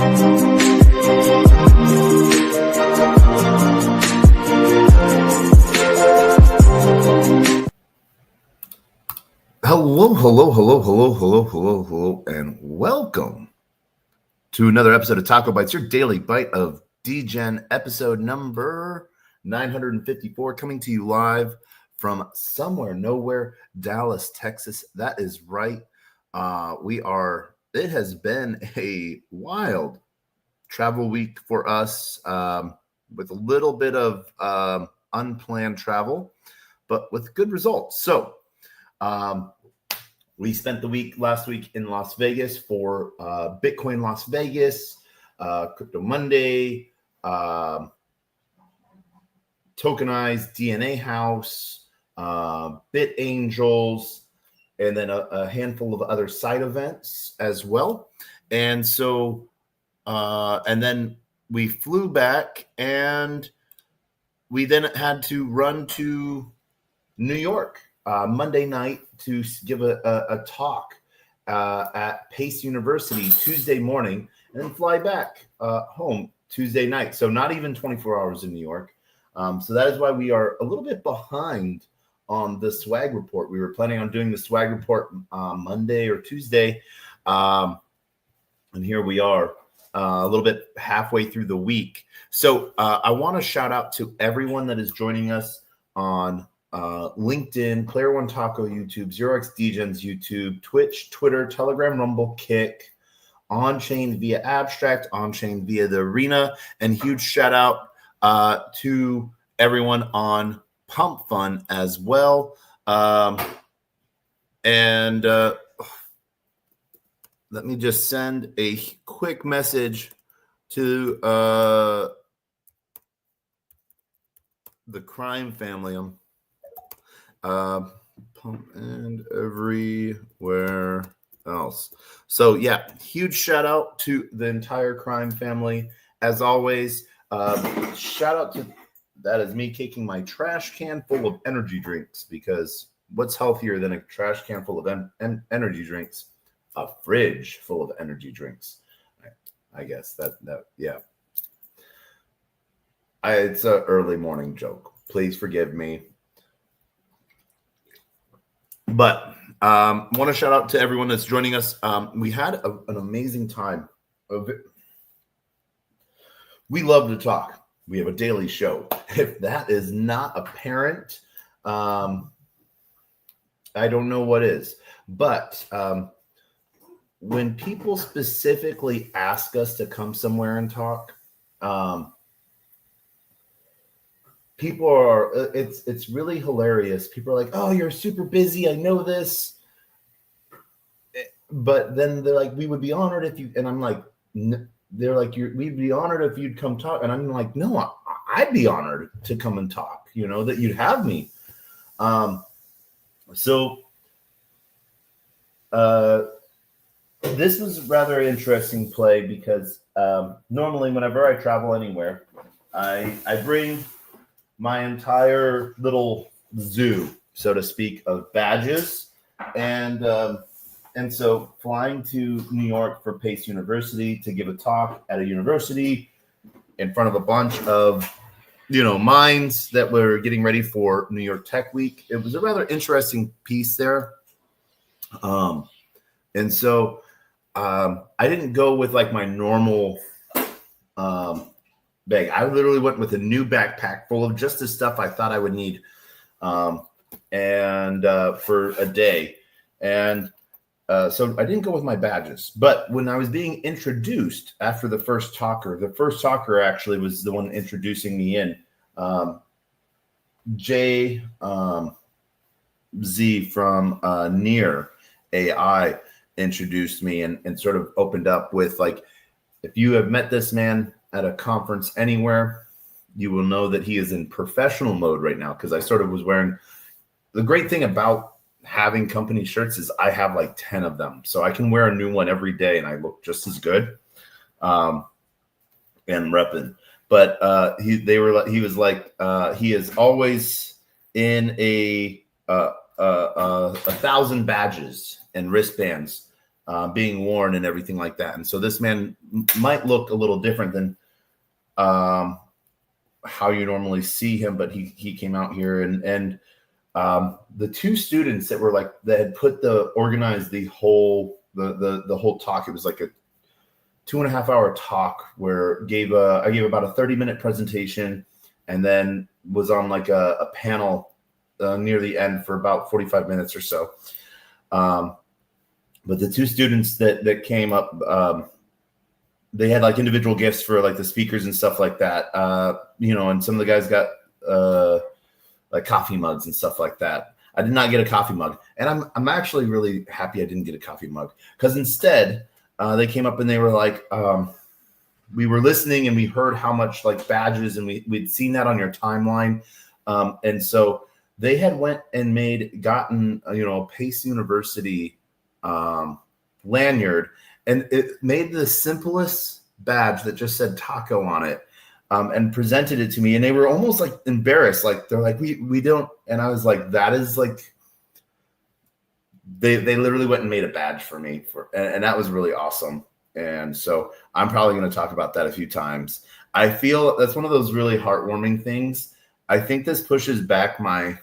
Hello, and welcome to another episode of TacoBytes, your daily bite of Degen, episode number 954, coming to you live from somewhere, nowhere, Dallas, Texas. That is right. It has been a wild travel week for us, with a little bit of unplanned travel, but with good results. So, we spent the week last week in Las Vegas for Bitcoin Las Vegas, Crypto Monday, tokenized DNA House, Bit Angels, and then a handful of other side events as well. And so, and then we flew back, and we then had to run to New York Monday night to give a talk at Pace University Tuesday morning, and then fly back home Tuesday night. So not even 24 hours in New York. So that is why we are a little bit behind on the swag report. We were planning on doing the swag report Monday or Tuesday. And here we are a little bit halfway through the week. So I want to shout out to everyone that is joining us on LinkedIn, Player One Taco YouTube, 0x Degens YouTube, Twitch, Twitter, Telegram, Rumble, Kick, on-chain via Abstract, on-chain via the Arena, and huge shout out to everyone on Pump Fun as well. And let me just send a quick message to the crime family. Pump and everywhere else. So yeah, huge shout out to the entire crime family. As always, shout out to, that is me kicking my trash can full of energy drinks, because what's healthier than a trash can full of energy drinks? A fridge full of energy drinks. I guess that yeah. It's an early morning joke. Please forgive me. But want to shout out to everyone that's joining us. We had an amazing time. We love to talk. We have a daily show. If that is not apparent, I don't know what is. But when people specifically ask us to come somewhere and talk, people are, it's really hilarious. People are like, oh, you're super busy, I know this. But then they're like, we would be honored if you, and I'm like, they're like, we'd be honored if you'd come talk. And I'm like, no, I'd be honored to come and talk, that you'd have me. So this was rather interesting play, because normally whenever I travel anywhere, I bring my entire little zoo, so to speak, of badges. And so flying to New York for Pace University to give a talk at a university in front of a bunch of, minds that were getting ready for New York Tech Week. It was a rather interesting piece there. And so I didn't go with like my normal bag. I literally went with a new backpack full of just the stuff I thought I would need for a day. And so I didn't go with my badges. But when I was being introduced after the first talker actually was the one introducing me in. Jay Z from Near AI introduced me and sort of opened up with, like, if you have met this man at a conference anywhere, you will know that he is in professional mode right now, because I sort of was wearing, the great thing about having company shirts is I have like 10 of them, so I can wear a new one every day and I look just as good and repping. But he was like he is always in a 1,000 badges and wristbands being worn and everything like that. And so this man might look a little different than how you normally see him, but he came out here and the two students that were like that had organized the whole talk. It was like a 2.5 hour talk where I gave about a 30-minute presentation and then was on like a panel near the end for about 45 minutes or so. But the two students that came up, they had like individual gifts for like the speakers and stuff like that. And some of the guys got like coffee mugs and stuff like that. I did not get a coffee mug, and I'm actually really happy I didn't get a coffee mug, because instead they came up and they were like, we were listening and we heard how much like badges, and we'd seen that on your timeline, and so they had went and gotten a Pace University lanyard, and it made the simplest badge that just said taco on it, and presented it to me, and they were almost like embarrassed, like they're like, we don't, and I was like, that is like, they literally went and made a badge for me and that was really awesome. And so I'm probably going to talk about that a few times. I feel that's one of those really heartwarming things. I think this pushes back my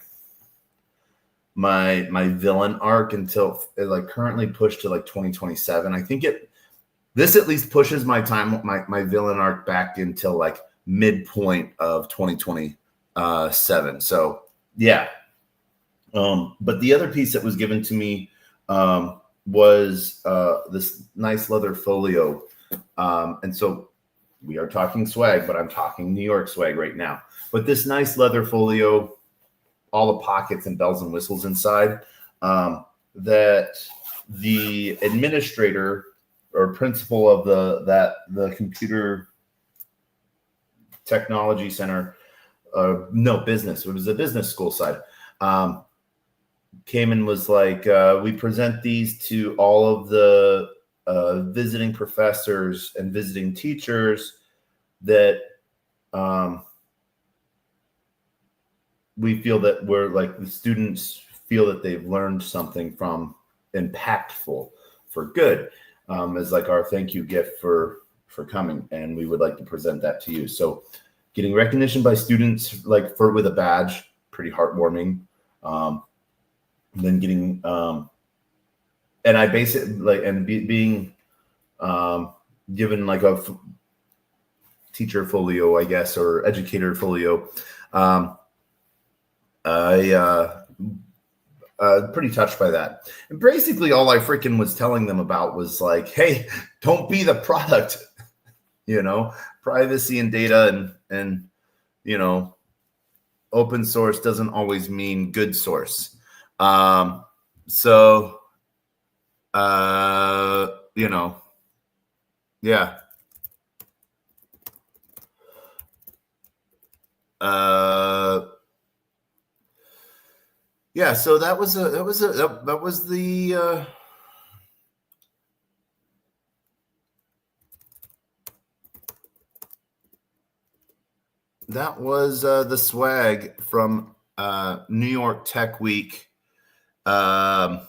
villain arc until it like currently pushed to like 2027. I think this at least pushes my villain arc back until like midpoint of 2027. So yeah. But the other piece that was given to me was this nice leather folio. And so we are talking swag, but I'm talking New York swag right now. But this nice leather folio, all the pockets and bells and whistles inside, that the administrator or principal of the computer technology center, business. It was a business school side. Came and was like, we present these to all of the visiting professors and visiting teachers that we feel that we're like, the students feel that they've learned something from impactful for good, as like our thank you gift for coming, and we would like to present that to you. So getting recognition by students like with a badge, pretty heartwarming. Then getting and I basically like, and being given like a teacher folio, I guess, or educator folio. I pretty touched by that. And basically all I freaking was telling them about was like, hey, don't be the product, privacy and data and open source doesn't always mean good source. So yeah. Yeah, so that was the swag from New York Tech Week. And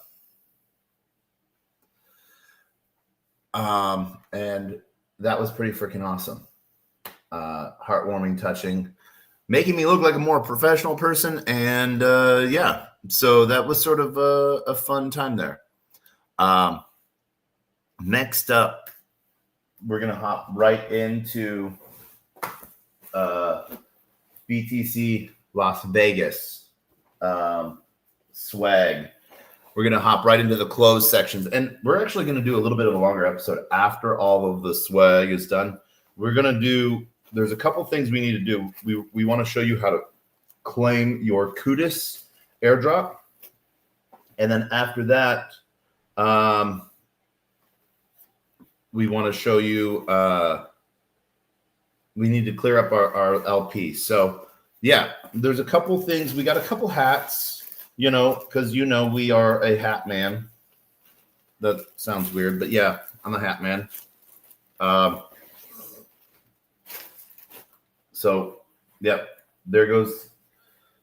that was pretty freaking awesome. Heartwarming, touching, making me look like a more professional person. And yeah, so that was sort of a fun time there. Next up, we're going to hop right into BTC Las Vegas swag. We're going to hop right into the closed sections. And we're actually going to do a little bit of a longer episode after all of the swag is done. We're going to do, there's a couple things we need to do. We want to show you how to claim your Kudus airdrop. And then after that, we want to show you, we need to clear up our LP. So yeah, there's a couple things. We got a couple hats. Because we are a hat man. That sounds weird, but yeah, I'm a hat man. So, yeah, there goes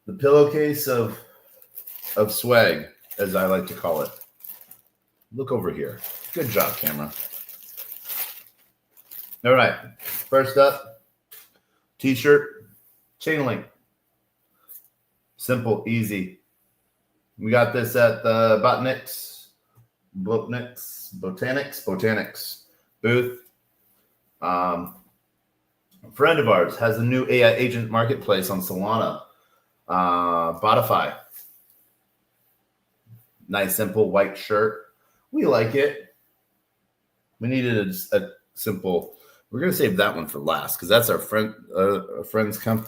the pillowcase of swag, as I like to call it. Look over here. Good job, camera. All right. First up, t-shirt, chain link. Simple, easy. We got this at the Botanics booth. A friend of ours has a new AI agent marketplace on Solana. Botify. Nice, simple white shirt. We like it. We needed a simple. We're gonna save that one for last because that's our friend's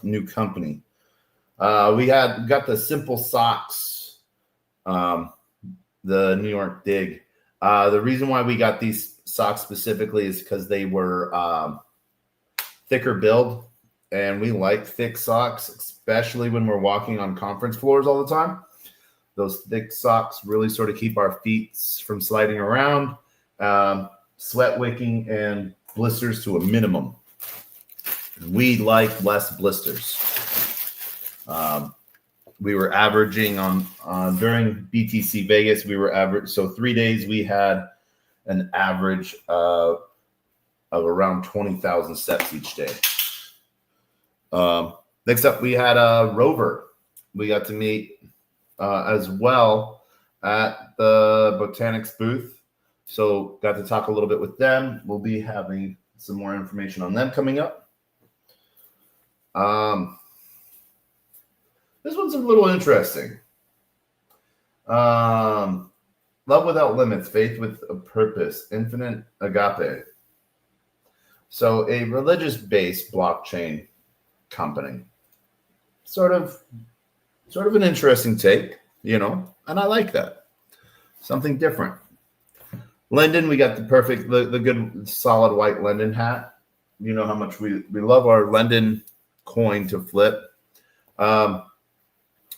new company. We got the simple socks, the New York Dig. The reason why we got these socks specifically is because they were thicker build, and we like thick socks, especially when we're walking on conference floors all the time. Those thick socks really sort of keep our feet from sliding around, sweat wicking, and blisters to a minimum. We like less blisters. We were averaging on during BTC Vegas. We were average. So 3 days we had an average of around 20,000 steps each day. Next up, we had a Rover. We got to meet as well at the Botanics booth. So got to talk a little bit with them. We'll be having some more information on them coming up. This one's a little interesting. Love without limits, faith with a purpose, infinite agape. So a religious-based blockchain company. Sort of an interesting take, and I like that. Something different. Linden, we got the good solid white Linden hat. You know how much we love our Linden coin to flip.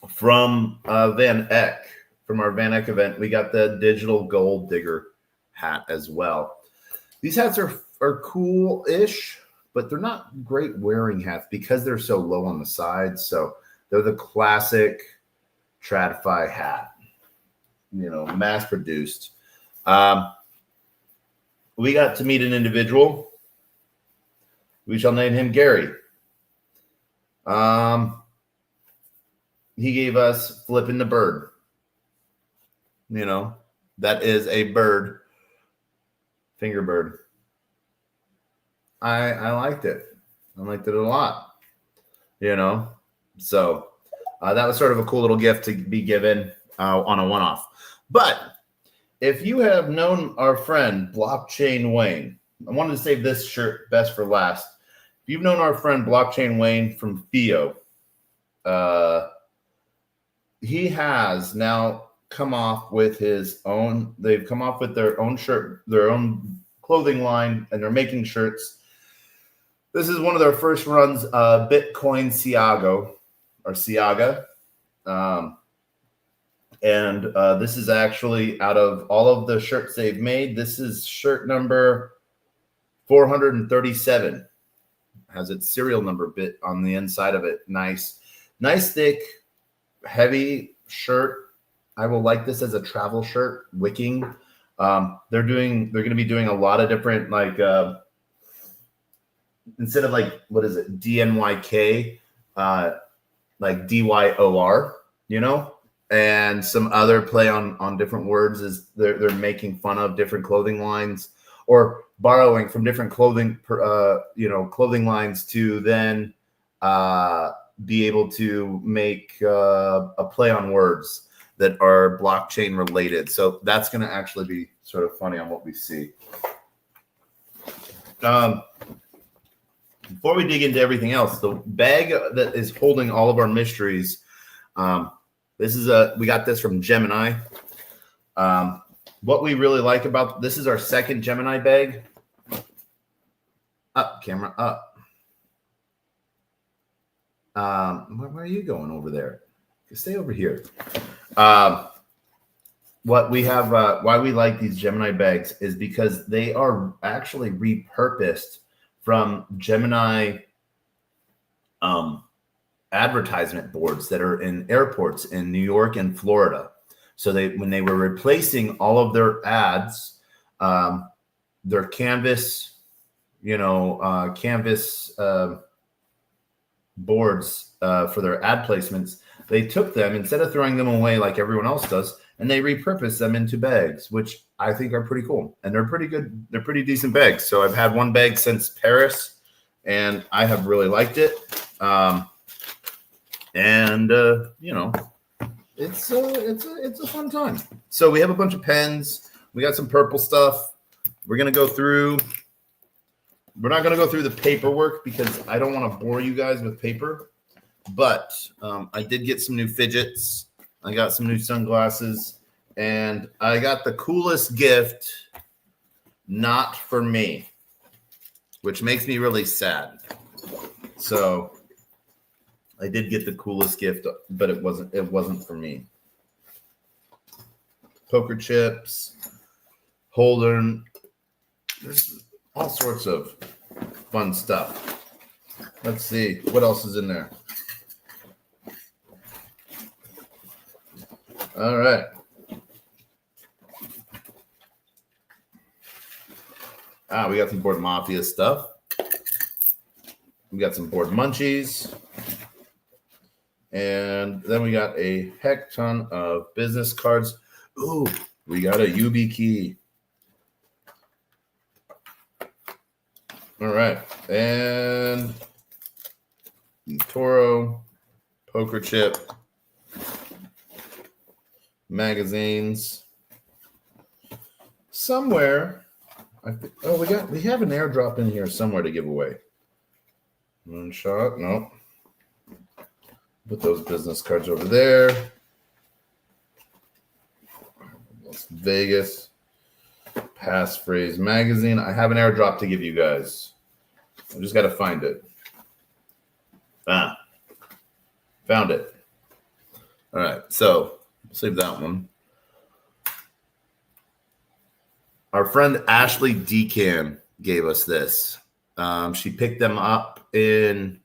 From Van Eck, from our Van Eck event, we got the digital gold digger hat as well. These hats are cool-ish, but they're not great wearing hats because they're so low on the sides. So they're the classic TradFi hat, mass produced. We got to meet an individual. We shall name him Gary. He gave us flipping the bird. That is a bird, finger bird. I liked it. I liked it a lot. So that was sort of a cool little gift to be given on a one-off. But if you have known our friend Blockchain Wayne, I wanted to save this shirt best for last. If you've known our friend Blockchain Wayne from Theo, he has now come off with his own. They've come off with their own shirt, their own clothing line, and they're making shirts. This is one of their first runs, Bitcoin Siaga. And this is actually out of all of the shirts they've made. This is shirt number 437. Has its serial number bit on the inside of it. Nice, thick, heavy shirt. I will like this as a travel shirt, wicking. They're going to be doing a lot of different, instead of what is it? DNYK, like DYOR, and some other play on different words is they're making fun of different clothing lines or borrowing from different clothing lines to then be able to make a play on words that are blockchain related. So that's going to actually be sort of funny on what we see. Before we dig into everything else, the bag that is holding all of our mysteries, we got this from Gemini. What we really like about this is our second Gemini bag. Up, camera, up. Where are you going over there? Stay over here. What we have, why we like these Gemini bags is because they are actually repurposed from Gemini advertisement boards that are in airports in New York and Florida. So when they were replacing all of their ads, their canvas, canvas boards for their ad placements, they took them, instead of throwing them away like everyone else does, and they repurposed them into bags, which I think are pretty cool. And they're pretty good. They're pretty decent bags. So I've had one bag since Paris, and I have really liked it. It's a fun time. So we have a bunch of pens. We got some purple stuff. We're going to go through. We're not going to go through the paperwork because I don't want to bore you guys with paper. But I did get some new fidgets. I got some new sunglasses. And I got the coolest gift, not for me, which makes me really sad. So I did get the coolest gift, but it wasn't for me. Poker chips, holder. There's all sorts of fun stuff. Let's see what else is in there. All right. We got some Board Mafia stuff. We got some Board Munchies. And then we got a heck ton of business cards. Ooh, we got a YubiKey. All right. And Toro, poker chip, magazines. Somewhere. We have an airdrop in here somewhere to give away. Moonshot, no. Put those business cards over there. Las Vegas. Passphrase magazine. I have an airdrop to give you guys. I just got to find it. Found it. All right, so save that one. Our friend Ashley Degen gave us this. She picked them up in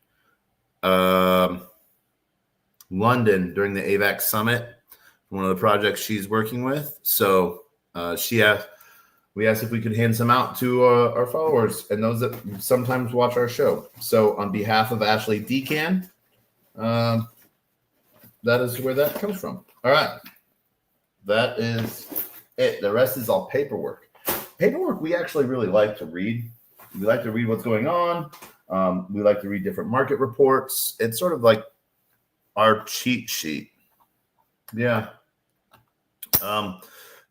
London during the AVAC Summit, one of the projects she's working with. So we asked if we could hand some out to our followers and those that sometimes watch our show. So on behalf of Ashley Degen, that is where that comes from. All right. That is it. The rest is all paperwork. Paperwork we actually really like to read. We like to read what's going on. We like to read different market reports. It's sort of like our cheat sheet. Yeah.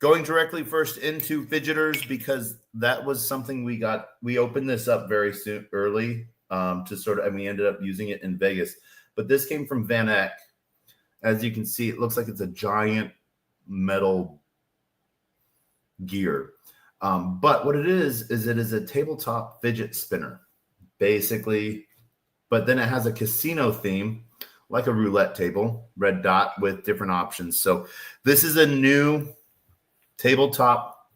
Going directly first into fidgeters, because that was something we opened this up very early and we ended up using it in Vegas. But this came from Van Eck. As you can see, it looks like it's a giant metal gear. But what it is it is a tabletop fidget spinner, basically. But then it has a casino theme, like a roulette table, red dot with different options. So this is a new tabletop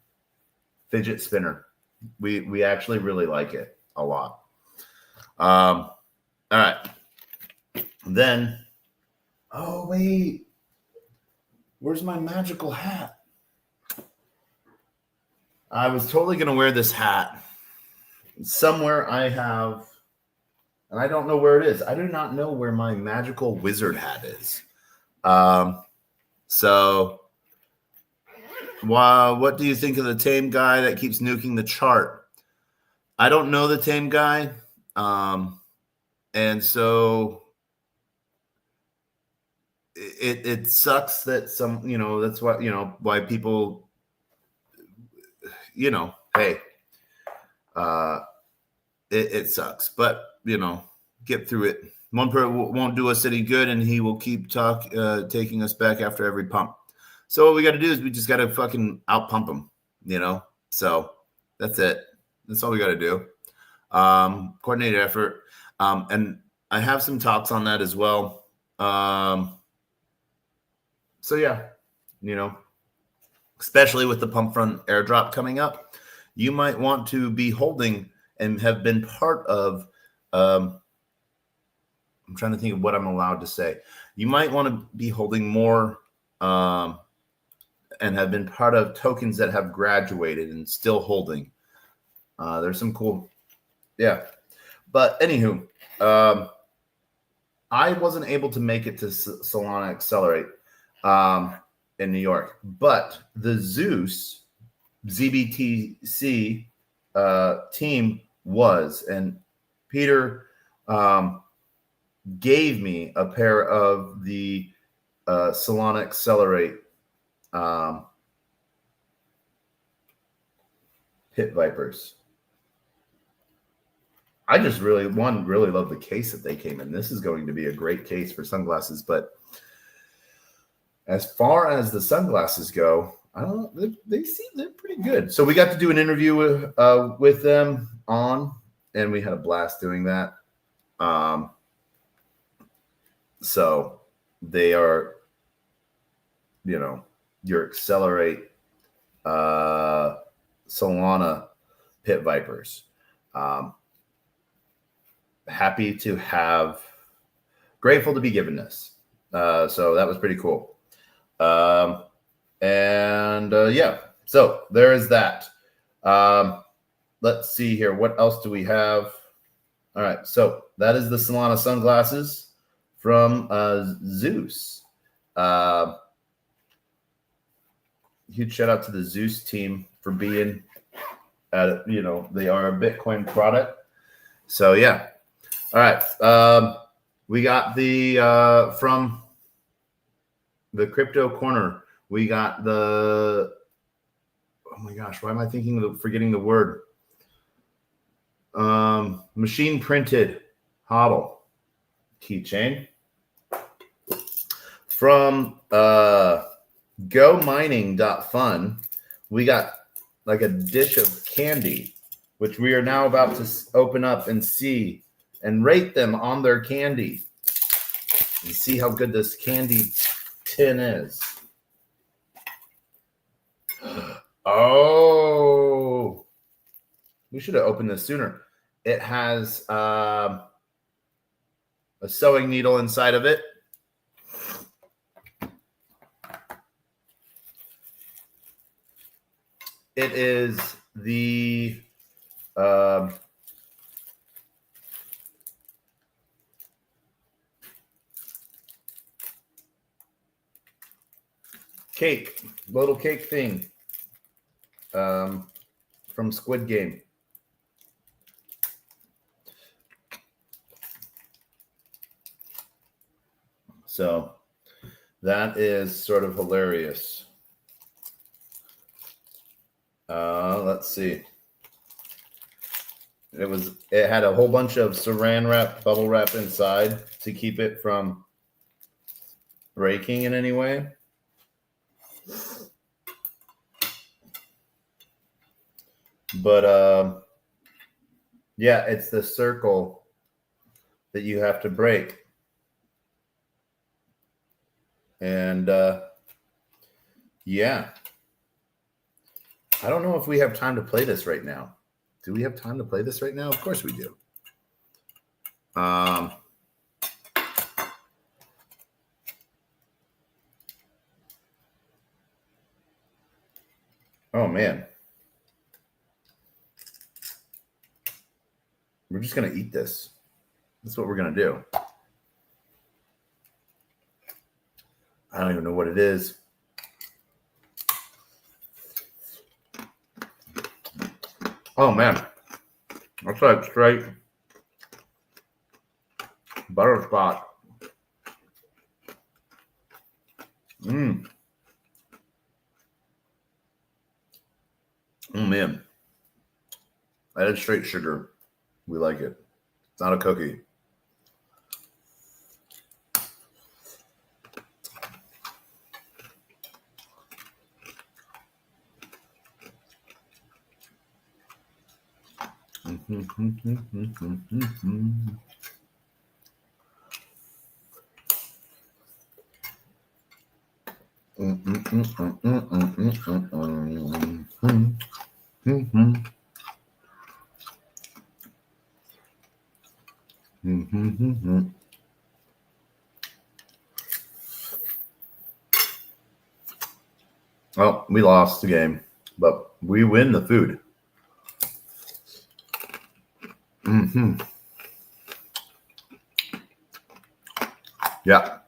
fidget spinner. We actually really like it a lot. All right. Then, oh wait, where's my magical hat? I was totally going to wear this hat. Somewhere I have, and I don't know where it is. I do not know where my magical wizard hat is. So, what do you think of the tame guy that keeps nuking the chart? I don't know the tame guy. And so it sucks that that's why people, hey, it sucks, but get through it. One person won't do us any good, and he will keep taking us back after every pump. So what we got to do is we just got to fucking out pump him, So that's it. That's all we got to do. Coordinated effort. And I have some talks on that as well. So yeah, especially with the pump front airdrop coming up, you might want to be holding and have been part of, I'm trying to think of what I'm allowed to say. You might want to be holding more and have been part of tokens that have graduated and still holding. There's some cool, yeah. But anywho, I wasn't able to make it to Solana Accelerate in New York, but the Zeus ZBTC team was, and Peter gave me a pair of the Solana Accelerate Pit Vipers. I just really love the case that they came in. This is going to be a great case for sunglasses. But as far as the sunglasses go, I don't know, they seem they're pretty good. So we got to do an interview with them on, and we had a blast doing that. So they are, your Accelerate Solana Pit Vipers. Happy to have, grateful to be given this. So that was pretty cool. Yeah, so there is that. Let's see here. What else do we have? All right, so that is the Solana sunglasses from Zeus. Huge shout out to the Zeus team for being at, they are a Bitcoin product. So yeah. All right. We got the from the crypto corner. We got the, oh my gosh, why am I forgetting the word? Machine printed HODL keychain from gomining.fun. We got like a dish of candy, which we are now about to open up and see and rate them on their candy and see how good this candy tin is. Oh, we should have opened this sooner. It has a sewing needle inside of it. It is the little cake thing from Squid Game. So that is sort of hilarious. Let's see. It had a whole bunch of saran wrap, bubble wrap inside to keep it from breaking in any way. But yeah, it's the circle that you have to break. And yeah, I don't know if we have time to play this right now. Do we have time to play this right now? Of course we do. Oh man. We're just going to eat this. That's what we're going to do. I don't even know what it is. Oh man. That's like straight butter spot. Oh man. That is straight sugar. We like it. It's not a cookie. Oh, We lost the game, but we win the food. Mm-hmm. Yeah.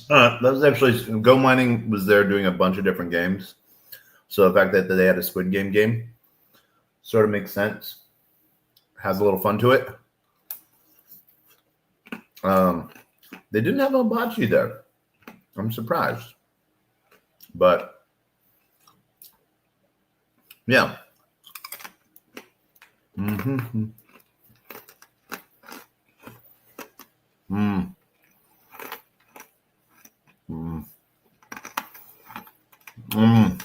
That was actually Go Mining was there doing a bunch of different games. So the fact that they had a Squid game sort of makes sense. Has a little fun to it. They didn't have a hibachi there. I'm surprised. But yeah. Mm-hmm. Mm. Mm. Mm.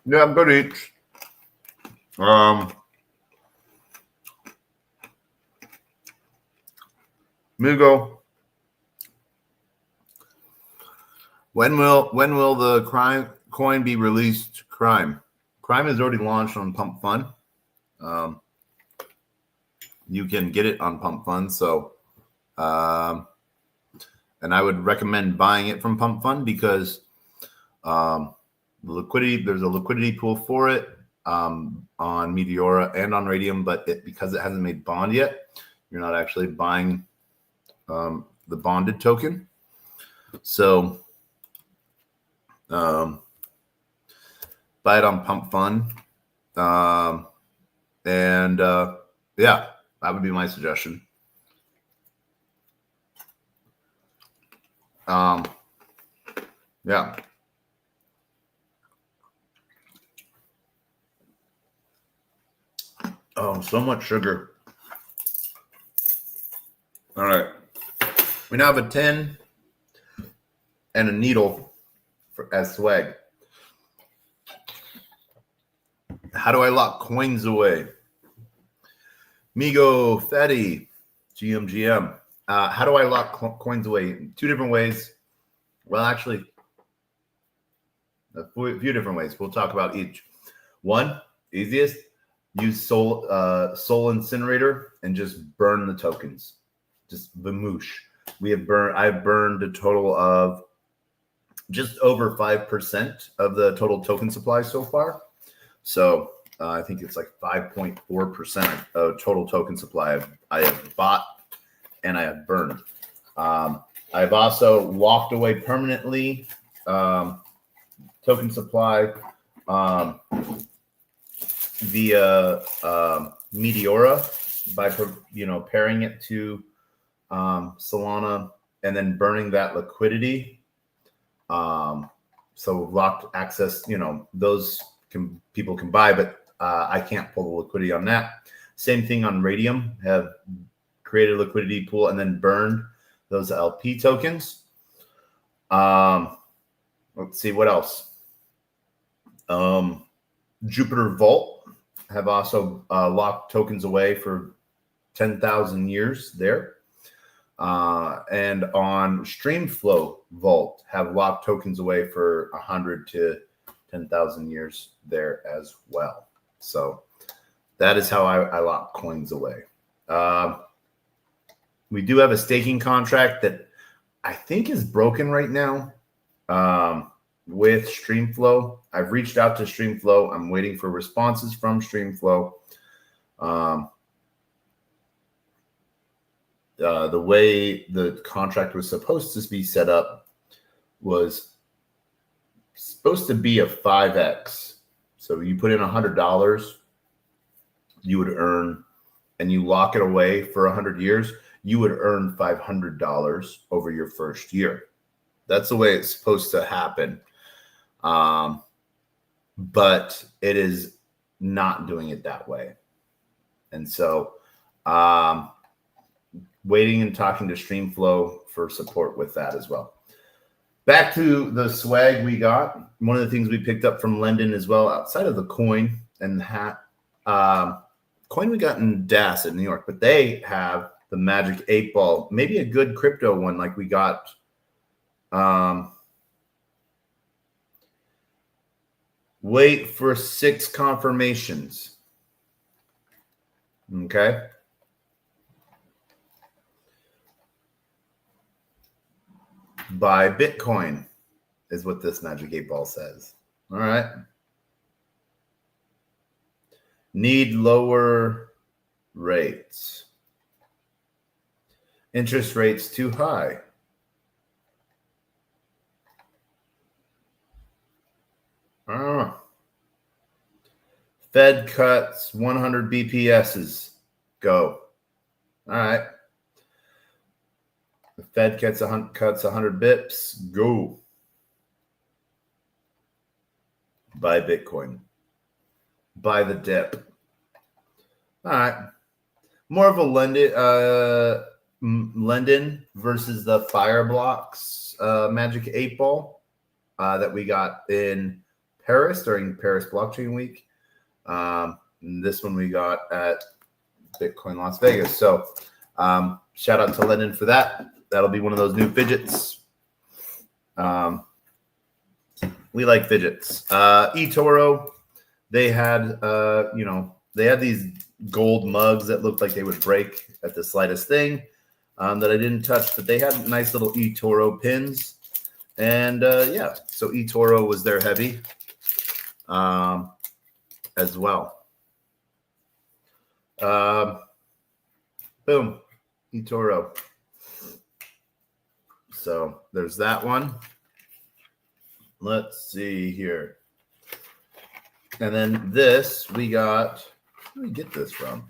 Yeah, I'm good each. Migo. When will the crime coin be released? Crime has already launched on Pump Fun. You can get it on Pump Fun. So, and I would recommend buying it from Pump Fun because the liquidity. There's a liquidity pool for it on Meteora and on Radium, but because it hasn't made bond yet, you're not actually buying the bonded token. So buy it on Pump Fun. And yeah, that would be my suggestion. Yeah. Oh, so much sugar. All right. We now have a tin and a needle as swag. How do I lock coins away? Migo, Fetty, GMGM. How do I lock coins away? Two different ways. Well, actually, a few different ways. We'll talk about each. One, easiest, use Soul Incinerator and just burn the tokens. Just vamoosh. I've burned a total of just over 5% of the total token supply so far. So I think it's like 5.4% of total token supply I have bought and I have burned. I've also walked away permanently token supply via Meteora by pairing it to Solana and then burning that liquidity. So locked access, those people can buy, but I can't pull the liquidity on that. Same thing on Radium. Have created a liquidity pool and then burned those LP tokens. Let's see what else. Jupiter Vault have also locked tokens away for 10,000 years there. And on Streamflow Vault have locked tokens away for 100 to 10,000 years there as well. So that is how I lock coins away. We do have a staking contract that I think is broken right now with Streamflow. I've reached out to Streamflow. I'm waiting for responses from Streamflow. The way the contract was supposed to be set up was supposed to be a 5x. So you put in $100, you would earn, and you lock it away for 100 years, you would earn $500 over your first year. That's the way it's supposed to happen. But it is not doing it that way. And so waiting and talking to Streamflow for support with that as well. Back to the swag we got. One of the things we picked up from Lendon as well, outside of the coin and the hat. Coin we got in DAS in New York, but they have the Magic 8 Ball, maybe a good crypto one like we got. Wait for 6 confirmations. Okay. Buy Bitcoin is what this Magic 8 Ball says. All right. Need lower rates. Interest rates too high. Fed cuts 100 BPSs. Go. All right. The Fed cuts 100 bips. Go. Buy Bitcoin. Buy the dip. All right. More of a London versus the Fireblocks Magic 8 Ball that we got in Paris during Paris Blockchain Week. This one we got at Bitcoin Las Vegas. So shout out to London for that. That'll be one of those new fidgets. We like fidgets. eToro, they had they had these gold mugs that looked like they would break at the slightest thing that I didn't touch, but they had nice little eToro pins. And yeah, so eToro was their heavy as well. Boom, eToro. So there's that one. Let's see here. And then this, we got, where did we get this from?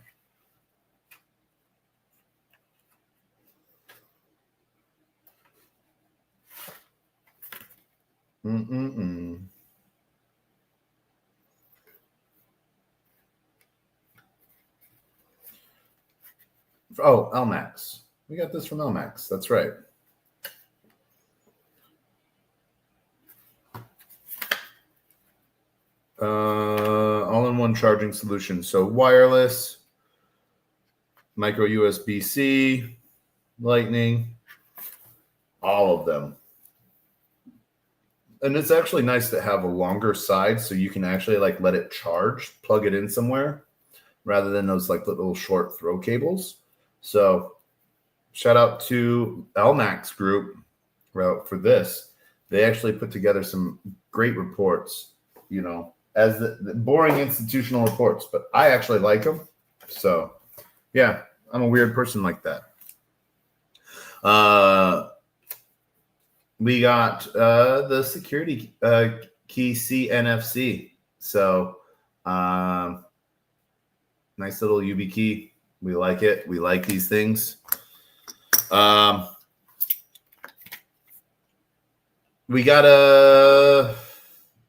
Oh, LMAX. We got this from LMAX. That's right. All-in-one charging solution. So wireless, micro USB-C, Lightning, all of them. And it's actually nice to have a longer side so you can actually like let it charge, plug it in somewhere, rather than those like little short throw cables. So shout out to LMAX Group for this. They actually put together some great reports, as the boring institutional reports, but I actually like them. So yeah, I'm a weird person like that. We got the security key CNFC. So nice little UB key. We like it. We like these things. We got a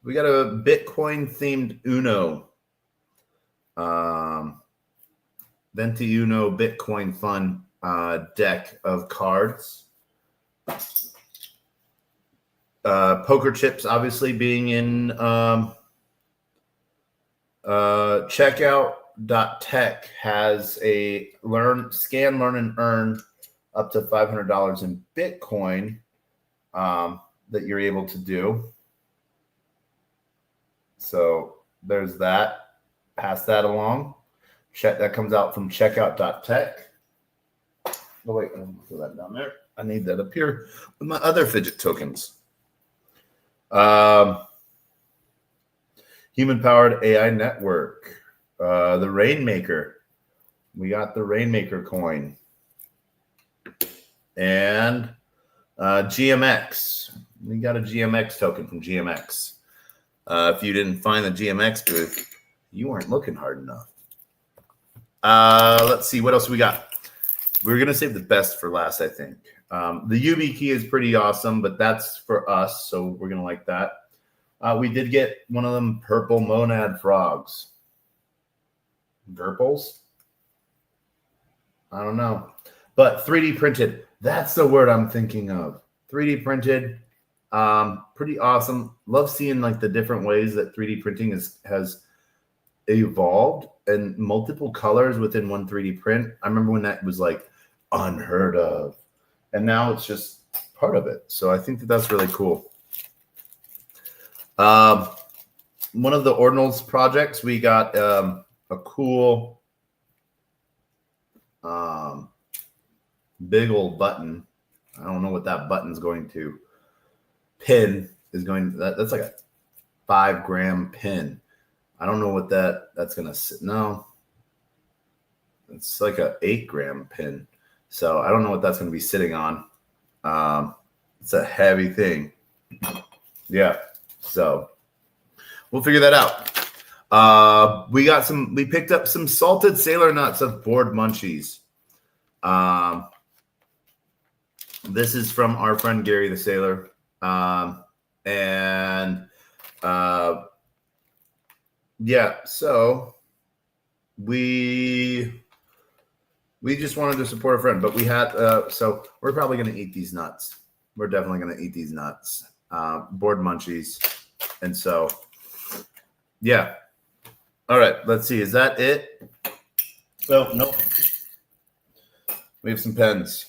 Bitcoin themed Uno. Venti Uno Bitcoin Fun deck of cards. Poker chips, obviously, being in checkout.tech has a scan, learn, and earn up to $500 in Bitcoin that you're able to do. So there's that. Pass that along. That comes out from checkout.tech. Oh, wait, I'm going to throw that down there. I need that up here with my other fidget tokens. Human-powered AI network. The Rainmaker. We got the Rainmaker coin. And GMX. We got a GMX token from GMX. If you didn't find the GMX booth, you weren't looking hard enough. Let's see. What else we got? We're going to save the best for last, I think. The UB key is pretty awesome, but that's for us, so we're going to like that. We did get one of them purple monad frogs. Gerples? I don't know. But 3D printed. That's the word I'm thinking of. 3D printed. Pretty awesome. Love seeing like the different ways that 3D printing has evolved and multiple colors within one 3D print. I remember when that was like unheard of. And now it's just part of it. So I think that that's really cool. One of the Ordinals projects, we got a cool big old button I don't know what that button's going to pin is going. That's like a 5-gram pin. I don't know what that's going to sit. No, it's like a 8-gram pin. So I don't know what that's going to be sitting on. It's a heavy thing. Yeah. So we'll figure that out. We picked up some salted sailor nuts of Board Munchies. This is from our friend Gary the Sailor. Yeah, so we just wanted to support a friend, but we had, so we're probably going to eat these nuts. We're definitely going to eat these nuts, Board Munchies. And so, yeah. All right, let's see. Is that it? Oh, no. We have some pens.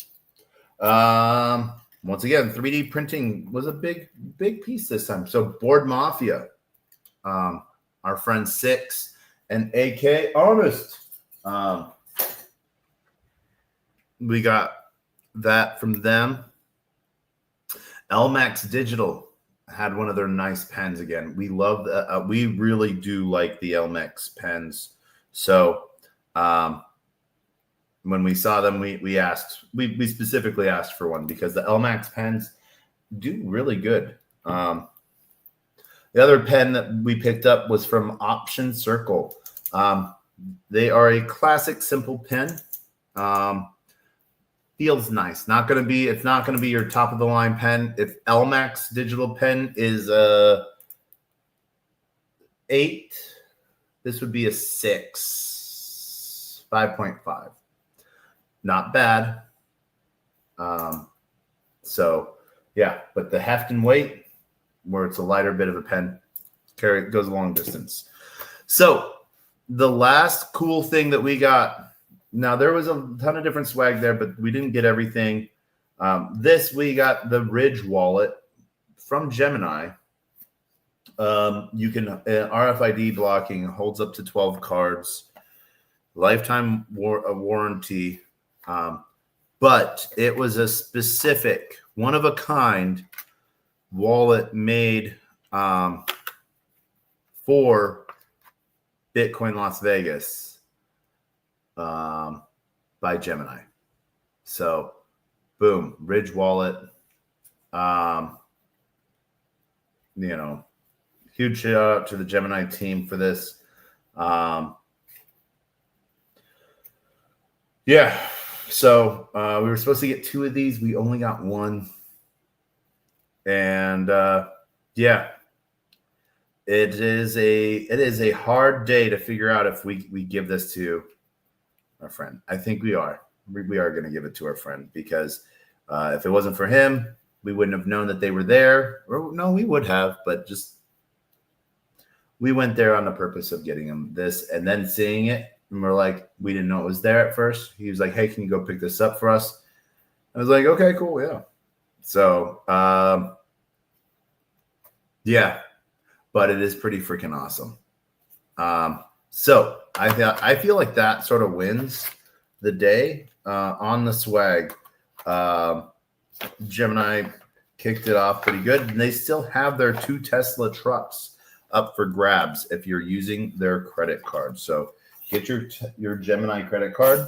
Once again, 3D printing was a big piece this time. So Board Mafia, our friend Six and AK Honest. We got that from them. LMAX Digital had one of their nice pens again. We love that. We really do like the LMAX pens. So when we saw them, we asked. We specifically asked for one because the LMAX pens do really good. The other pen that we picked up was from Option Circle. They are a classic, simple pen. Feels nice. It's not going to be your top of the line pen. If LMAX digital pen is 8, this would be a 6, 5.5. Not bad. So yeah, but the heft and weight, where it's a lighter bit of a pen, goes a long distance. So the last cool thing that we got. Now, there was a ton of different swag there, but we didn't get everything. We got the Ridge wallet from Gemini. You can RFID blocking, holds up to 12 cards, lifetime warranty. But it was a specific, one-of-a-kind wallet made for Bitcoin Las Vegas. By Gemini. So, boom, Ridge wallet. Huge shout out to the Gemini team for this. Yeah. So we were supposed to get 2 of these. We only got 1. And yeah, it is a hard day to figure out if we give this to our friend. I think we are. We are going to give it to our friend because if it wasn't for him, we wouldn't have known that they were there. Or no, we would have, but just we went there on the purpose of getting him this and then seeing it. And we're like, we didn't know it was there at first. He was like, hey, can you go pick this up for us? I was like, okay, cool. Yeah. So, yeah, but it is pretty freaking awesome. So I feel like that sort of wins the day on the swag. Gemini kicked it off pretty good, and they still have their 2 Tesla trucks up for grabs if you're using their credit card. So get your Gemini credit card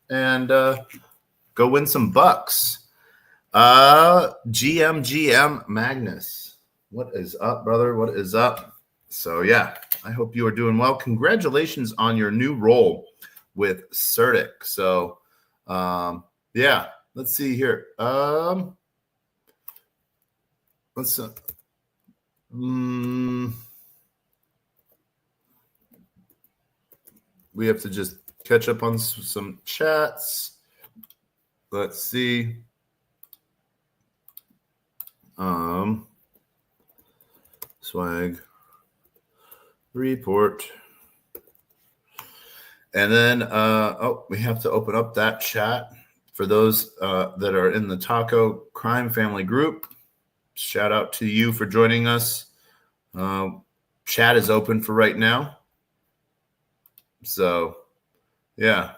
and go win some bucks. GM Magnus, what is up, brother? What is up? So yeah, I hope you are doing well. Congratulations on your new role with Certic. So yeah, let's see here. We have to just catch up on some chats. Let's see. Swag report. And then, we have to open up that chat for those that are in the Taco Crime Family group. Shout out to you for joining us. Chat is open for right now. So, yeah.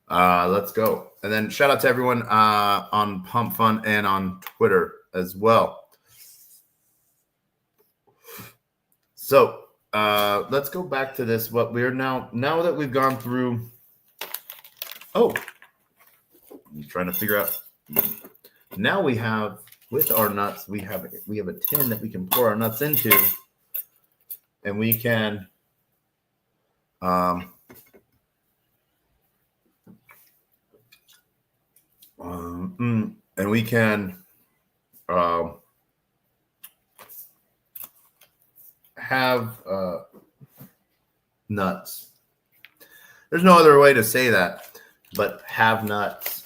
Let's go. And then shout out to everyone on Pump Fun and on Twitter as well. So let's go back to this. What we're now that we've gone through. Oh, I'm trying to figure out. Now we have with our nuts, we have a tin that we can pour our nuts into, and we can and we can have nuts. There's no other way to say that, but have nuts.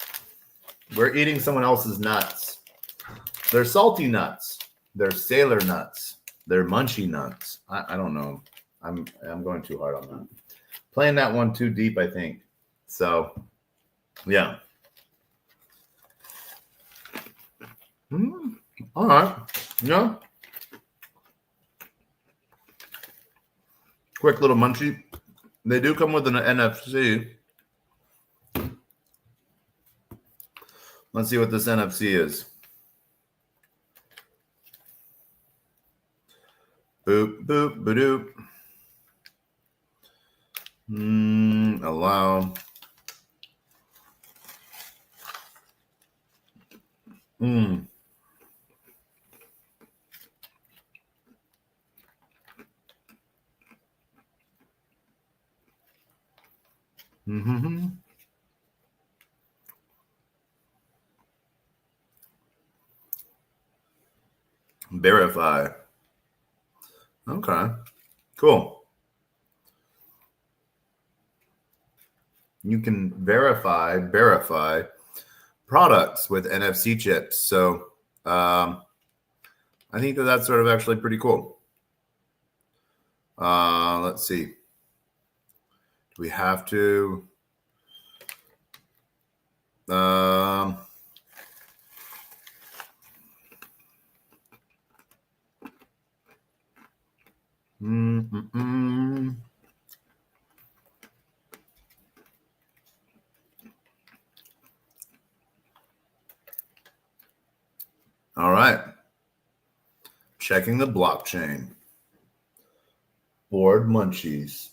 We're eating someone else's nuts. They're salty nuts. They're sailor nuts. They're munchy nuts. I don't know. I'm going too hard on that. Playing that one too deep, I think. So, yeah. All right. Yeah. Quick little munchie. They do come with an NFC. Let's see what this NFC is. Boop, boop, ba-doop. Allow. Verify. Okay. Cool. You can verify products with NFC chips. So I think that's sort of actually pretty cool. Let's see. Do we have to? All right. Checking the blockchain. Board munchies.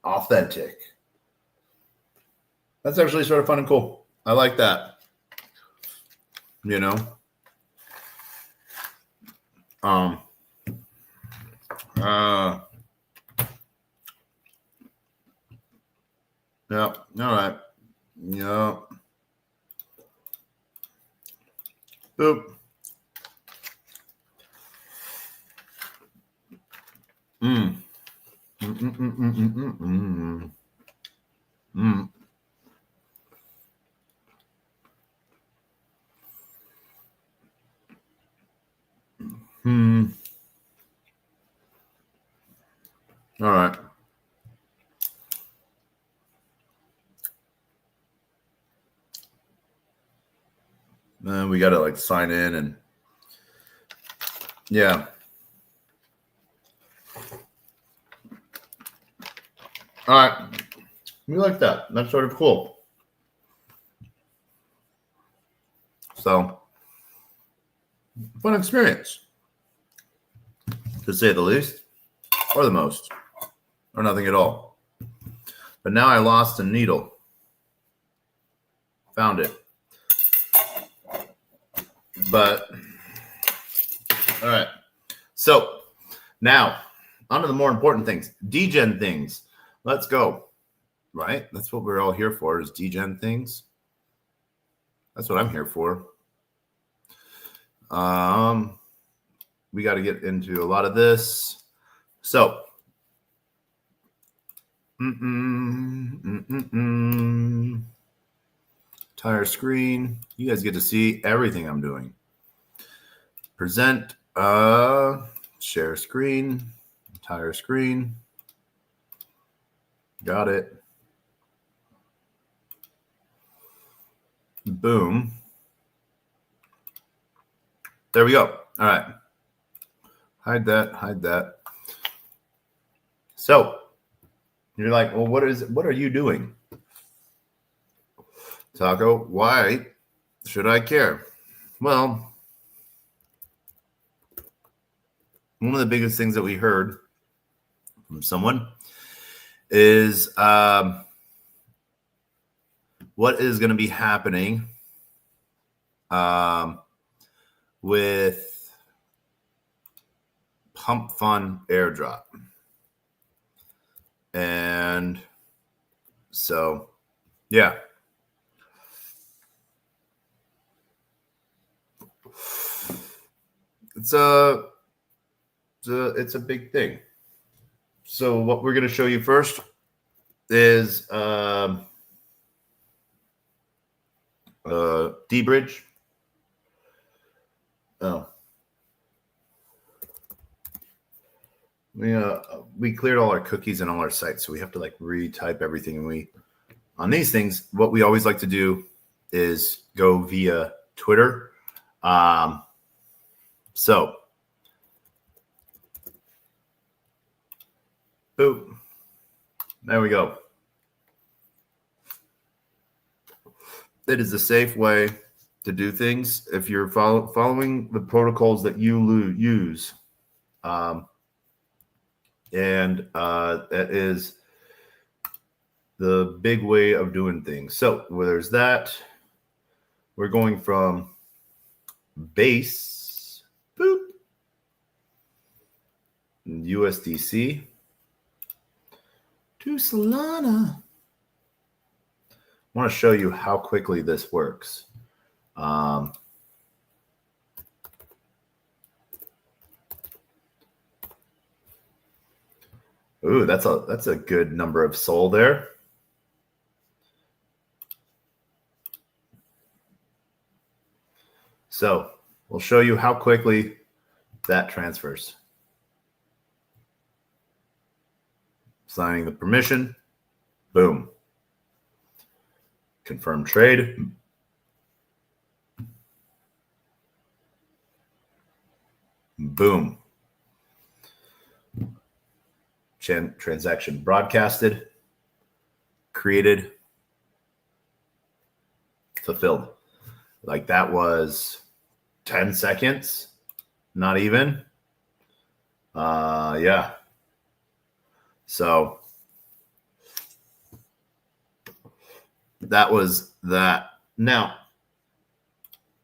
Authentic. That's actually sort of fun and cool. I like that. You know? Yeah. All right. Yeah. Boop. All right. We got to like sign in and yeah. All right. We like that. That's sort of cool. So, fun experience, to say the least, or the most, or nothing at all. But now I lost a needle. Found it. But, all right. So, now, on to the more important things. Degen things. Let's go. Right? That's what we're all here for, is Degen things. That's what I'm here for. We got to get into a lot of this. So, entire screen. You guys get to see everything I'm doing. Present, share screen, entire screen. Got it. Boom. There we go. All right. Hide that, hide that. So you're like, well, what are you doing? Taco, why should I care? Well, one of the biggest things that we heard from someone is what is going to be happening with Pump Fun airdrop. And so, yeah. It's a big thing. So what we're going to show you first is D-Bridge. Oh. We cleared all our cookies and all our sites, so we have to like retype everything. And on these things, what we always like to do is go via Twitter. So, boop. There we go. It is a safe way to do things if you're following the protocols that you use. And that is the big way of doing things. So there's that. We're going from base, boop, USDC to Solana. I want to show you how quickly this works. Ooh, that's a good number of SOL there. So we'll show you how quickly that transfers. Signing the permission, boom. Confirm trade. Boom. Transaction broadcasted, created, fulfilled. Like that was 10 seconds, not even. Yeah. So that was that. Now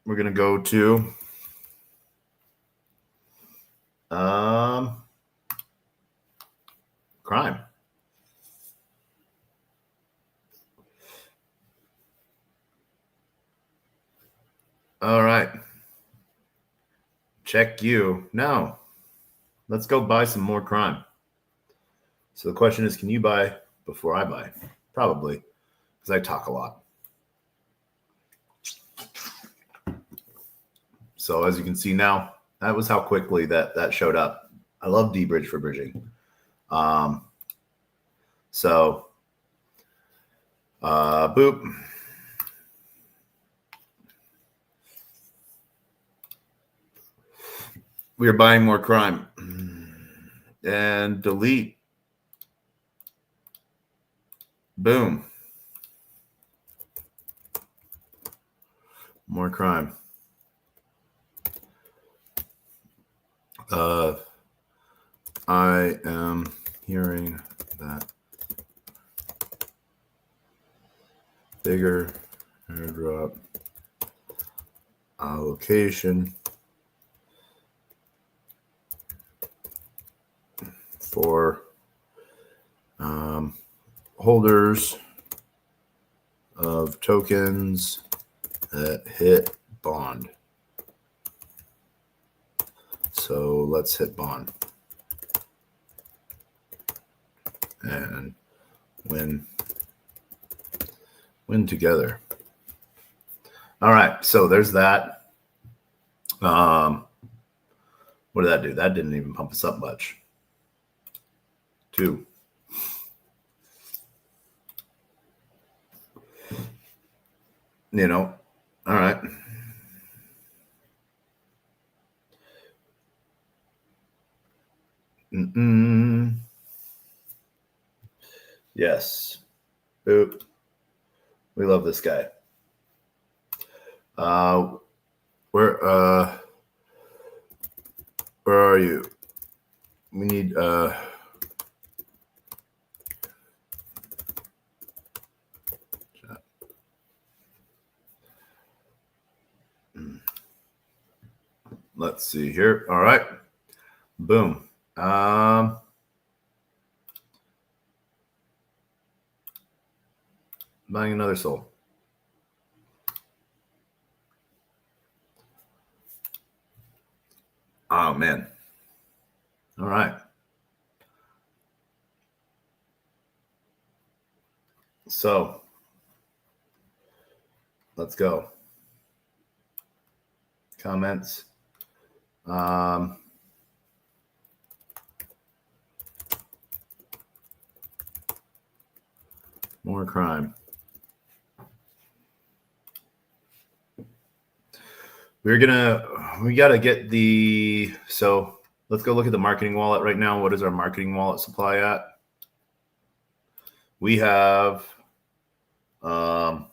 we're going to go to crime. All right. Check you. No. Let's go buy some more crime. So the question is, can you buy before I buy? Probably, because I talk a lot. So as you can see now, that was how quickly that showed up. I love D-Bridge for bridging. So, boop. We are buying more crime. And delete. Boom. More crime. I am hearing that bigger airdrop allocation for holders of tokens that hit bond. So let's hit bond and win together. All right, so there's that. What did that do? That didn't even pump us up much. 2. You know, all right. Yes. Boop. We love this guy. Where are you? We need let's see here. All right. Boom. Buying another soul. Oh man. All right. So let's go. Comments. More crime. We got to get so let's go look at the marketing wallet right now. What is our marketing wallet supply at? We have a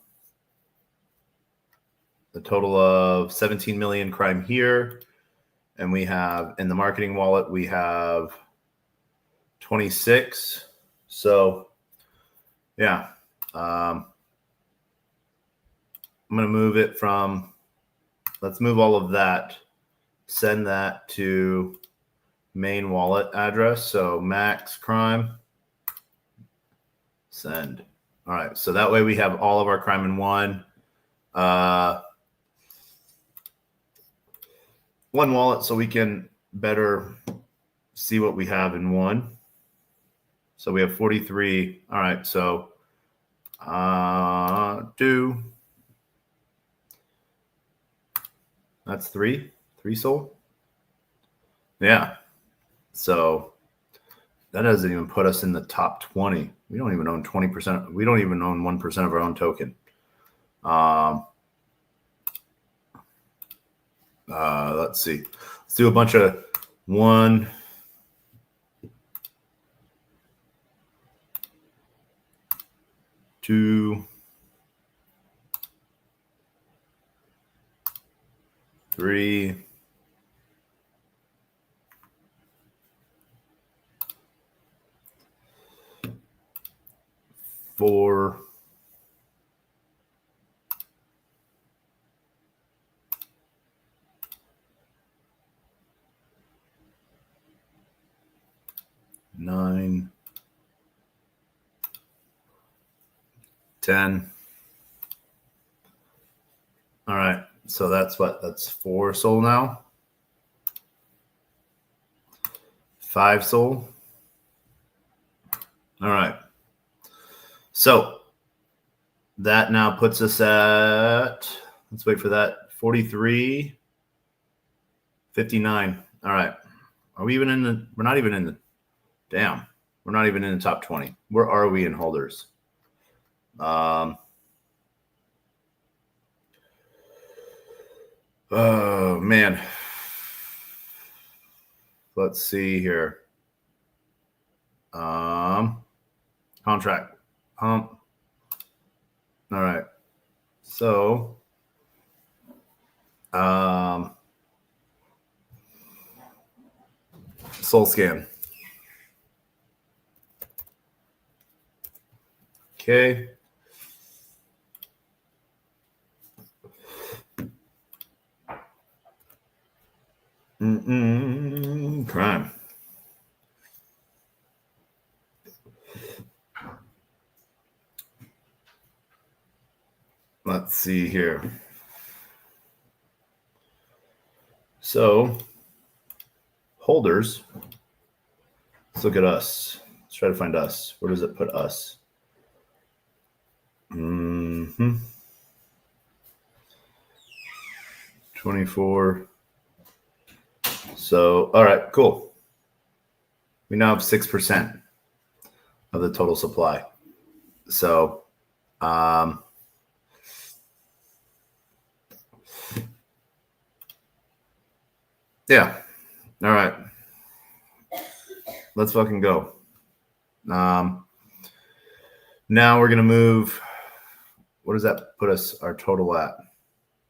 total of 17 million crime here. And we have in the marketing wallet, we have 26. So yeah, I'm going to move it from, let's move all of that, send that to main wallet address. So max crime, send. All right. So that way we have all of our crime in one wallet, so we can better see what we have in one. So we have 43. All right. So that's three sold. Yeah. So that doesn't even put us in the top 20. We don't even own 20%. We don't even own 1% of our own token. Let's see. Let's do a bunch of 1, 2, 3, 4, 9, 10. All right. So that's what? That's 4 sold now. 5 sold. All right. So that now puts us at, let's wait for that, 43, 59. All right. Are we even in the, we're not even in the, damn, we're not even in the top 20. Where are we in holders? Oh man. Let's see here. Contract pump. All right. So, soul scan. Okay. Crime. Let's see here. So, holders. Let's look at us. Let's try to find us. Where does it put us? 24. So, all right, cool. We now have 6% of the total supply. So, yeah. All right. Let's fucking go. Now we're going to move. What does that put us, our total at?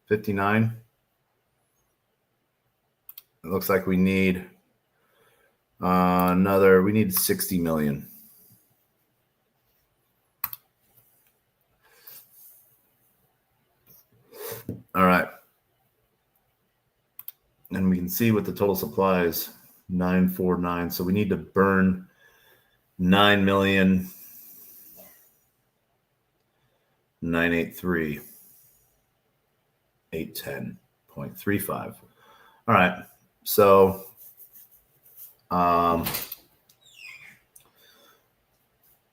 59. It looks like we need we need 60 million. All right. And we can see what the total supply is, 949. So we need to burn 9,983,810.35. All right. So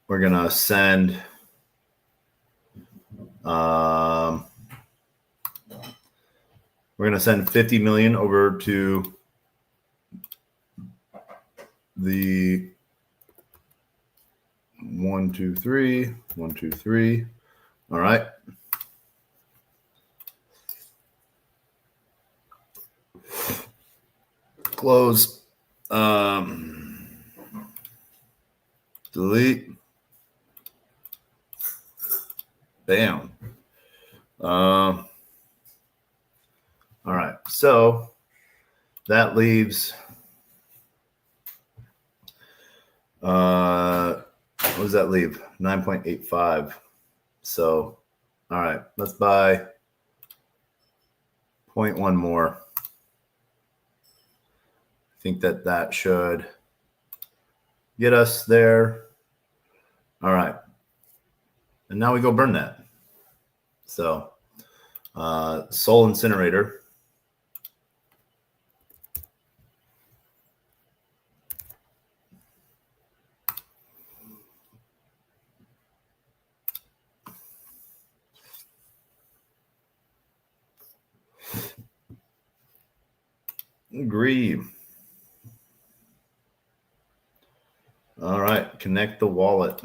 we're gonna send we're gonna send 50 million over to the 1, 2, 3, 1, 2, 3. All right. Close. Delete. Bam. All right. So that leaves what does that leave? 9.85. So all right, let's buy 0.1 more. I think that should get us there. All right. And now we go burn that. So Soul Incinerator. Agree. All right, connect the wallet.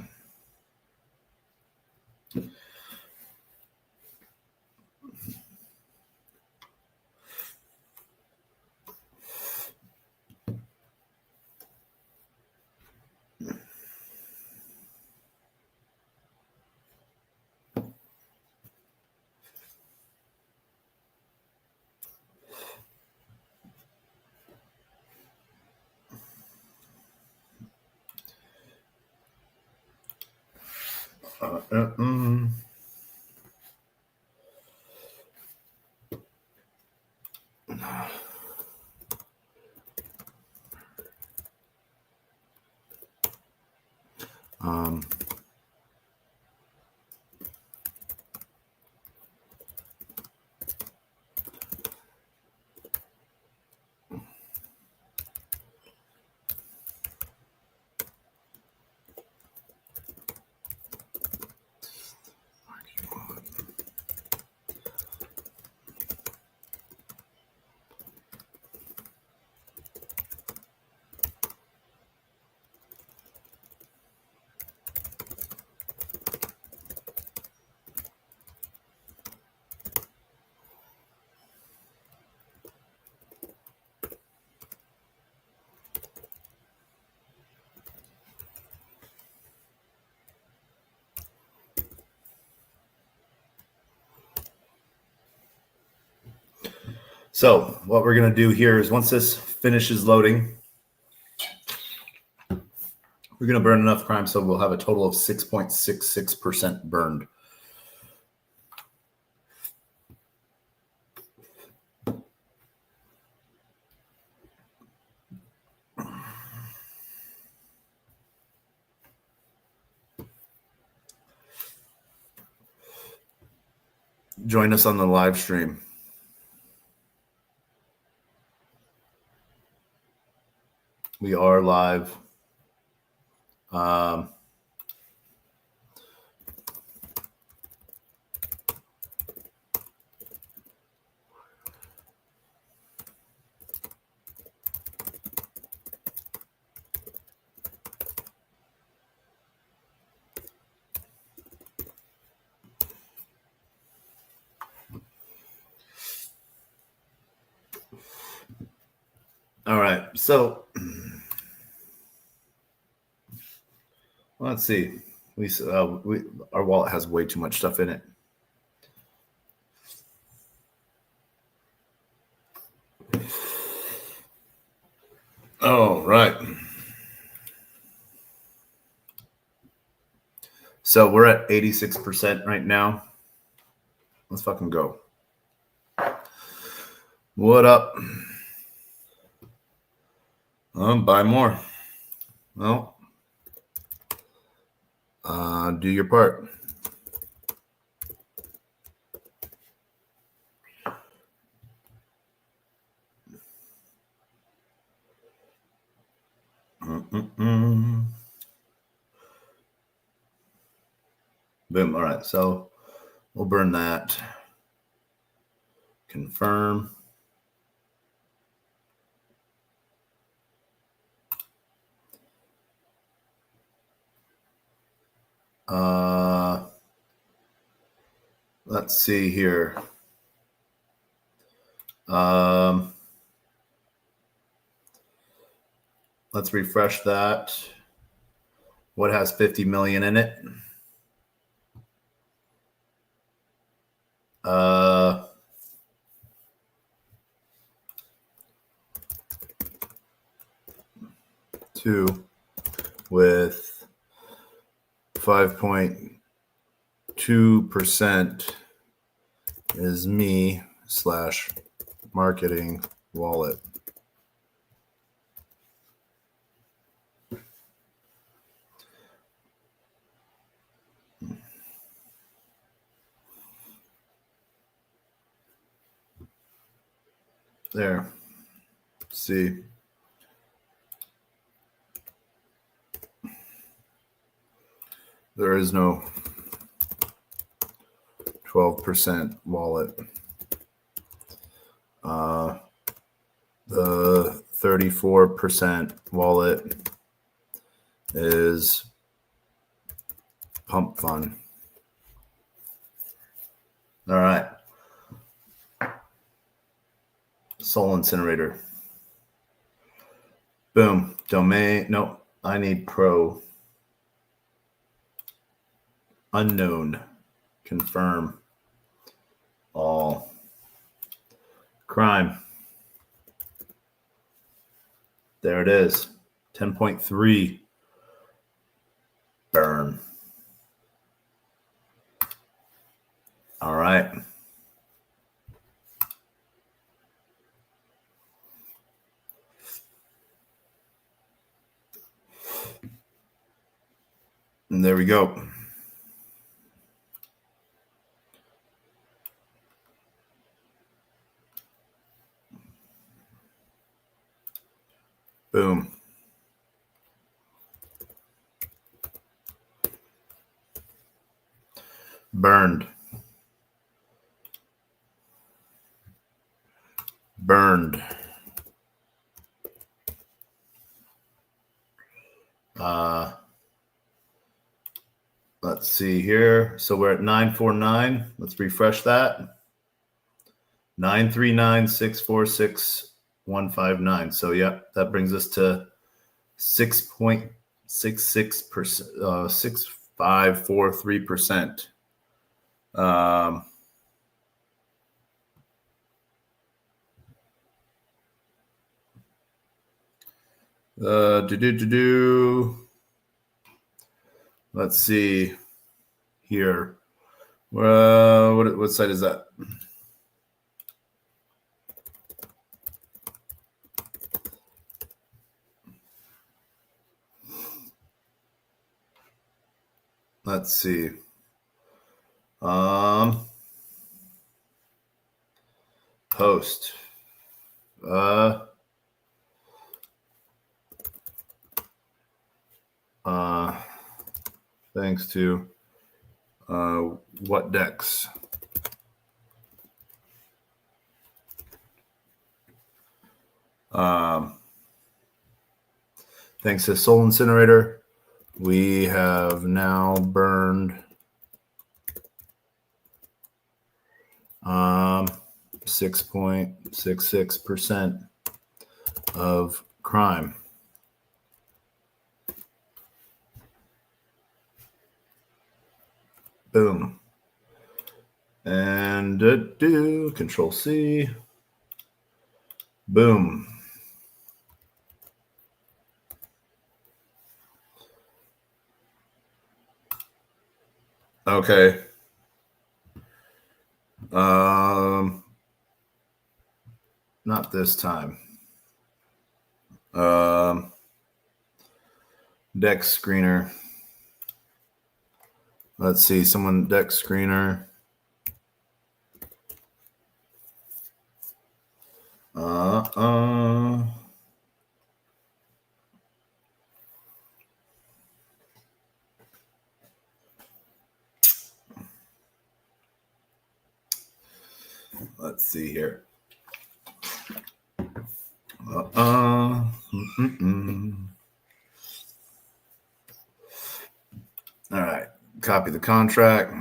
So what we're going to do here is once this finishes loading, we're going to burn enough crime so we'll have a total of 6.66% burned. Join us on the live stream. We are live. All right, so let's see. Our wallet has way too much stuff in it. All right. So we're at 86% right now. Let's fucking go. What up? Buy more. Well, do your part. Boom. All right. So we'll burn that. Confirm. Let's see here. Let's refresh that. What has 50 million in it? Two with 5.2% is me / marketing wallet. There. See. There is no 12% wallet. The 34% wallet is Pump Fun. All right. Soul Incinerator. Boom. Domain. No, I need pro. Unknown. Confirm. All. Crime. There it is. 10.3. Burn. All right. And there we go. Boom. Burned. Burned. Let's see here. So we're at 949. Let's refresh that. 939,646,159. So yeah, that brings us to 6.66%, 6543%. Let's see here. What site is that? Let's see. Post. Thanks to what Dex? Thanks to Soul Incinerator, we have now burned 6.66% of crime. Boom. And Control C. Boom. Okay. Not this time. Deck screener. Let's see. Someone deck screener. Let's see here. All right. Copy the contract.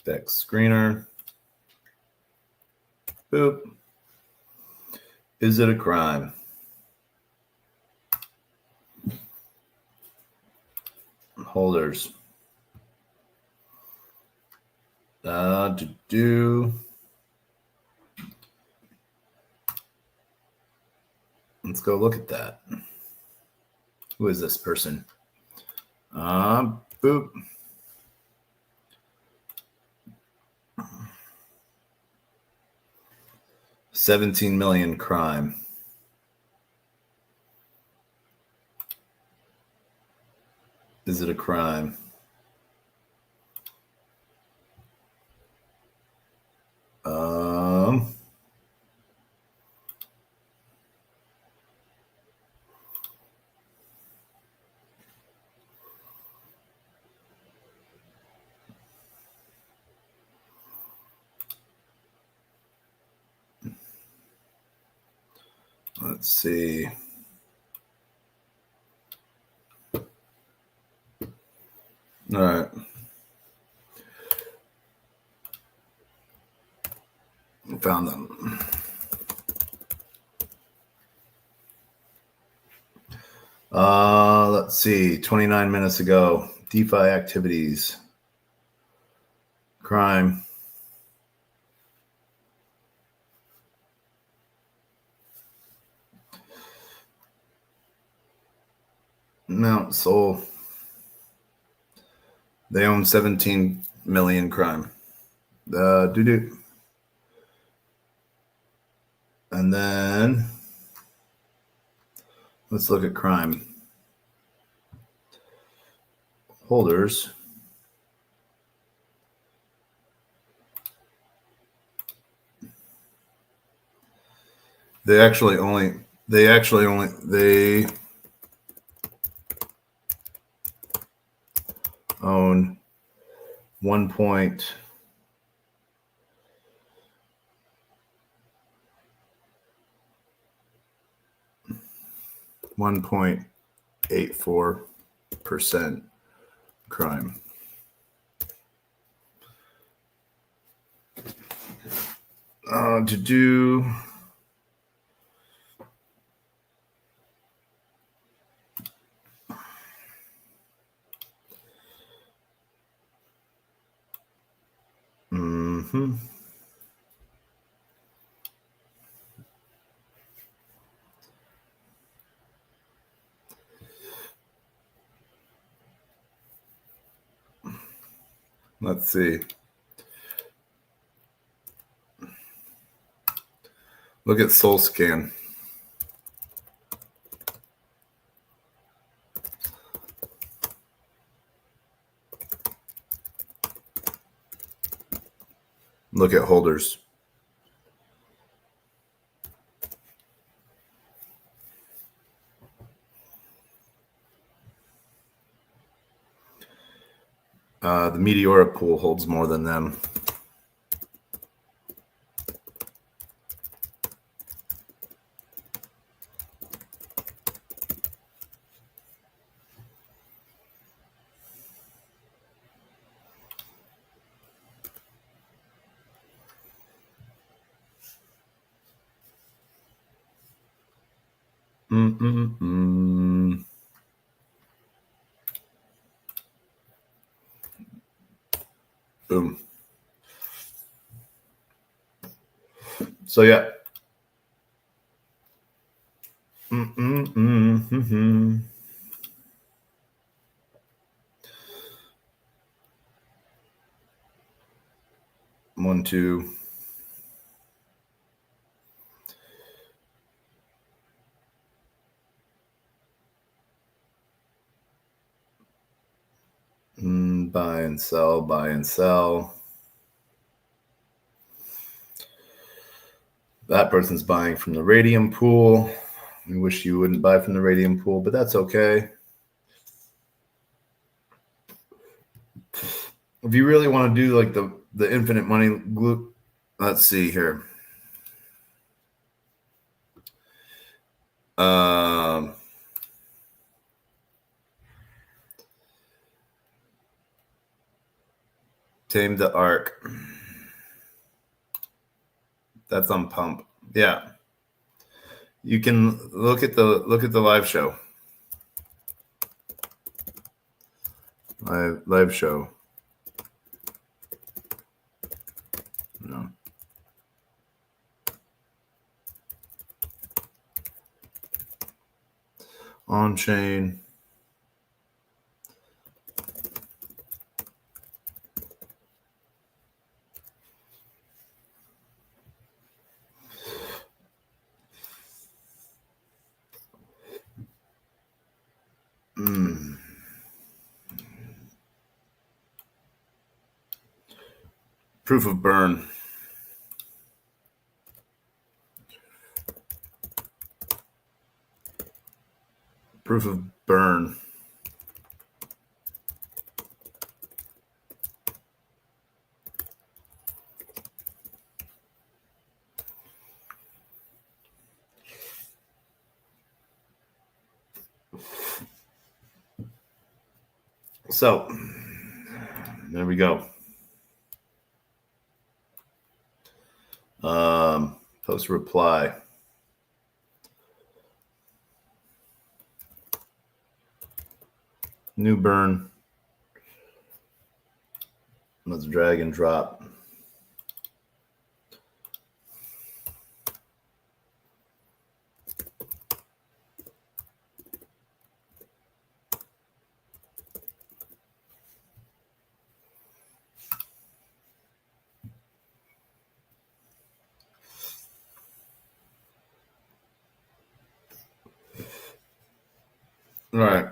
Deck screener. Boop. Is it a crime? Holders. Let's go look at that. Who is this person? Boop. $17 million crime. Is it a crime? Let's see. All right. Found them. Let's see. 29 minutes ago. DeFi activities. Crime. Mount Soul. They own 17 million crime. And then let's look at crime. Holders. They own 1.84% crime. Let's see. Look at SoulScan. Look at holders. The Meteora pool holds more than them. Boom. So yeah. 1, 2. Buy and sell, buy and sell. That person's buying from the radium pool. I wish you wouldn't buy from the radium pool, but that's okay. If you really want to do like the infinite money glue, let's see here. Tame the Ark. That's on Pump. Yeah. You can look at the live show. Live show. No. On chain. Proof of burn. Proof of burn. So there we go. Post reply. New burn. Let's drag and drop. All right.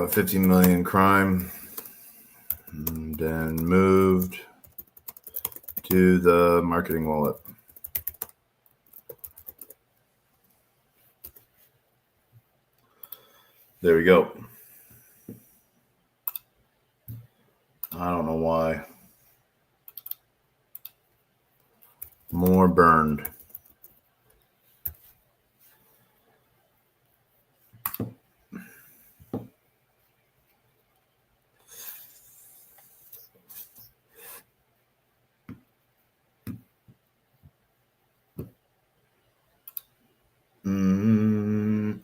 50 million crime, and then moved to the marketing wallet. There we go. I don't know why. More burned.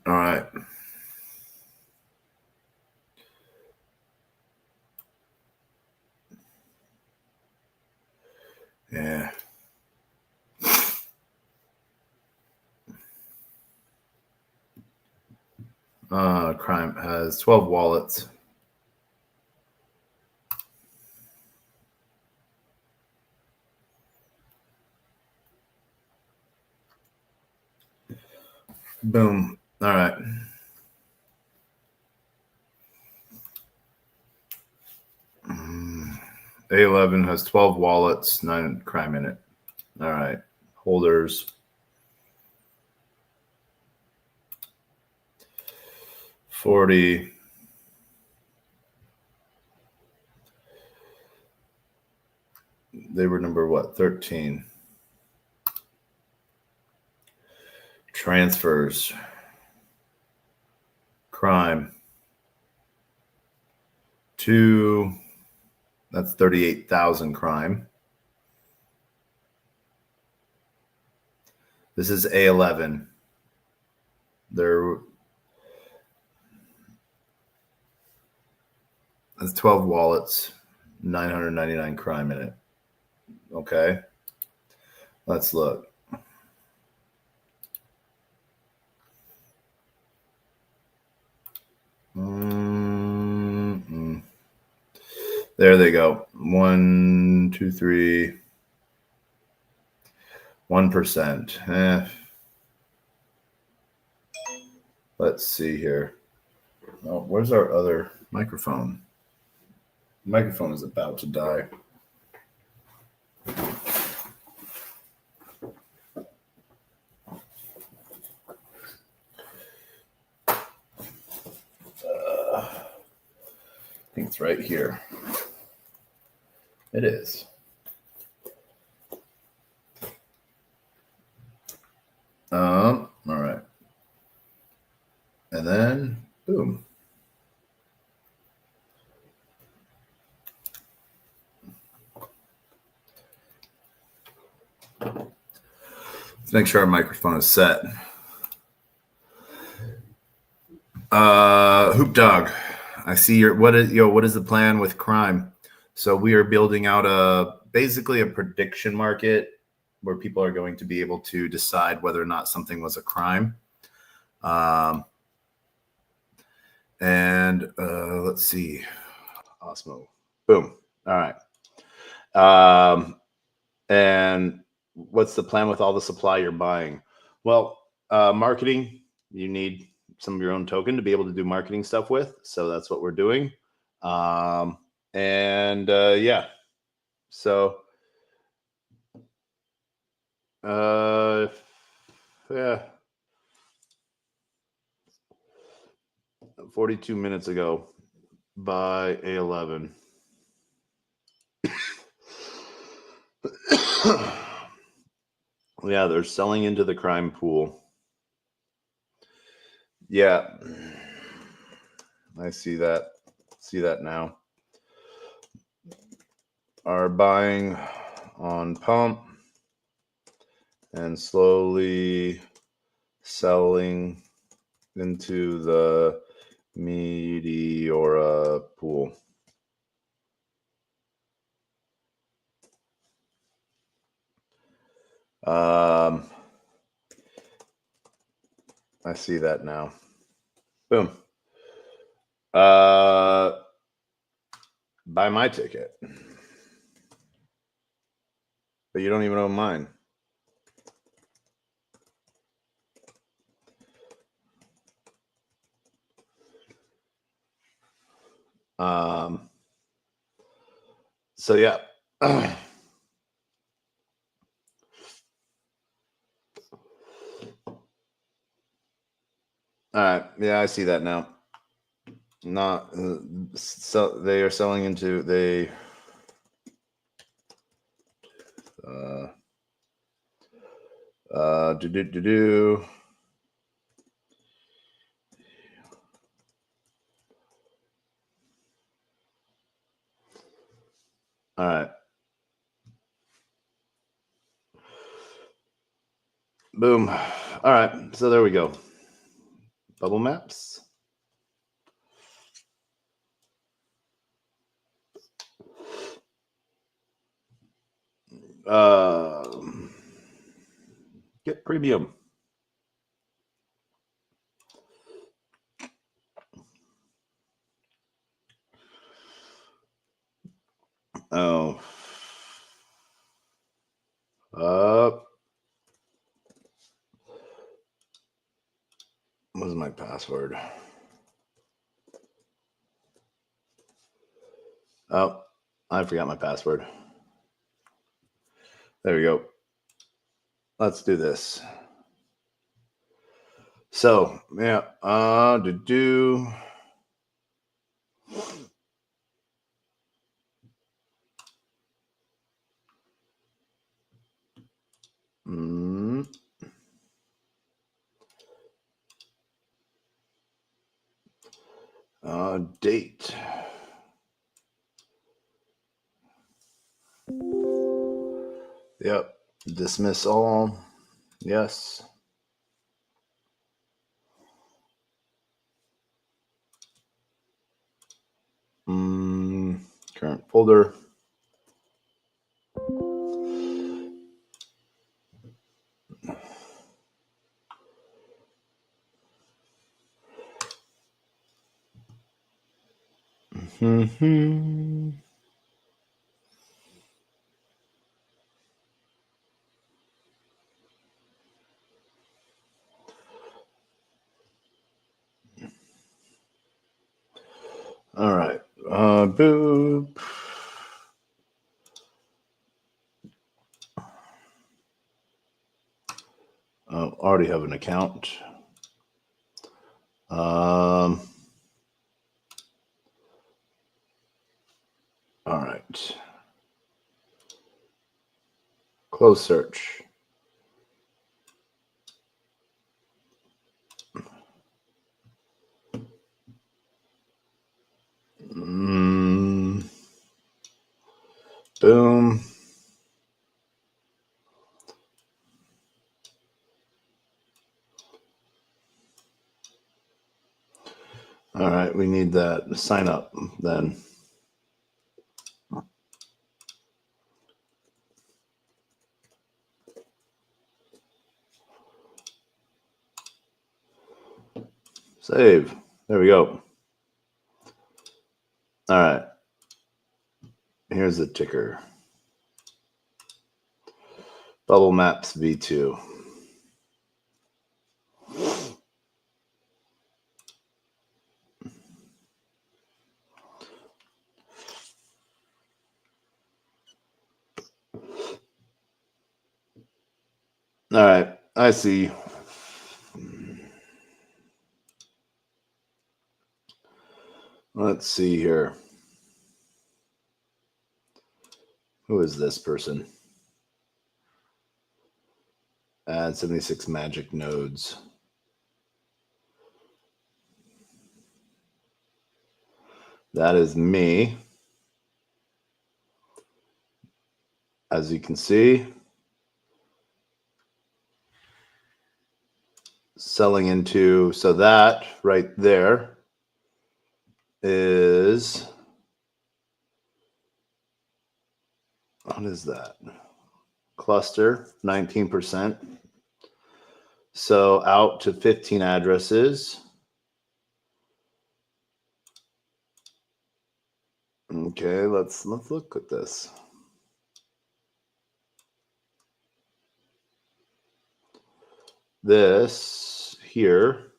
All right. Yeah. Crime has 12 wallets. Boom. All right. A11 has 12 wallets, 9 crime in it. All right. Holders. 40. They were number what? 13. Transfers. Crime. 2. That's 38,000 crime. This is A11. That's 12 wallets, 999 crime in it. Okay. Let's look. There they go. 1, 2, 3. 1%. Let's see here. Oh, where's our other microphone? The microphone is about to die. I think it's right here. It is. All right. And then, boom. Let's make sure our microphone is set. Hoop Dog, I see what is the plan with crime? So we are building out basically a prediction market where people are going to be able to decide whether or not something was a crime. And let's see. Osmo. Boom. All right. And what's the plan with all the supply you're buying? Well, marketing, you need some of your own token to be able to do marketing stuff with. So that's what we're doing. Yeah. So, yeah. 42 minutes ago by A11. Yeah, they're selling into the crime pool. Yeah. I see that. See that now. Are buying on pump and slowly selling into the Meteora pool. I see that now. Boom. Buy my ticket. But you don't even own mine. So yeah. All right. Yeah, I see that now. Not so they are selling into they do. All right. Boom. All right. So there we go. Bubble maps. Get premium. Oh. What is my password? Oh, I forgot my password. There we go. Let's do this. So, yeah, date. Yep. Dismiss all. Yes. Current folder. All right. Boop. Already have an account. All right. Close search. Boom. All right, we need that sign up then. Save. There we go. All right. Here's the ticker. Bubble Maps V2. All right, I see. Let's see here. Who is this person? Add 76 magic nodes. That is me. As you can see, selling into, so that right there is, what is that? Cluster, 19%. So out to 15 addresses. Okay, let's look at this. This here.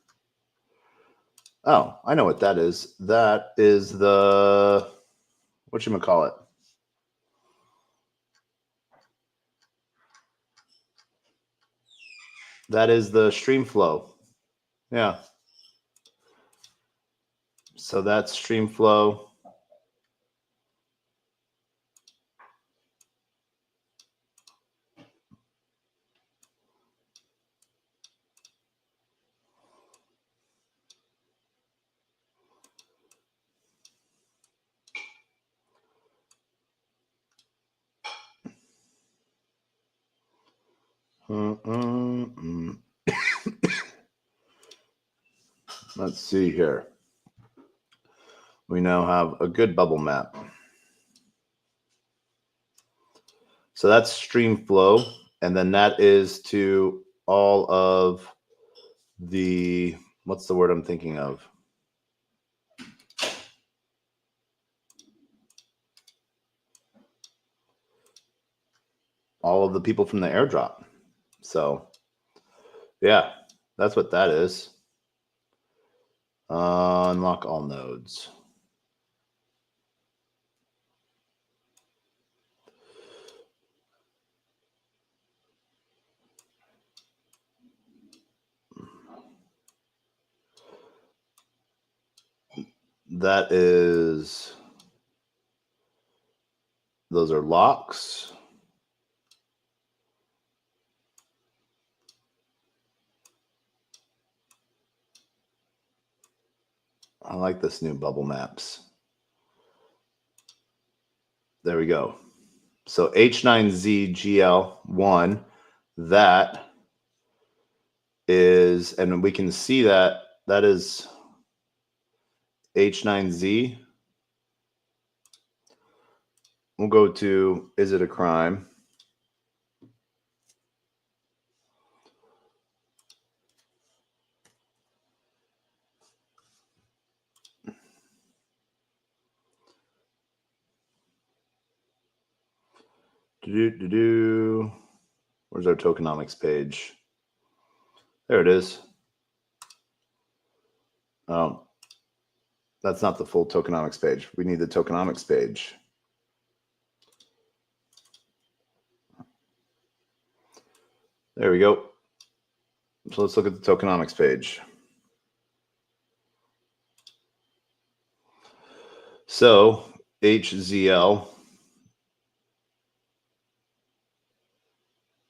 Oh, I know what that is. That is the, whatchamacallit? That is the stream flow. Yeah. So that's stream flow. Let's see here. We now have a good bubble map. So that's stream flow. And then that is to all of the, what's the word I'm thinking of? All of the people from the airdrop. So yeah, that's what that is. Unlock all nodes. That is, those are locks. I like this new bubble maps. There we go. So H9ZGL1, that is, and we can see that that is H9Z. We'll go to, is it a crime? Where's our tokenomics page? There it is. Oh, that's not the full tokenomics page. We need the tokenomics page. There we go. So let's look at the tokenomics page. So HZL,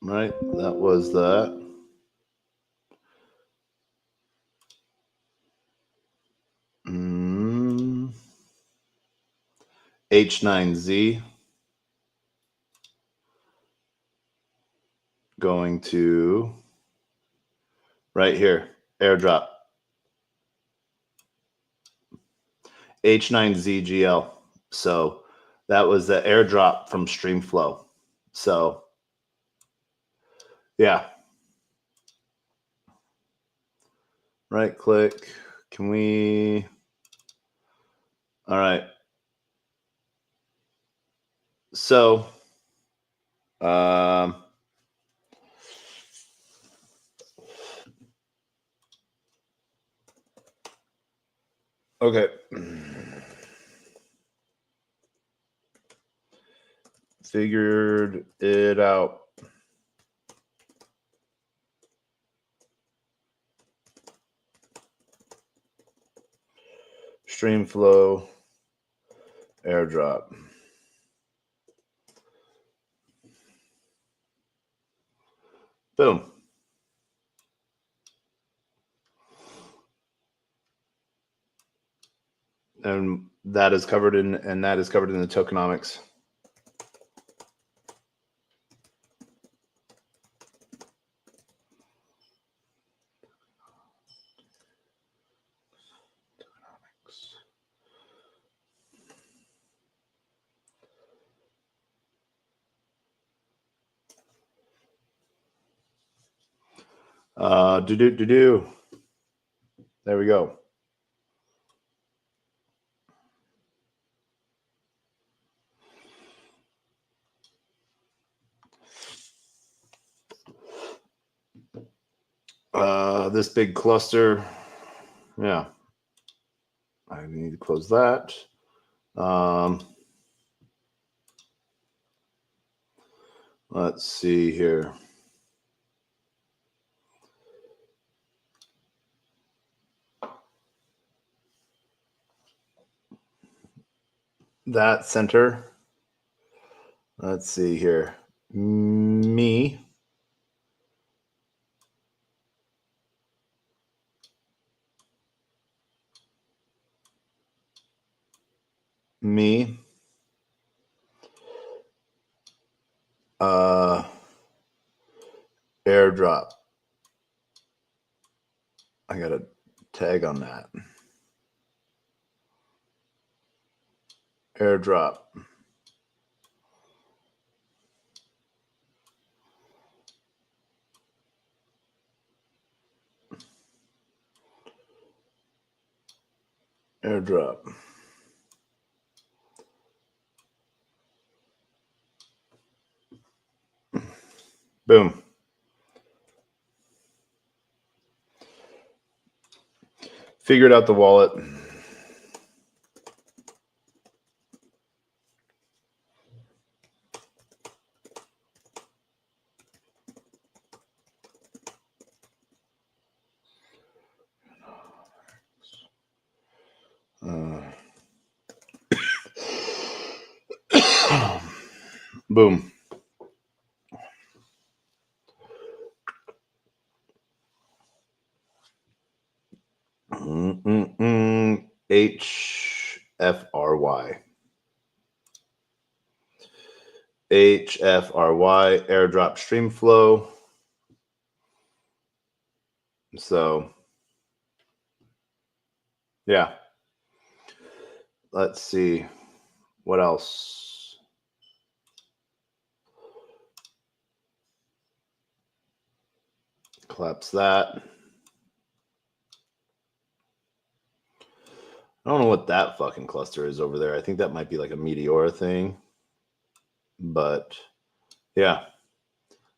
right? That was that. H9Z going to right here, airdrop. H9ZGL. So that was the airdrop from Streamflow. So yeah. Right click. Can we? All right. So okay. Figured it out. Streamflow airdrop. Boom. And that is covered in the tokenomics. There we go. This big cluster. Yeah. I need to close that. Let's see here. That center. Let's see here. Me. Airdrop. I got a tag on that. Airdrop. Airdrop. Boom. Figured out the wallet. Boom. HFRY. HFRY airdrop stream flow. So yeah. Let's see. What else? Collapse that. I don't know what that fucking cluster is over there. I think that might be like a Meteora thing. But Yeah.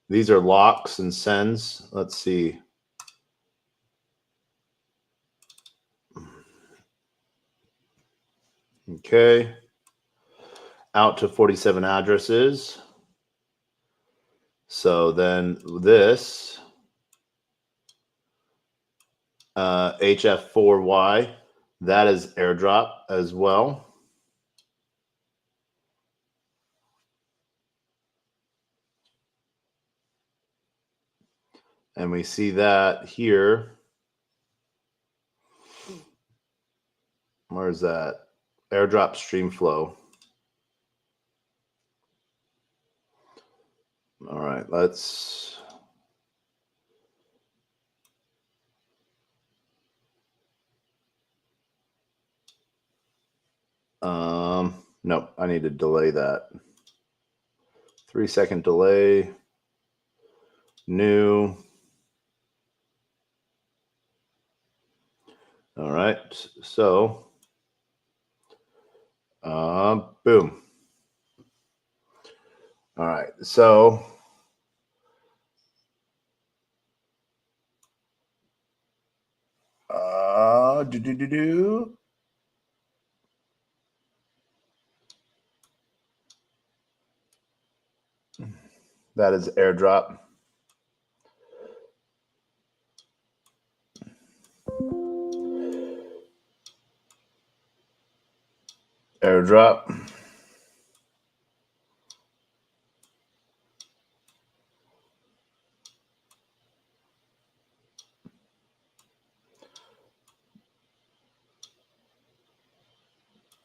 These are locks and sends. Let's see. Okay. Out to 47 addresses. So then this HF4Y, that is airdrop as well. And we see that here. Where is that? Airdrop stream flow. All right, let's. No, I need to delay that. 3-second delay. New. All right, so boom. All right, so that is airdrop. Airdrop.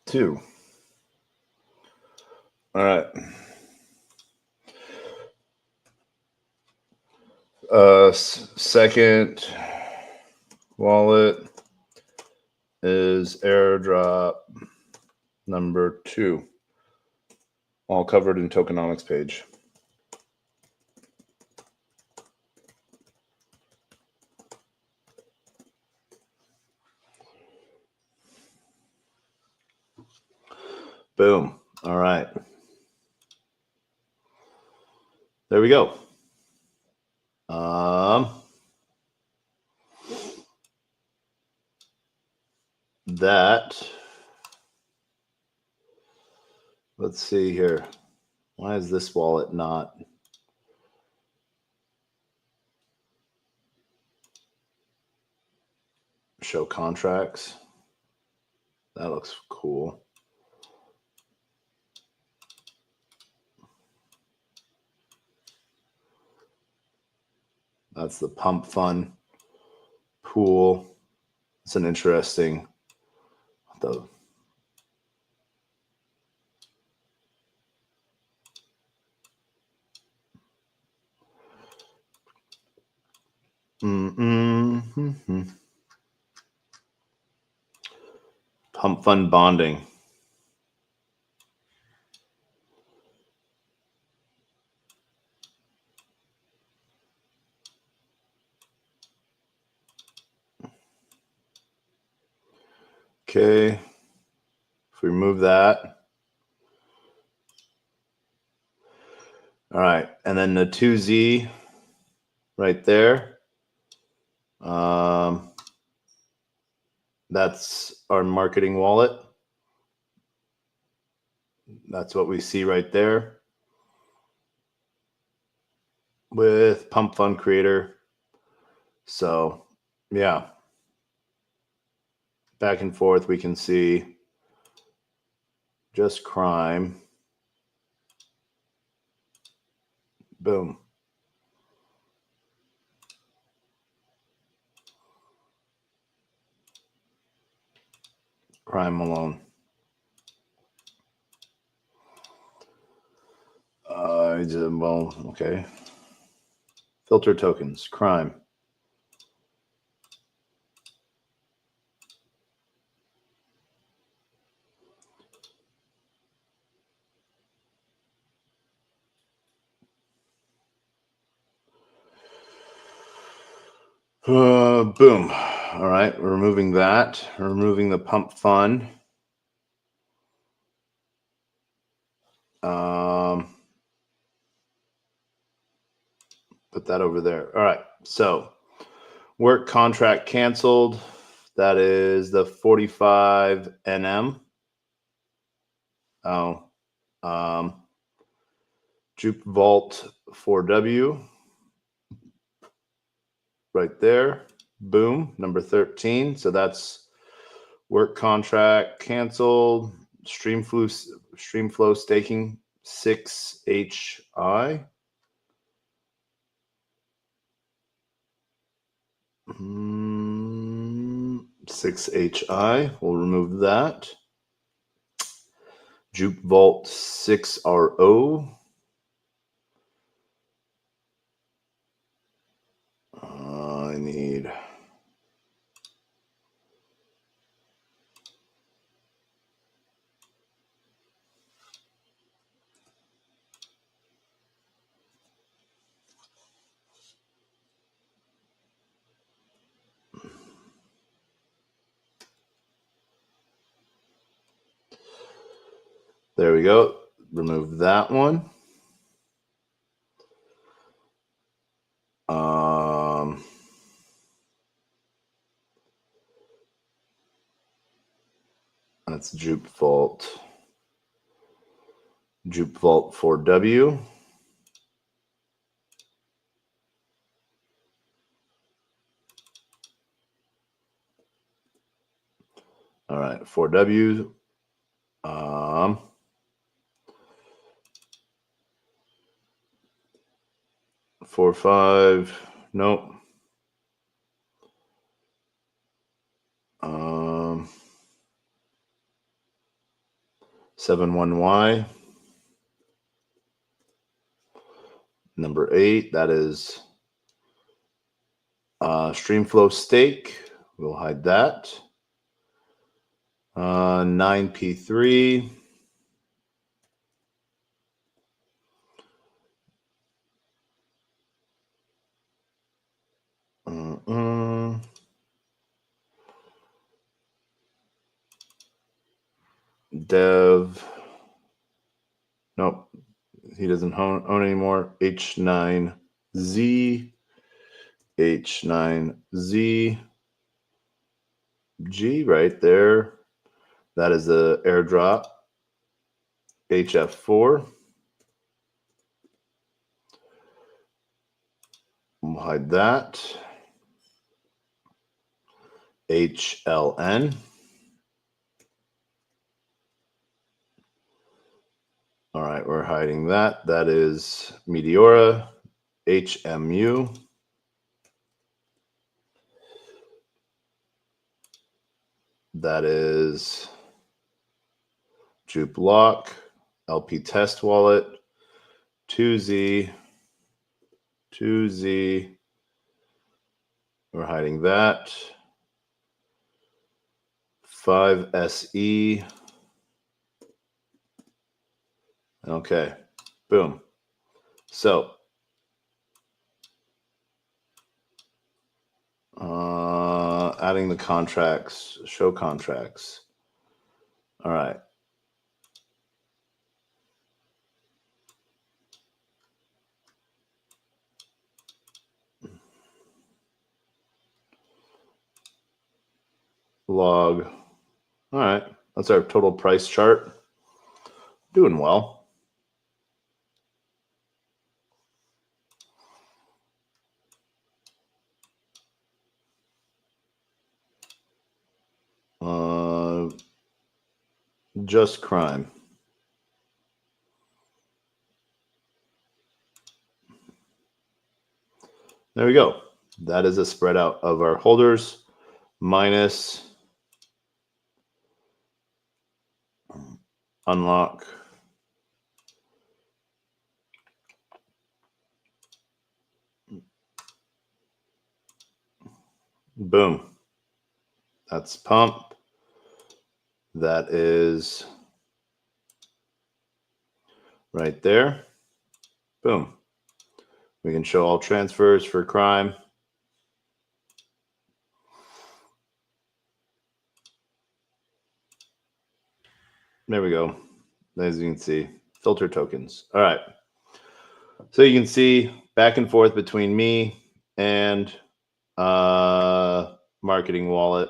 Two. All right. Second wallet is airdrop number 2, all covered in tokenomics page. Boom. All right. There we go. That, let's see here. Why is this wallet not? Show contracts. That looks cool. That's the pump fund pool. It's an interesting. Pump fund bonding. Okay. If we remove that. All right. And then the 2Z right there. That's our marketing wallet. That's what we see right there with Pump Fund Creator. So, yeah. Back and forth, we can see just crime. Boom. Crime alone. Well, okay. Filter tokens, crime. Boom. All right, we're removing that. We're removing the pump fund. Put that over there. All right. So work contract canceled. That is the 45 NM. Oh, Juke Vault 4W. Right there. Boom. Number 13. So that's work contract canceled. Streamflow staking 6HI. 6HI. We'll remove that. Juke Vault 6RO. I need. There we go. Remove that one. That's Juke Vault 4W. All right, 4W. 4-5. Nope. 7-1Y. Number 8. That is Streamflow Stake. We'll hide that. 9P3. Dev. Nope. He doesn't own anymore. H9Z. H9Z. G right there. That is the airdrop. HF4. We'll hide that. HLN. All right, we're hiding that. That is Meteora. HMU. That is Juke Lock. LP Test Wallet. 2Z. 2Z. We're hiding that. 5SE. Okay, boom. So, adding the contracts, show contracts. All right. Log. All right, that's our total price chart. Doing well. Just crime. There we go. That is a spread out of our holders minus unlock. Boom. That's pump. That is right there. Boom. We can show all transfers for crime. There we go. As you can see, filter tokens. All right. So you can see back and forth between me and marketing wallet.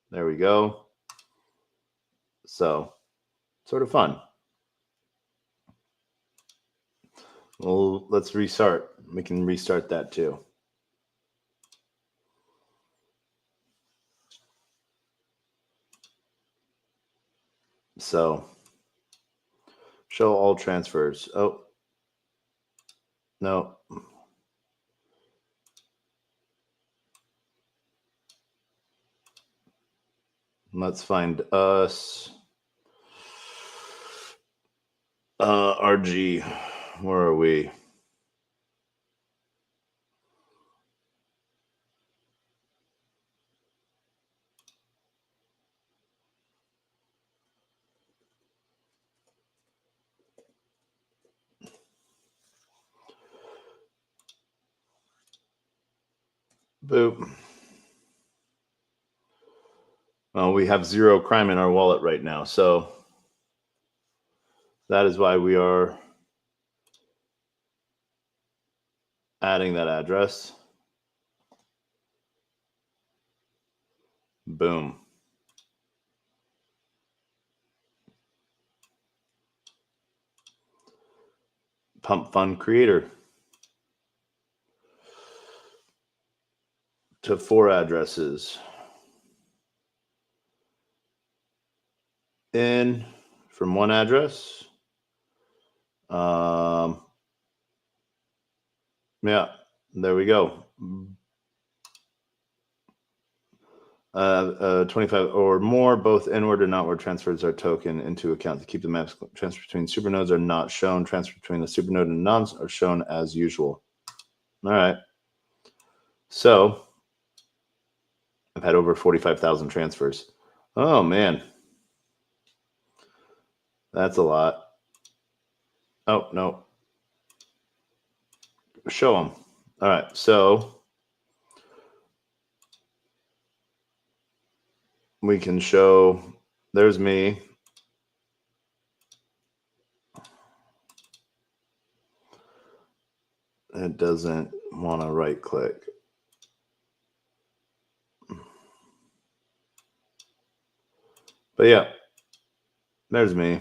There we go. So sort of fun. Well, let's restart. We can restart that too. So show all transfers. Oh, no. Let's find us. RG, where are we? Boop. Well, we have 0 crime in our wallet right now, so that is why we are adding that address. Boom. Pump fund creator to 4 addresses. In from 1 address. Yeah, there we go. 25 or more, both inward and outward transfers are token into account to keep the maps. Transfer between supernodes are not shown. Transfer between the supernode and nons are shown as usual. All right. So I've had over 45,000 transfers. Oh, man. That's a lot. Oh, no. Show them. All right. So we can show, there's me. It doesn't want to right click. But yeah, there's me.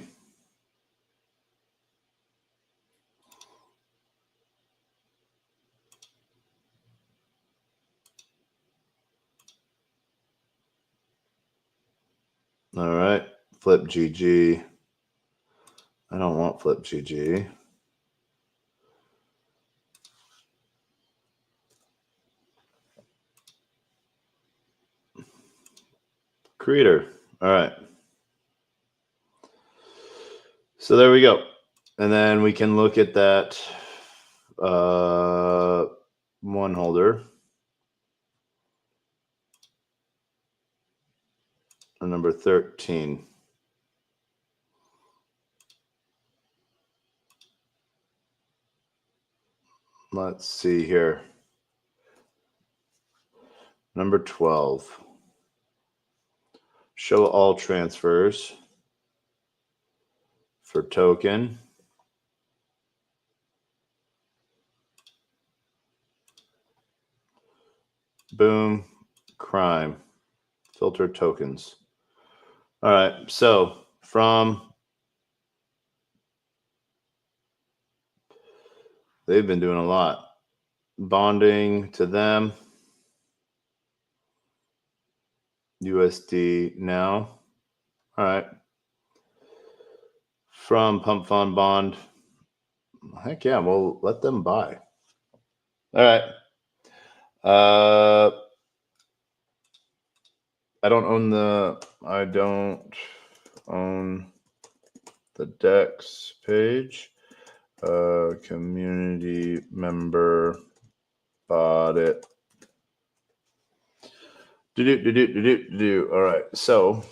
All right, flip GG. I don't want flip GG. Creator. All right. So there we go. And then we can look at that one holder. Number 13. Let's see here. Number 12. Show all transfers for token. Boom. Crime. Filter tokens. All right. So from, they've been doing a lot. Bonding to them. USD now. All right. From Pump Fund Bond. Heck yeah, we'll let them buy. All right. I don't own the Dex page. Community member bought it. All right. So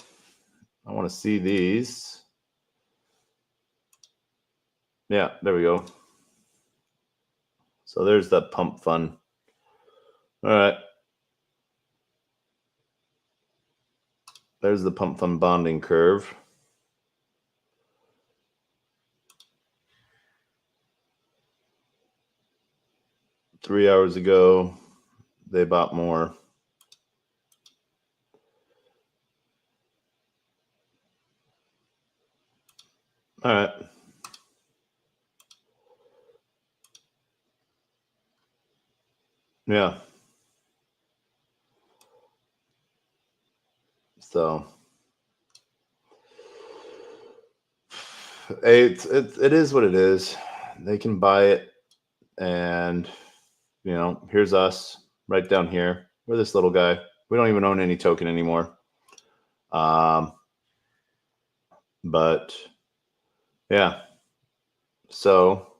I want to see these. Yeah, there we go. So there's the pump fund. All right. There's the pump fund bonding curve. 3 hours ago, they bought more. All right. Yeah. So it is what it is. They can buy it, and here's us right down here. We're this little guy. We don't even own any token anymore. But yeah. So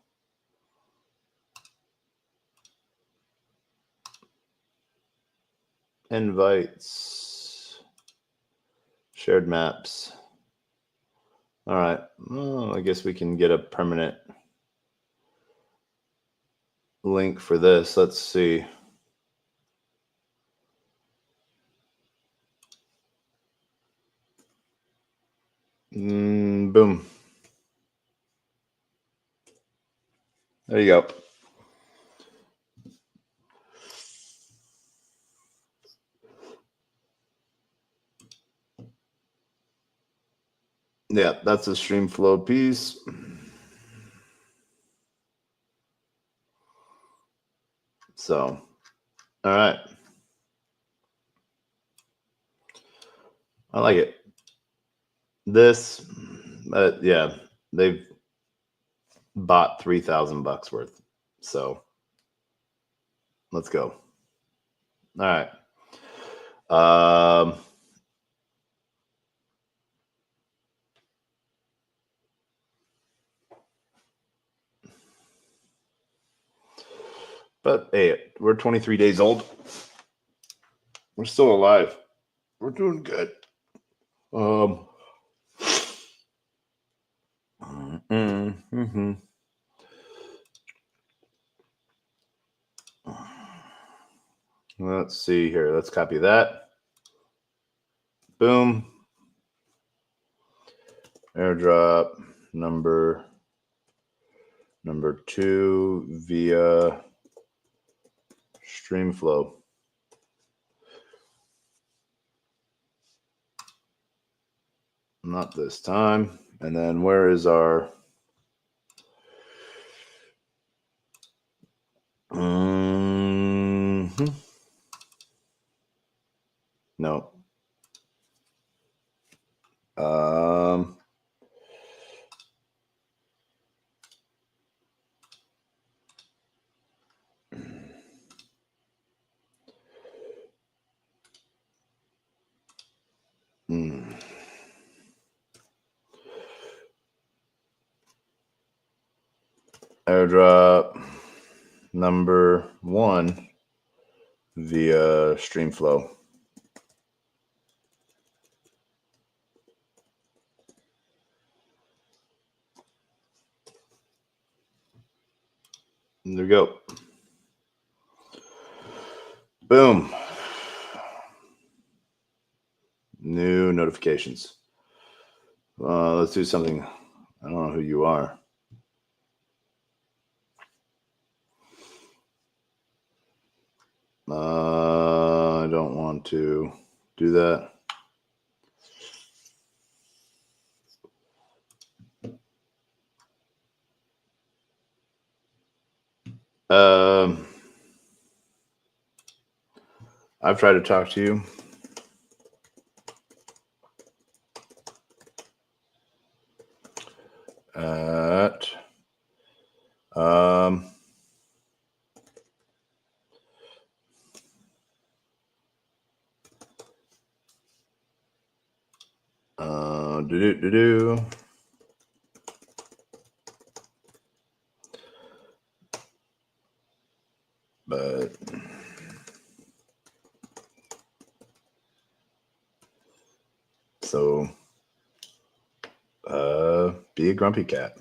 invites, shared maps. All right. Well, I guess we can get a permanent link for this. Let's see. Boom. There you go. Yeah, that's a Streamflow piece. So, all right. I like it. This, yeah, they've bought $3,000 worth. So, let's go. All right. But hey, we're 23 days old. We're still alive. We're doing good. Let's see here. Let's copy that. Boom. Airdrop number 2 via Streamflow. Not this time. And then where is our no. Airdrop number 1 via Streamflow. There we go. Boom. New notifications. Let's do something. I don't know who you are. I don't want to do that. I've tried to talk to you. At but so be a grumpy cat.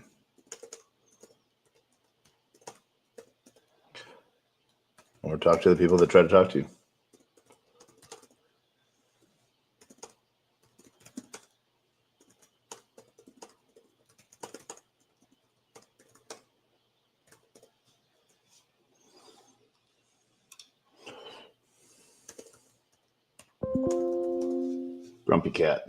Or talk to the people that try to talk to you. Grumpy cat.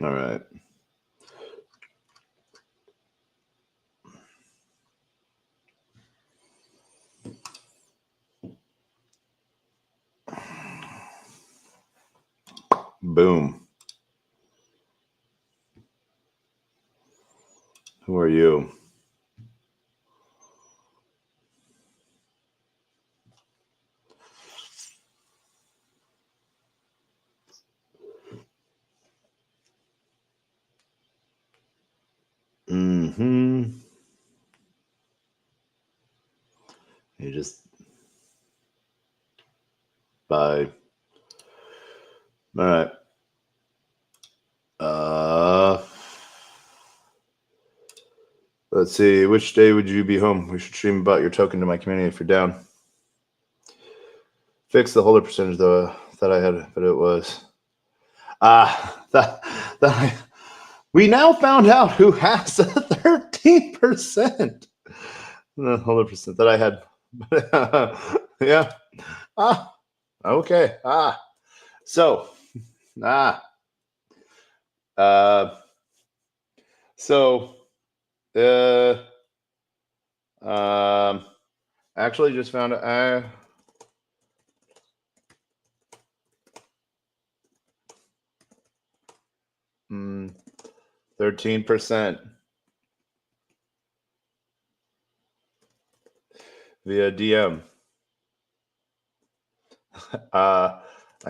All right. Boom. Who are you? Mm-hmm. You just bye. All right. Let's see. Which day would you be home? We should stream about your token to my community if you're down. Fix the holder percentage though. Thought I had, but it was we now found out who has a 13% holder percent that I had. Yeah. Okay. So so actually just found out 13% via DM. I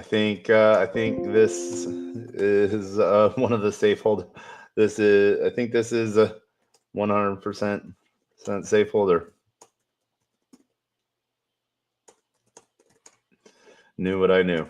think this is one of the safe hold. I think this is a 100% safe holder. Knew what I knew.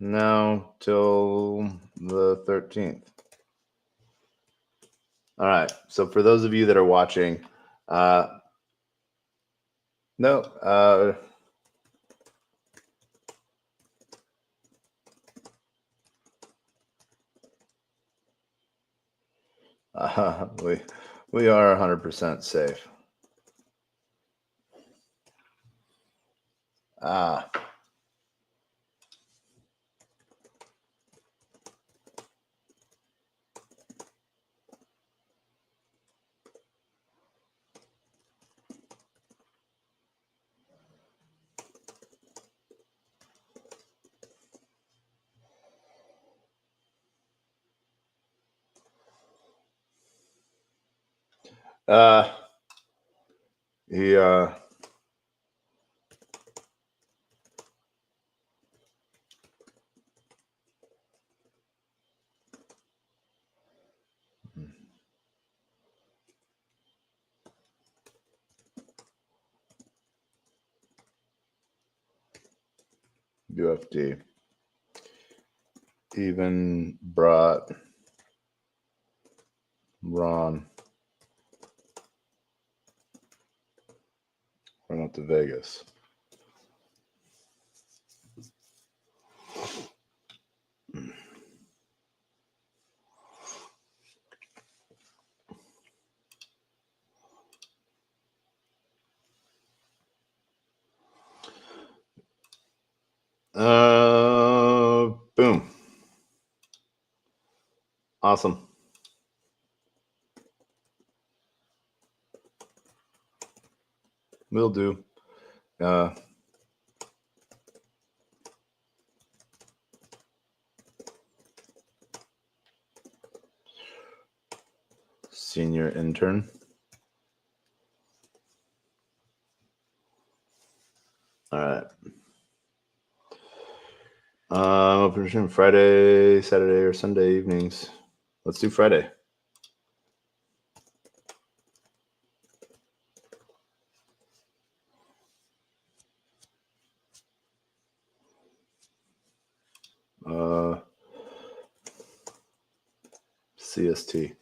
Now till the 13th. All right. So for those of you that are watching, we are 100% safe. He UFD even brought Ron out to Vegas. Boom. Awesome. Will do. Senior intern. All right. Operation Friday, Saturday, or Sunday evenings. Let's do Friday. CST.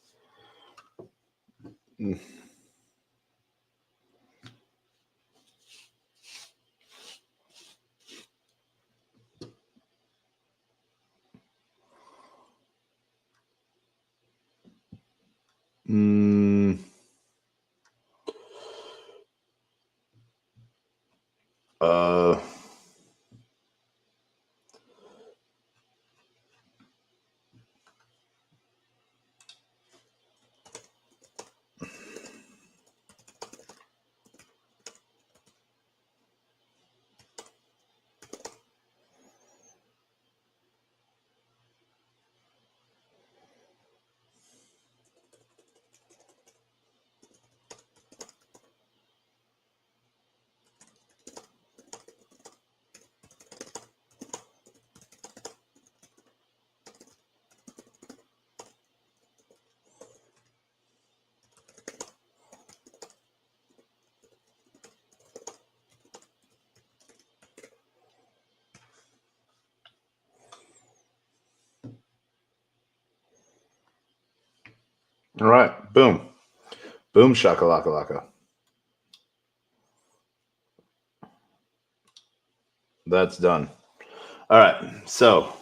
All right. Boom. Boom shakalaka laka. That's done. All right. So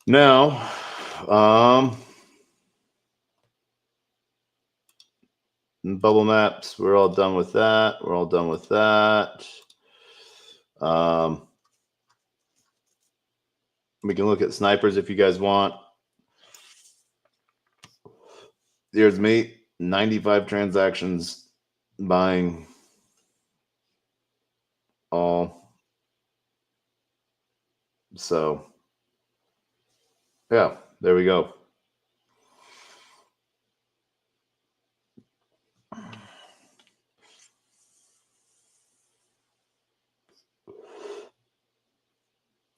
now bubble maps, we're all done with that. We're all done with that. We can look at snipers if you guys want. Here's me, 95 transactions, buying all. So, yeah, there we go.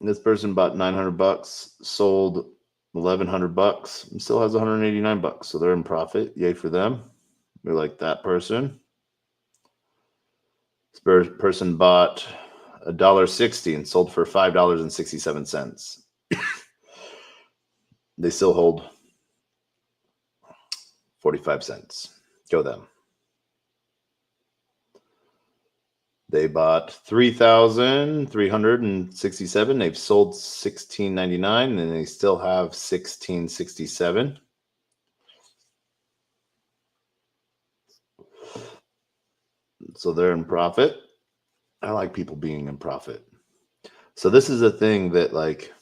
This person bought 900 bucks, sold 1,100 bucks, and still has 189 bucks. So they're in profit. Yay for them. We like that person. This person bought $1.60 and sold for $5.67. They still hold 45 cents. Go them. They bought 3,367. They've sold 16.99 and they still have 16.67. So they're in profit. I like people being in profit. So this is a thing that like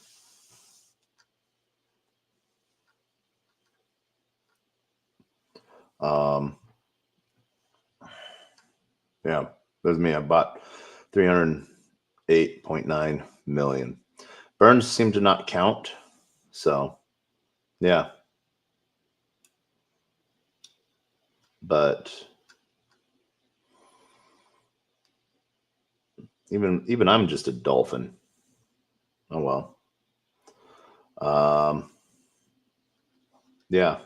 yeah, there's me. I bought 308.9 million. Burns seem to not count. So yeah. But even I'm just a dolphin. Oh well. Yeah.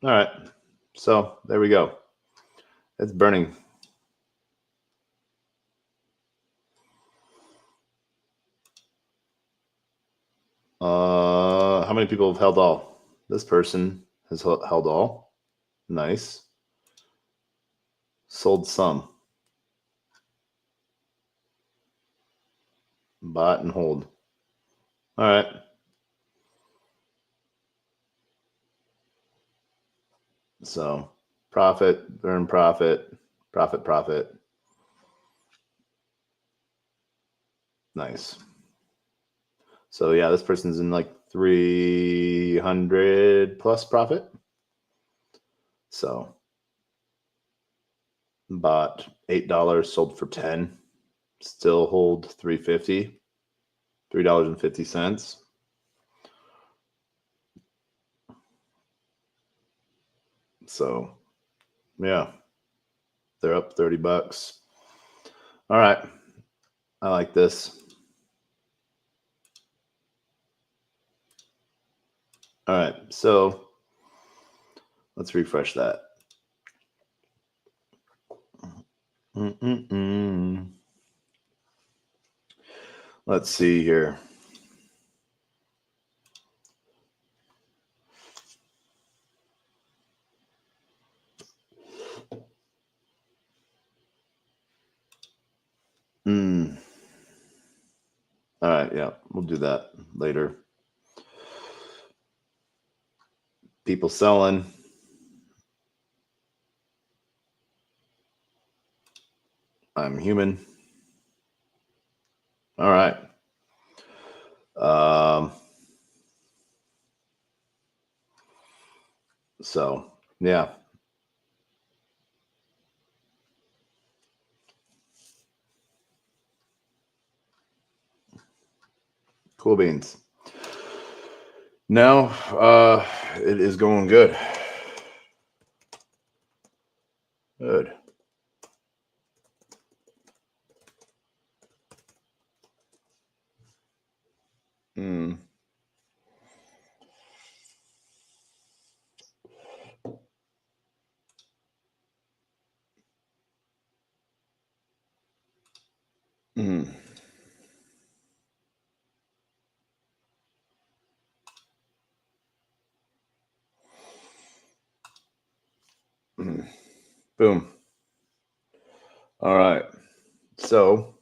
All right. So there we go. It's burning. How many people have held all? This person has held all. Nice. Sold some. Bought and hold. All right. So profit, earn profit, profit, profit. Nice. So yeah, this person's in like 300 plus profit. So bought $8, sold for 10, still hold 350. $3.50. So, yeah, they're up $30. All right, I like this. All right, so let's refresh that. Let's see here. All right, yeah, we'll do that later. People selling. I'm human. All right. So, yeah. Cool beans. No, it is going good. Good. Boom. All right. So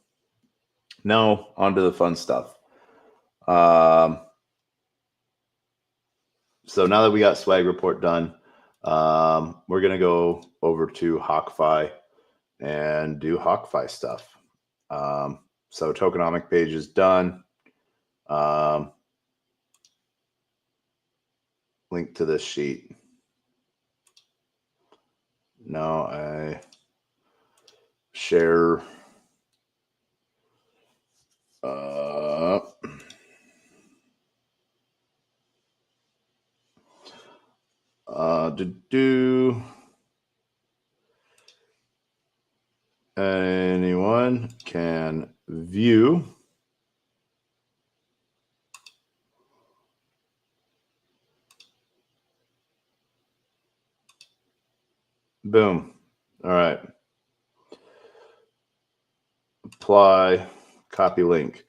now on to the fun stuff. So now that we got swag report done, we're going to go over to HawkFi and do HawkFi stuff. So tokenomic page is done. Link to this sheet. Now I share. Anyone can view. Boom. All right. Apply, copy link.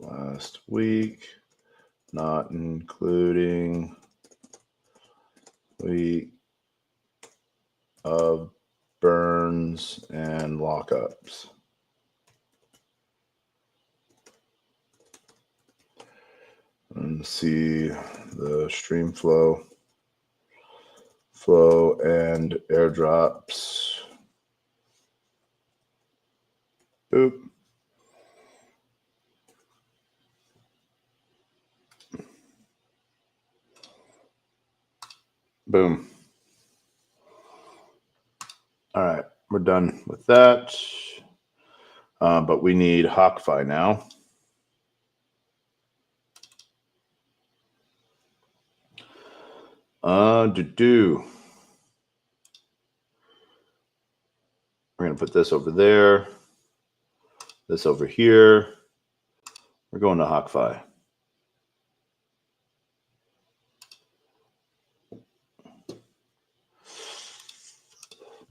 Last week, not including week of burns and lockups. And see the stream flow and airdrops. Boop. Boom. All right, we're done with that. But we need HawkFi now. We're going to put this over there, this over here. We're going to HawkFi.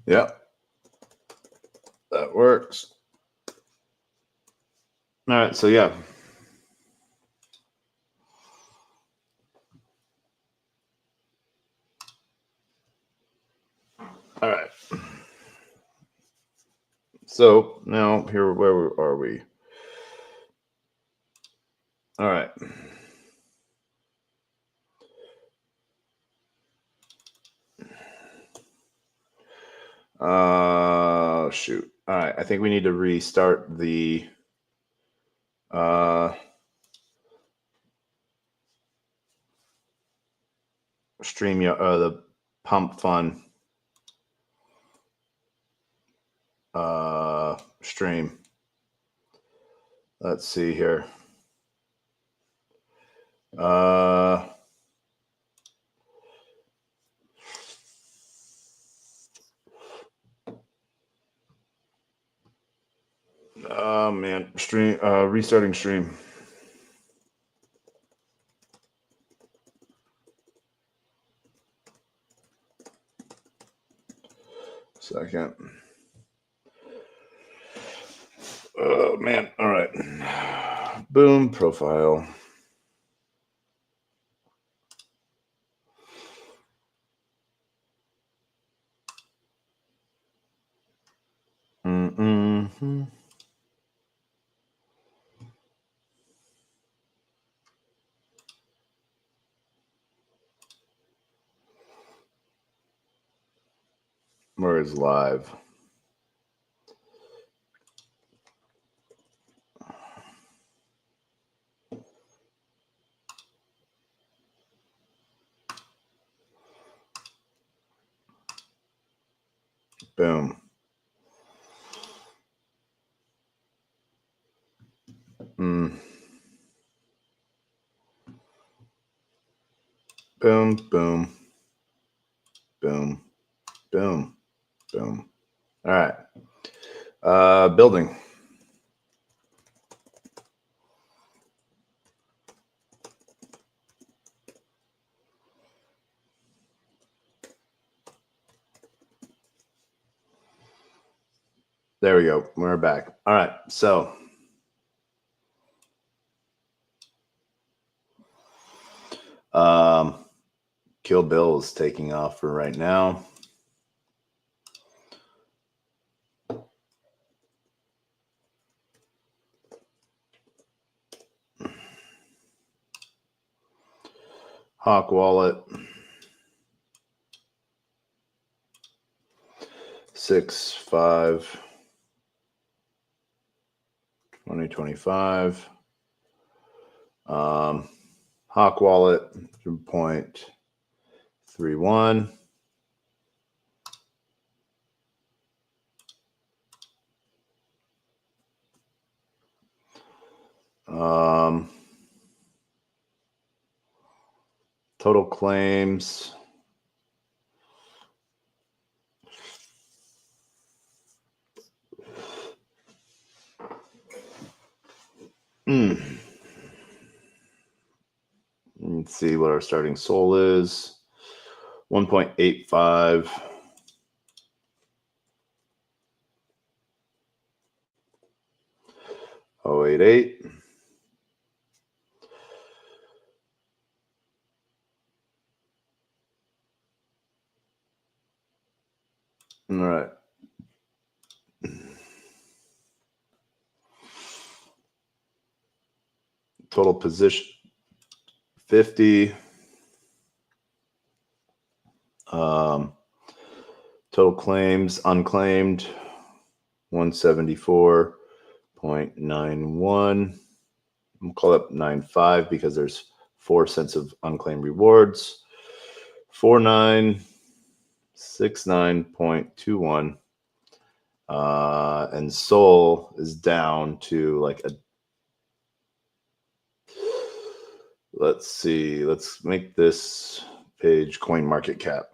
Yep. That works. All right, so yeah. All right. So now here, where are we? All right. Shoot. All right. I think we need to restart the StreamYard, the pump fun stream. Let's see here. Oh man, stream restarting stream. Second. Oh man, all right. Boom, profile. Mm-hmm. Where is live? Boom. Boom, boom, boom, boom, boom. All right. Building. There we go. We're back. All right. So Kill Bill is taking off for right now. Hawk Wallet. 6/5 2025. Hawk Wallet 0.31. Total claims. Let's see what our starting SOL is. 1.85. Oh, 88. All right. Total position 50. Total claims unclaimed 174.91. We'll call it 95 because there's 4 cents of unclaimed rewards. 4969.21. And SOL is down to like a. Let's see. Let's make this page coin market cap.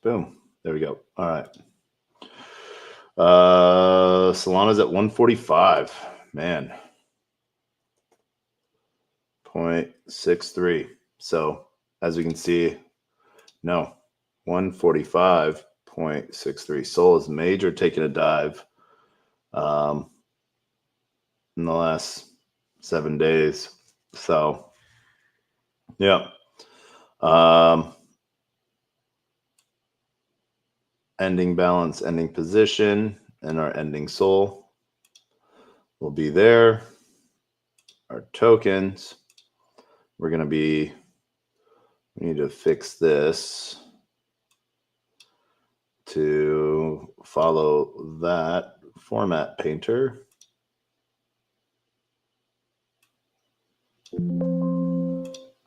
Boom. There we go. All right. Solana's at 145. Man. 0.63. So as we can see, no, 145.63. SOL is major taking a dive in the last 7 days. So yeah. ending balance, ending position, and our ending soul will be there. Our tokens, we need to fix this to follow that format painter.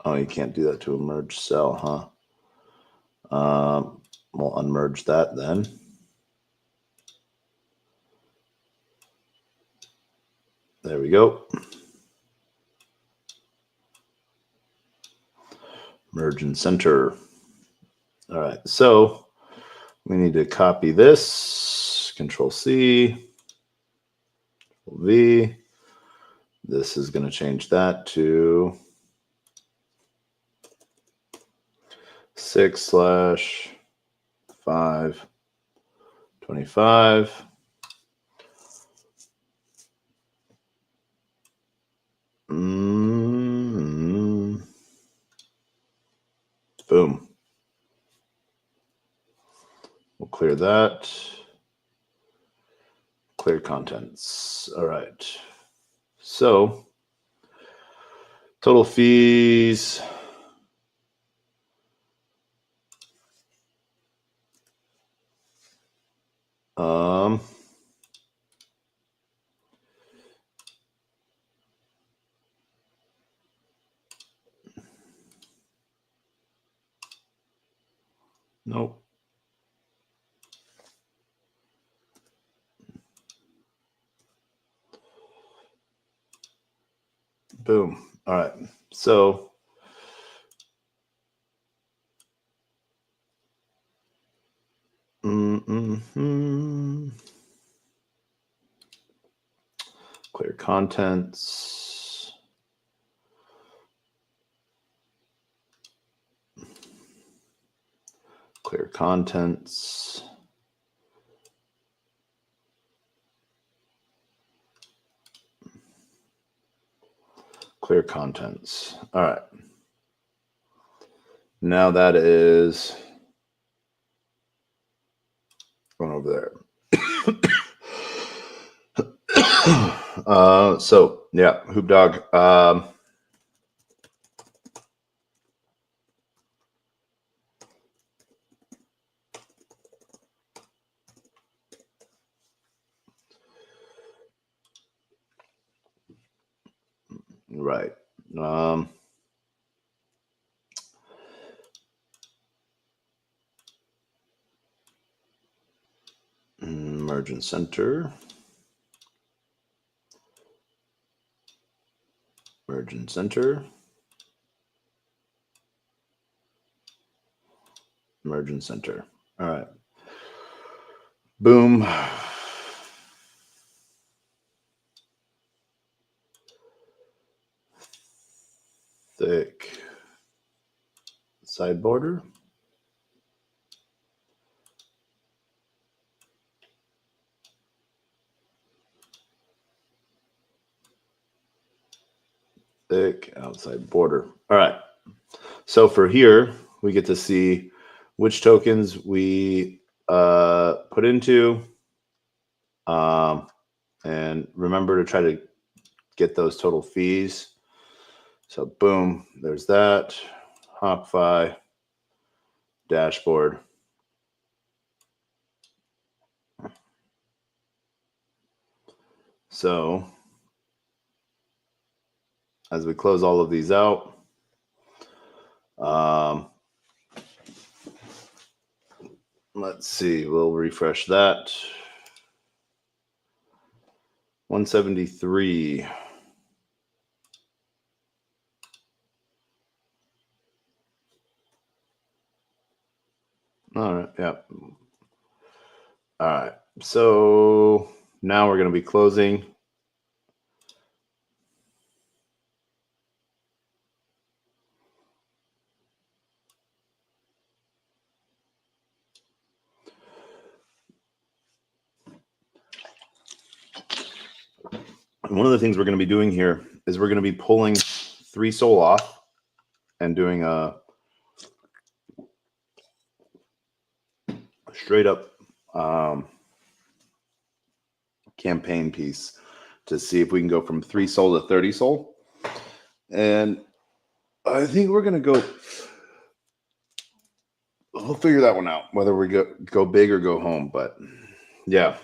Oh, you can't do that to a merge cell, huh? We'll unmerge that then. There we go. Merge and center. All right, so we need to copy this, Control C, Control V. This is going to change that to 6/525. Boom. We'll clear that. Clear contents. All right. So total fees. Nope. Boom. All right. So clear contents. Clear contents. Clear contents. All right. Now that is going over there. So yeah, Hoop Dog. Right. Merge and center. Merge and center. Merge and center. All right. Boom. Thick side border. Thick outside border. All right. So for here, we get to see which tokens we put into. And remember to try to get those total fees. So boom, there's that. HawkFi dashboard. So as we close all of these out, let's see, we'll refresh that. 173. All right, yeah. All right, so now we're going to be closing. And one of the things we're going to be doing here is we're going to be pulling 3 soul off and doing a straight up campaign piece to see if we can go from 3 sol to 30 sol. And I think we're going to go, we'll figure that one out, whether we go big or go home. But yeah.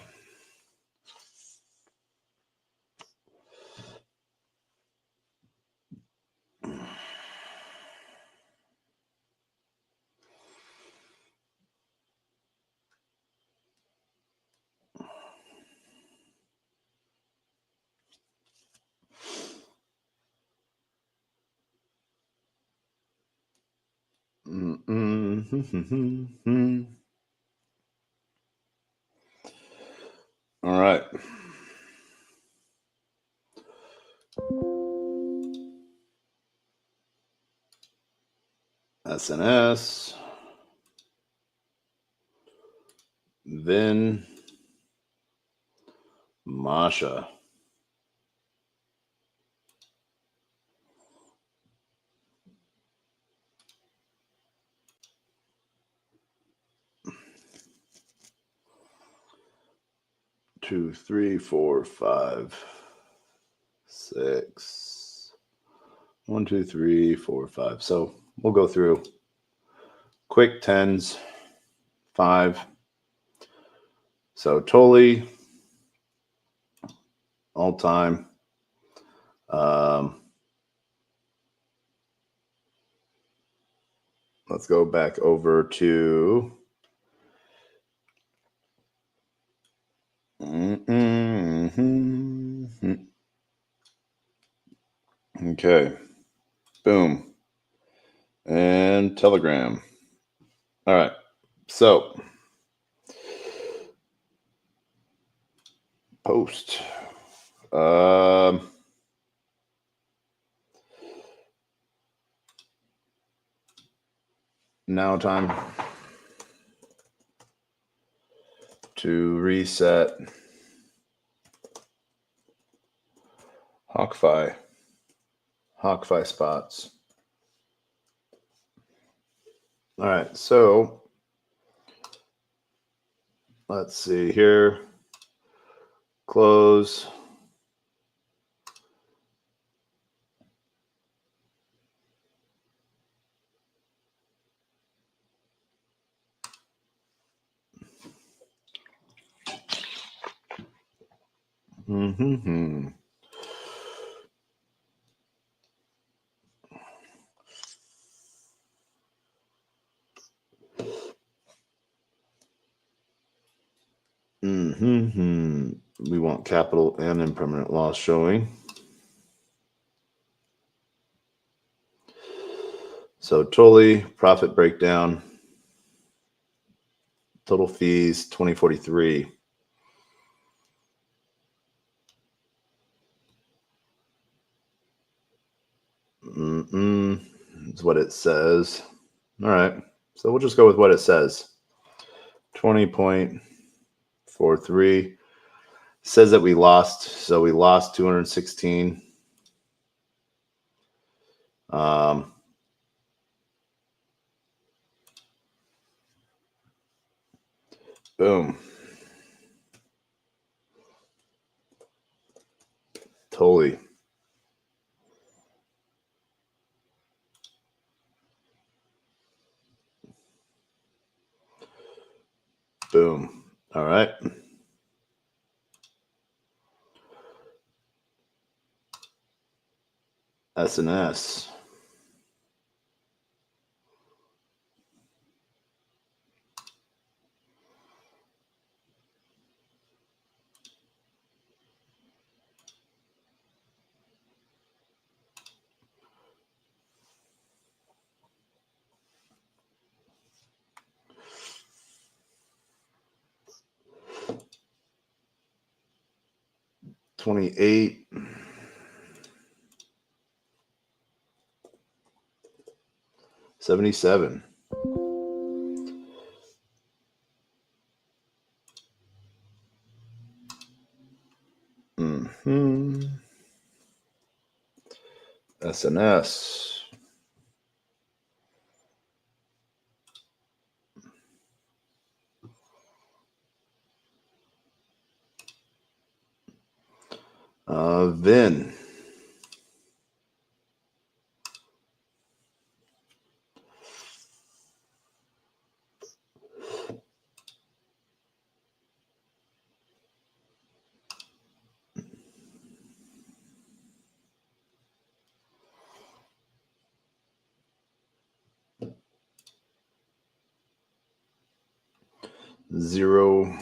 All right. SNS. Then Masha. Two, three, four, five, six. 1, 2, 3, 4, 5. So we'll go through quick tens, 5. So Tolly, all time. Let's go back over to okay. Boom. And Telegram. All right. So post. Now time to reset Hawkfi spots. All right, so let's see here. Close. Mm-hmm. Mm-hmm. We want capital and impermanent loss showing. So totally profit breakdown. Total fees 2043. That's what it says. All right. So we'll just go with what it says. 20.43. Says that we lost. So we lost 216. Boom. Totally. Boom. All right. SNS. $28. 77. SNS. Vin. Zero.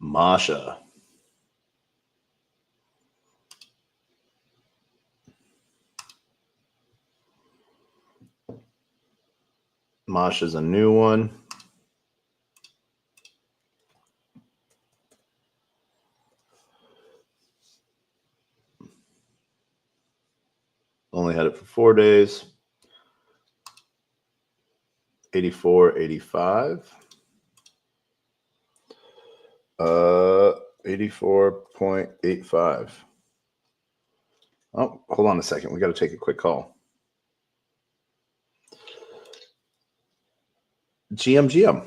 Masha. Masha's a new one. Only had it for 4 days. 84.85. 84.85. Oh, hold on a second. We got to take a quick call. GM.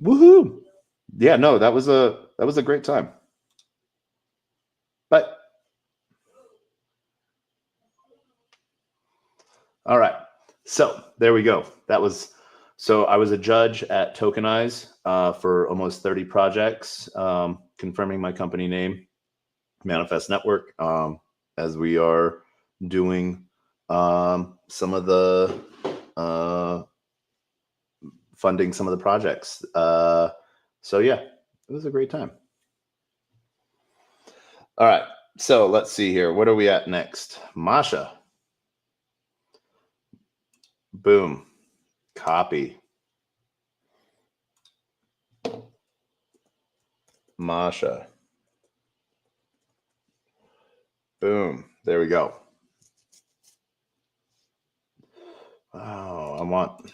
Woohoo! Yeah, no, that was a great time. But all right, so there we go. So I was a judge at Tokenize for almost 30 projects, confirming my company name, Manifest Network, as we are doing some of the funding some of the projects. So yeah, it was a great time. All right, so let's see here. What are we at next? Masha. Boom. Copy. Masha. Boom. There we go. Oh, I want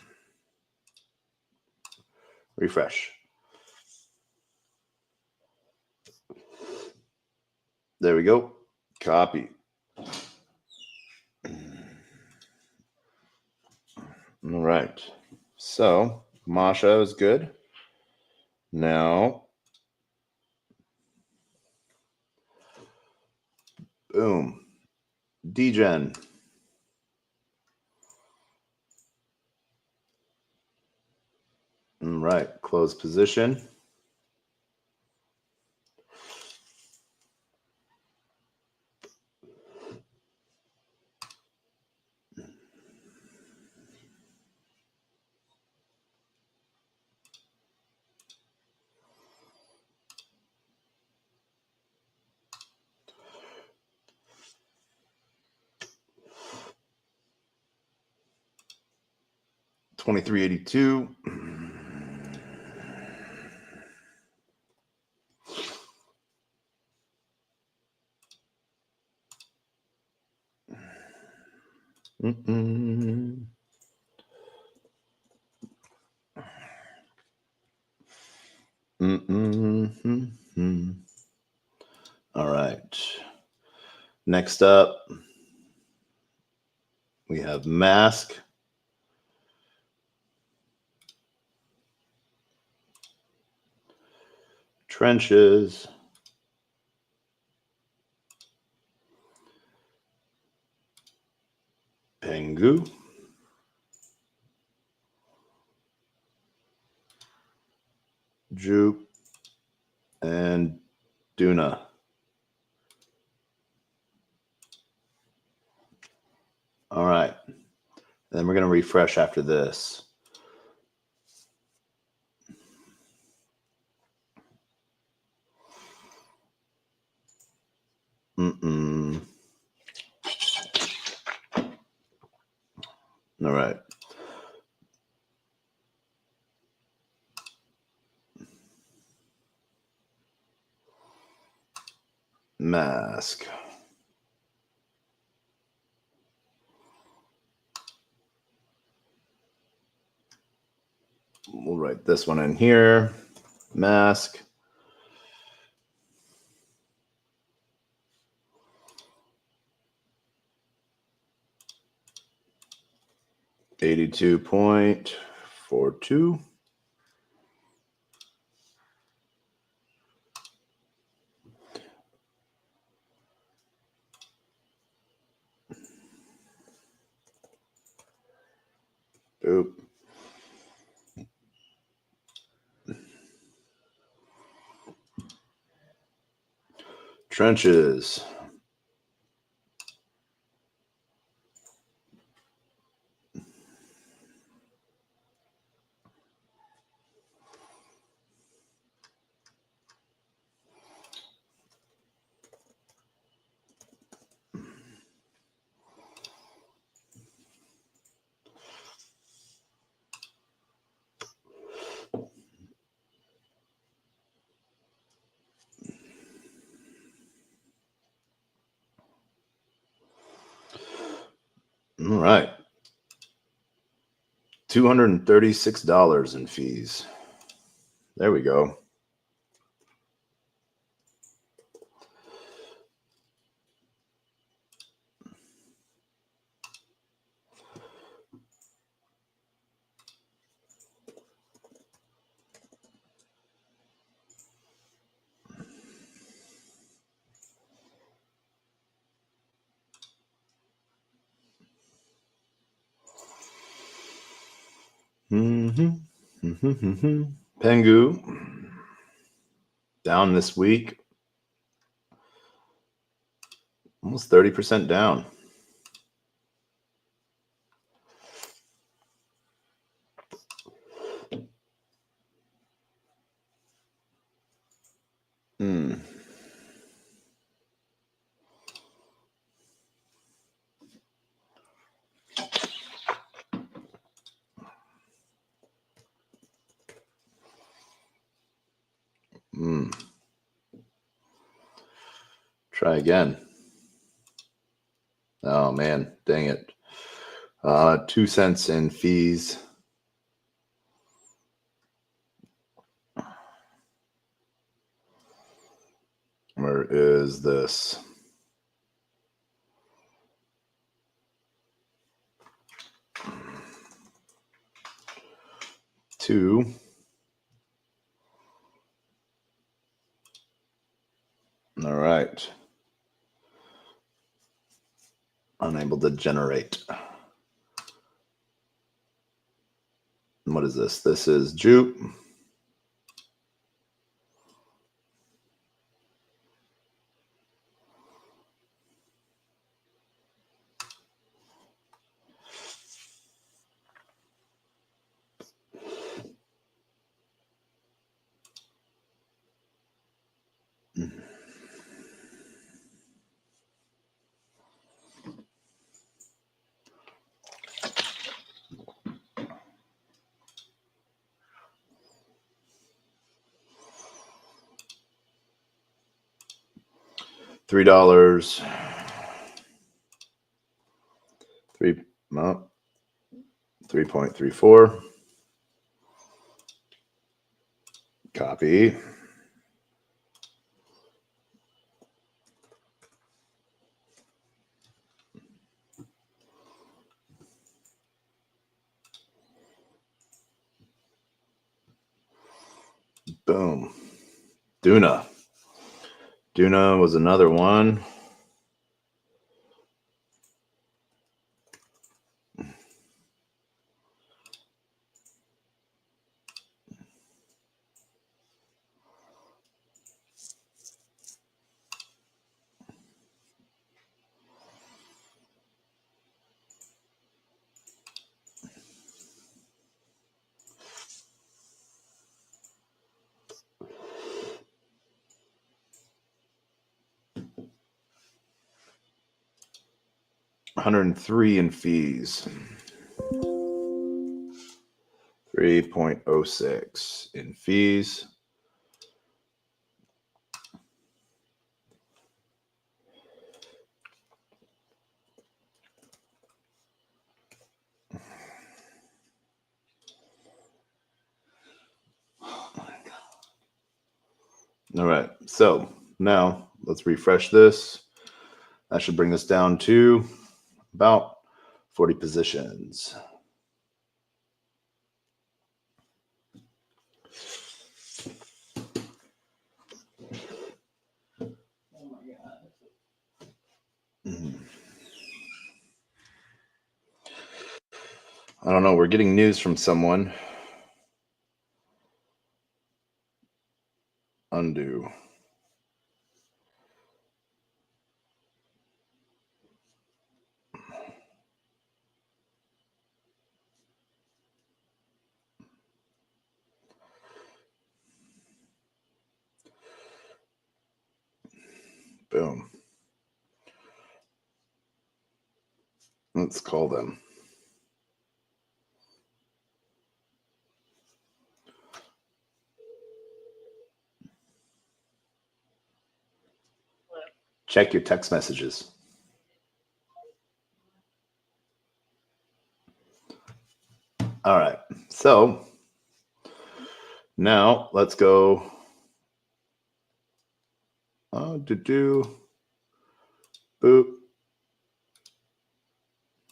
refresh. There we go. Copy. All right. So Masha is good. Now, boom. Degen. All right. Close position. 2382. All right. Next up, we have mask. Trenches. Pengu. Jupe. And Duna. All right. Then we're going to refresh after this. All right. Mask. We'll write this one in here. Mask. $82.42. Boop. Trenches. All right. $236 in fees. There we go. Pengu down this week. Almost 30% down. Try again. Oh man, dang it. 2 cents in fees. Where is this? Two. All right. Unable to generate. What is this? This is Jupe. $3. 3.34. Copy. Boom. Duna. Duna was another one. $103 in fees. 3.06 in fees. All right, so now let's refresh this. That should bring us down to about 40 positions. I don't know. We're getting news from someone. Undo. Boom. Let's call them. Check your text messages. All right. So now let's go. Boop.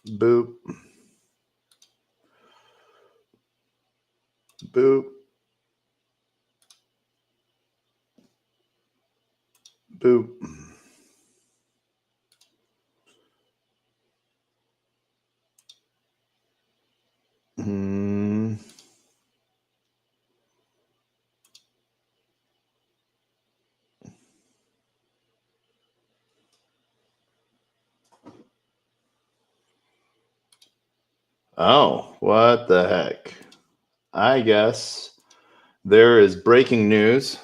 Boop. Boop. Boop. Oh, what the heck? I guess there is breaking news.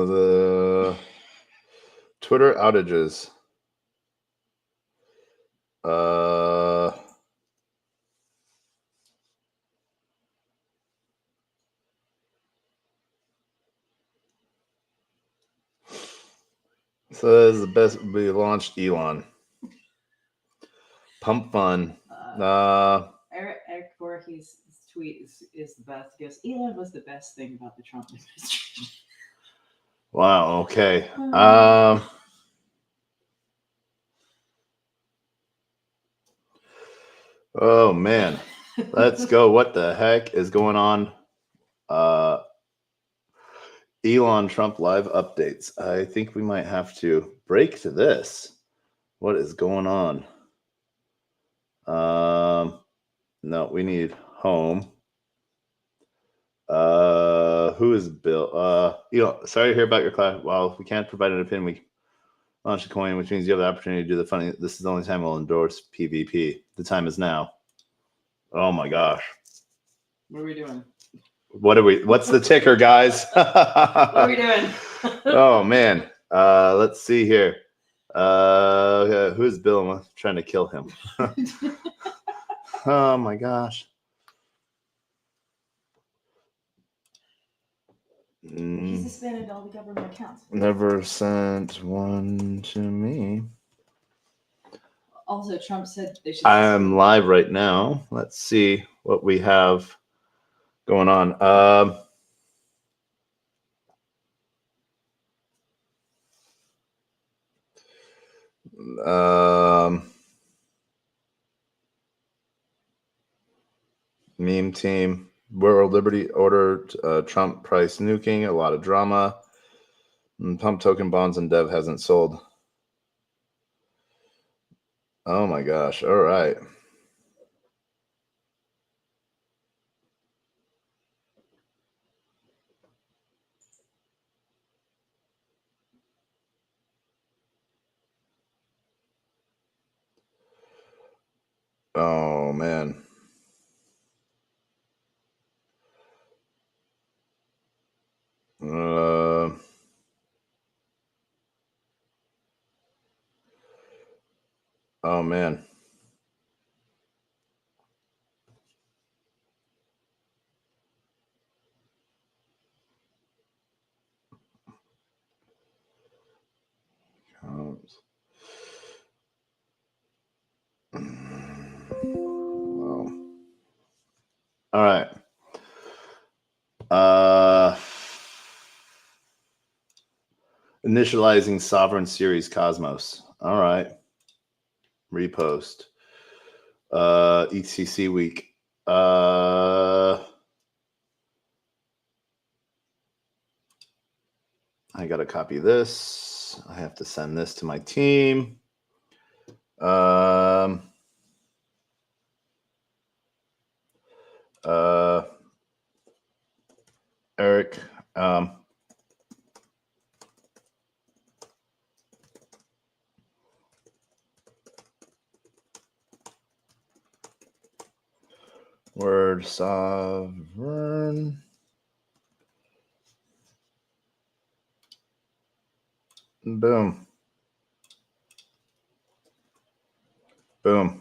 The Twitter outages. Says the best will be launched Elon. Pump fun. Eric Voorhees' tweet is the best. He goes, Elon was the best thing about the Trump administration. Wow. Okay. Oh man. Let's go. What the heck is going on? Elon Trump live updates. I think we might have to break to this. What is going on? No, we need home. Who is Bill? Sorry to hear about your class. Well, we can't provide an opinion. We launched a coin, which means you have the opportunity to do the funny. This is the only time we'll endorse PvP. The time is now. Oh my gosh. What are we doing? What's the ticker, guys? What are we doing? Oh man. Let's see here. Who's Bill? I'm trying to kill him. Oh my gosh. He suspended all the government accounts. Never sent one to me. Also, Trump said they should. I'm live right now. Let's see what we have going on. Meme team, World Liberty Order, Trump price nuking, a lot of drama. Pump token bonds and dev hasn't sold. Oh my gosh. All right. Oh man. Oh man. Wow. All right. Initializing Sovereign Series Cosmos. All right. Repost. ECC week. I got to copy this. I have to send this to my team. Eric. Word sovereign. Boom. Boom.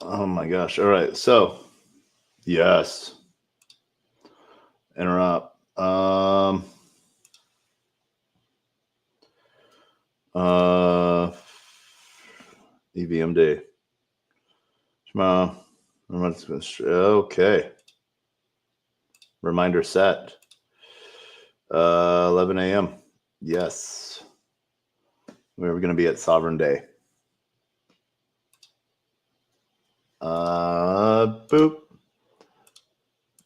Oh my gosh. All right. So, yes. Interrupt. EVMD. Tomorrow. Okay. Reminder set. 11 a.m. Yes. We're going to be at Sovereign Day. Boop.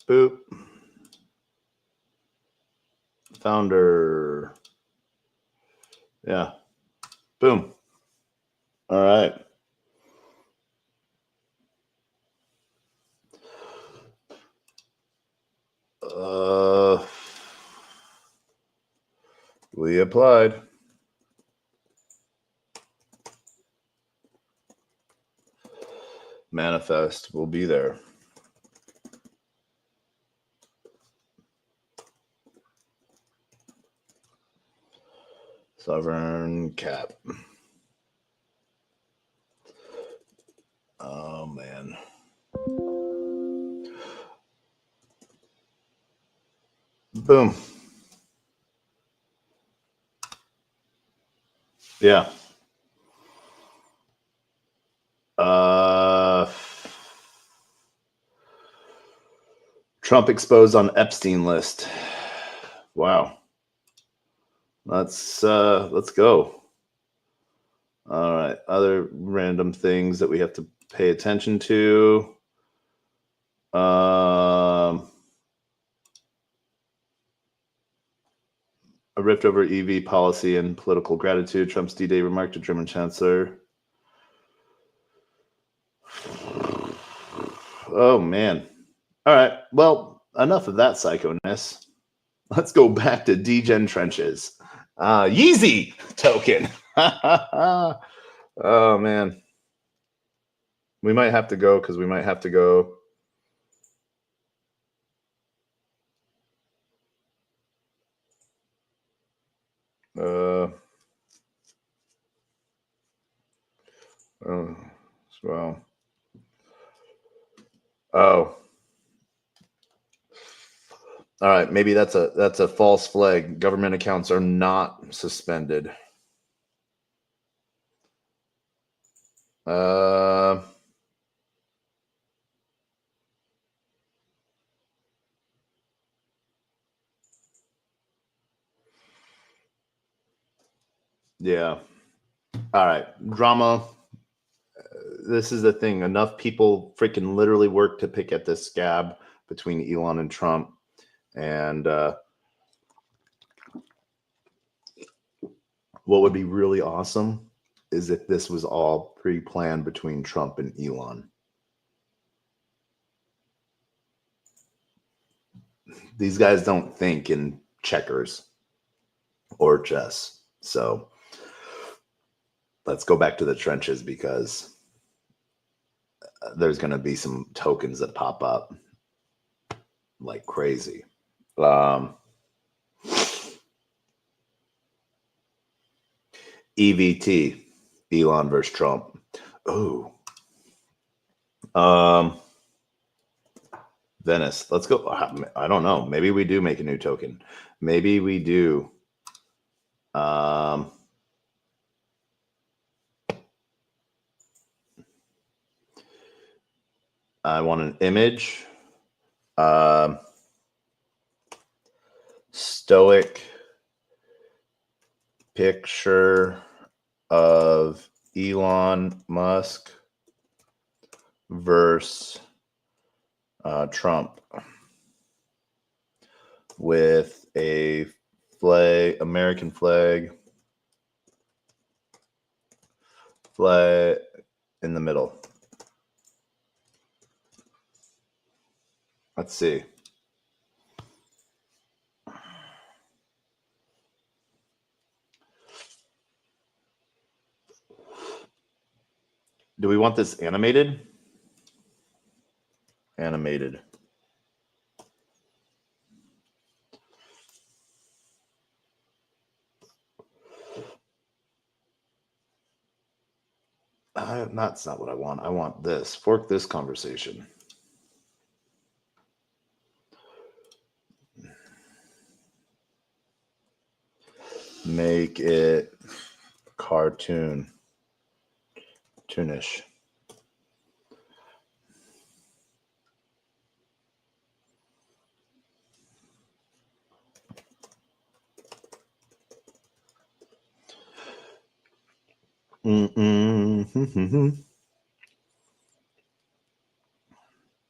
Boop. Founder. Yeah. Boom. All right. We applied. Manifest will be there. Sovereign cap. Oh man. Boom. Yeah. Trump exposed on Epstein list. Wow. Let's go. All right. Other random things that we have to pay attention to. A rift over EV policy and political gratitude. Trump's D-Day remark to German Chancellor. Oh, man. All right. Well, enough of that psychoness. Let's go back to Degen trenches. Yeezy token. Oh, man. We might have to go because we might have to go. Well. Oh. All right, maybe that's a false flag. Government accounts are not suspended. Yeah. All right. Drama. This is the thing. Enough people freaking literally work to pick at this scab between Elon and Trump. And what would be really awesome is if this was all pre-planned between Trump and Elon. These guys don't think in checkers or chess. So let's go back to the trenches because there's going to be some tokens that pop up like crazy. EVT, Elon versus Trump. Oh. Venice. Let's go. I don't know. Maybe we do make a new token. Maybe we do. I want an image. Stoic picture of Elon Musk versus Trump with a flag, American flag in the middle. Let's see. Do we want this animated? Animated. That's not what I want. I want this. Fork this conversation. Make it cartoonish.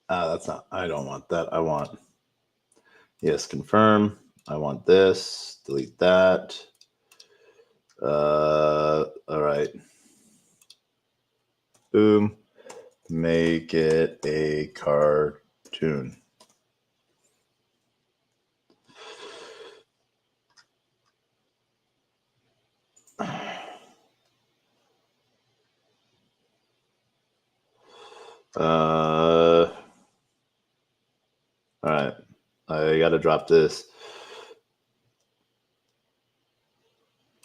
That's not. I don't want that. I want. Yes, confirm. I want this. Delete that. All right. Boom. Make it a cartoon. All right. I got to drop this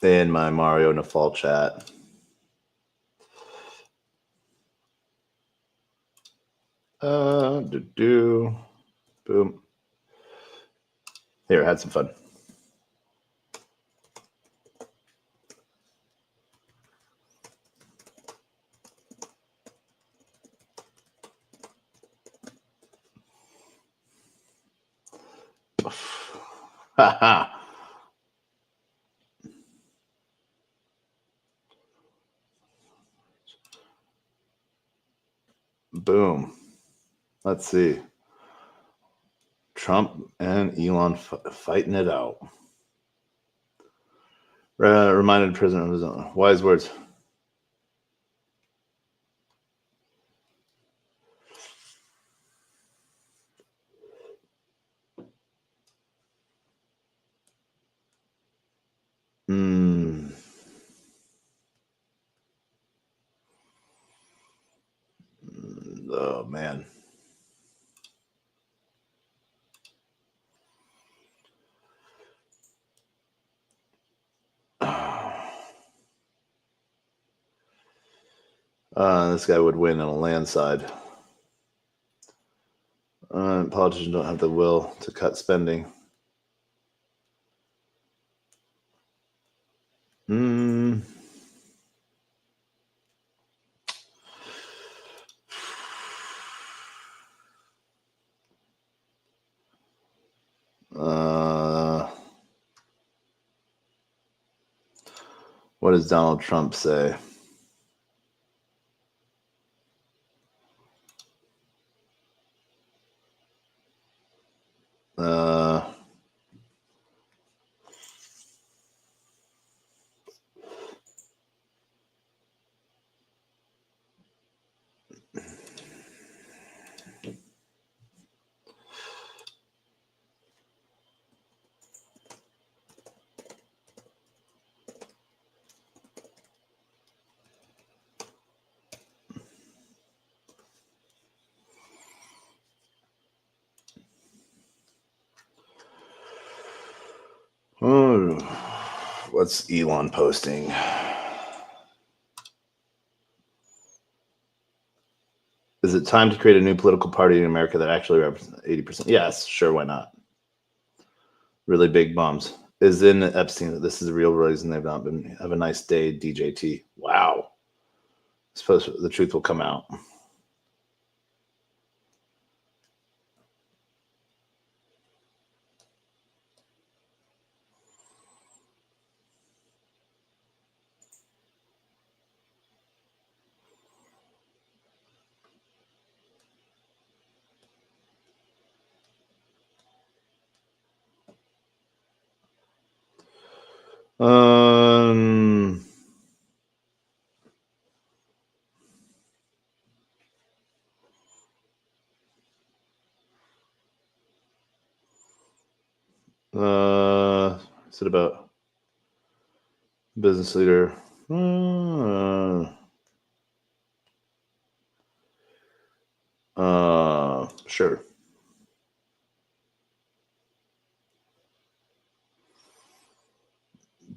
in my Mario Nafal chat. Boom. Here, had some fun. Boom. Let's see. Trump and Elon fighting it out. Reminded President of his own wise words. man. This guy would win on a landslide. Politicians don't have the will to cut spending. What does Donald Trump say? Oh, what's Elon posting? Is it time to create a new political party in America that actually represents 80%? Yes, sure, why not? Really big bums. Is in Epstein. This is the real reason they've not been. Have a nice day, DJT. Wow. I suppose the truth will come out. Um. Is it about business leader? Sure.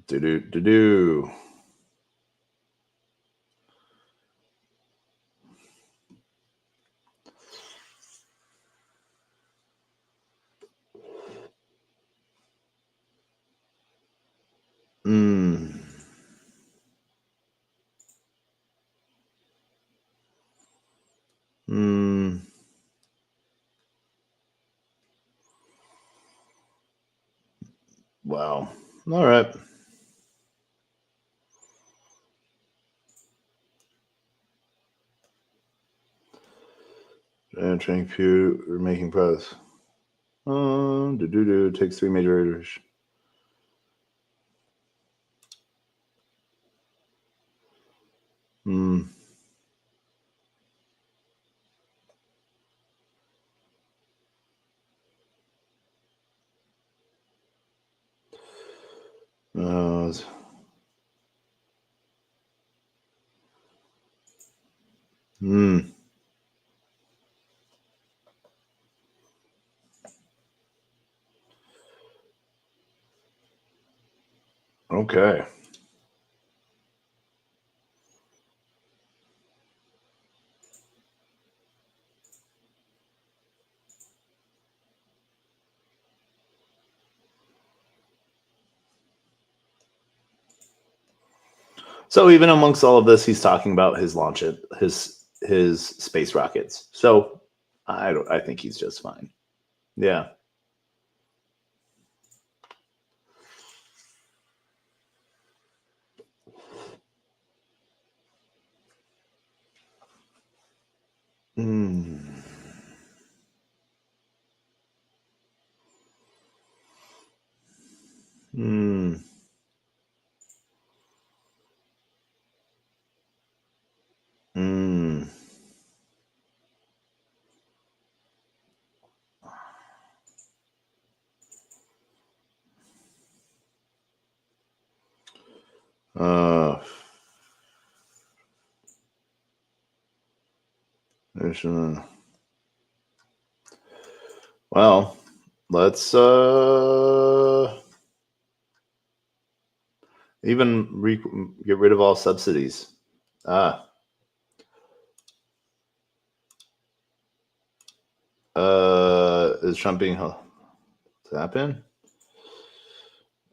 Do. Wow. All right. Training Pew, we're making progress. Takes 3 major iterations. Okay. So even amongst all of this, he's talking about his launch it, his space rockets. So I think he's just fine. Yeah. Well, let's even get rid of all subsidies. Is Trump being happen?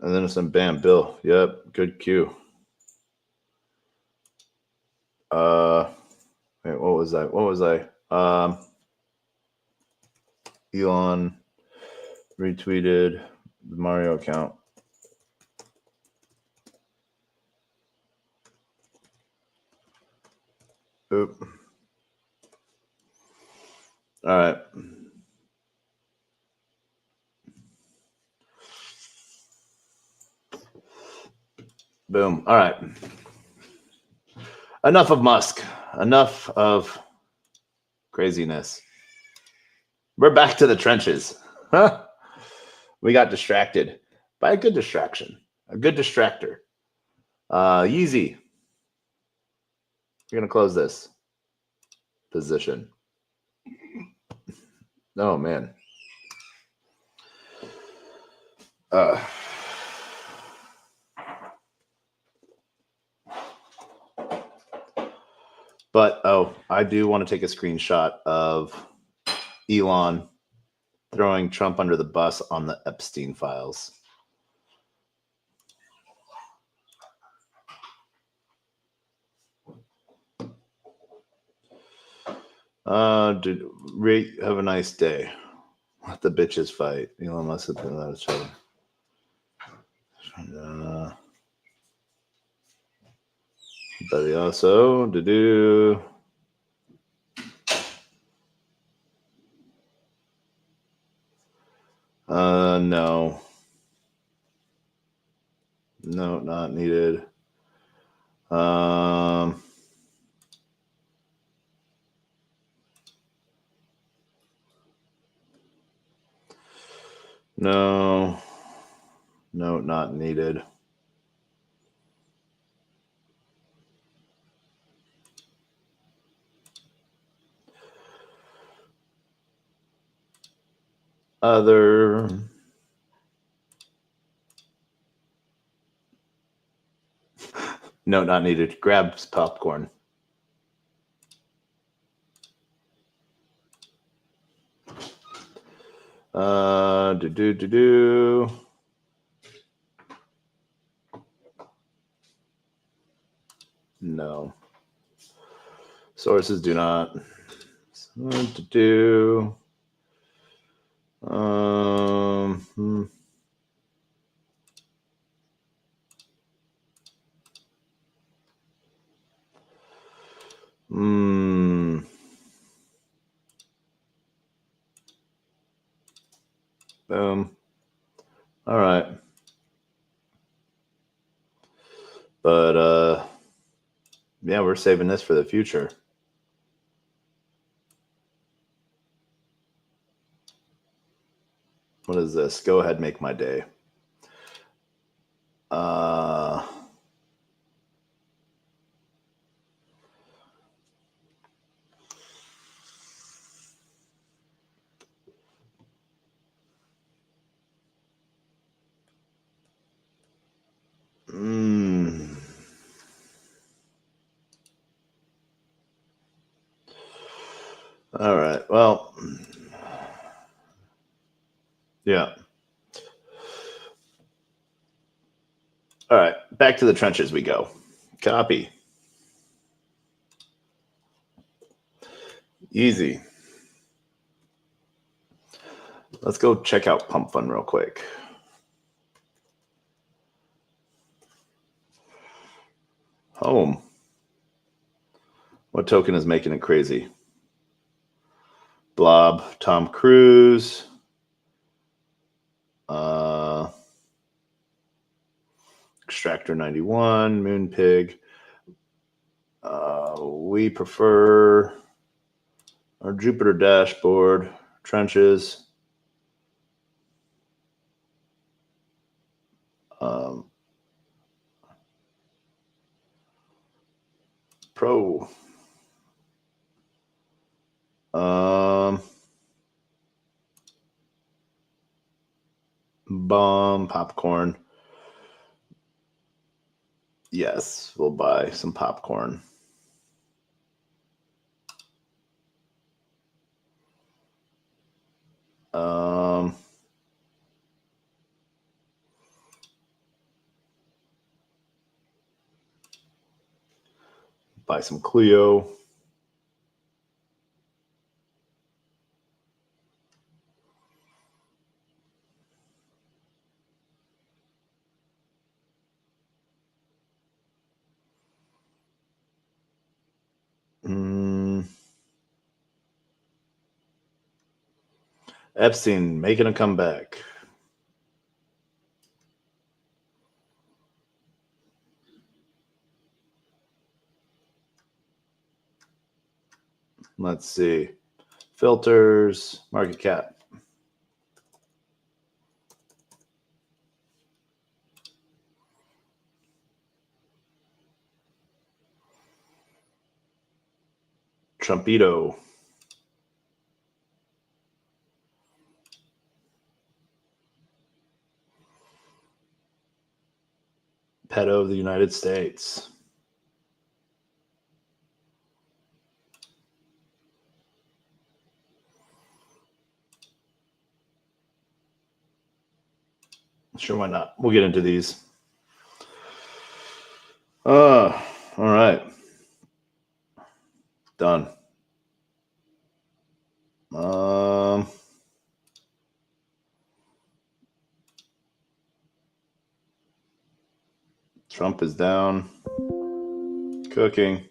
And then it's some bam, Bill. Yep, good cue. Wait, what was I? Elon retweeted the Mario account. Oop. All right. Boom. All right. Enough of Musk. Enough of craziness. We're back to the trenches. We got distracted by a good distraction, a good distractor. Yeezy. You're going to close this position. Oh, man. But, I do want to take a screenshot of Elon throwing Trump under the bus on the Epstein files. Have a nice day. Let the bitches fight. Elon Musk has been without each other. But also no. No, not needed. No, not needed. Other. No, not needed. Grabs popcorn. No. Sources do not. Boom. All right. But yeah, we're saving this for the future. What is this? Go ahead, make my day. All right. Well, yeah. All right. Back to the trenches we go. Copy. Easy. Let's go check out Pump Fund real quick. Home. What token is making it crazy? Blob, Tom Cruise. Extractor 91, Moonpig. We prefer our Jupiter dashboard, trenches. Pro. Popcorn. Yes, we'll buy some popcorn. Buy some Clio. Epstein making a comeback. Let's see. Filters, market cap. Trumpito. Pedo of the United States. Sure, why not? We'll get into these. All right. Done. Trump is down. Cooking.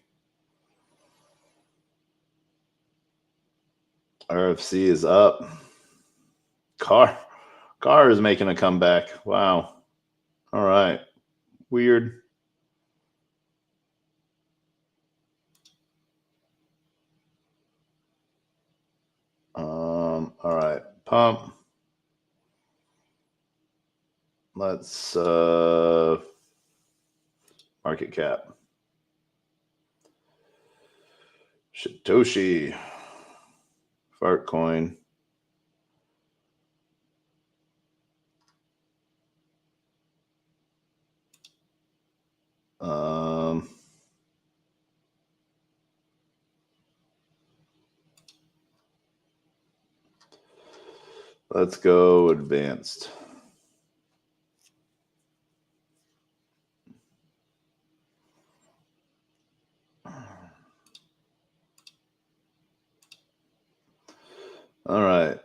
RFC is up. Car is making a comeback. Wow. All right. Weird. All right. Pump. Let's market cap. Satoshi. Fart coin. Let's go advanced. All right.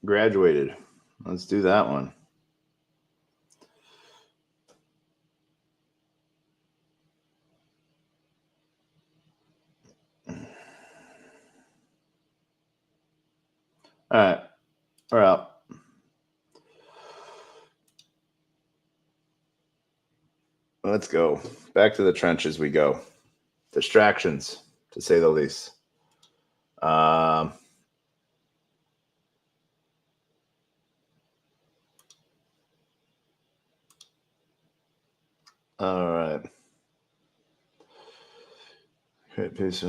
Graduated. Let's do that one. All right. We're out. Let's go. Back to the trenches we go. Distractions, to say the least. All right. Great piece.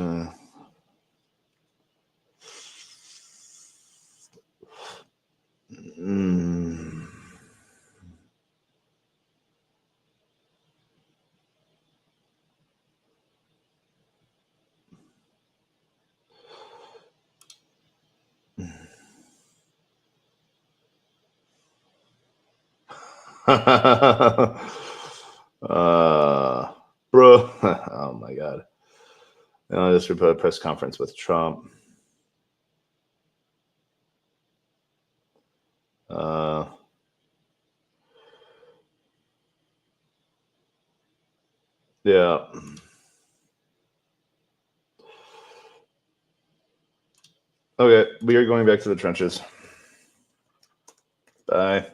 Bro. Oh my God. I just report a press conference with Trump. Yeah. Okay, we are going back to the trenches. Bye.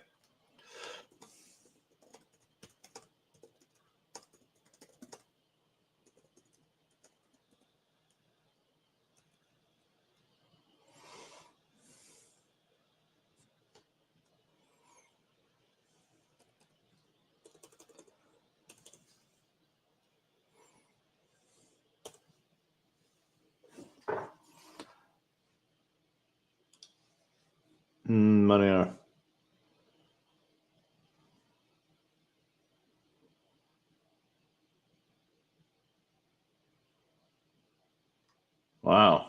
Money are. Wow.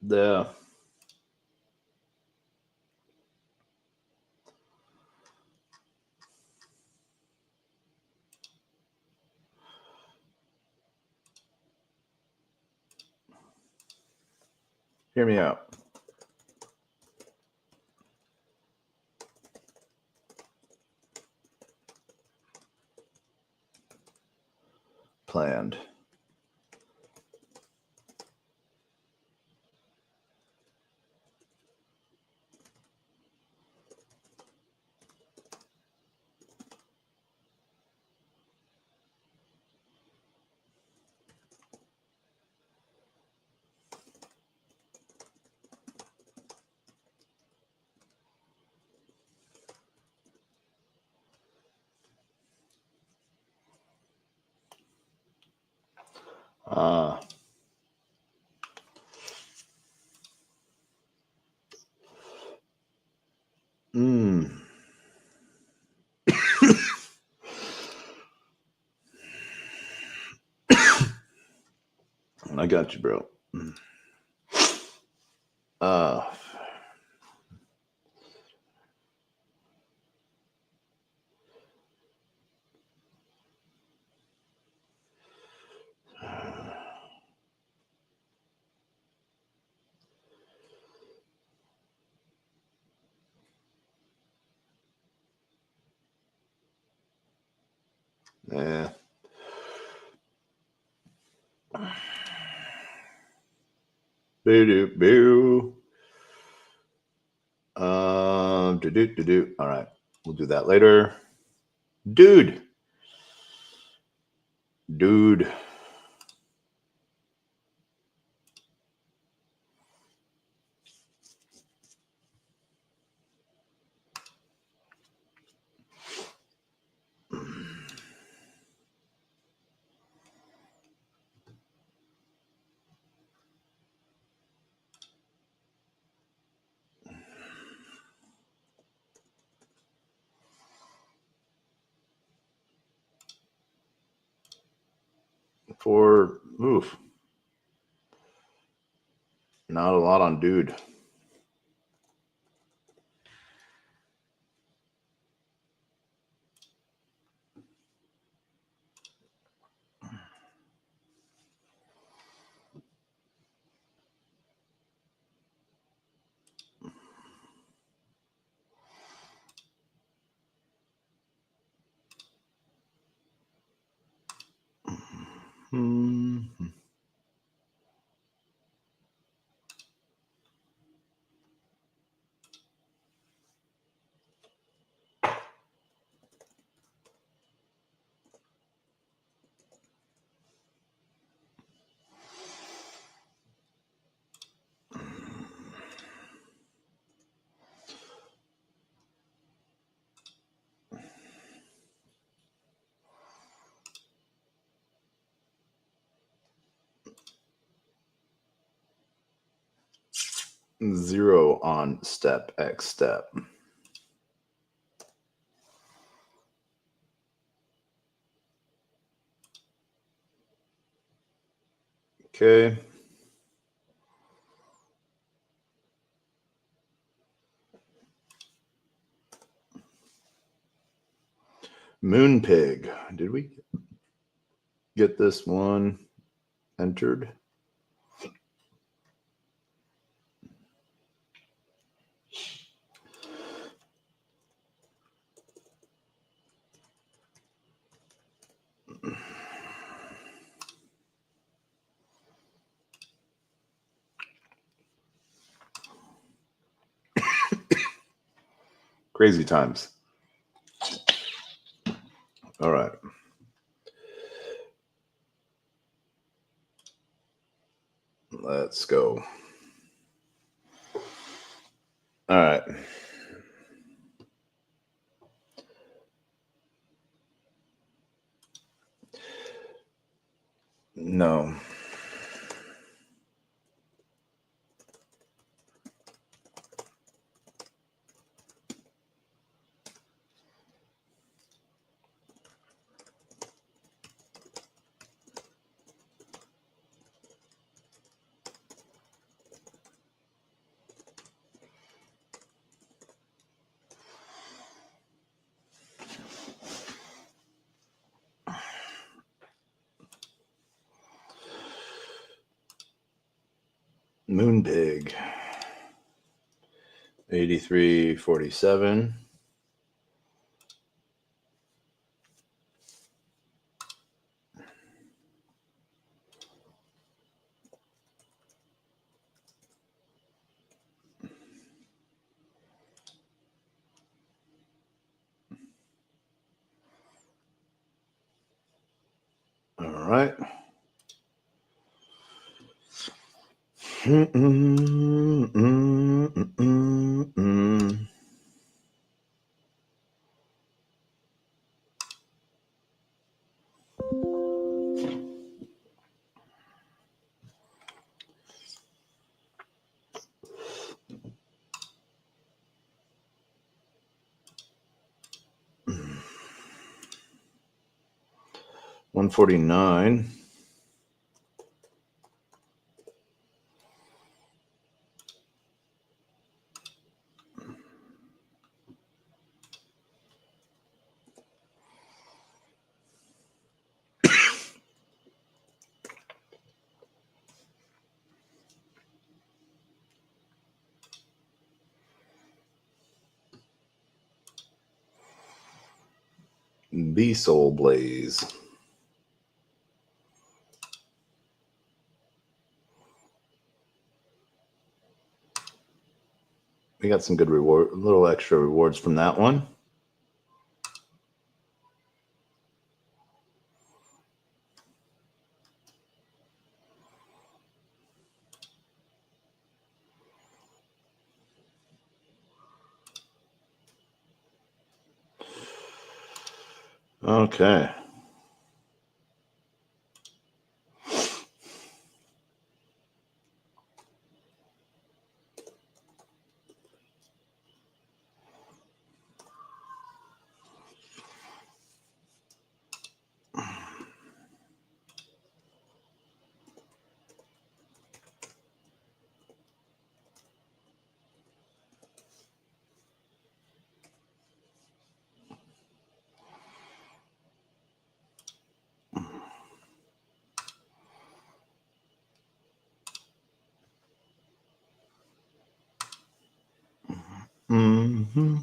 The hear me out. Planned. Ah. I got you, bro. Yeah. Boo. Do. All right. We'll do that later. Dude. 4. Oof. Not a lot on dude. Mm-hmm. Zero on step X step. Okay. Moon pig. Did we get this one entered? Crazy times. All right. Let's go. All right. No. Moonbig. 8347. All right. $149. B Soul Blaze. We got some good reward, little extra rewards from that one. Okay. Mm-hmm.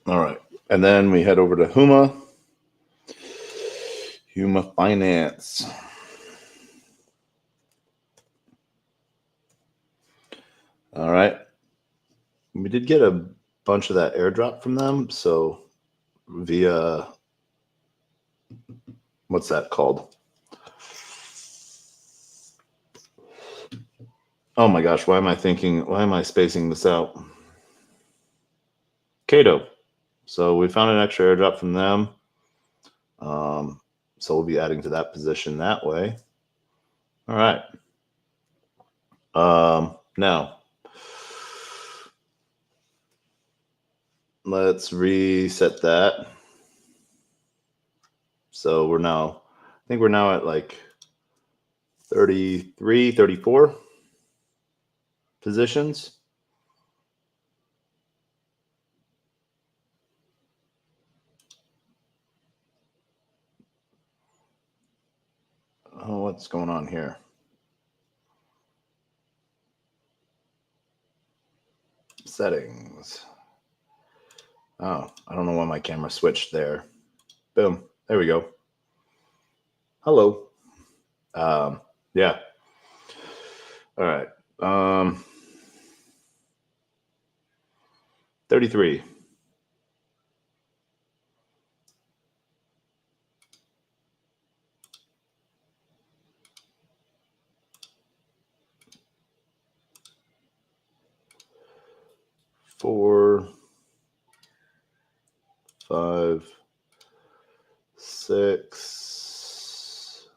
All right. And then we head over to Huma Finance. All right. We did get a bunch of that airdrop from them. So via, what's that called? Oh my gosh. Why am I spacing this out? Cato. So we found an extra airdrop from them. So we'll be adding to that position that way. All right. Now let's reset that. So I think we're now at like 33, 34 positions. Oh, what's going on here? Settings. Oh, I don't know why my camera switched there. Boom. There we go. Hello. Yeah. All right. 33. Four, 5, 6,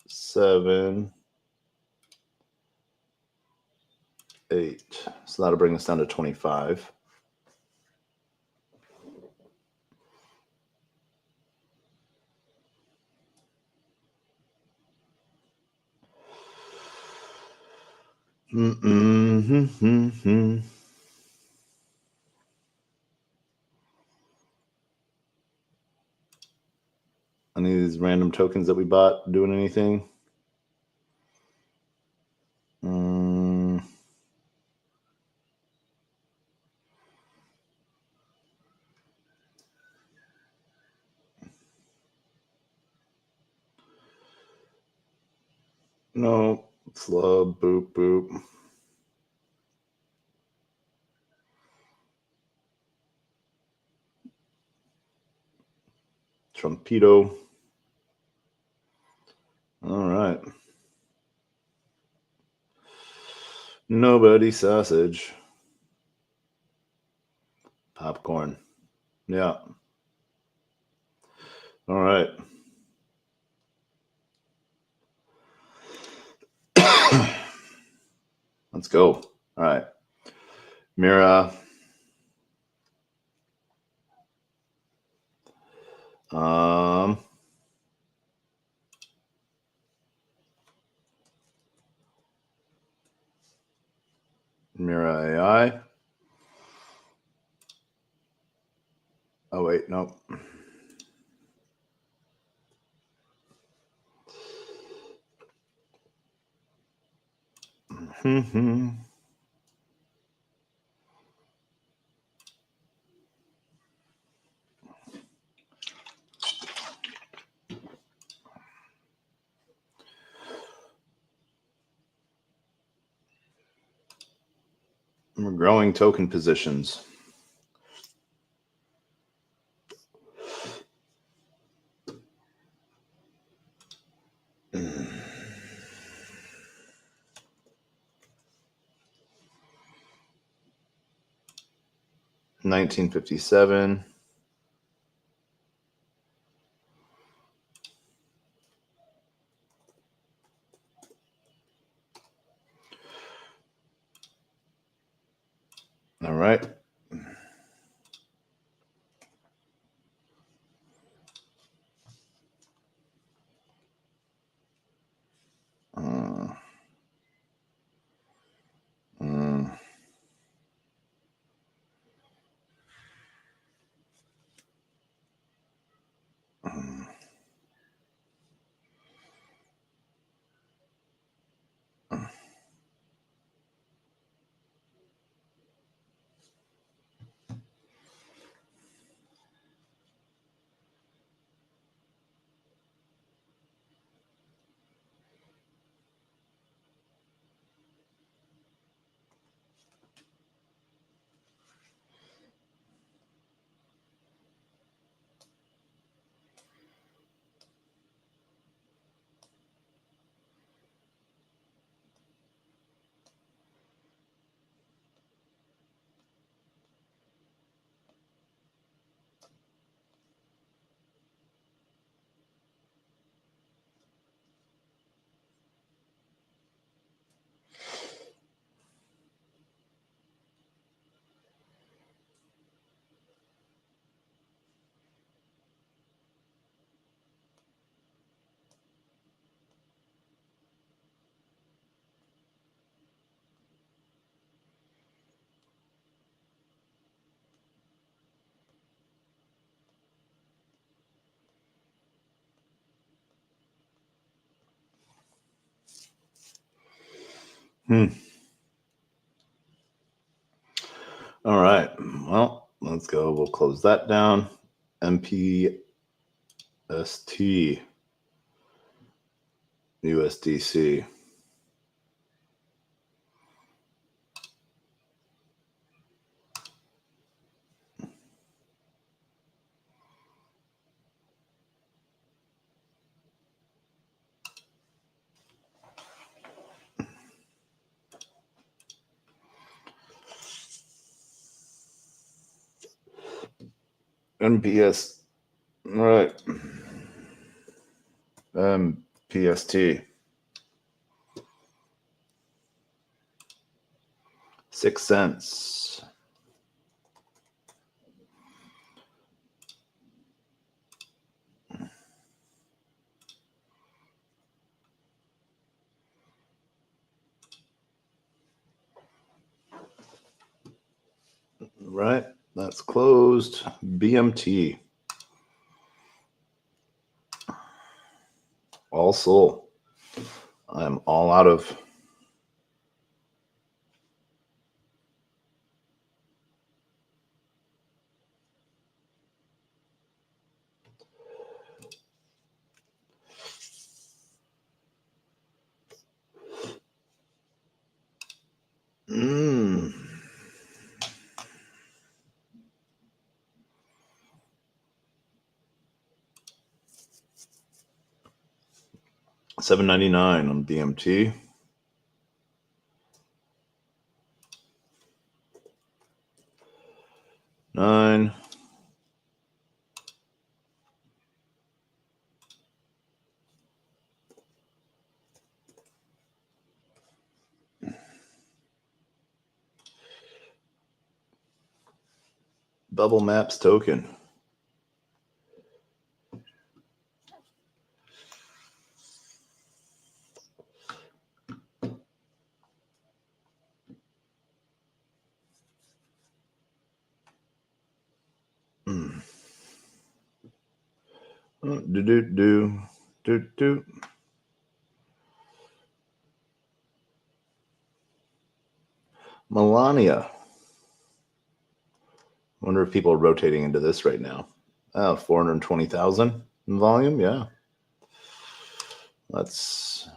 7, 8. So that'll bring us down to 25. Any of these random tokens that we bought doing anything? No, slub, boop, boop. Trumpito. All right. Nobody sausage. Popcorn. Yeah. All right. Let's go. All right. Mira. Mira AI. Oh, wait, nope. We're growing token positions. $19.57. All right. All right. Well, let's go. We'll close that down. MPST. USDC. NPS, right. PST. 6 cents. Right, that's closed. BMT. All sold. I'm all out of. Mm. $7.99 on BMT. $9. Bubble Maps token. Do. Melania. Wonder if people are rotating into this right now. 420,000 in volume. Yeah. Let's.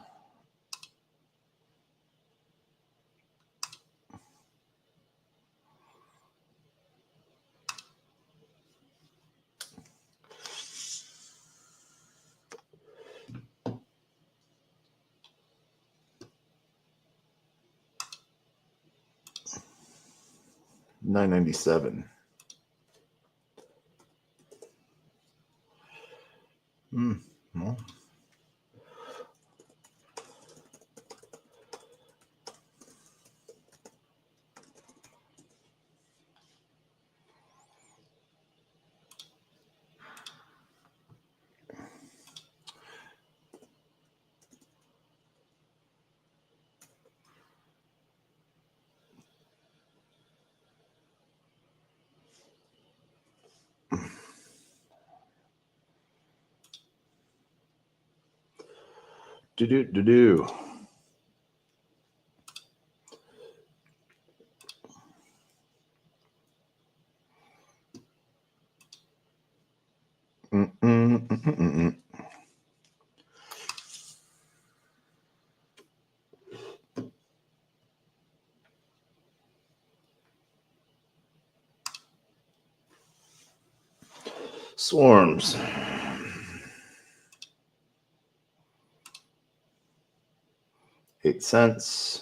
$9.97. Well. Do. Mm-mm. Swarms. $0.08.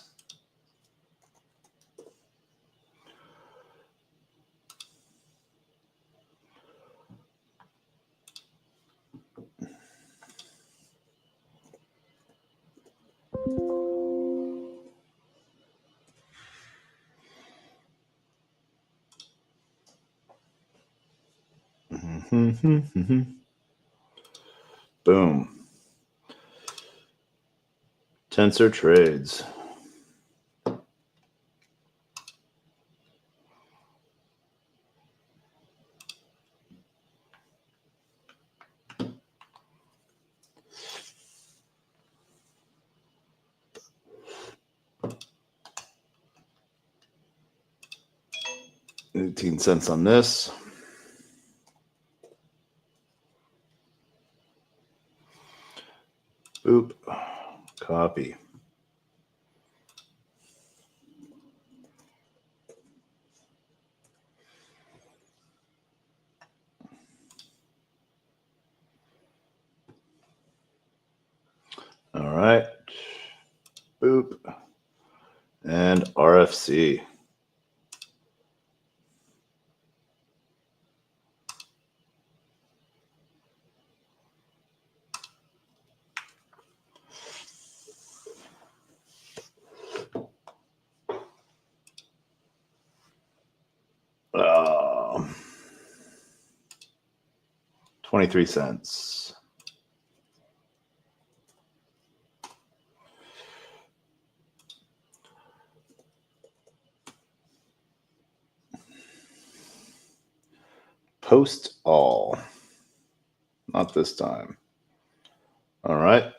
Boom. Tensor trades. $0.18 on this. Boop. Copy. All right. Boop. And RFC. Uh, 23 cents. Post all. Not this time. All right.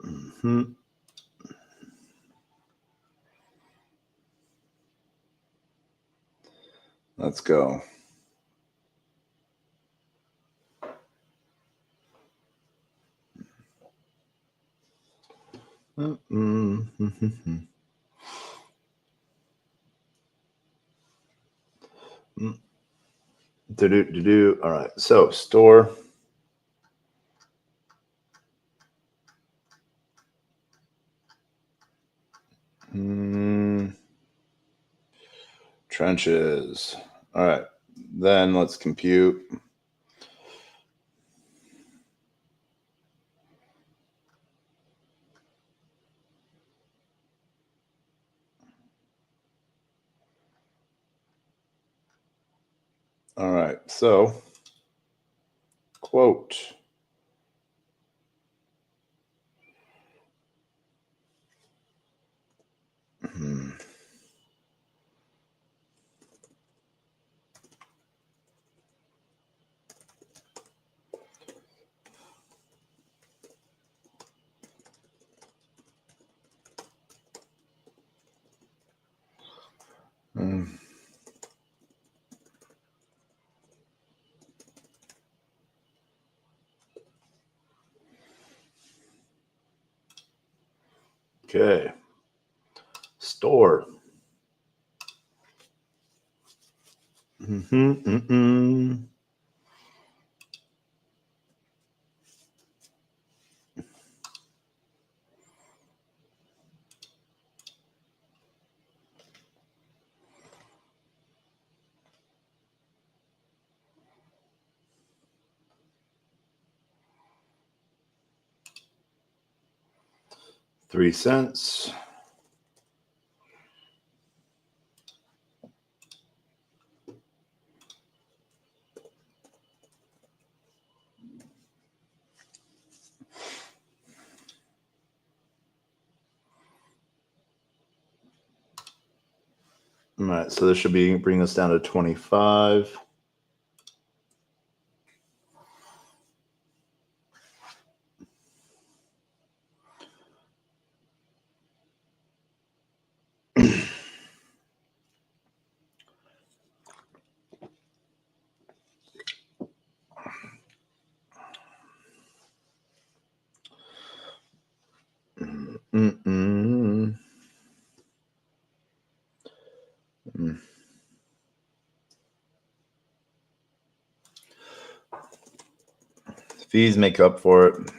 Mm-hmm. Let's go. Mm-hmm. Do. All right. So store. Trenches. All right. Then let's compute. All right. So quote. Hmm. Okay. Store. Mm-hmm. 3 cents. All right, so this should bring us down to 25. Mm-mm. Mm. Fees make up for it.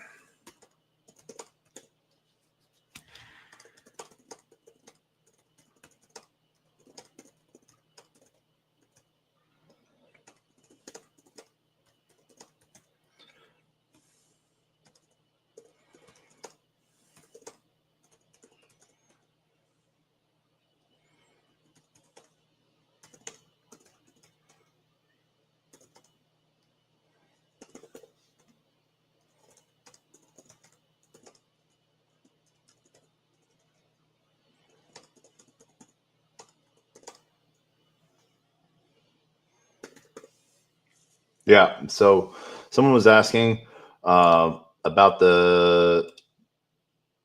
Yeah. So someone was asking about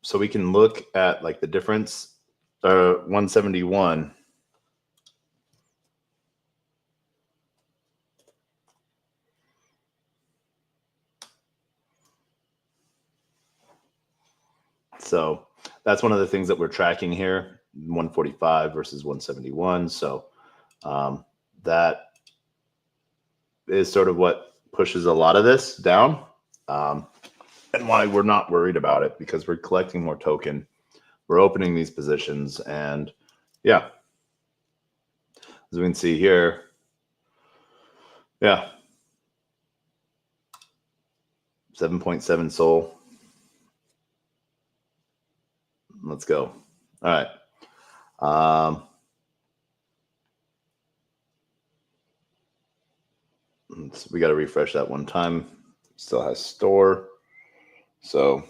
so we can look at like the difference. 171. So that's one of the things that we're tracking here, 145 versus 171. So that is sort of what pushes a lot of this down, and why we're not worried about it, because we're collecting more token. We're opening these positions, and yeah, as we can see here, yeah, 7.7 SOL. Let's go. All right. We got to refresh that one time. Still has store. So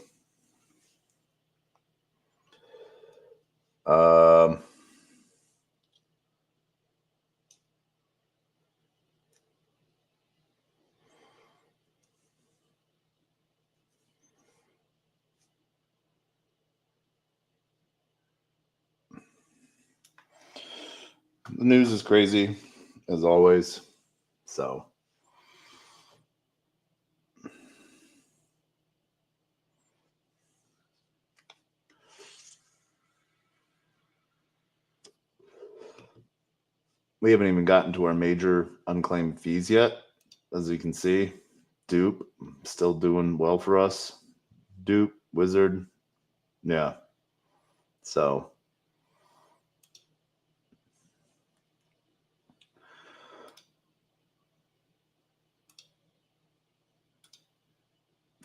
the news is crazy, as always. So we haven't even gotten to our major unclaimed fees yet. As you can see, Dupe still doing well for us. Dupe, Wizard, yeah. So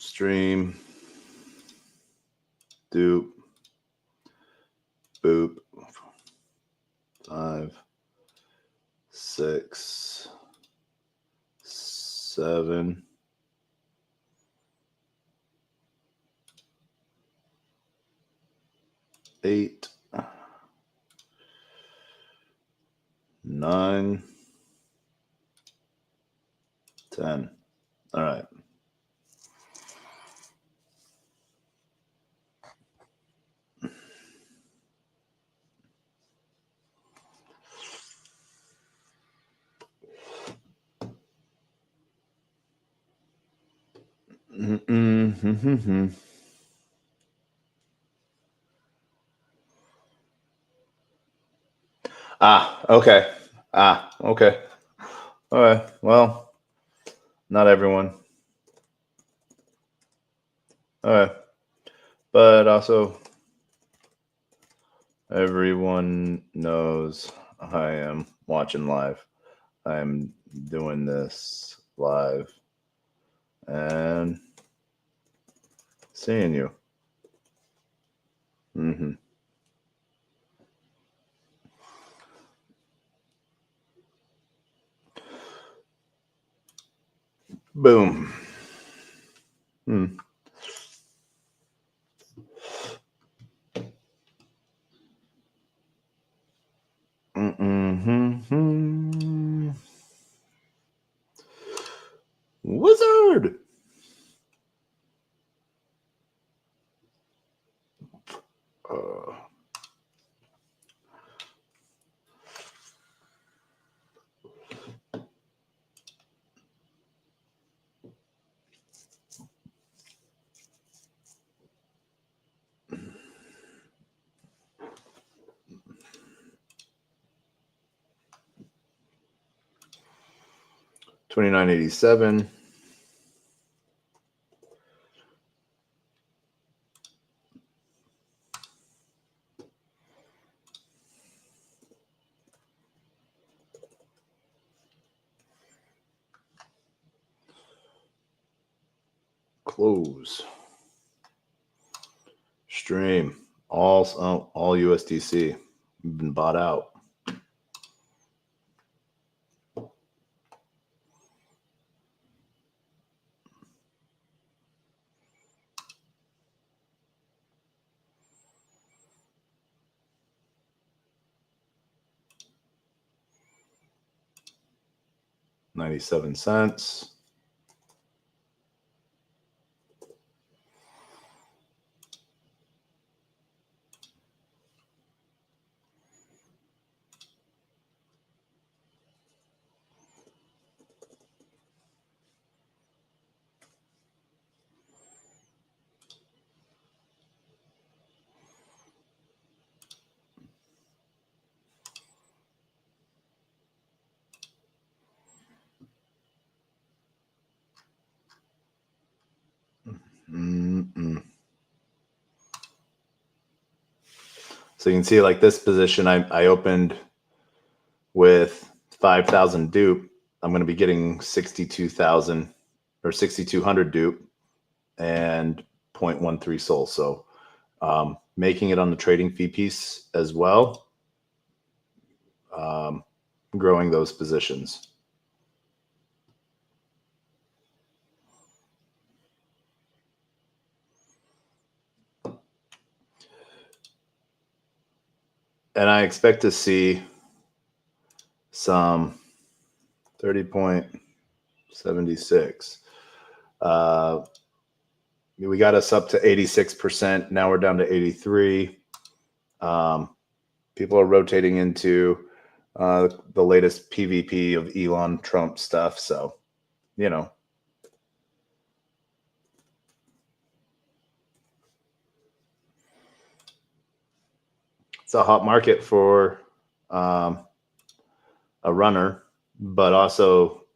Stream, Dupe, Boop, 5, 6, 7, 8, 9, 10. All right. Okay. Okay. All right. Well, not everyone. All right. But also, everyone knows I am watching live. I am doing this live and seeing you. Boom. Wizard. $29.87. Close. Stream. All USDC. Been bought out. $0.97. So you can see like this position, I opened with 5,000 dupe. I'm going to be getting 62,000 or 6,200 dupe and 0.13 sol. So making it on the trading fee piece as well, growing those positions. And I expect to see some 30.76. We got us up to 86%. Now we're down to 83. People are rotating into the latest PvP of Elon Trump stuff. So, you know. It's a hot market for a runner, but also,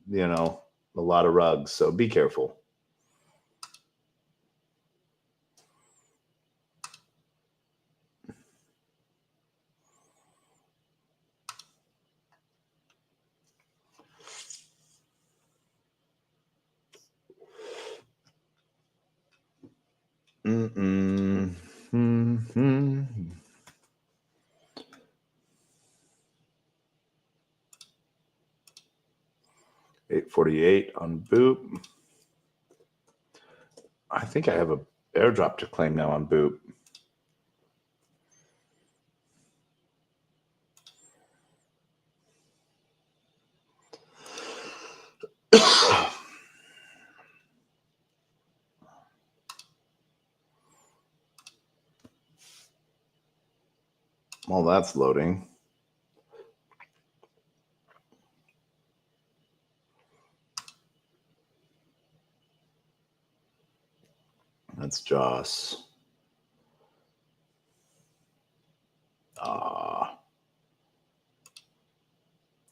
you know, a lot of rugs. So be careful. Mm-hmm. 848 on Boop. I think I have a airdrop to claim now on Boop. Well, that's loading. That's Joss.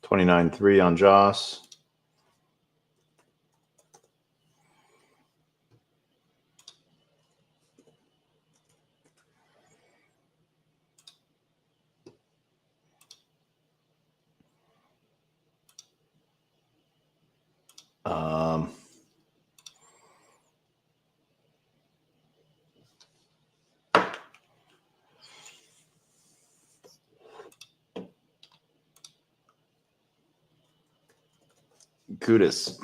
29.3 on Joss. Kudus.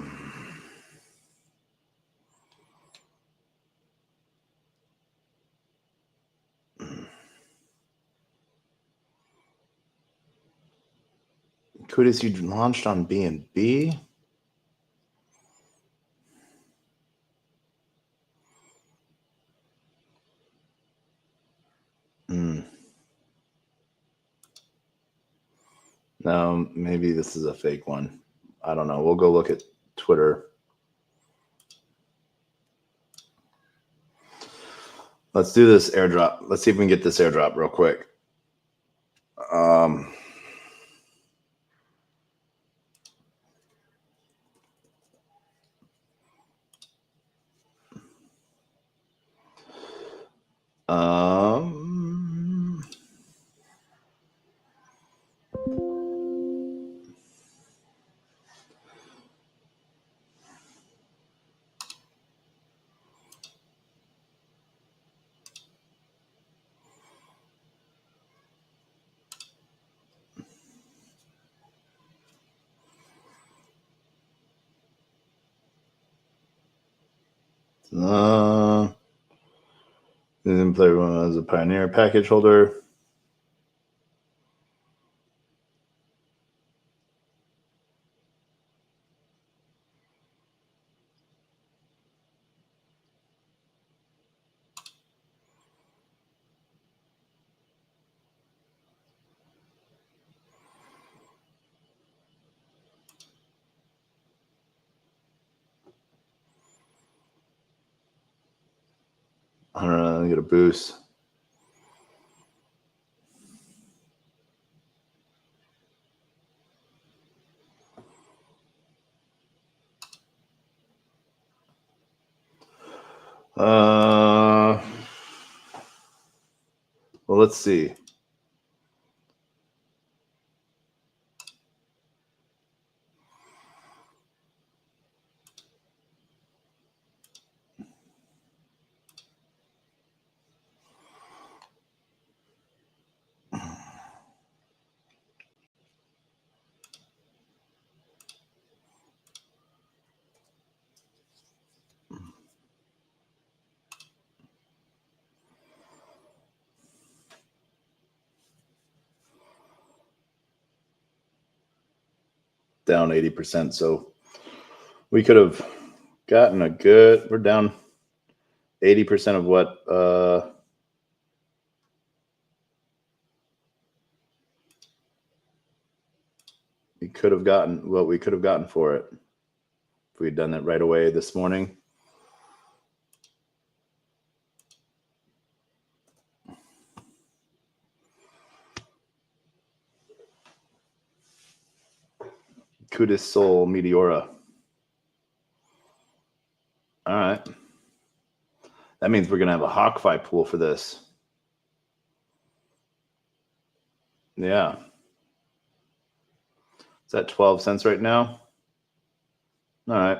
Kudus, you launched on B&B? No, maybe this is a fake one. I don't know. We'll go look at Twitter. Let's do this airdrop. Let's see if we can get this airdrop real quick. Didn't play as a Pioneer package holder. I don't know, get a boost. Well, Well, let's see. Down 80%. So we could have gotten a good, we're down 80% of what we could have gotten for it if we'd done that right away this morning. Kudis Sol Meteora. All right. That means we're going to have a Hawkeye pool for this. Yeah. Is that 12 cents right now? All right.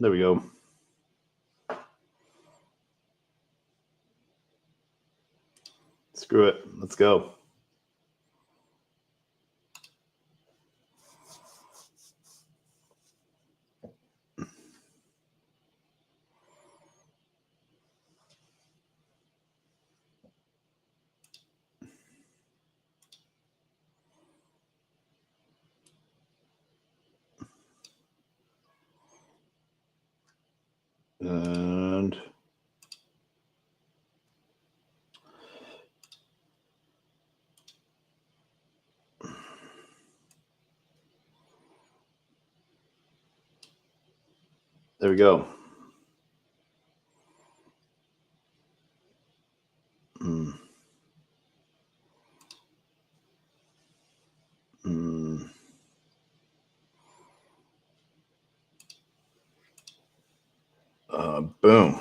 There we go. Screw it. Let's go. And there we go. Boom.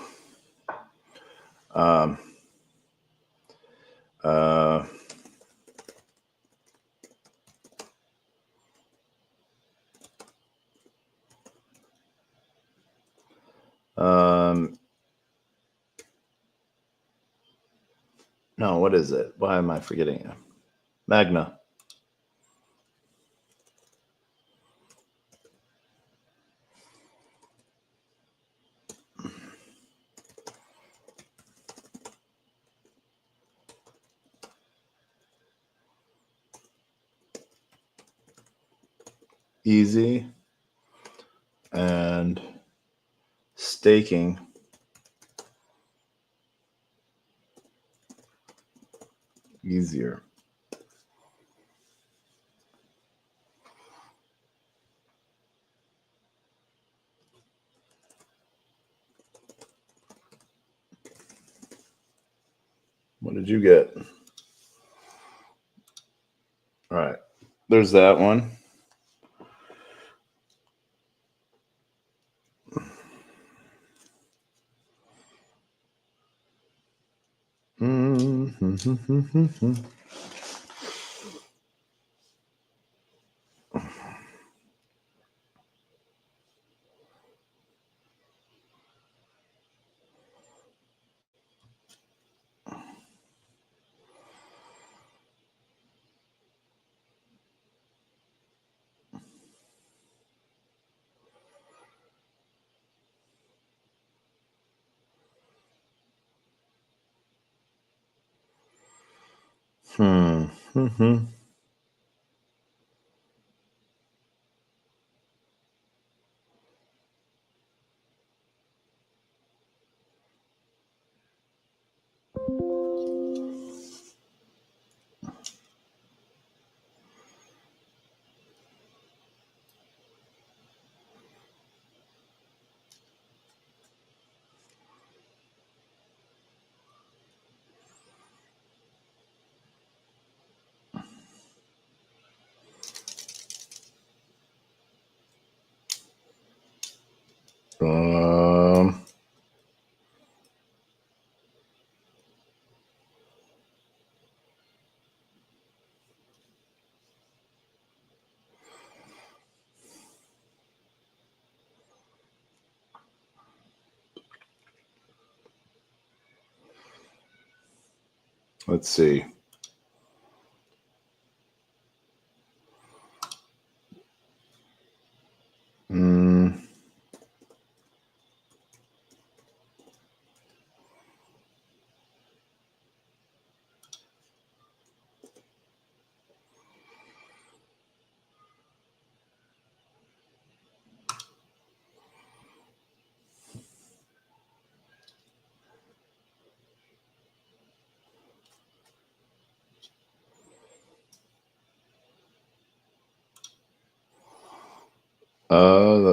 No, what is it? Why am I forgetting it? Magna. Easy and staking easier. What did you get? All right. There's that one. Let's see.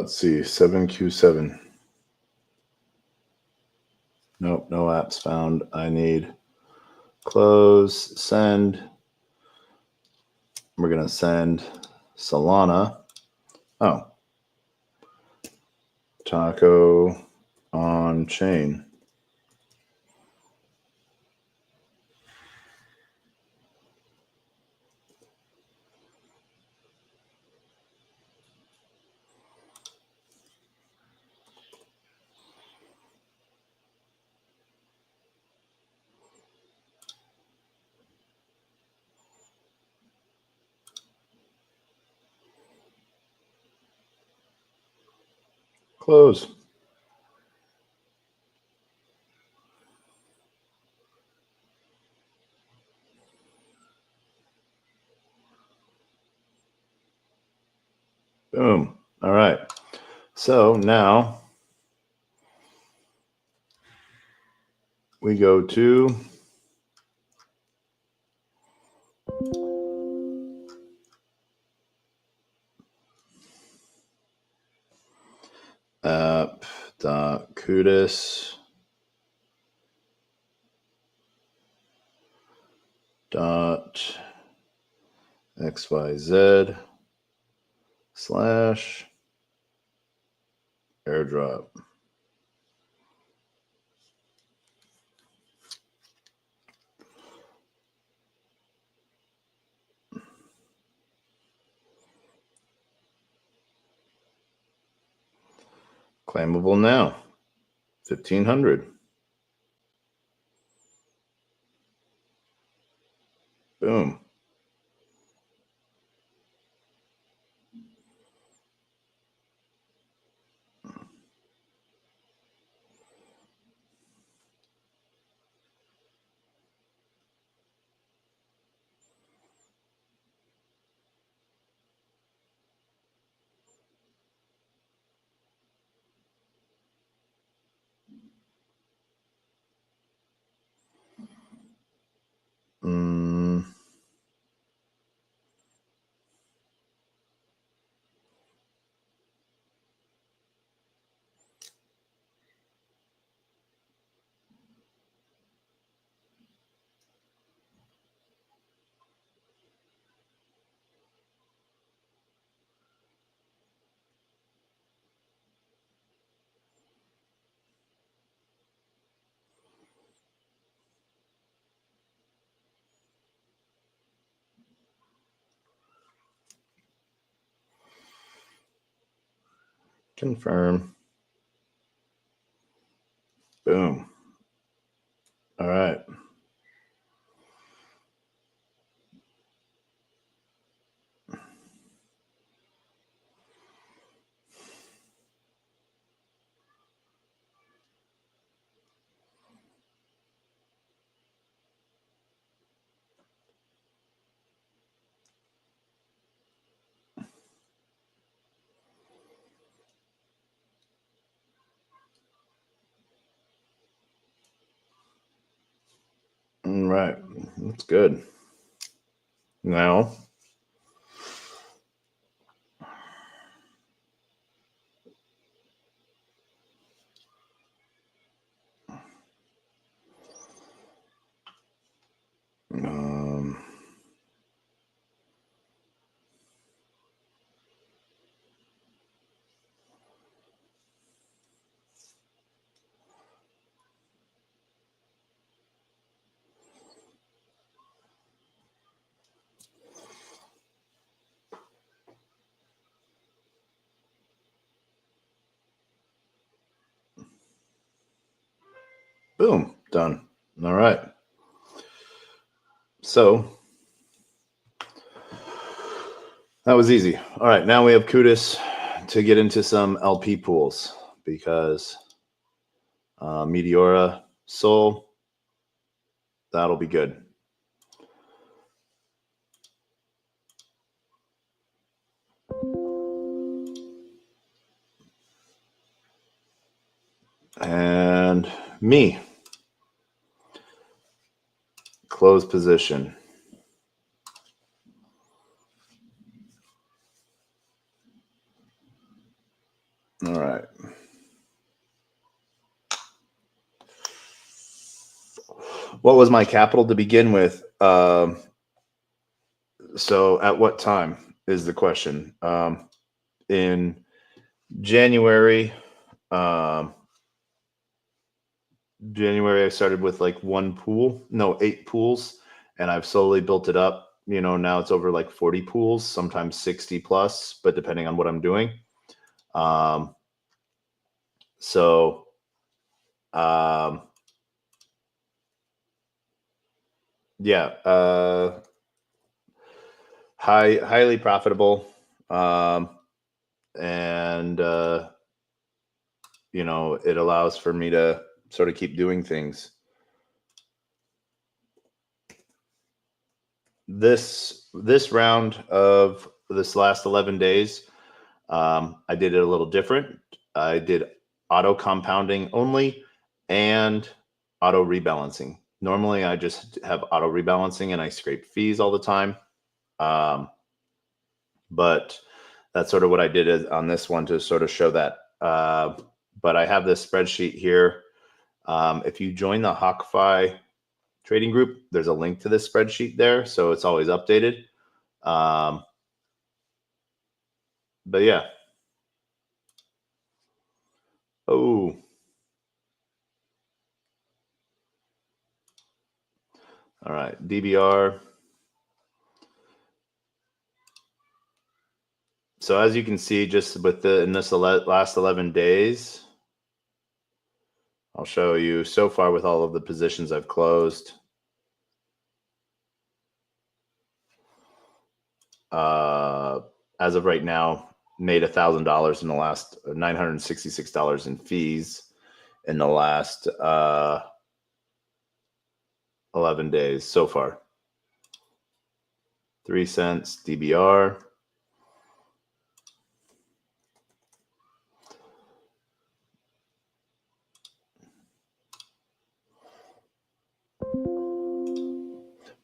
Let's see, 7Q7. Nope, no apps found. I need close, send. We're going to send Solana. Oh, Taco on chain. Close. Boom. All right. So now we go to app.kudis dot xyz slash airdrop. Claimable now, 1,500. Boom. Confirm. Boom. All right. All right. That's good. Now, Boom, done. All right. So that was easy. All right, now we have Kudus to get into some LP pools because Meteora, Soul, that'll be good. And me, close position. All right. What was my capital to begin with? So at what time is the question? In January, I started with like 8 pools, and I've slowly built it up. You know, now it's over like 40 pools, sometimes 60 plus, but depending on what I'm doing. So, yeah, highly profitable. And, you know, it allows for me to sort of keep doing things. This round of this last 11 days, I did it a little different. I did auto compounding only and auto rebalancing. Normally, I just have auto rebalancing and I scrape fees all the time. But that's sort of what I did on this one to sort of show that. But I have this spreadsheet here. If you join the HawkFi trading group, there's a link to this spreadsheet there, so it's always updated. But yeah. Oh. All right, DBR. So as you can see, just with in this last 11 days, I'll show you so far with all of the positions I've closed. As of right now, made $1,000 in the last $966 in fees in the last 11 days so far. 3 cents DBR.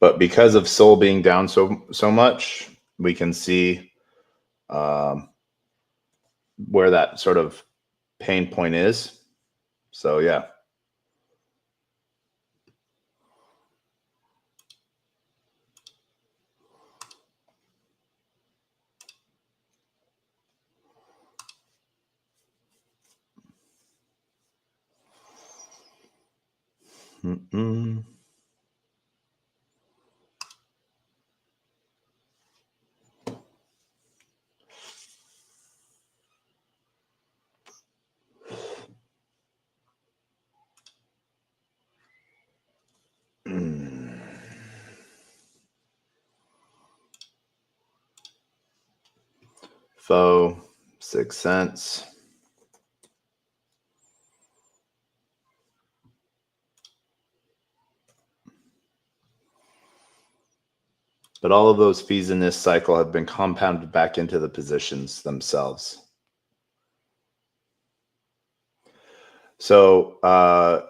But because of SOL being down so much, we can see where that sort of pain point is. So yeah. Mm-mm. Faux 6 cents. But all of those fees in this cycle have been compounded back into the positions themselves. So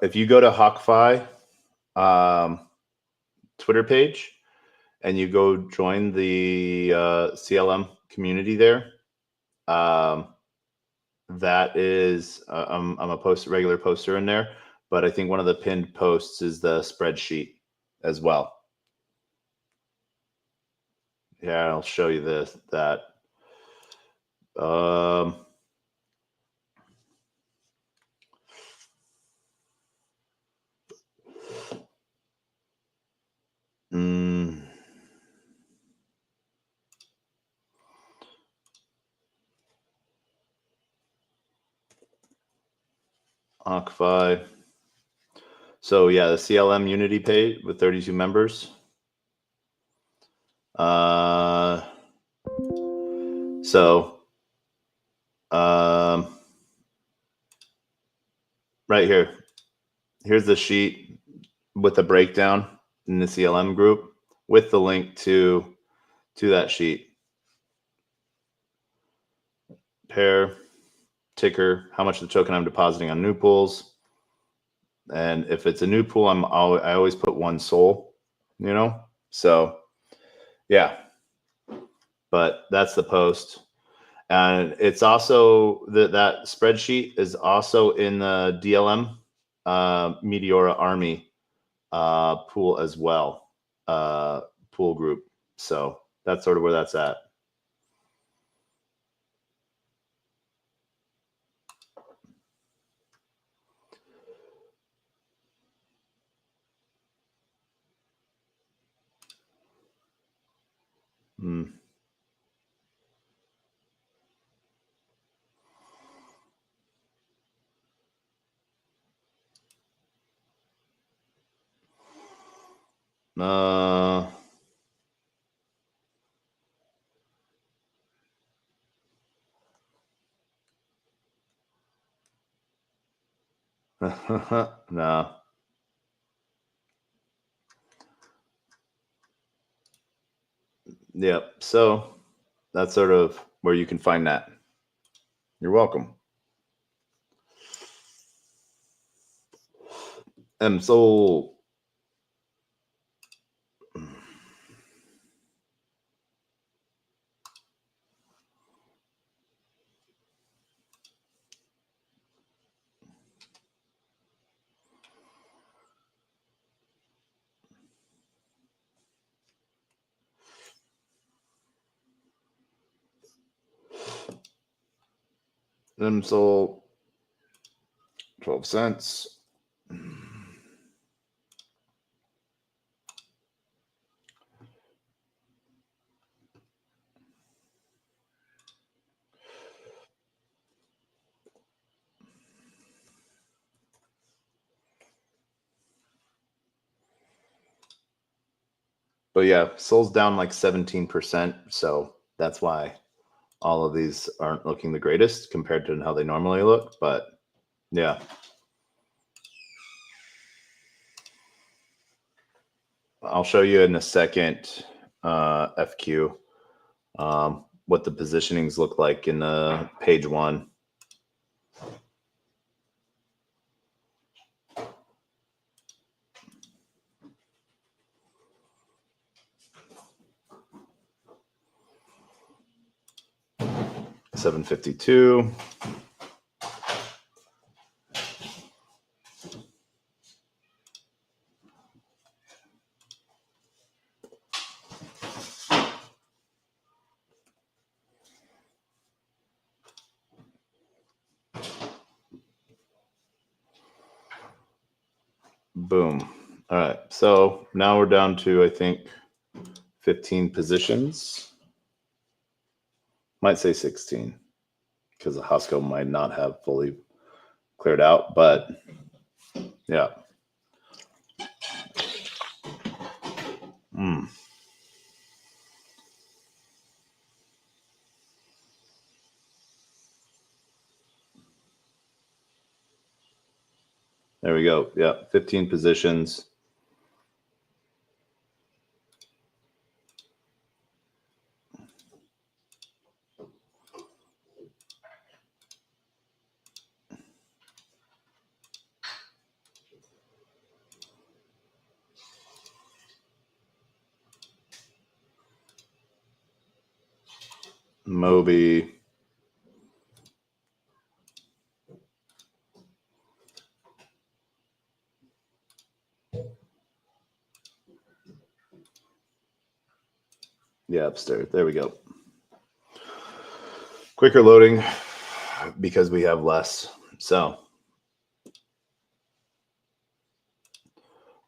if you go to HawkFi Twitter page and you go join the CLM community there, that is, I'm a regular poster in there, but I think one of the pinned posts is the spreadsheet as well. Yeah, I'll show you that. HawkFi. So yeah, the CLM Unity page with 32 members. Right here, here's the sheet with the breakdown in the CLM group with the link to that sheet. Pair, ticker, how much of the token I'm depositing on new pools. And if it's a new pool, I always put 1 SOL, you know? So yeah, but that's the post. And it's also that spreadsheet is also in the DLM Meteora Army pool as well, pool group. So that's sort of where that's at. Hmm. No. Yep. So that's sort of where you can find that. You're welcome. So sold 12 cents. But yeah, Sol's down like 17%. So that's why all of these aren't looking the greatest compared to how they normally look. But yeah. I'll show you in a second, FQ, what the positionings look like in the page 1. $7.52. Boom. All right. So now we're down to, I think, 15 positions. Might say 16 because the Hosco might not have fully cleared out, but yeah. There we go. Yeah, 15 positions. Moby. Yeah, upstairs. There we go. Quicker loading because we have less. So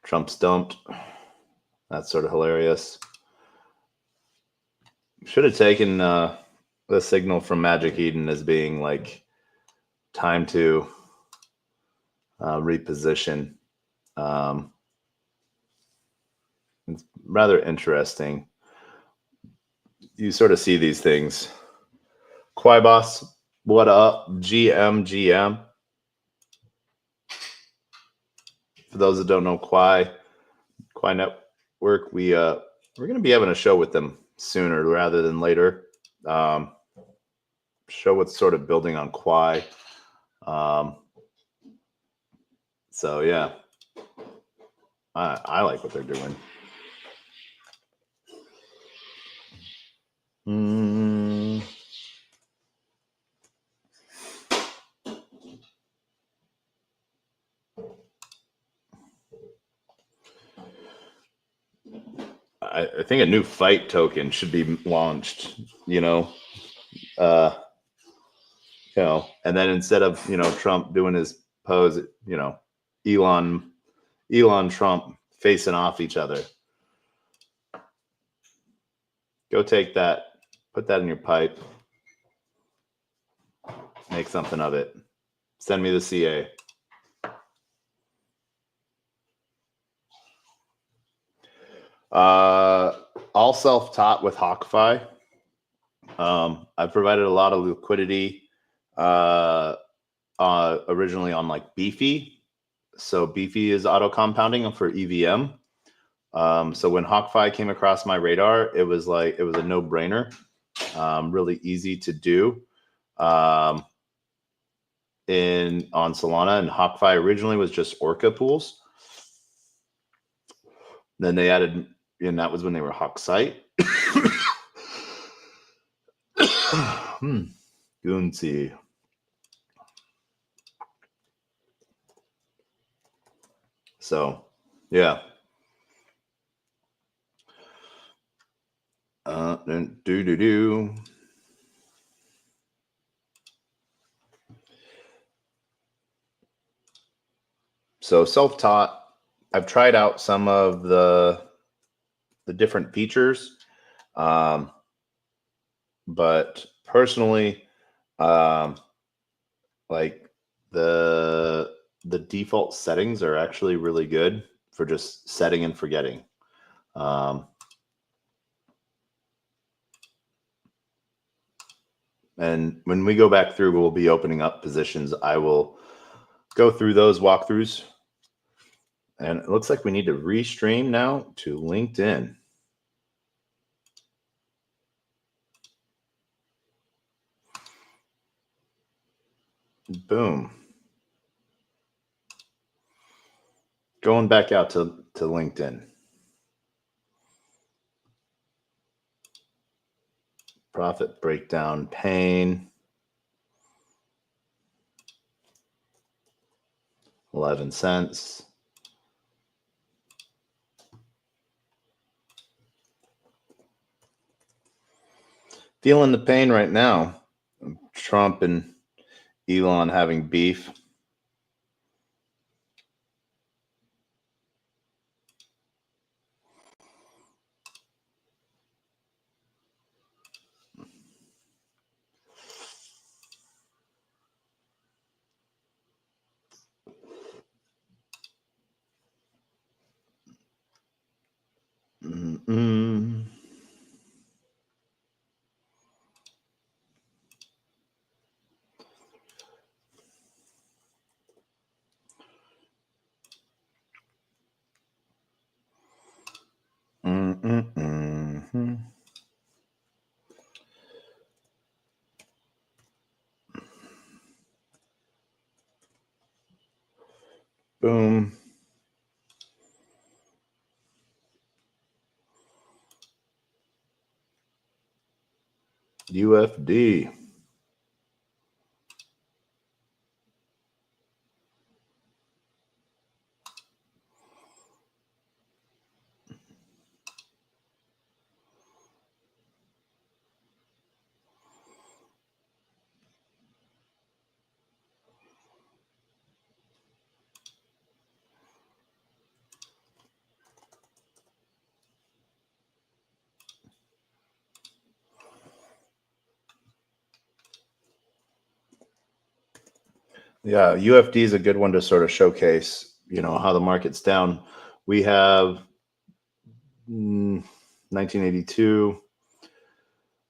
Trump's dumped. That's sort of hilarious. Should have taken the signal from Magic Eden as being like time to reposition. It's rather interesting. You sort of see these things. Quai Boss, what up? GM. For those that don't know Quai Network, we're going to be having a show with them sooner rather than later. Show what's sort of building on Quai. So yeah, I like what they're doing. I think a new fight token should be launched, and then instead of, Trump doing his pose, Elon Trump facing off each other. Go take that, put that in your pipe, make something of it. Send me the CA. All self-taught with HawkFi. I've provided a lot of liquidity originally on like Beefy. So Beefy is auto compounding for EVM. So when HawkFi came across my radar, it was a no-brainer, really easy to do on Solana. And HawkFi originally was just Orca pools. Then they added, and that was when they were HawkSite. Goonsy. So, yeah. So self-taught, I've tried out some of the different features, but personally, like the default settings are actually really good for just setting and forgetting. And when we go back through, we'll be opening up positions. I will go through those walkthroughs. And it looks like we need to restream now to LinkedIn. Boom. Going back out to LinkedIn. Profit breakdown pane. 11 cents. Feeling the pain right now. Trump and Elon having beef. Boom. UFD. Yeah, UFD is a good one to sort of showcase you know, how the market's down. We have 1982.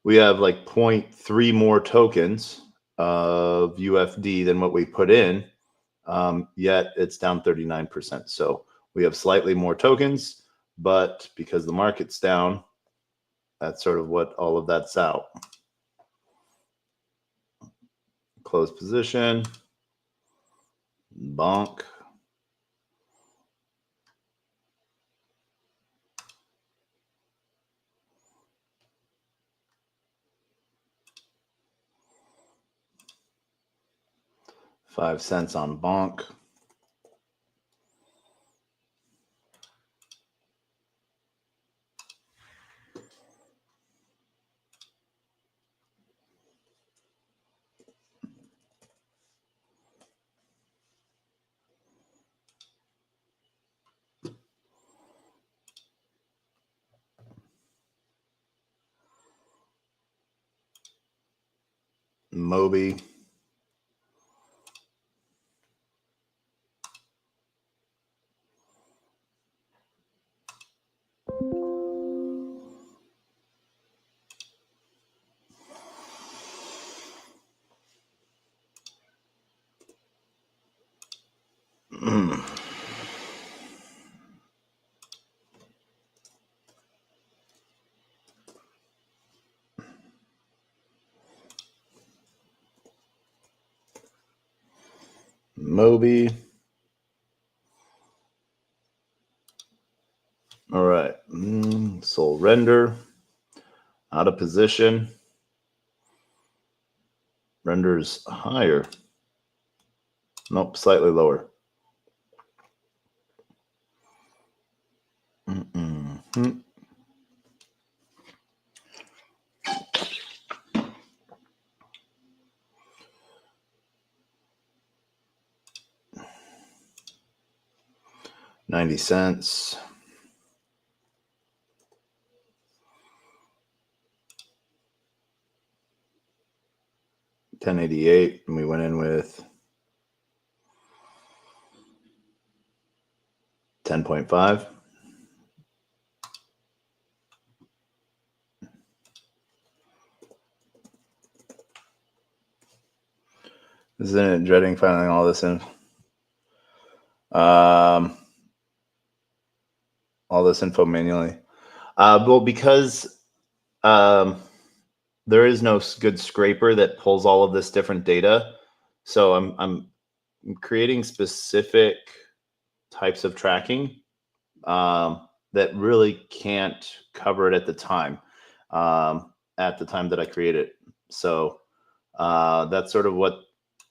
We have like 0.3 more tokens of UFD than what we put in, yet it's down 39%. So we have slightly more tokens, but because the market's down, that's sort of what all of that's out. Close position, bonk. $0.05 on bonk. Moby. Moby. All right. Soul render. Out of position. Renders higher. Nope, slightly lower. Mm-mm. 90 cents. $10.88, and we went in with 10.5. Isn't it dreading filing all this in? All this info manually. Well, because there is no good scraper that pulls all of this different data. So I'm creating specific types of tracking that really can't cover it at the time that I create it. So that's sort of what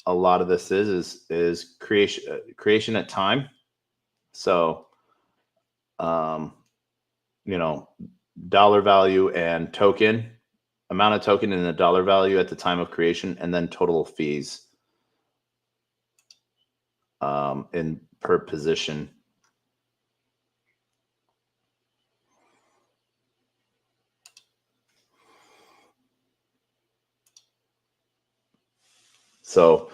a lot of this is creation at time. So you know, dollar value and token, amount of token and the dollar value at the time of creation, and then total fees in per position. So,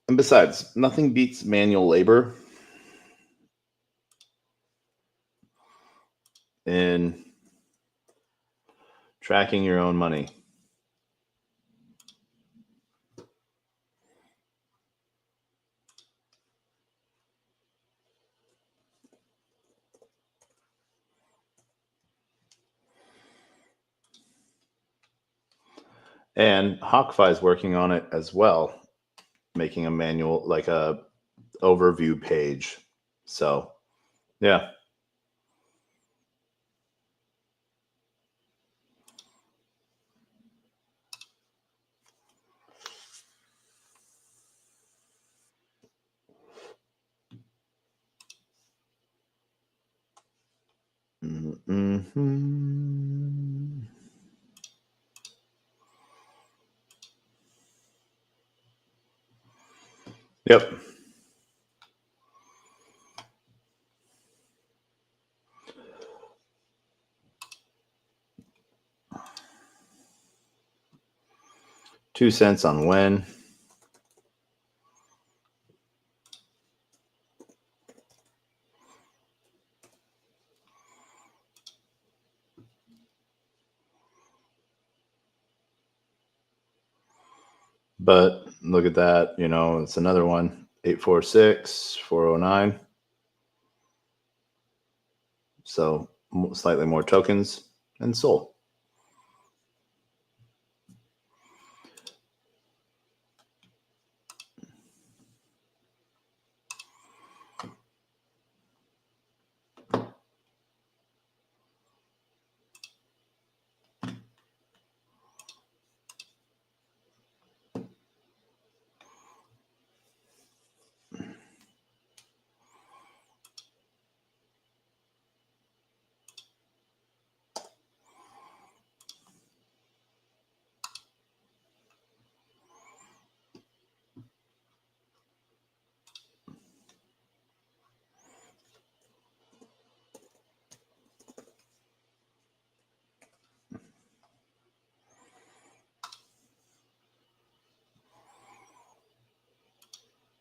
and besides, nothing beats manual labor in tracking your own money. And Hawkfi is working on it as well, making a manual, like a overview page. So, yeah. Mm-hmm. Yep. $0.02 on when. But look at that, it's another one, 846, 409. So slightly more tokens and sold.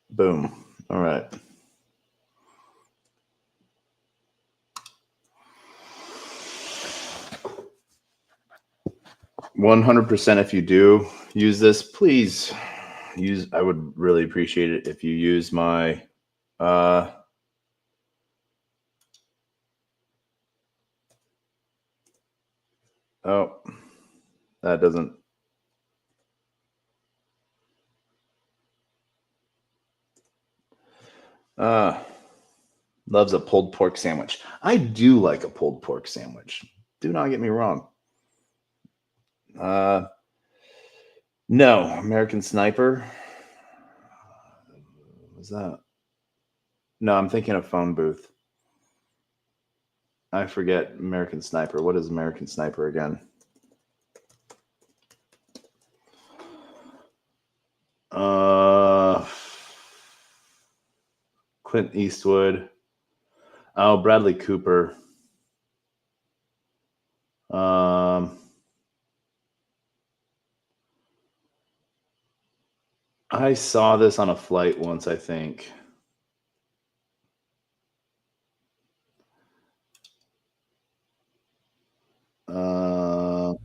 Boom. All right. %, if you do use this, please I would really appreciate it if you use my oh, that doesn't. Loves a pulled pork sandwich. I do like a pulled pork sandwich. Do not get me wrong. No, American Sniper. What was that? No, I'm thinking of Phone Booth. I forget American Sniper. What is American Sniper again? Clint Eastwood. Oh, Bradley Cooper. I saw this on a flight once, I think. Let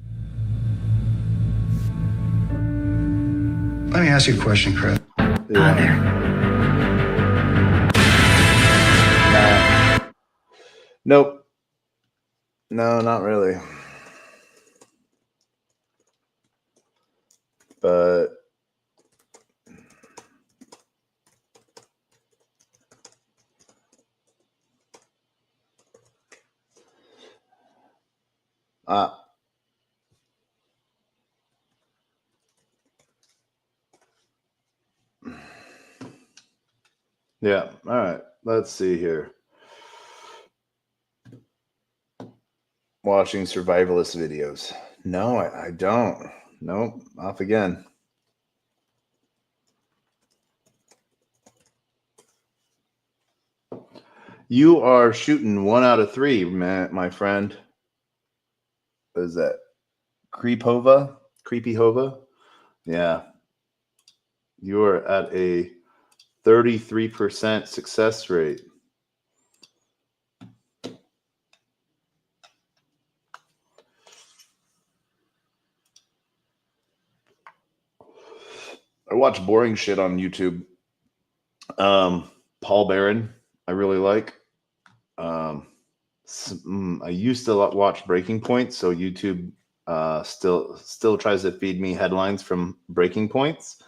me ask you a question, Chris. Nope. No, not really. But yeah. All right. Let's see here. Watching survivalist videos. No, I don't. Nope. Off again. You are shooting 1 out of 3, man, my friend. What is that? Creepy Hova? Yeah. You are at a 33% success rate. I watch boring shit on YouTube. Paul Barron, I really like. I used to watch Breaking Point, so YouTube still tries to feed me headlines from Breaking Points.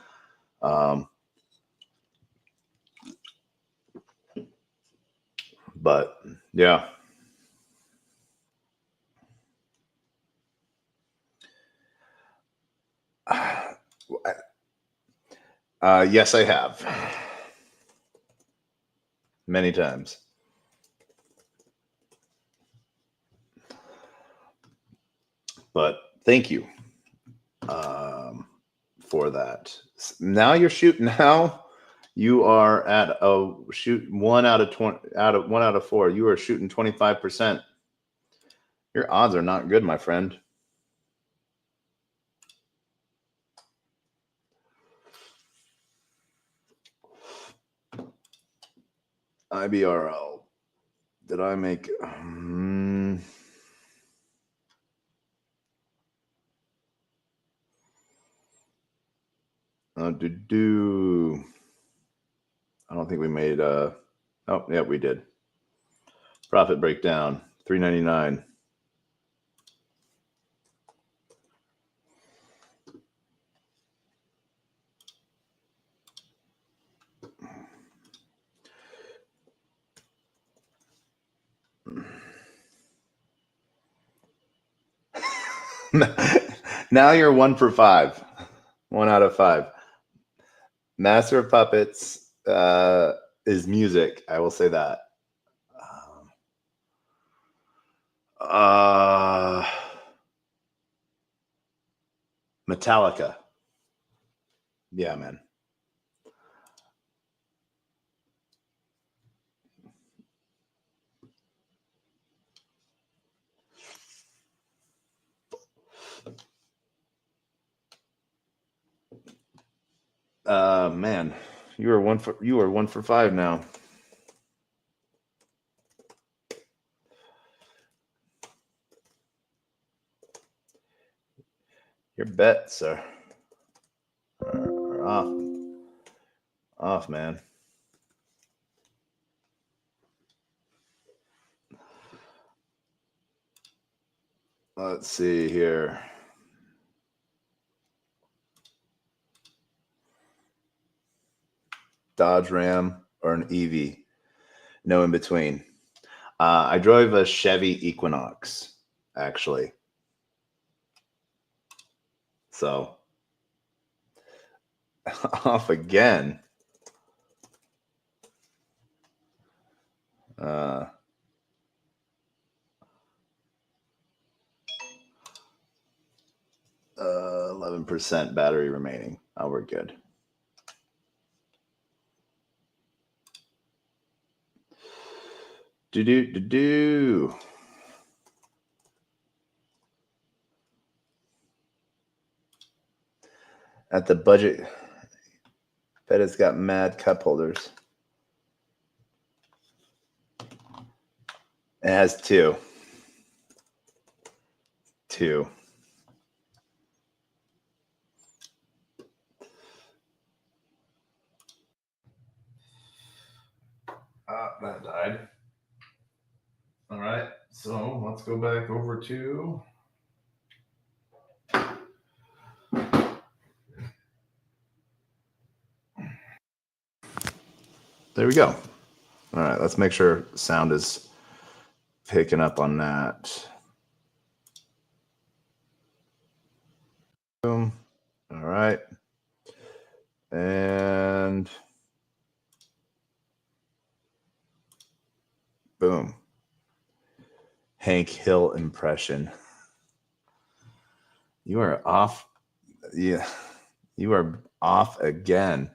But yeah. Yes, I have. Many times. But thank you for that. Now you're shooting. Now you are at a shoot 1 out of 20 out of 1 out of 4. You are shooting 25%. Your odds are not good, my friend. IBRL. Did I make? I don't think we made oh yeah, we did. Profit breakdown, $3.99. Now you're 1 for 5. 1 out of 5. Master of Puppets is music. I will say that. Metallica. Yeah, man. Man, you are 1 for 5 now. Your bets are off, man. Let's see here. Dodge Ram or an EV? No in between. I drove a Chevy Equinox, actually. So off again. 11% battery remaining. Oh, we're good. Do. At the budget, bet it's got mad cup holders. It has 2. 2. That died. All right, so let's go back over to there we go. All right, let's make sure sound is picking up on that. Boom. All right. And boom. Hank Hill impression. You are off. Yeah, you are off again.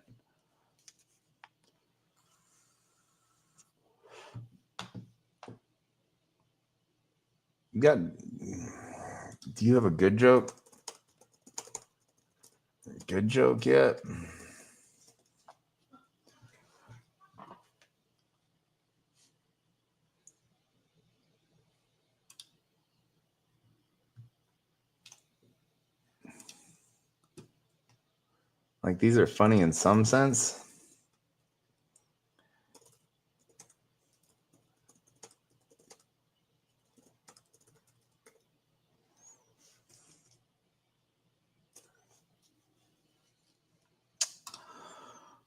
Do you have a good joke? Good joke yet? Like, these are funny in some sense.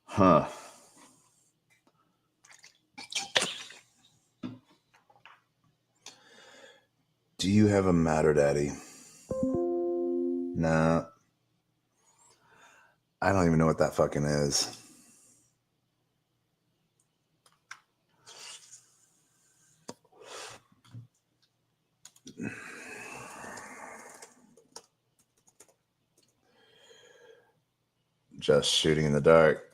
Huh. Do you have a Matter Daddy? Nah. I don't even know what that fucking is. Just shooting in the dark.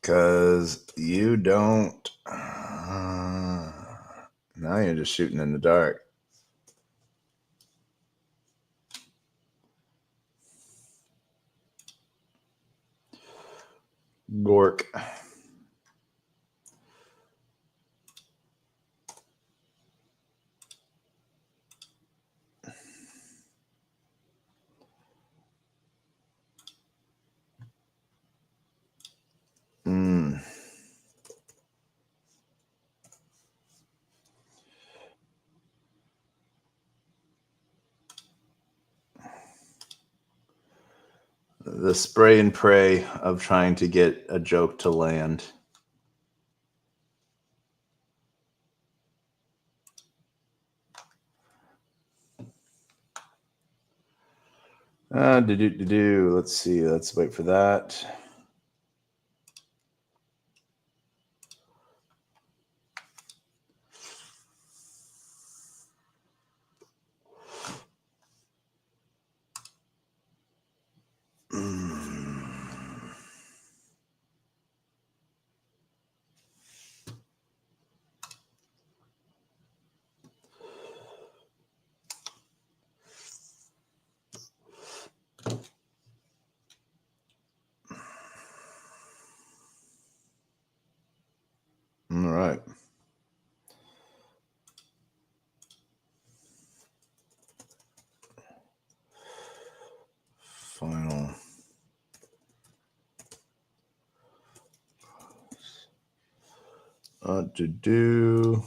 Because you don't. Now you're just shooting in the dark. Gork. The spray and pray of trying to get a joke to land. Let's see. Let's wait for that. All right. Final. To do.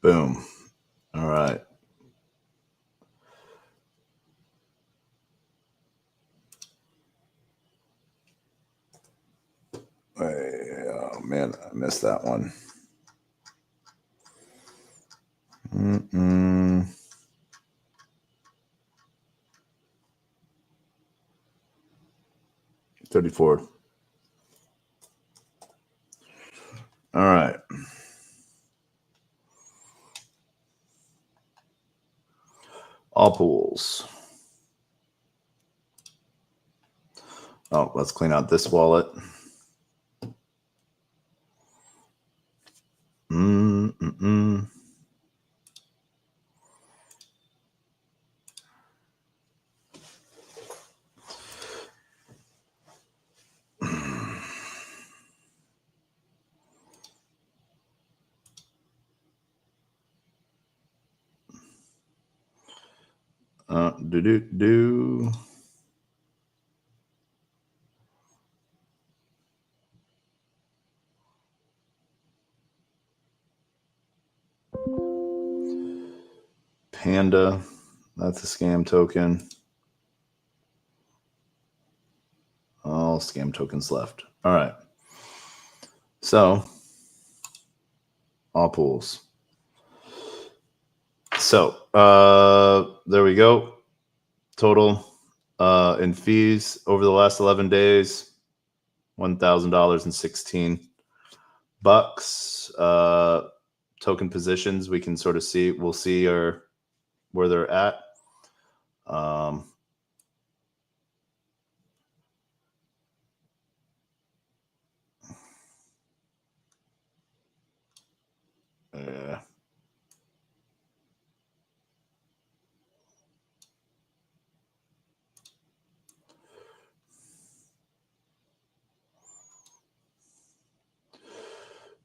Boom. All right. Oh man, I missed that one. 34. All right. All pools. Oh, let's clean out this wallet. Panda, that's a scam token. All scam tokens left. All right. So, all pools. So, there we go. Total in fees over the last 11 days, $1,000.16. Token positions we can sort of see. We'll see where they're at.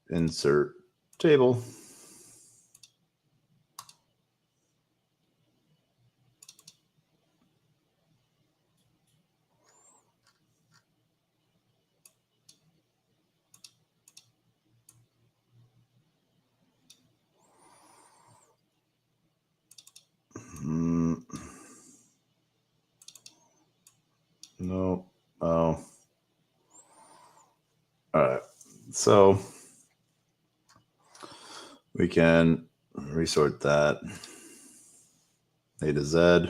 Insert table. No. Oh. All right. So we can resort that A to Z.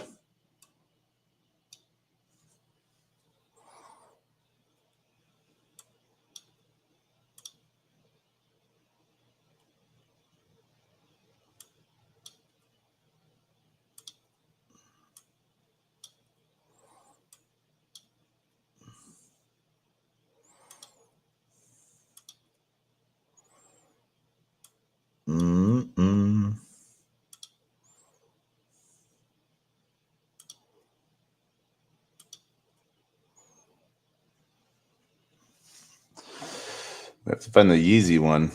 We have to find the Yeezy one.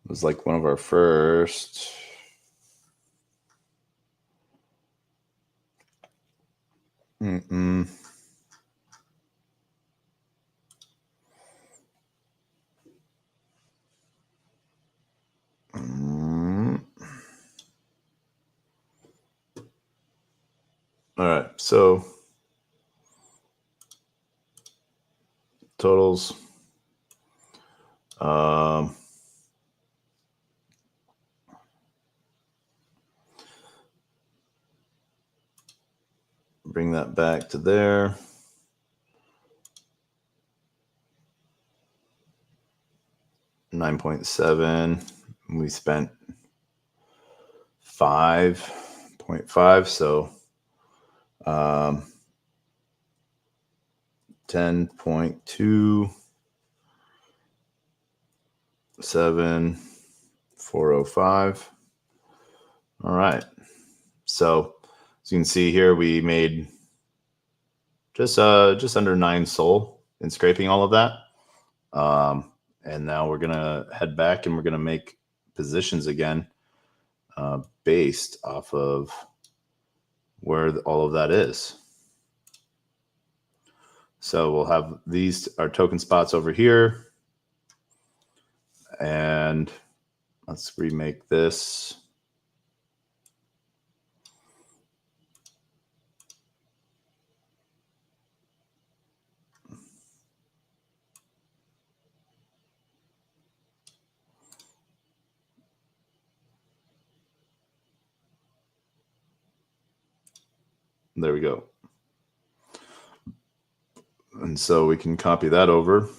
It was like one of our first. Mm-mm. All right, so totals. Bring that back to there. $9.7. We spent 5.5, so 10.27,405. All right. So as you can see here, we made just under 9 SOL in scraping all of that. And now we're gonna head back and we're gonna make positions again, based off of where all of that is. So we'll have these, our token spots over here. And let's remake this. There we go. And so we can copy that over.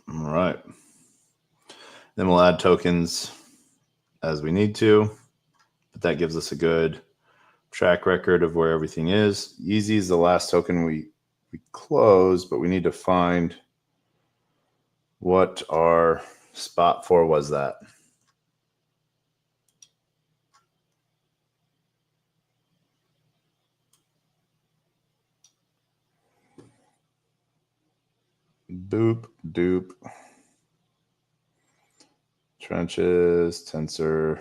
All right. Then we'll add tokens as we need to, but that gives us a good track record of where everything is. Easy is the last token we closed, but we need to find what our spot for was that. Boop, doop. Trenches, tensor.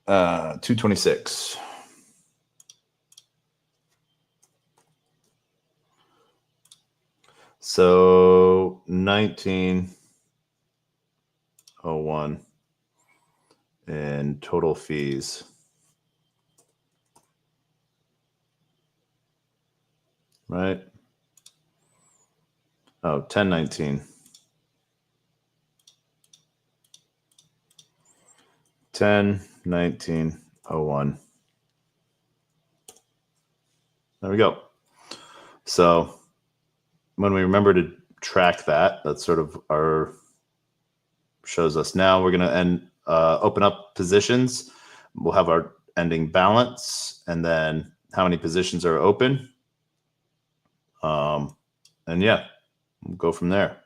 226. So 1901 in total fees. Right? Oh, 1019. 101901. There we go. So when we remember to track that, that's sort of our shows us. Now we're going to open up positions. We'll have our ending balance and then how many positions are open. And yeah, we'll go from there.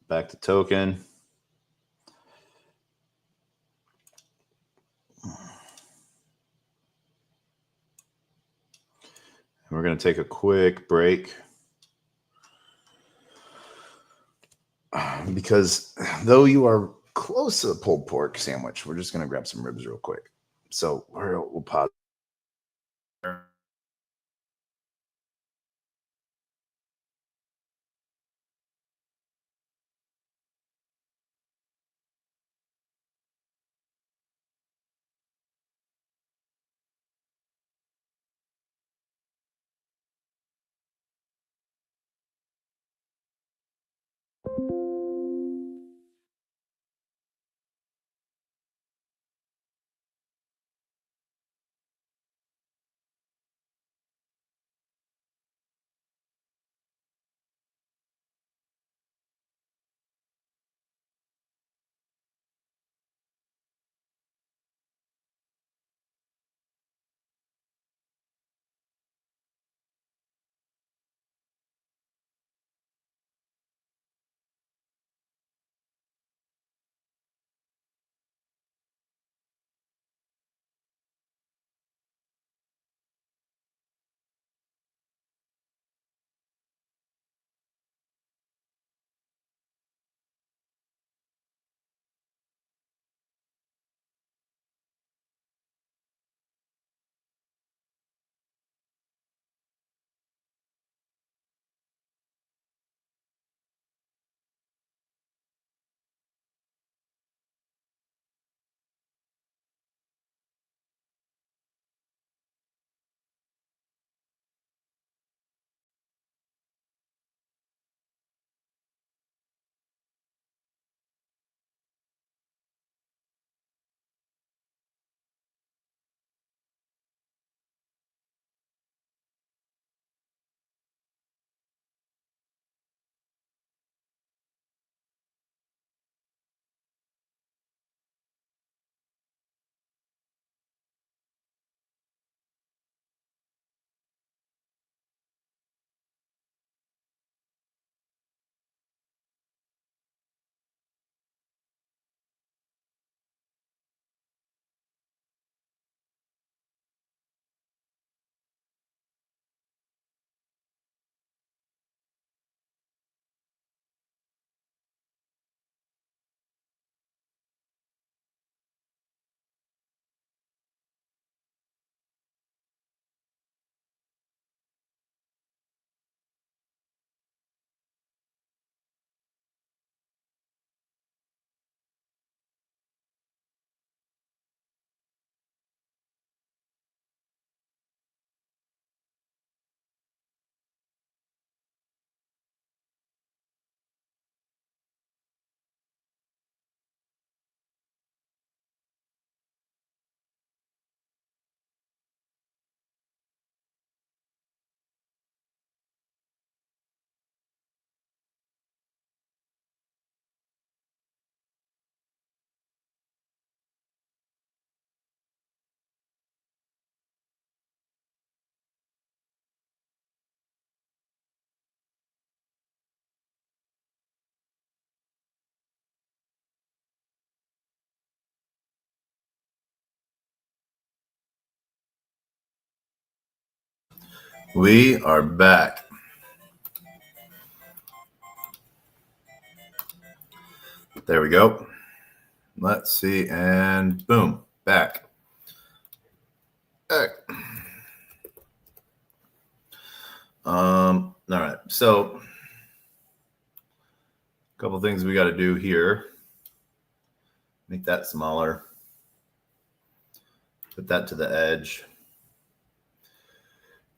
Back to token. And we're going to take a quick break because though you are close to the pulled pork sandwich, we're just going to grab some ribs real quick. So we'll pause. We are back. There we go. Let's see, and boom, back. Back. All right. So, a couple things we got to do here. Make that smaller. Put that to the edge.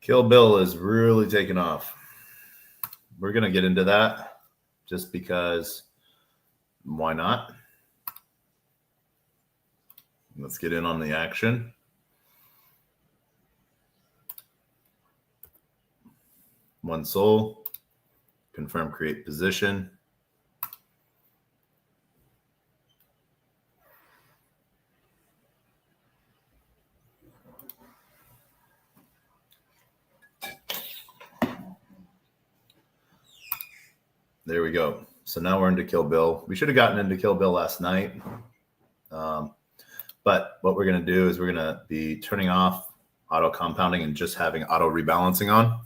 Kill Bill is really taking off. We're going to get into that just because why not? Let's get in on the action. One soul. Confirm create position. There we go. So now we're into Kill Bill. We should have gotten into Kill Bill last night. But what we're going to do is we're going to be turning off auto compounding and just having auto rebalancing on.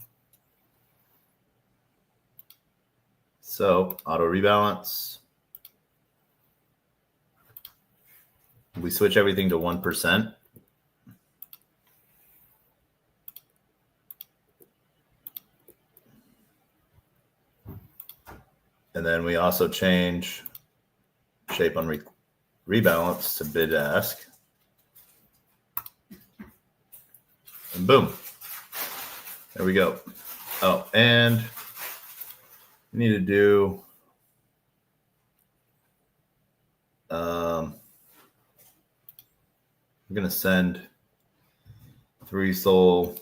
So auto rebalance. We switch everything to 1%. And then we also change shape on rebalance to bid ask. And boom. There we go. Oh, and we need to do we're going to send 3 soul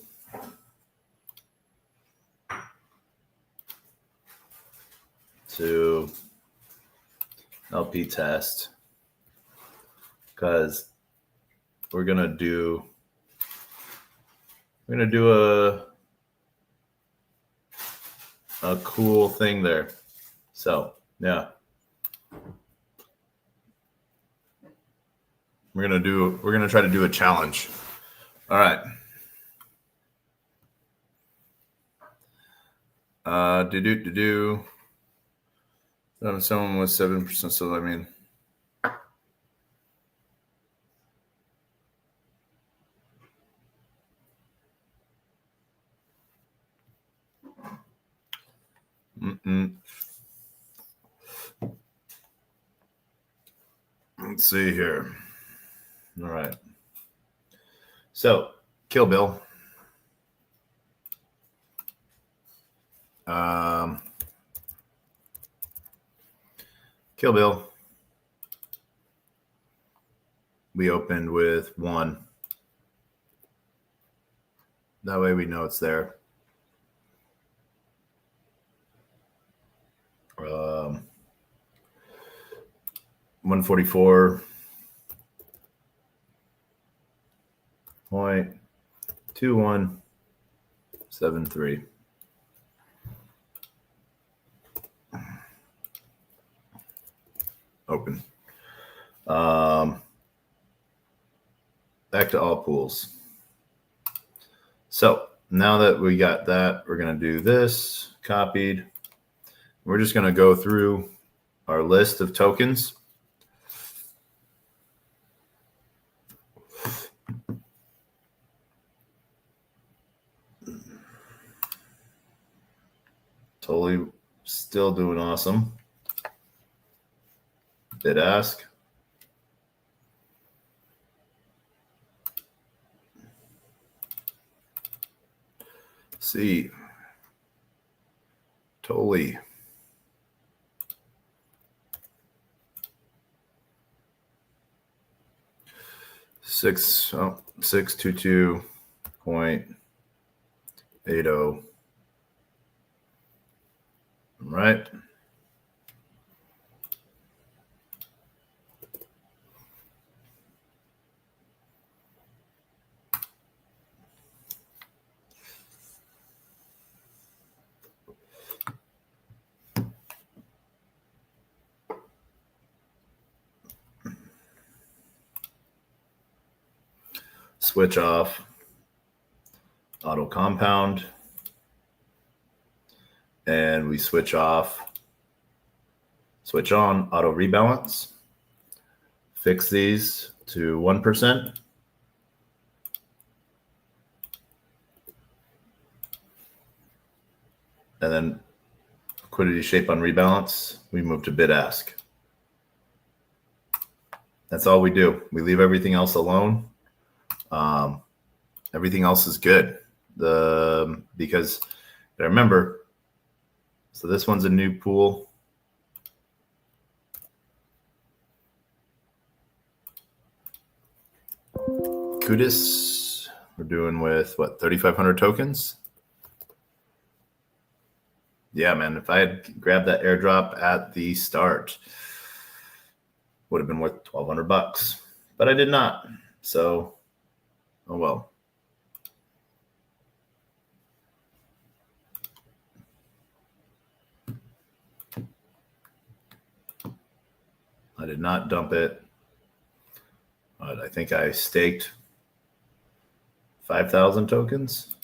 to LP test because we're going to do a cool thing there. So, yeah. We're going to try to do a challenge. All right. Someone with 7%, so I mean let's see here. All right. So, Kill Bill. Kill Bill. We opened with 1. That way we know it's there. 144.2173. Open. Back to all pools. So now that we got that, we're going to do this, copied. We're just going to go through our list of tokens. Totally still doing awesome. Bid ask. See. Totally. Six 622.80. Right. Switch off auto compound. and we switch on auto rebalance, fix these to 1%. And then liquidity shape on rebalance, we move to bid ask. That's all we do. We leave everything else alone. Everything else is good. Because remember, so this one's a new pool. Kudus, we're doing with what, 3,500 tokens? Yeah, man, if I had grabbed that airdrop at the start, would have been worth 1,200 bucks, but I did not. So, oh well. I did not dump it, but I think I staked 5,000 tokens.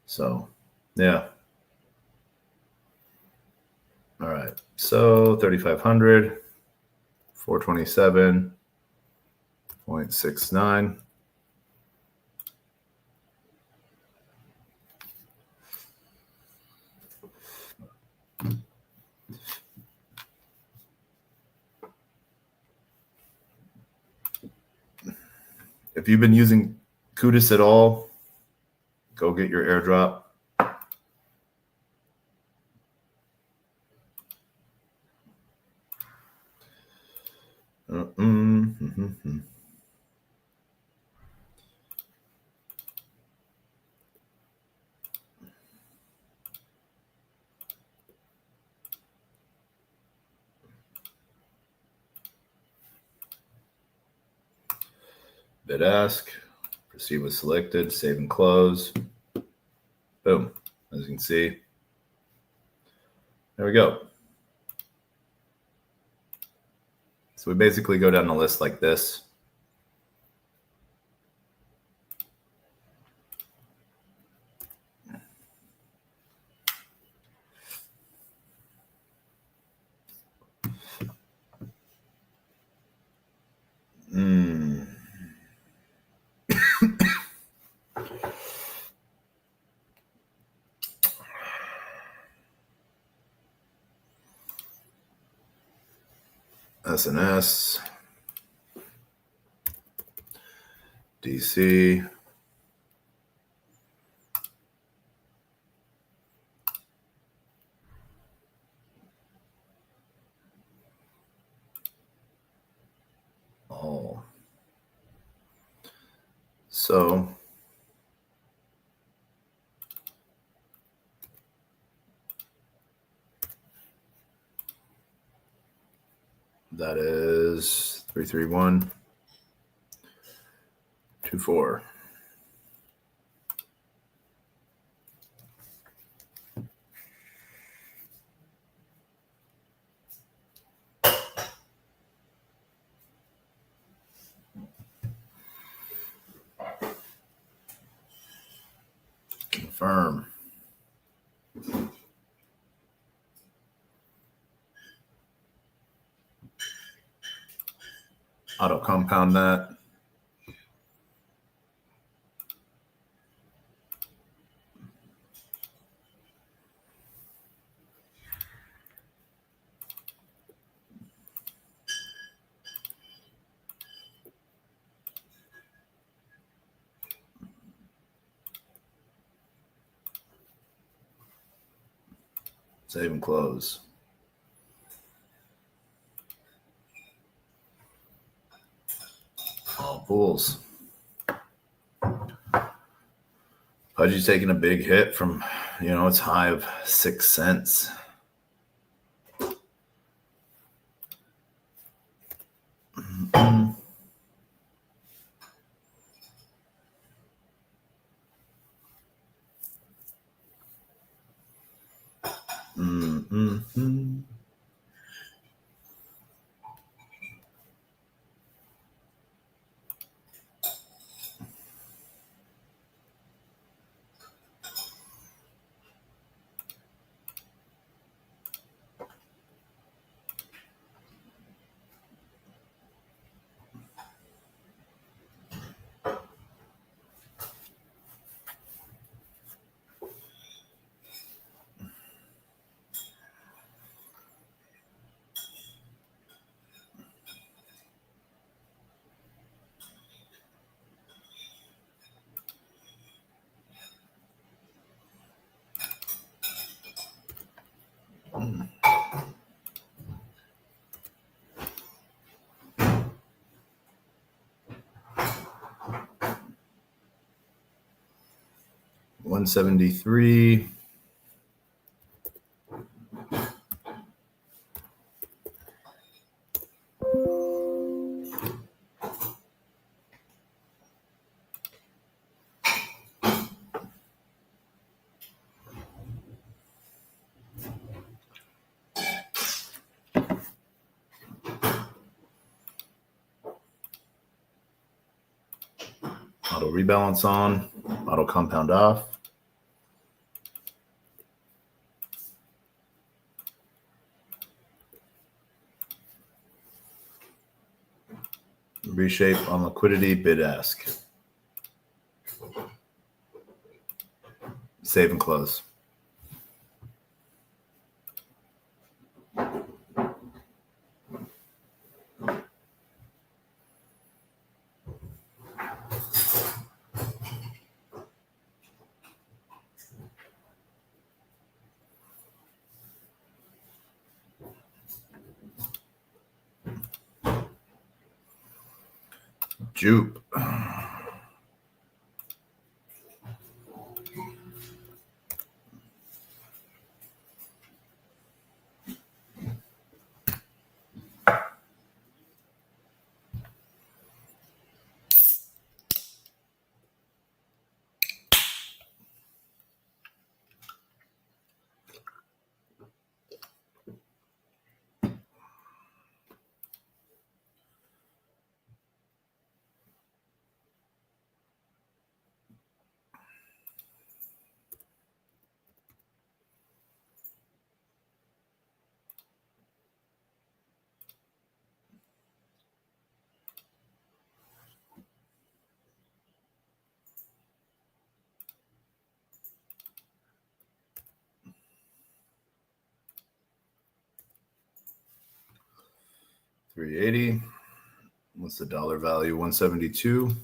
So, yeah. All right. So 3,500, 427.69. If you've been using Kudus at all, go get your airdrop. Bid ask, proceed with selected, save and close. Boom. As you can see, there we go. So we basically go down the list like this. SNS, DC, all. So that is 33124. Confirm. Auto compound that. Save and close. All pools. Pudgy's taking a big hit from, its high of 6 cents. 173. Auto rebalance on, auto compound off. Reshape on liquidity, bid ask. Save and close. Jupe. $380. What's the dollar value? 172.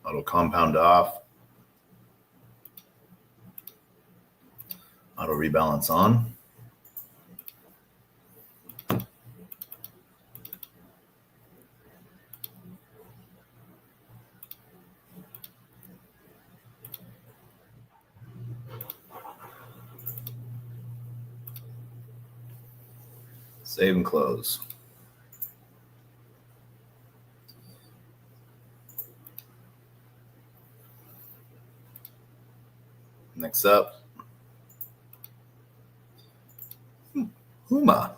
Auto compound off. Auto rebalance on. Save and close. Next up, Huma.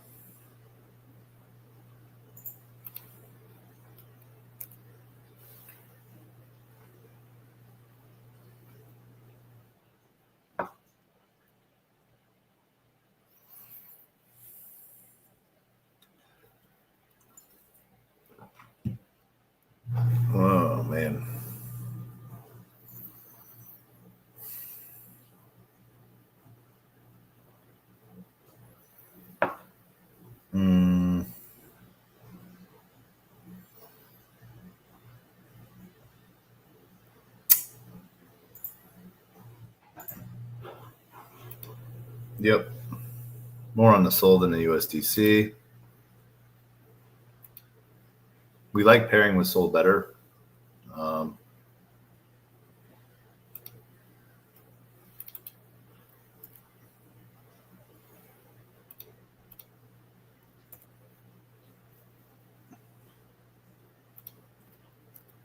Oh, man. Yep. More on the SOL than the USDC. We like pairing with SOL better.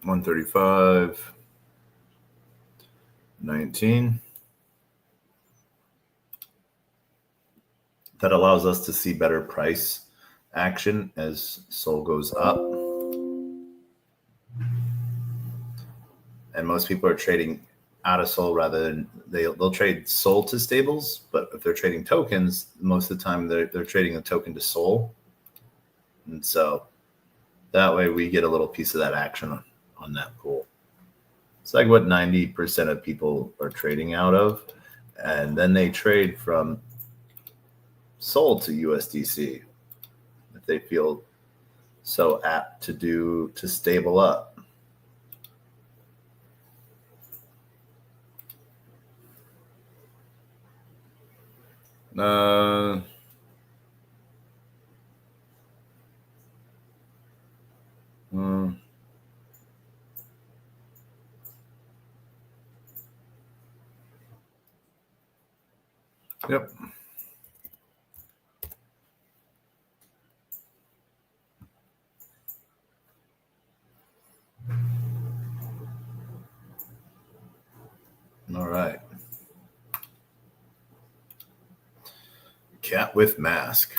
$135, 19. That allows us to see better price action as SOL goes up. And most people are trading out of SOL rather than they'll trade SOL to stables, but if they're trading tokens, most of the time they're trading a token to SOL. And so that way we get a little piece of that action on that pool. It's like what 90% of people are trading out of. And then they trade from SOL to USDC if they feel so apt to stable up. Yep. All right. Cat with mask.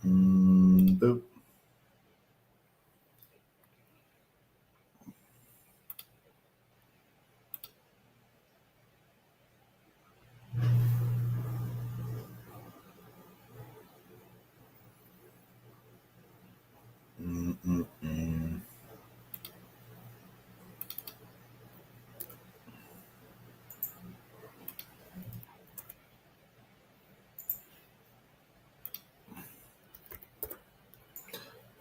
Boop.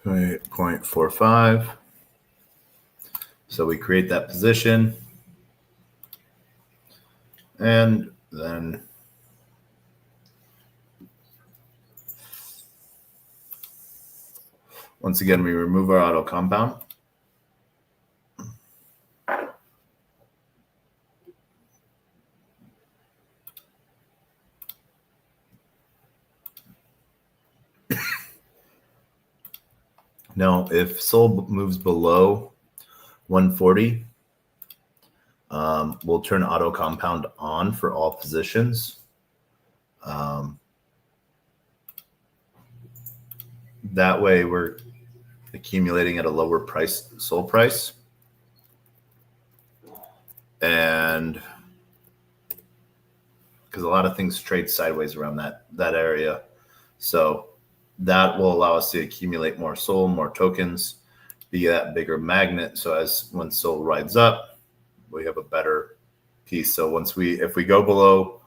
Right, 0.45. So we create that position. And then once again, we remove our auto compound. Now, if SOL moves below 140, we'll turn auto compound on for all positions. That way we're accumulating at a lower price, SOL price. And because a lot of things trade sideways around that area. So that will allow us to accumulate more SOL, more tokens, be that bigger magnet. So when SOL rides up, we have a better piece. So if we go below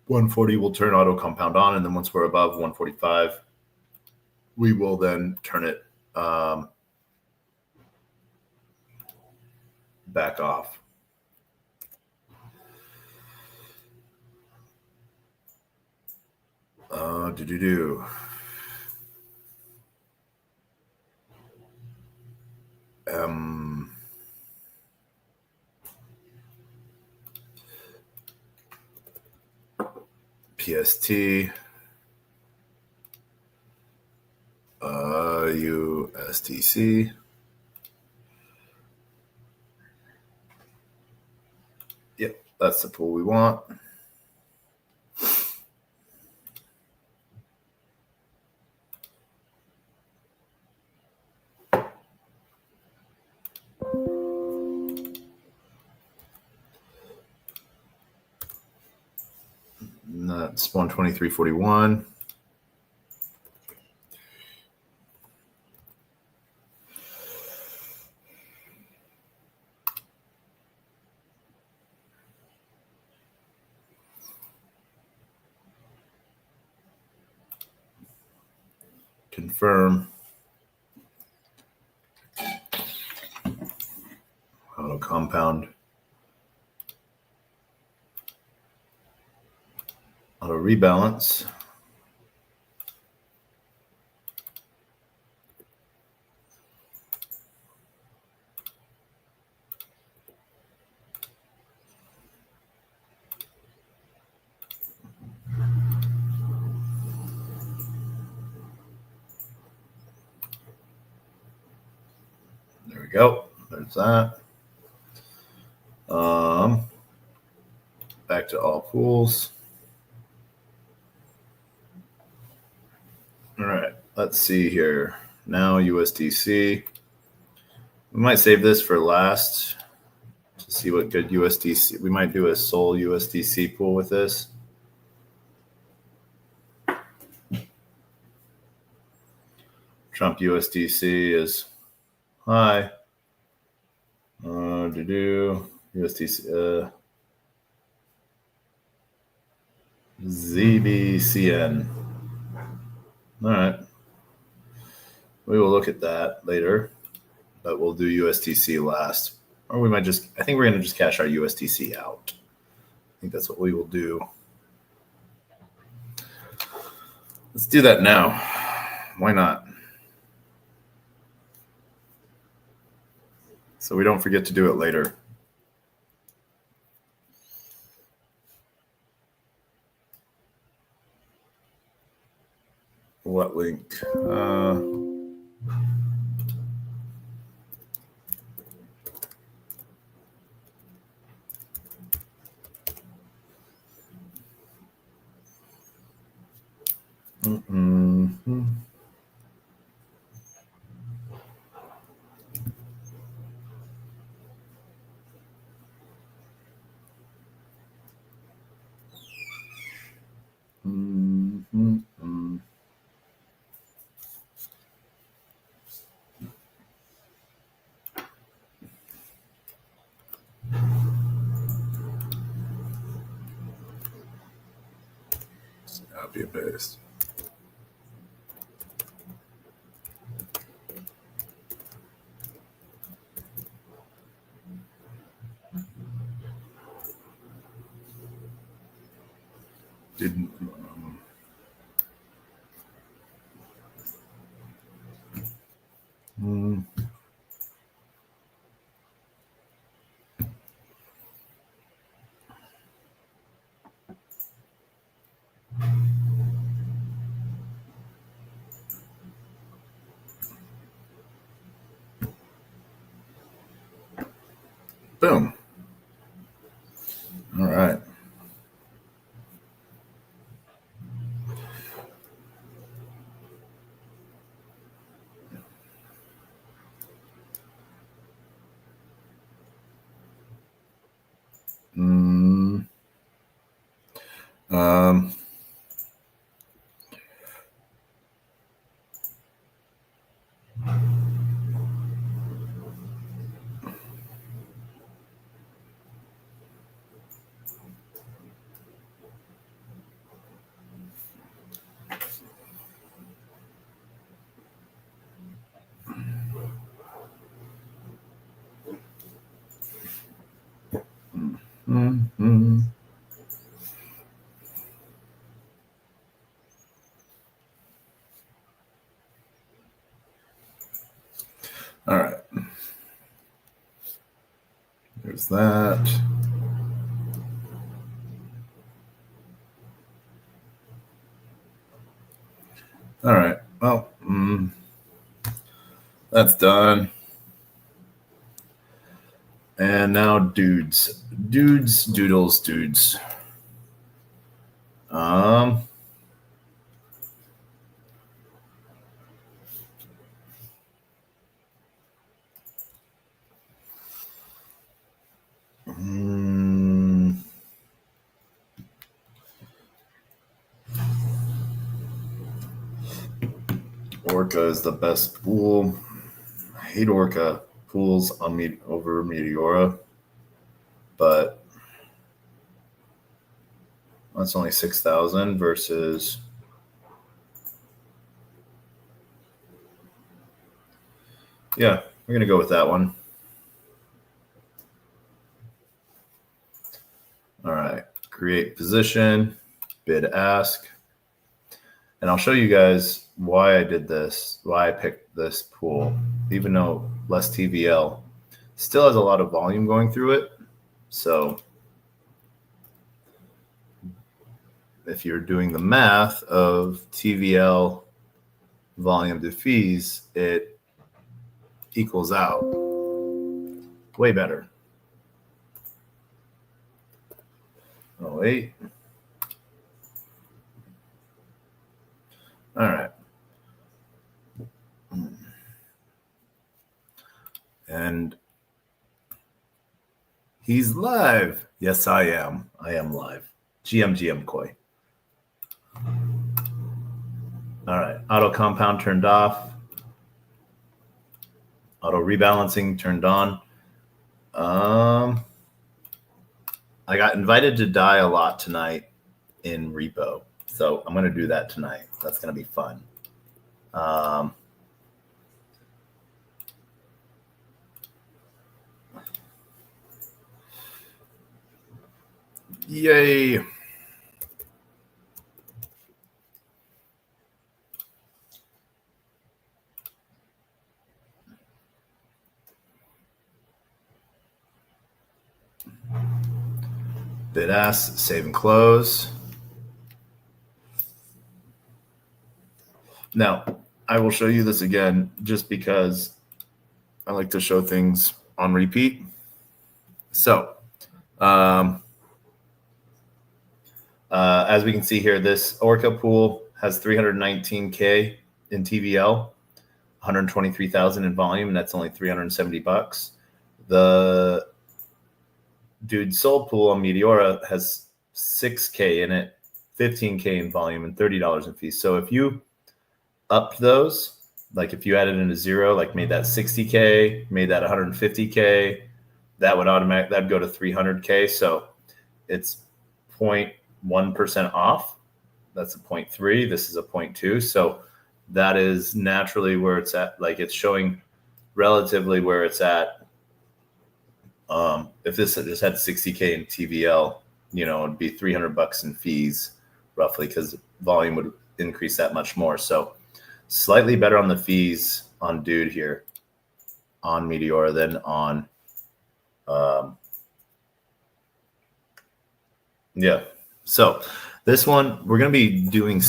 140, we'll turn auto compound on. And then once we're above 145, we will then turn it back off. PST, USTC. Yep, that's the pool we want. And that's 123.41. Confirm. Auto compound. Auto rebalance. There we go. There's that. Back to all pools. All right, let's see here. Now USDC. We might save this for last to see what good USDC. We might do a SOL USDC pool with this. Trump USDC is high. USDC ZBCN. All right. We will look at that later, but we'll do USDC last. Or we might just, I think we're going to just cash our USDC out. I think that's what we will do. Let's do that now. Why not? So we don't forget to do it later. What link? Copy and paste. Didn't. Boom. All right. All right. There's that. All right. Well, that's done. And now dudes. Dudes. Orca is the best pool. I hate Orca pools on over Meteora, but that's only 6,000 versus yeah, we're gonna go with that one. All right, create position, bid ask, and I'll show you guys why I did this, why I picked this pool, even though less TVL, still has a lot of volume going through it. So if you're doing the math of TVL volume to fees, it equals out way better. Oh, wait. All right. And he's live. Yes, I am. I am live. GM Koi. All right. Auto compound turned off. Auto rebalancing turned on. I got invited to die a lot tonight in repo, so I'm going to do that tonight. That's going to be fun. Yay. Bid ask, save and close. Now, I will show you this again just because I like to show things on repeat. So, as we can see here, this Orca pool has 319K in TVL, 123,000 in volume, and that's only $370. The Dude Soul pool on Meteora has 6K in it, 15K in volume, and $30 in fees. So if you upped those, like if you added in a zero, like made that 60K, made that 150K, that would that'd go to 300K. So it's 0.1% off. That's a 0.3. This is a 0.2. So that is naturally where it's at. Like it's showing relatively where it's at. If this just had 60K in TVL, it'd be $300 in fees roughly, because volume would increase that much more. So slightly better on the fees on Dude here on Meteora than on, yeah. So this one, we're going to be doing,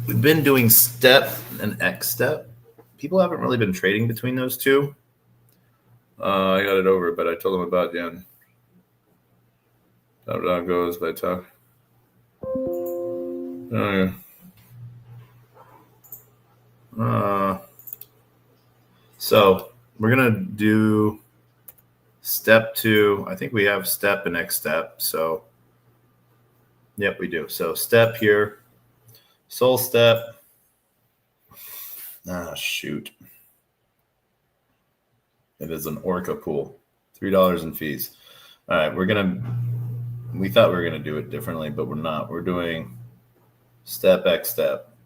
we've been doing step and X step. People haven't really been trading between those two. I got it over, but I told them about Yen. How goes by talk. Oh, yeah. So we're going to do step 2. I think we have step and X step. So, yep, we do. So step here, soul step. Shoot. It is an Orca pool, $3 in fees. All right, we thought we were going to do it differently, but we're not. We're doing step X step.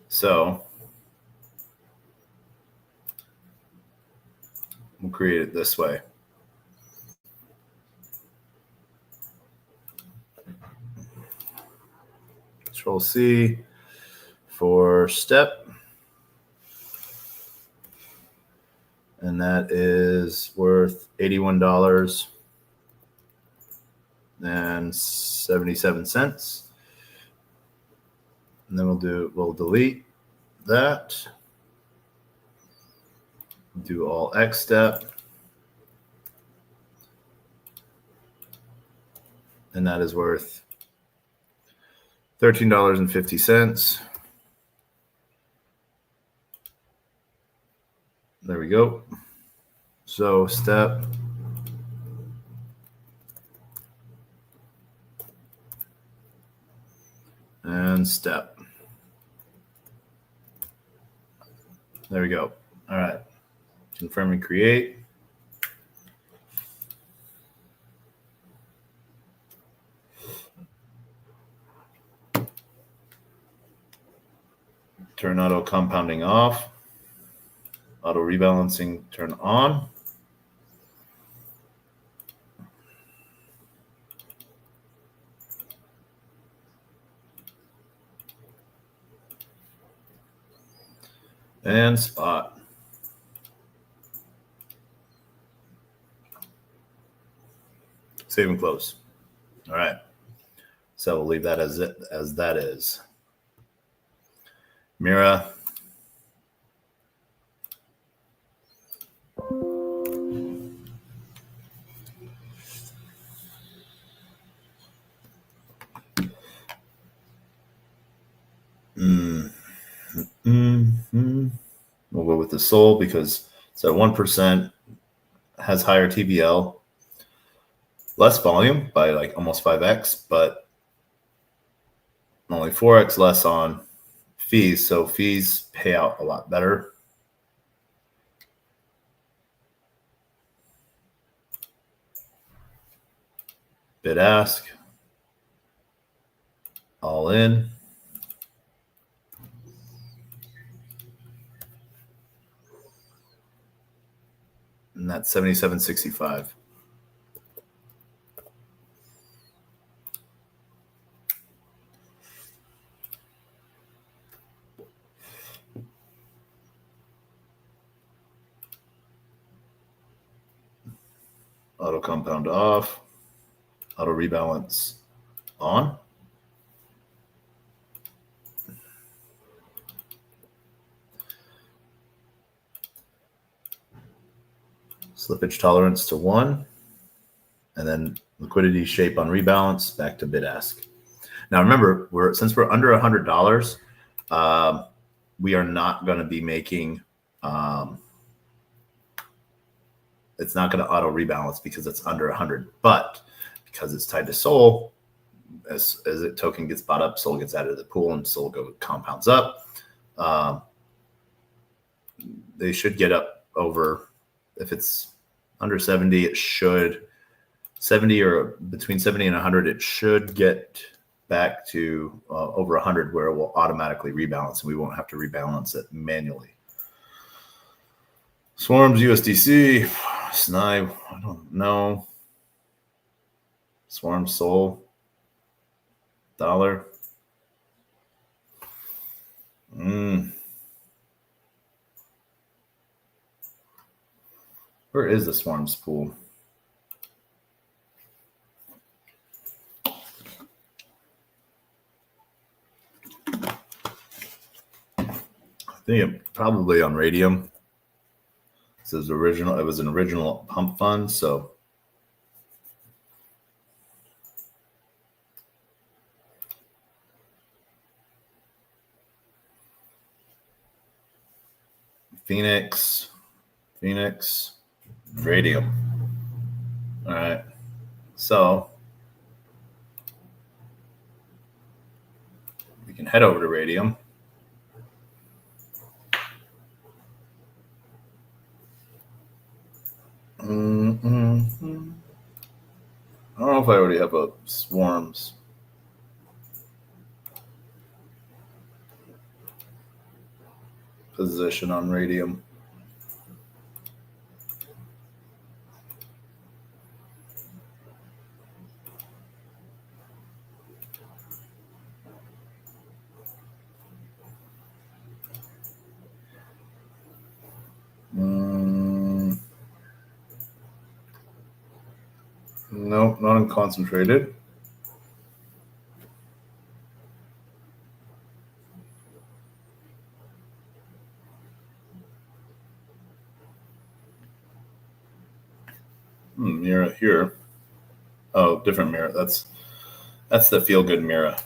So we'll create it this way. Control C for step. And that is worth $81.77. And then we'll delete that. Do all X step. And that is worth $13.50. There we go. So step and step. There we go. All right. Confirm and create. Turn auto compounding off. Auto rebalancing turn on. And spot. Save and close. All right. So we'll leave that as that is. Mira. We'll go with the Soul because it's at 1%, has higher TVL, less volume by like almost 5x, but only 4x less on fees. So fees pay out a lot better. Bid ask. All in. And that's 77.65. Auto compound off. Auto rebalance on. Slippage tolerance to 1. And then liquidity shape on rebalance back to bid ask. Now remember, since we're under $100, we are not going to be making. It's not going to auto rebalance because it's under 100, but because it's tied to SOL, as a token gets bought up, SOL gets added to the pool, and SOL compounds up. They should get up over, if it's under 70, it should 70 or between 70 and 100, it should get back to over 100 where it will automatically rebalance and we won't have to rebalance it manually. Swarms USDC, SNI, I don't know. Swarm SOL, dollar. Where is the Swarms pool? I think it probably on Radium. This is original. It was an original pump fund, so Phoenix, Radium. All right, so we can head over to Radium. I don't know if I already have a Swarms. Position on Radium. No, not unconcentrated. Mira here. Oh, different Mira. That's the feel good Mira.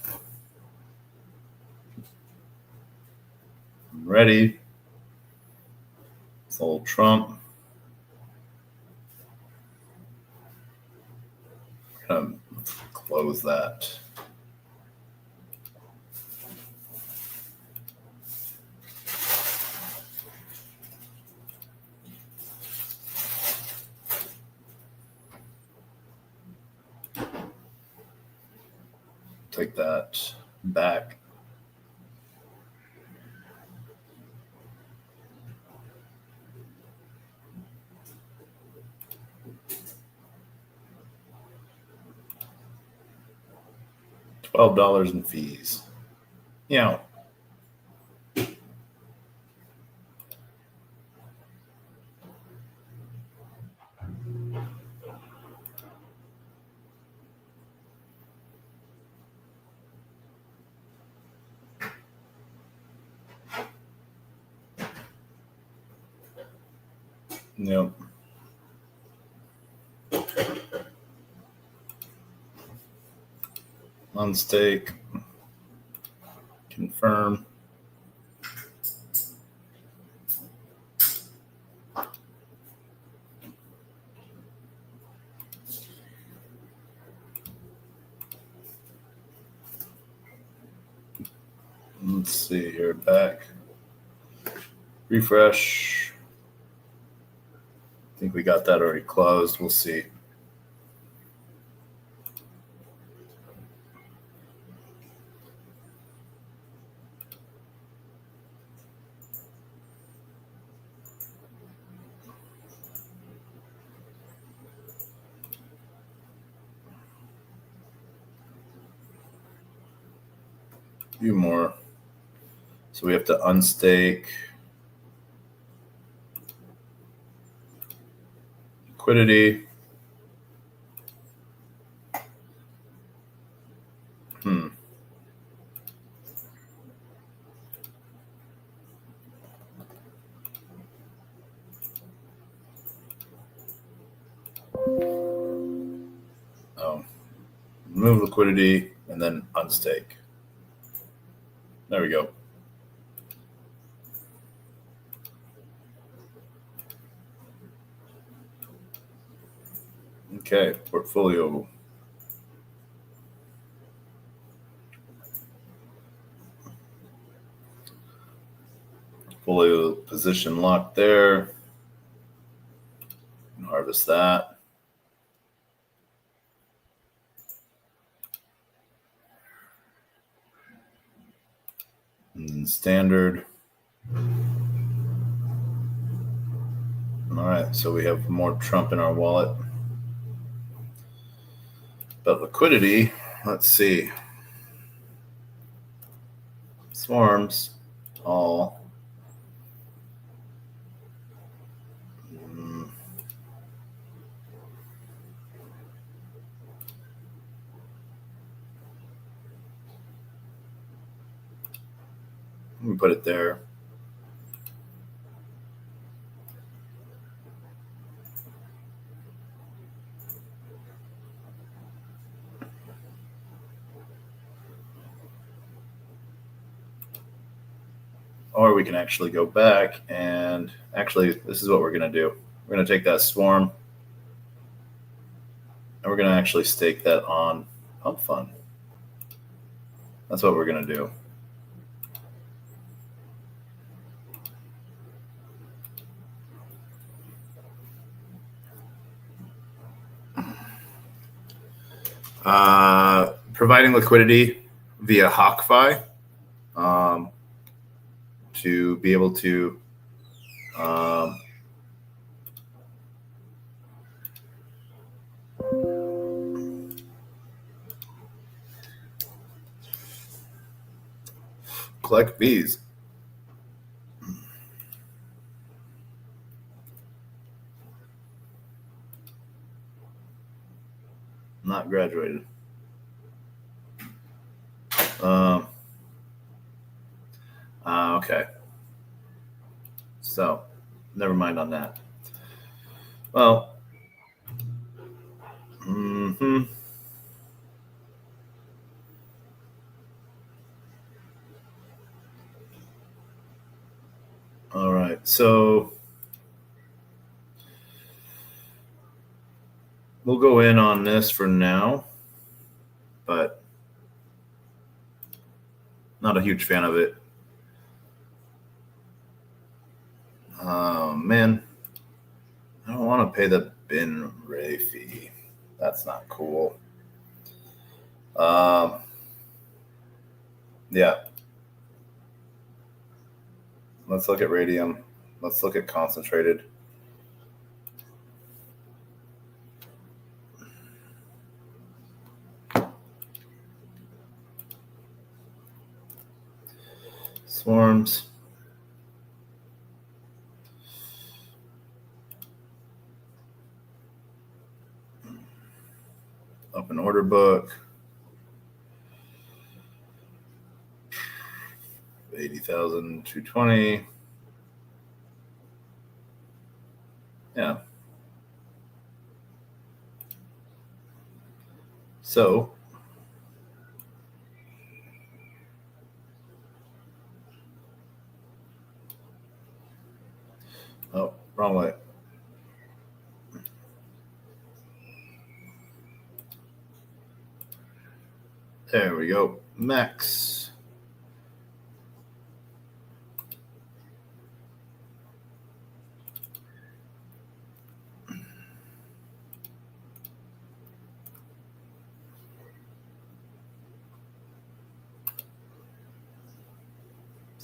Ready. It's old Trump. Close that. Take that back. $12 in fees. Yeah. Yep. On stake. Confirm. Let's see here, back. Refresh. I think we got that already closed. We'll see. A few more. So we have to unstake liquidity. Remove liquidity and then unstake. There we go. Okay, portfolio. Portfolio position locked there. Harvest that. And then standard. All right, so we have more Trump in our wallet. But liquidity, let's see. Swarms, all. Let me put it there. Or we can actually go back and actually, this is what we're going to do. We're going to take that swarm and we're going to actually stake that on Pump Fund. That's what we're going to do. Providing liquidity via HawkFi to be able to collect fees. Not graduated. Okay. So, never mind on that. Well, All right. So, we'll go in on this for now, but not a huge fan of it. Man, I don't want to pay the bin ray fee. That's not cool. Yeah. Let's look at radium. Let's look at concentrated. Swarms. Open order book. 80,220. Yeah. So oh, wrong way. There we go. Max.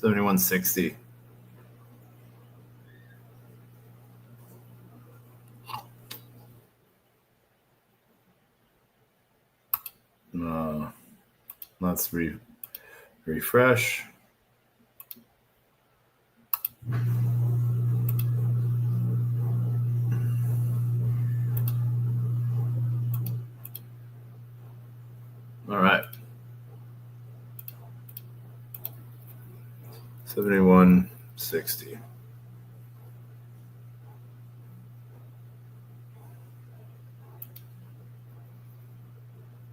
7160. Let's refresh. All right. 7160.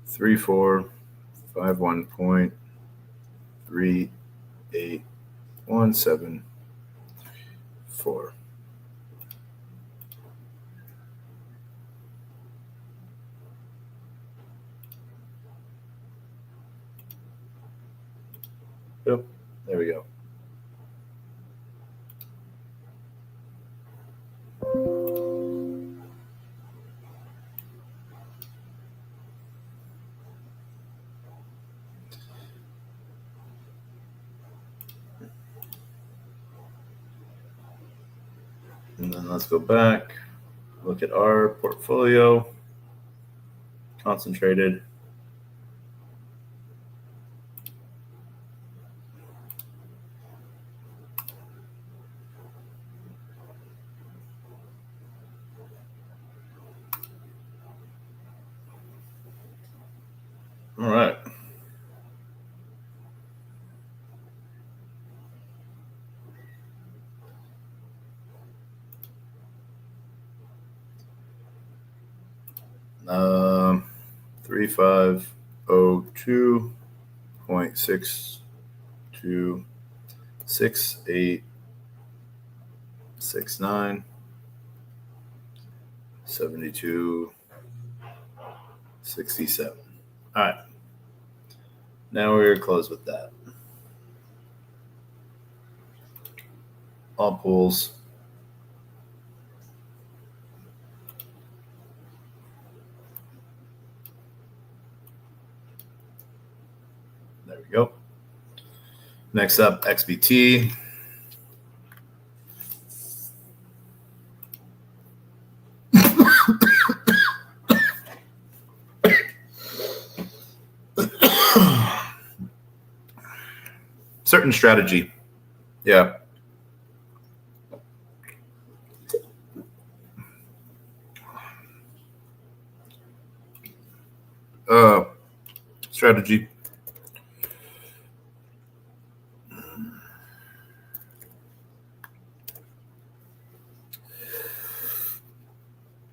Three 451.3817.4. Yep, there we go. And then let's go back, look at our portfolio, concentrated. All right. Um, 3502.626869 7267. All right. Now we're close with that. All pools. There we go. Next up, XBT. Certain strategy. Yeah. Strategy.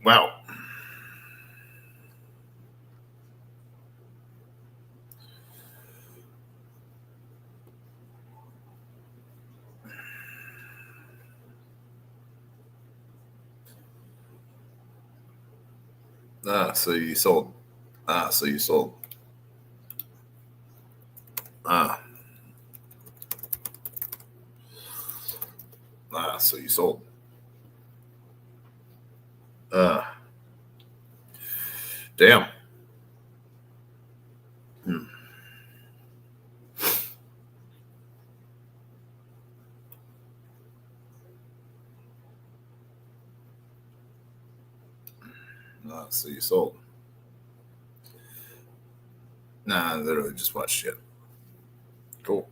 Wow. So you sold. So you sold. So you sold. Damn. So you sold. Nah, literally just watch shit. Cool.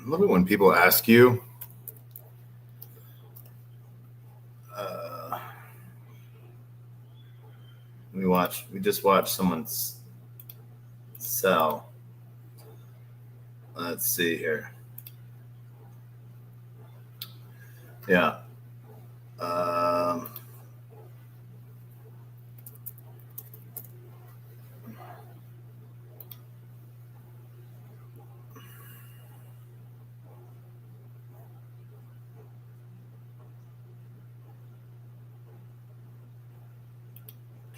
I love it when people ask you, we just watched someone sell. Let's see here. Yeah.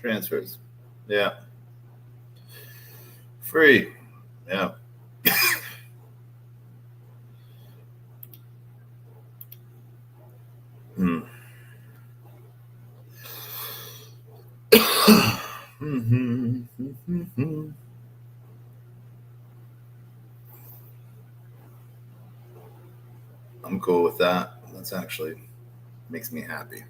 Transfers. Yeah. Free. Yeah. Hmm. I'm cool with that. That's actually makes me happy.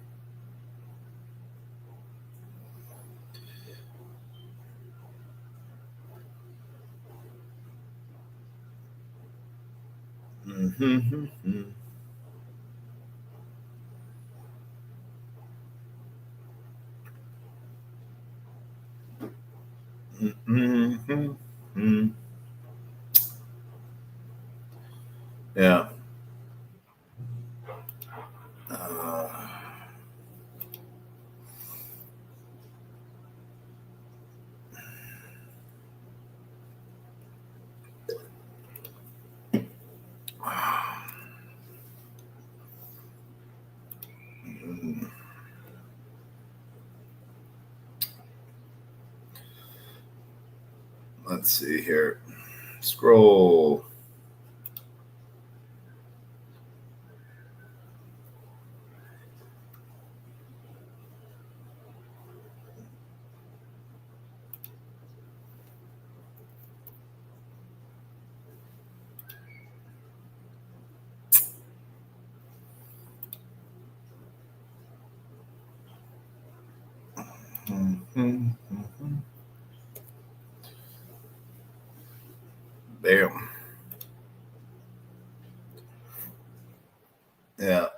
Yeah. Let's see here. Scroll. Bam. Yeah.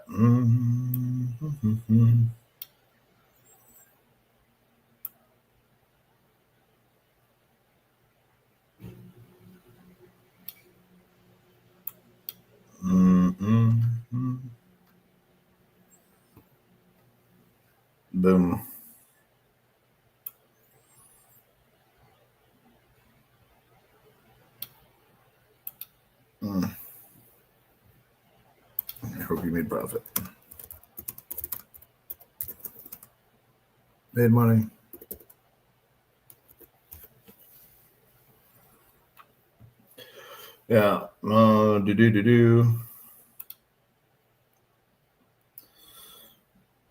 Boom. I hope you made profit. Made money. Yeah.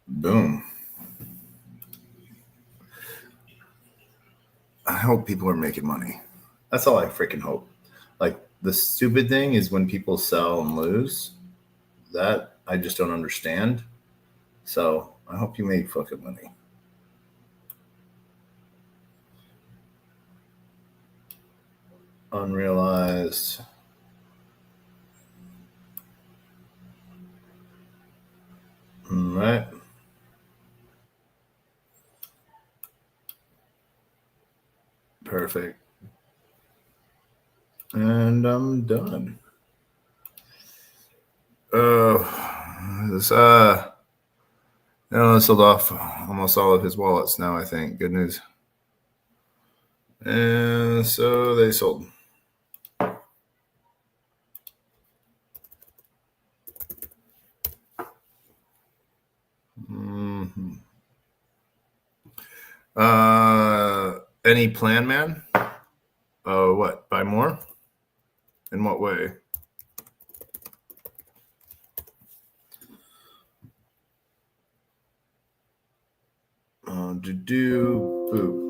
Boom. I hope people are making money. That's all I freaking hope. Like, the stupid thing is when people sell and lose. That I just don't understand. So I hope you make fucking money. Unrealized. All right. Perfect. And I'm done. This sold off almost all of his wallets now, I think. Good news. And so they sold. Mm-hmm. Any plan, man? What? Buy more? In what way? Boop.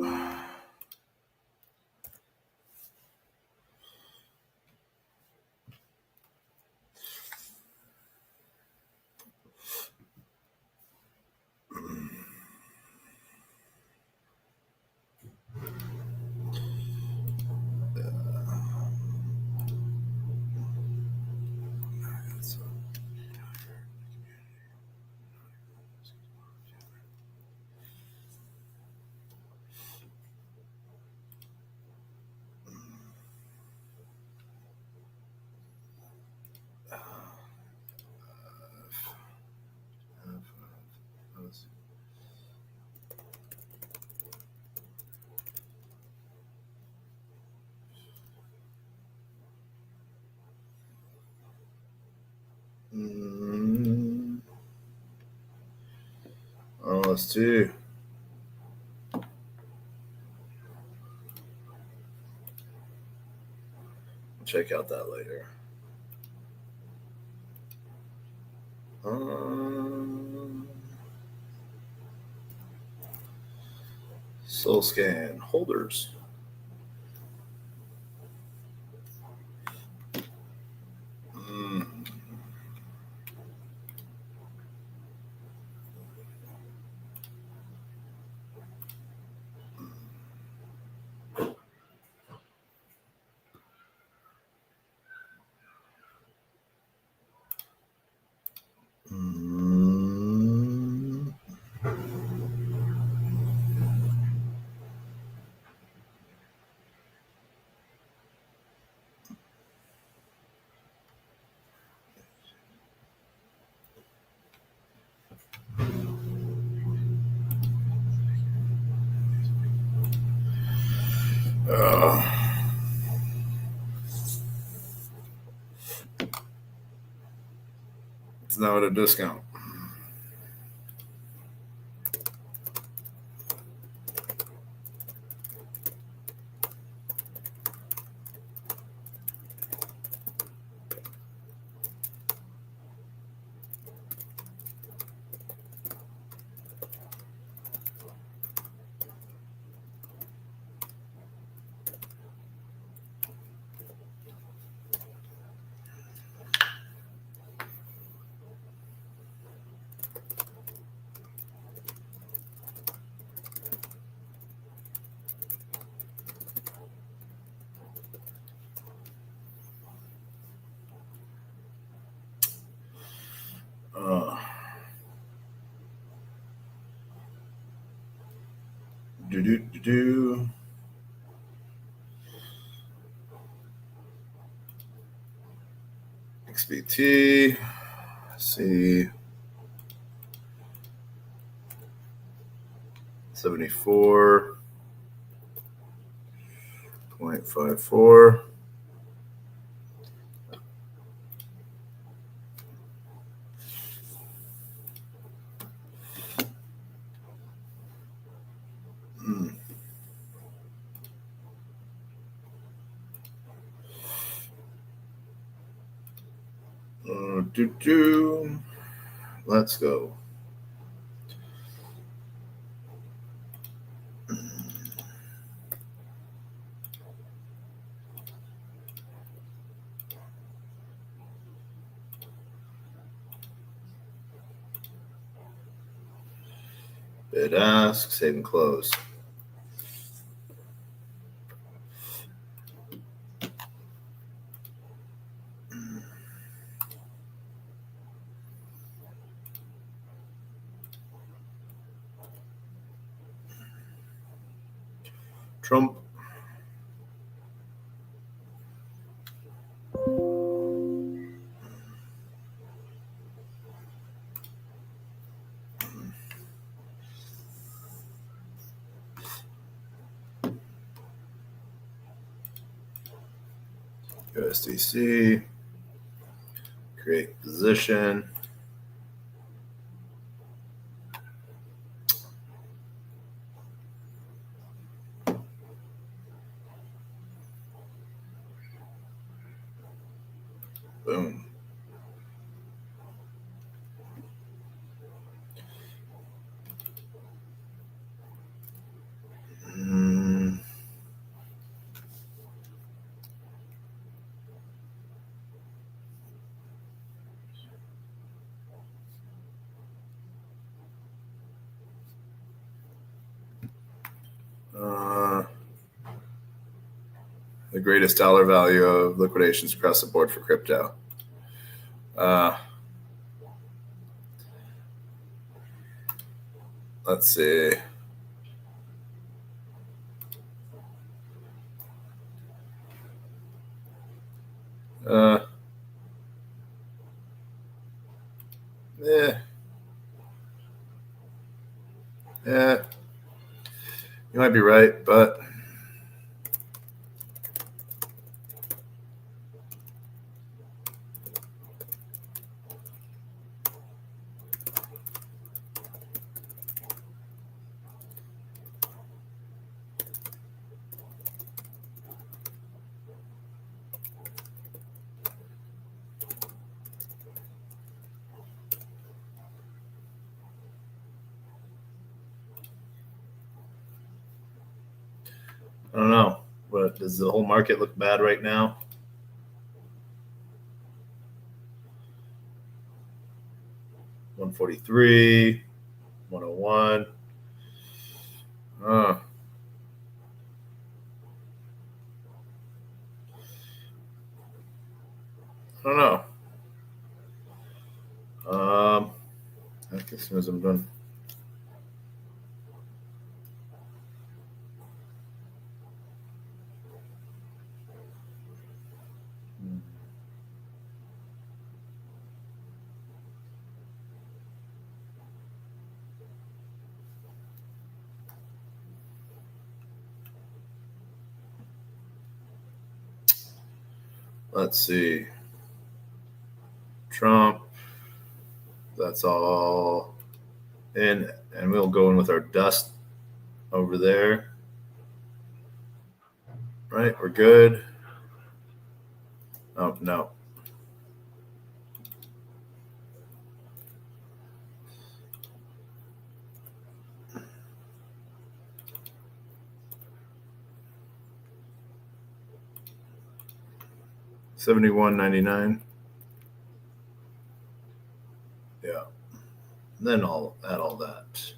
Let's see. Check out that later. Soul scan holders. It's now at a discount. XBT. See. 74.54. Let's go. Bid ask, save and close. Trump. USDC. Create position. Boom. The greatest dollar value of liquidations across the board for crypto. Let's see. Yeah, you might be right, but don't know. But does the whole market look bad right now? $143, 101. I don't know. I guess as soon as I'm done. Let's see. Trump. That's all in, and we'll go in with our dust over there. Right, we're good. Oh, no. $71.99. Yeah. And then I'll add all that.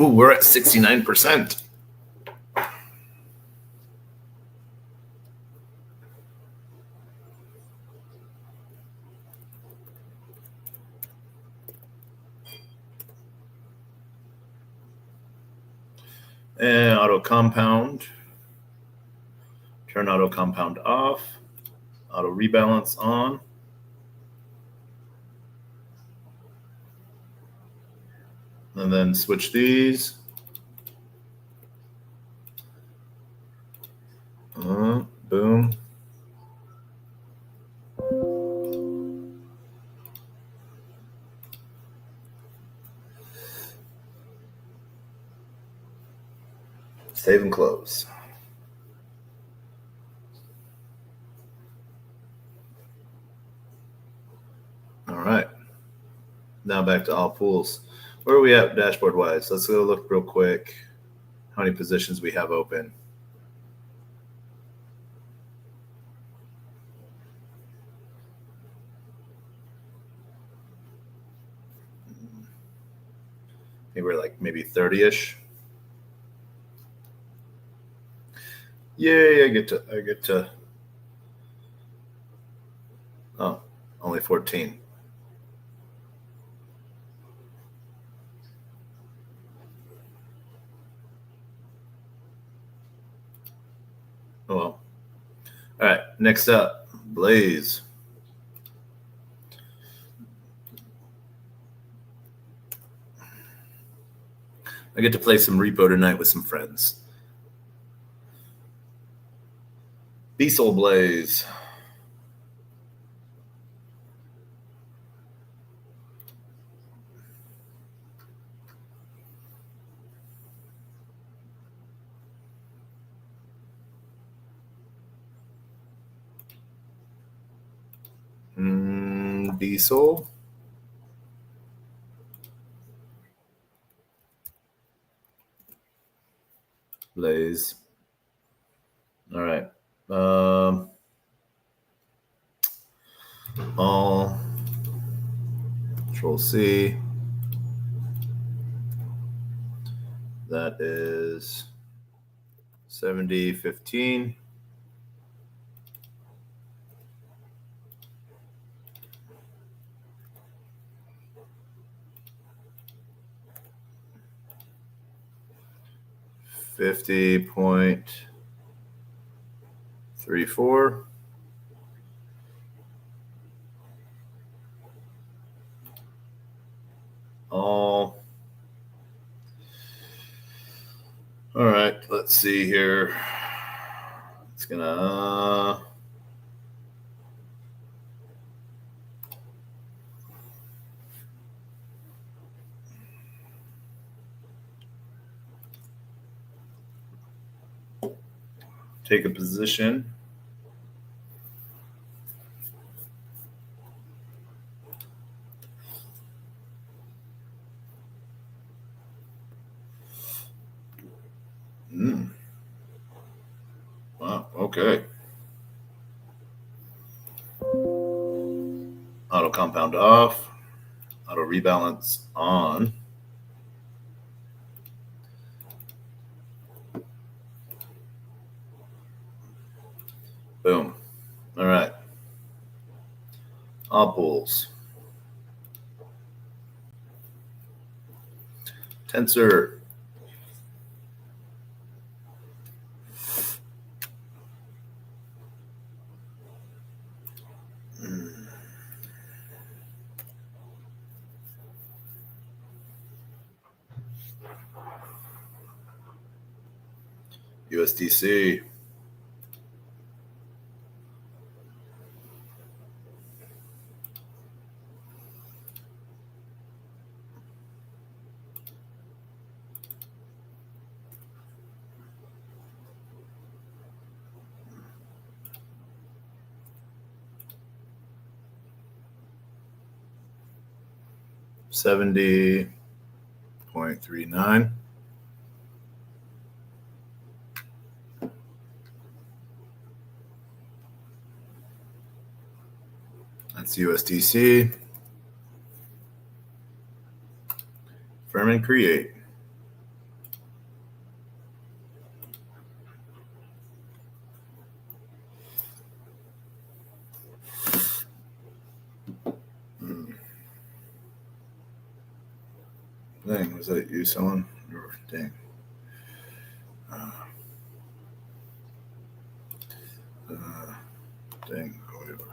Ooh, we're at 69%. And auto compound. Turn auto compound off. Auto rebalance on. And then switch these. Boom. Save and close. All right. Now back to all pools. Where are we at dashboard wise? Let's go look real quick how many positions we have open. I think we're like maybe 30-ish. Yay, I get to oh, only 14. Oh well. All right, next up, Blaze. I get to play some repo tonight with some friends. Diesel Blaze. Diesel. Blaze. All right. All. Control C. That is 70-15. $50.34. All right, let's see here. It's gonna take a position. Wow, okay. Auto compound off, auto rebalance on. Boom. All right. All pulls. Tensor. USDC. $70.39. That's USDC. Firm and create. Dang, was that you selling? Dang. Dang, whatever.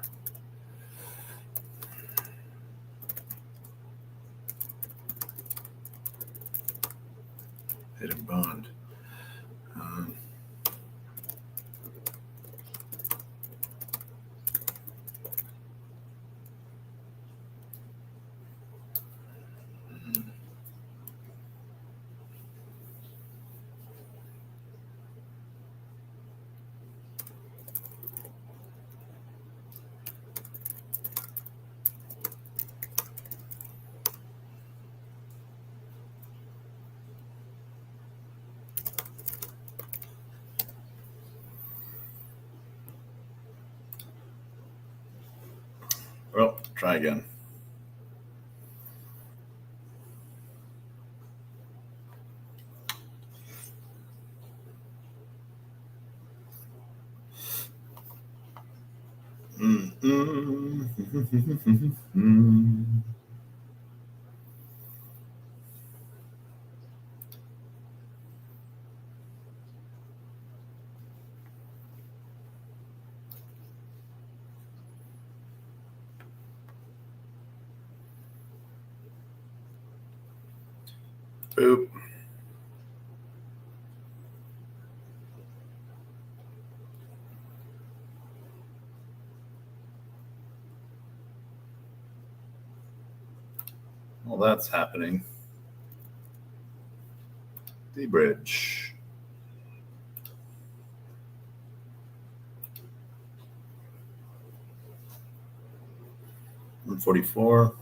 Hidden bond. Well, try again. Boop. Well, that's happening. The bridge. $144.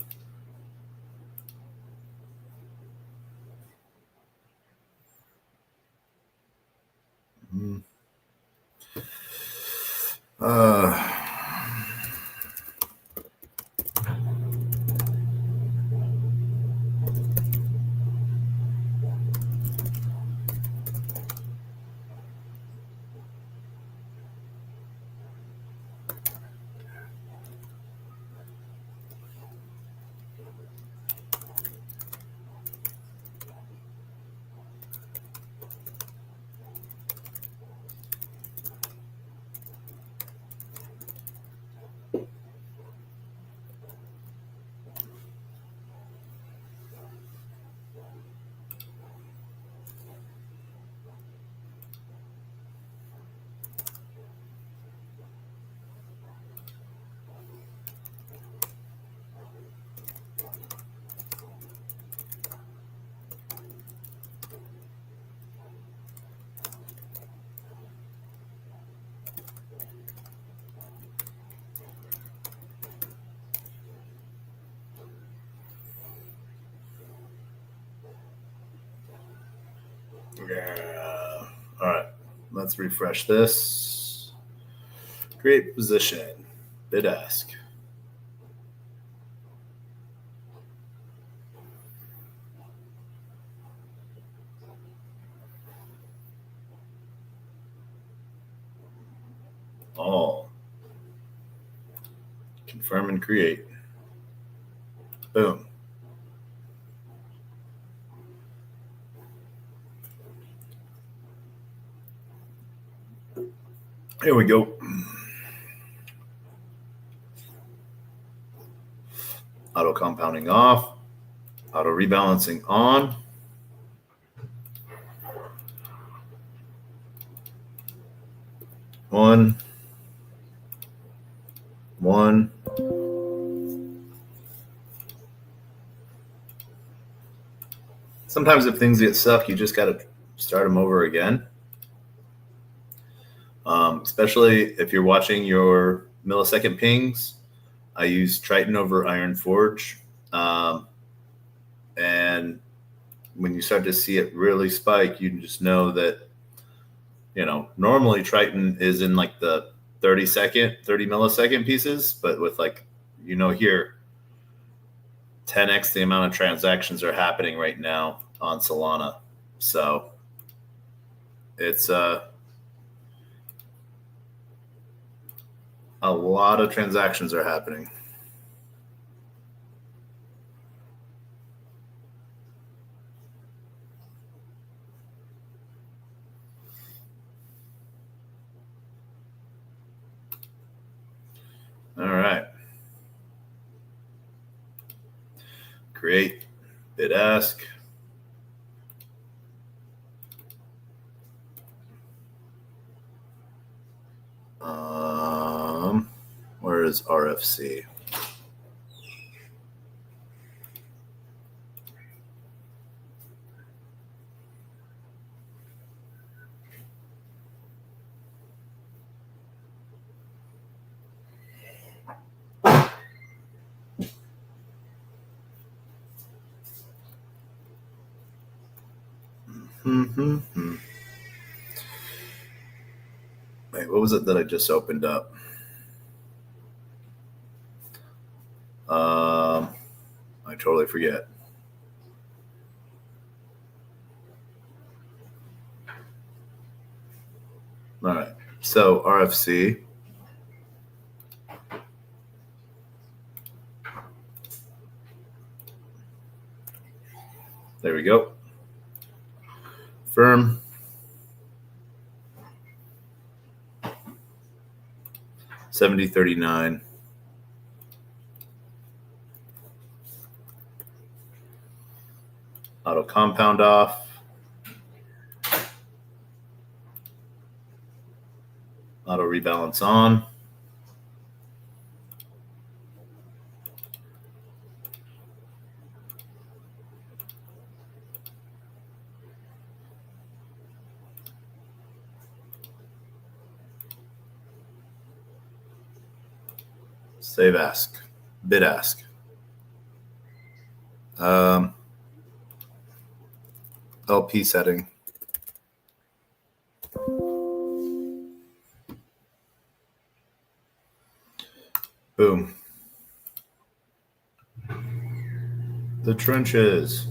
Yeah. All right. Let's refresh this. Create position. Bid ask. All. Confirm and create. Boom. Here we go. Auto compounding off. Auto rebalancing on. One. Sometimes if things get stuck, you just got to start them over again. Especially if you're watching your millisecond pings. I use Triton over Iron Forge. And when you start to see it really spike, you just know that, normally Triton is in like the 30 millisecond pieces, but with here, 10x the amount of transactions are happening right now on Solana. So it's a lot of transactions are happening. All right. Create bid ask. Where is RFC? Wait, what was it that I just opened up? I totally forget. All right. So RFC. There we go. Firm. $70.39. Auto compound off. Auto rebalance on. Save ask. Bid ask. LP setting. Boom. The trenches.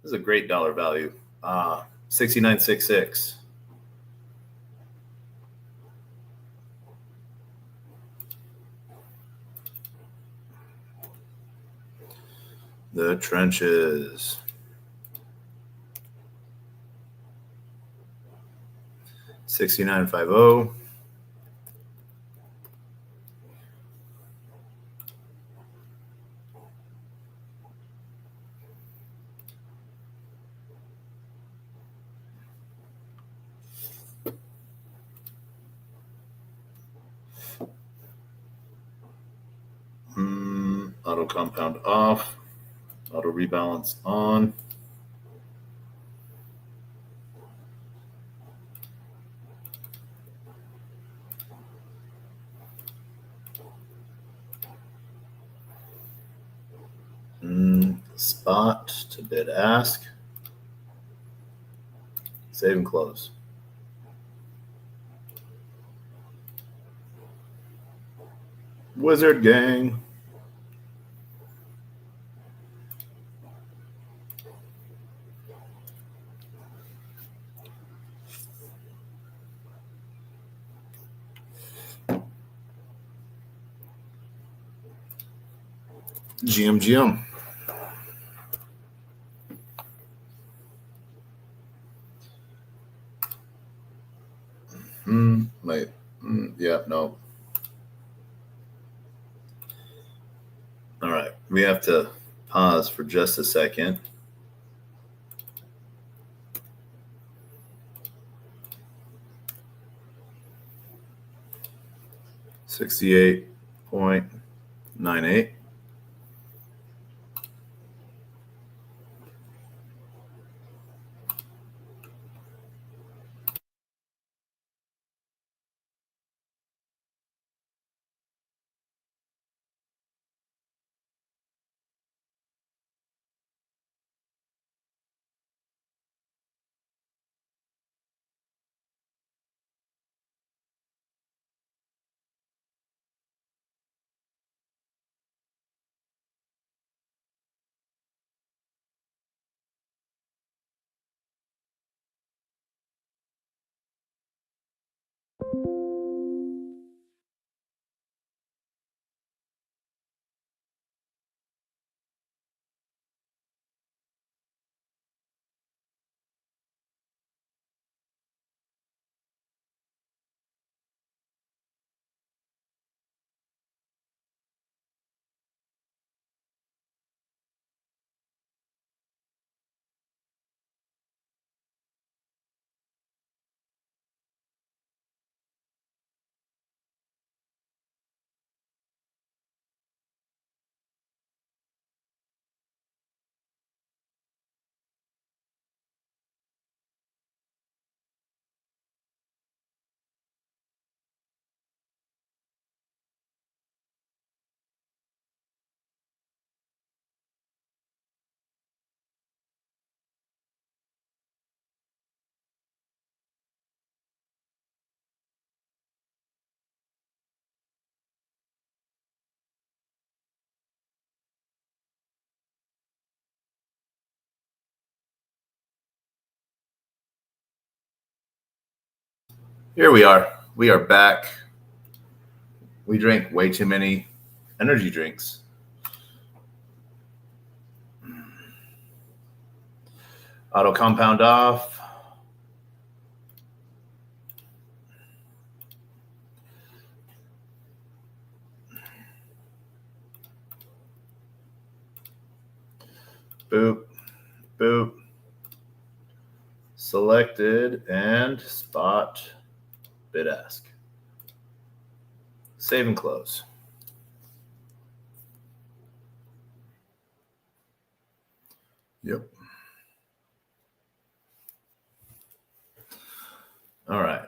This is a great dollar value. 69.66. The trenches. $69.50. Auto compound off. Auto rebalance on. Spot to bid ask. Save and close. Wizard gang. GM. Wait. Yeah, no. All right. We have to pause for just a second. $68.98. Here we are. We are back. We drank way too many energy drinks. Auto compound off. Boop, boop. Selected and spot bid ask. Save and close. Yep. All right.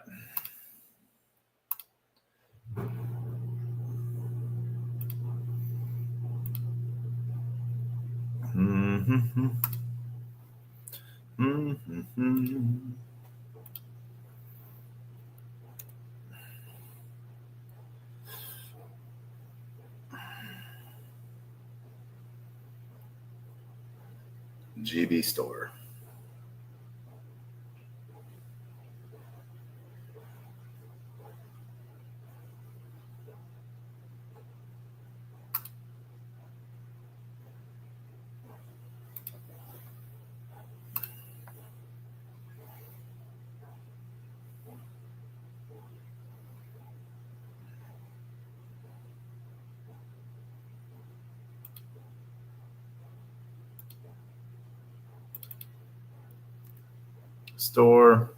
Mm-hmm. Mm-hmm. GB store. Store.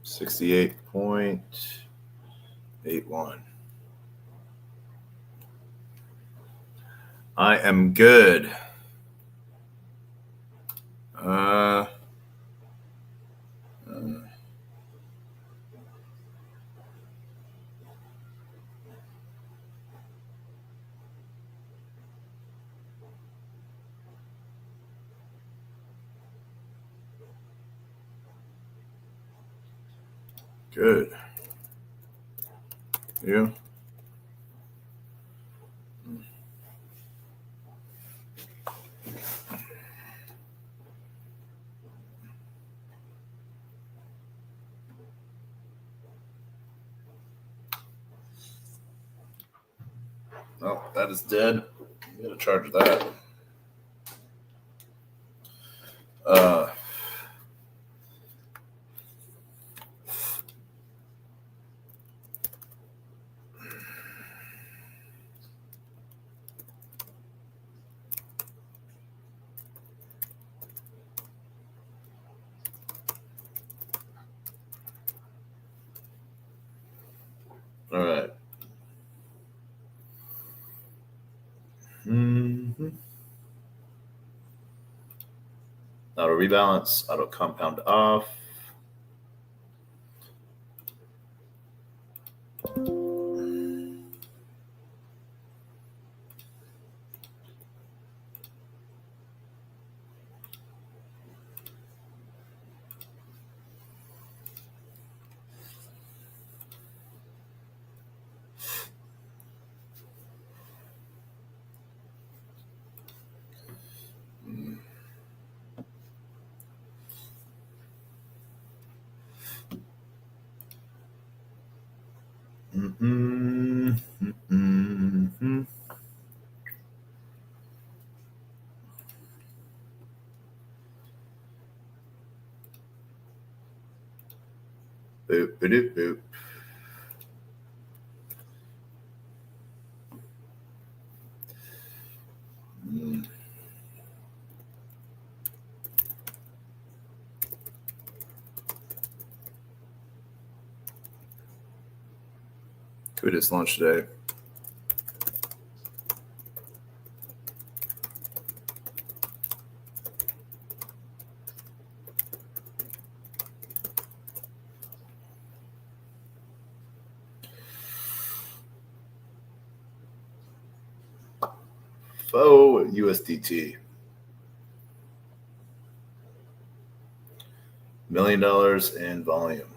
$68.98. 8-1. I am good. Good. You? Oh, that is dead. I'm gonna charge that. All right. Mm-hmm. Auto rebalance, auto compound off. Mm-mm. Mm-mm. Boop, boop, boop. Mm. Could just launch today. Faux USDT. $1 million in volume.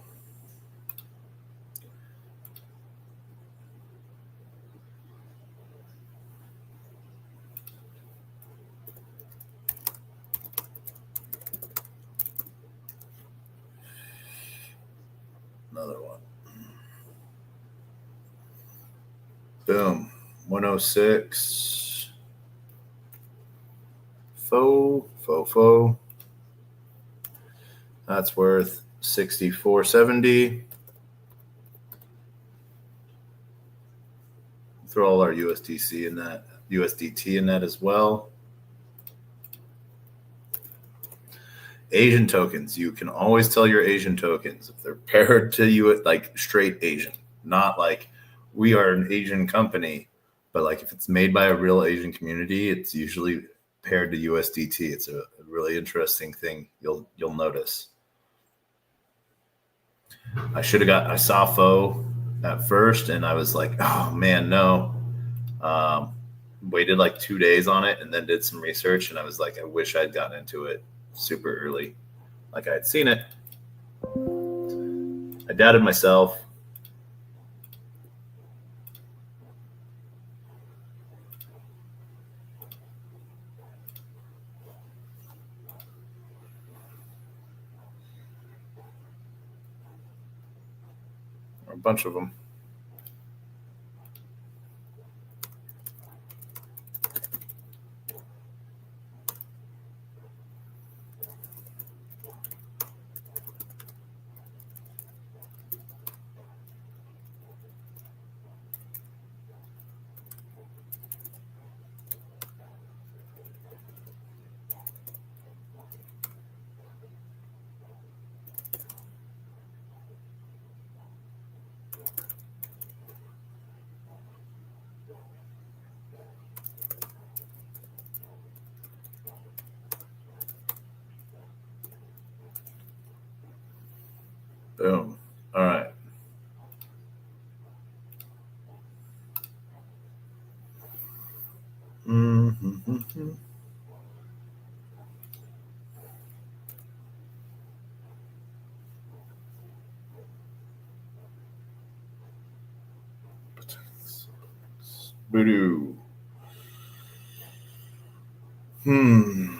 Another one. Boom. 106. Faux. That's worth 64.70. Throw all our USDT in that as well. Asian tokens. You can always tell your Asian tokens if they're paired to you like straight Asian, not like we are an Asian company, but like if it's made by a real Asian community, it's usually paired to USDT. It's a really interesting thing you'll notice. I saw faux at first and I was like, oh man, no. Waited like 2 days on it and then did some research and I was like, I wish I'd gotten into it super early. Like I had seen it. I doubted myself. A bunch of them. Boom. All right. Mm-hmm. Voodoo. Hmm.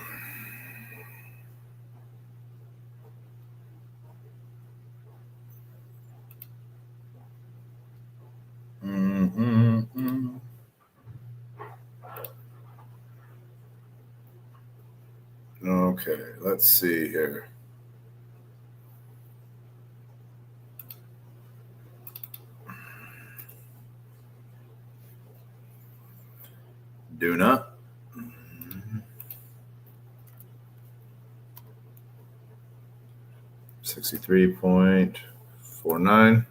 Mm-hmm. Okay, let's see here. Duna. 63.49.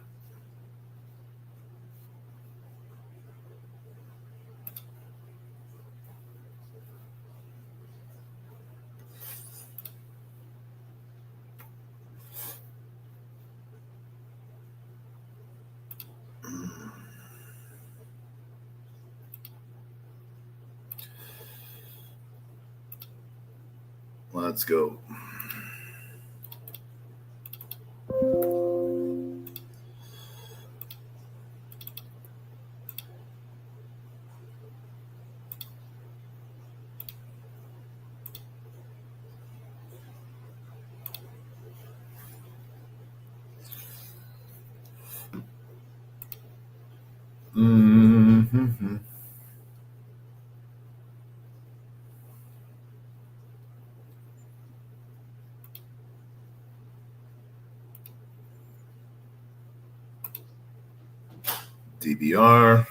Let's go. Mm-hmm. DBR.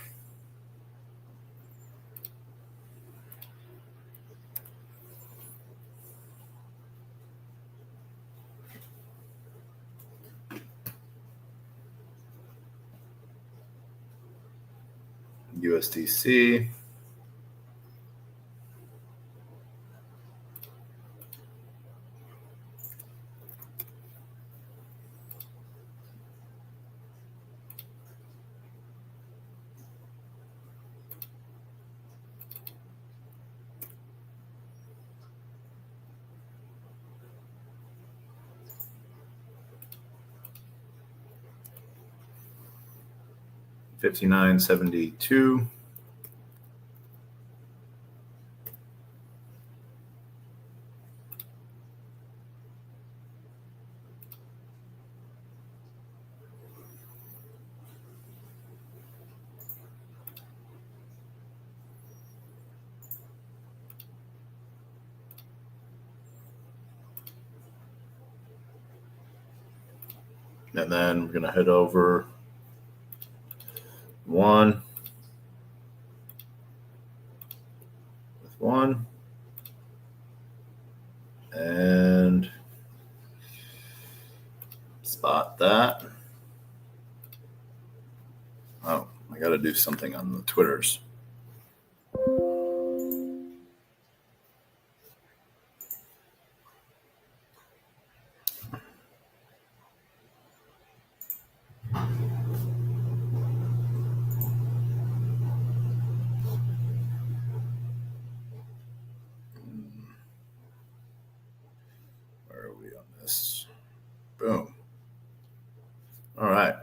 USDC. $59.72. And then we're going to head over one with one. And spot that. Oh, I got to do something on the Twitters. Where are we on this? Boom. All right.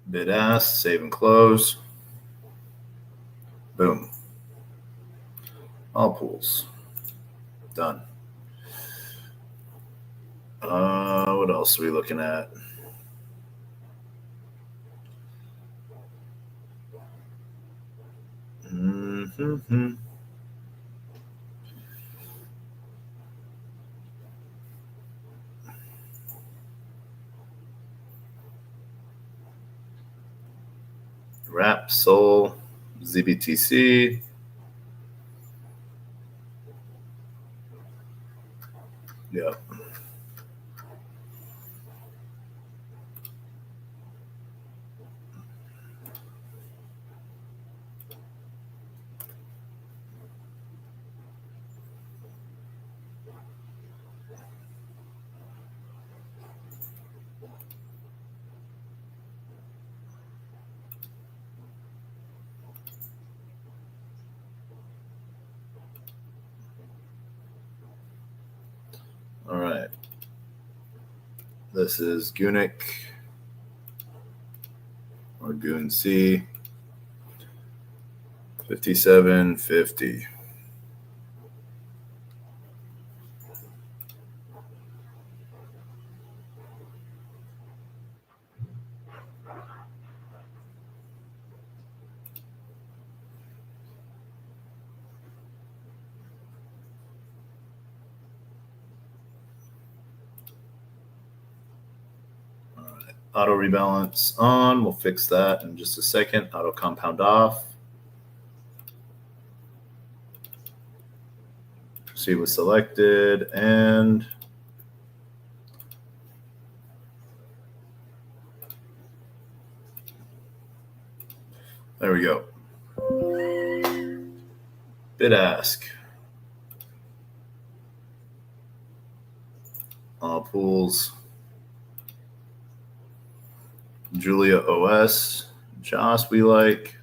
Bid ask, save and close. Boom. All pools. Done. What else are we looking at? Mm-hmm. Wrap, Sol, ZBTC. Yep. All right. This is Gunic or Goon C. 5750. Auto rebalance on. We'll fix that in just a second. Auto compound off. Proceed was selected and there we go. Bid ask. All pools. Julia OS. Joss we like.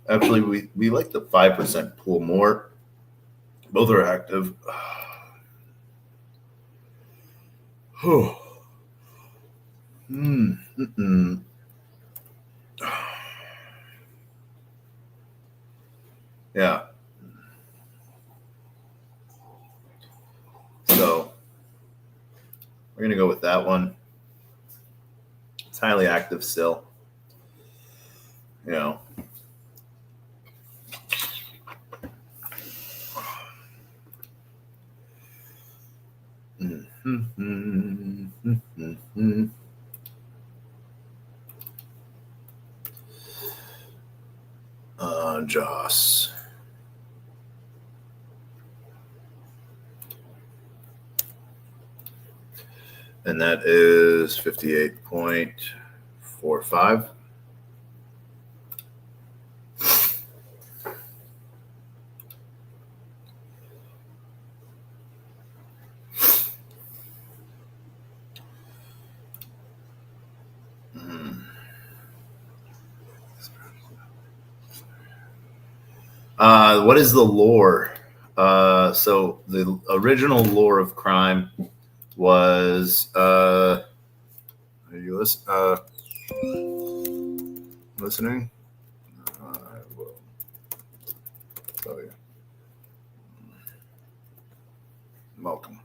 Actually, we like the 5% pool more. Both are active. Yeah. So we're going to go with that one. It's highly active still. You know. Joss. And that is 58.45. What is the lore? So the original lore of crime was are you listening? I will tell you. Welcome.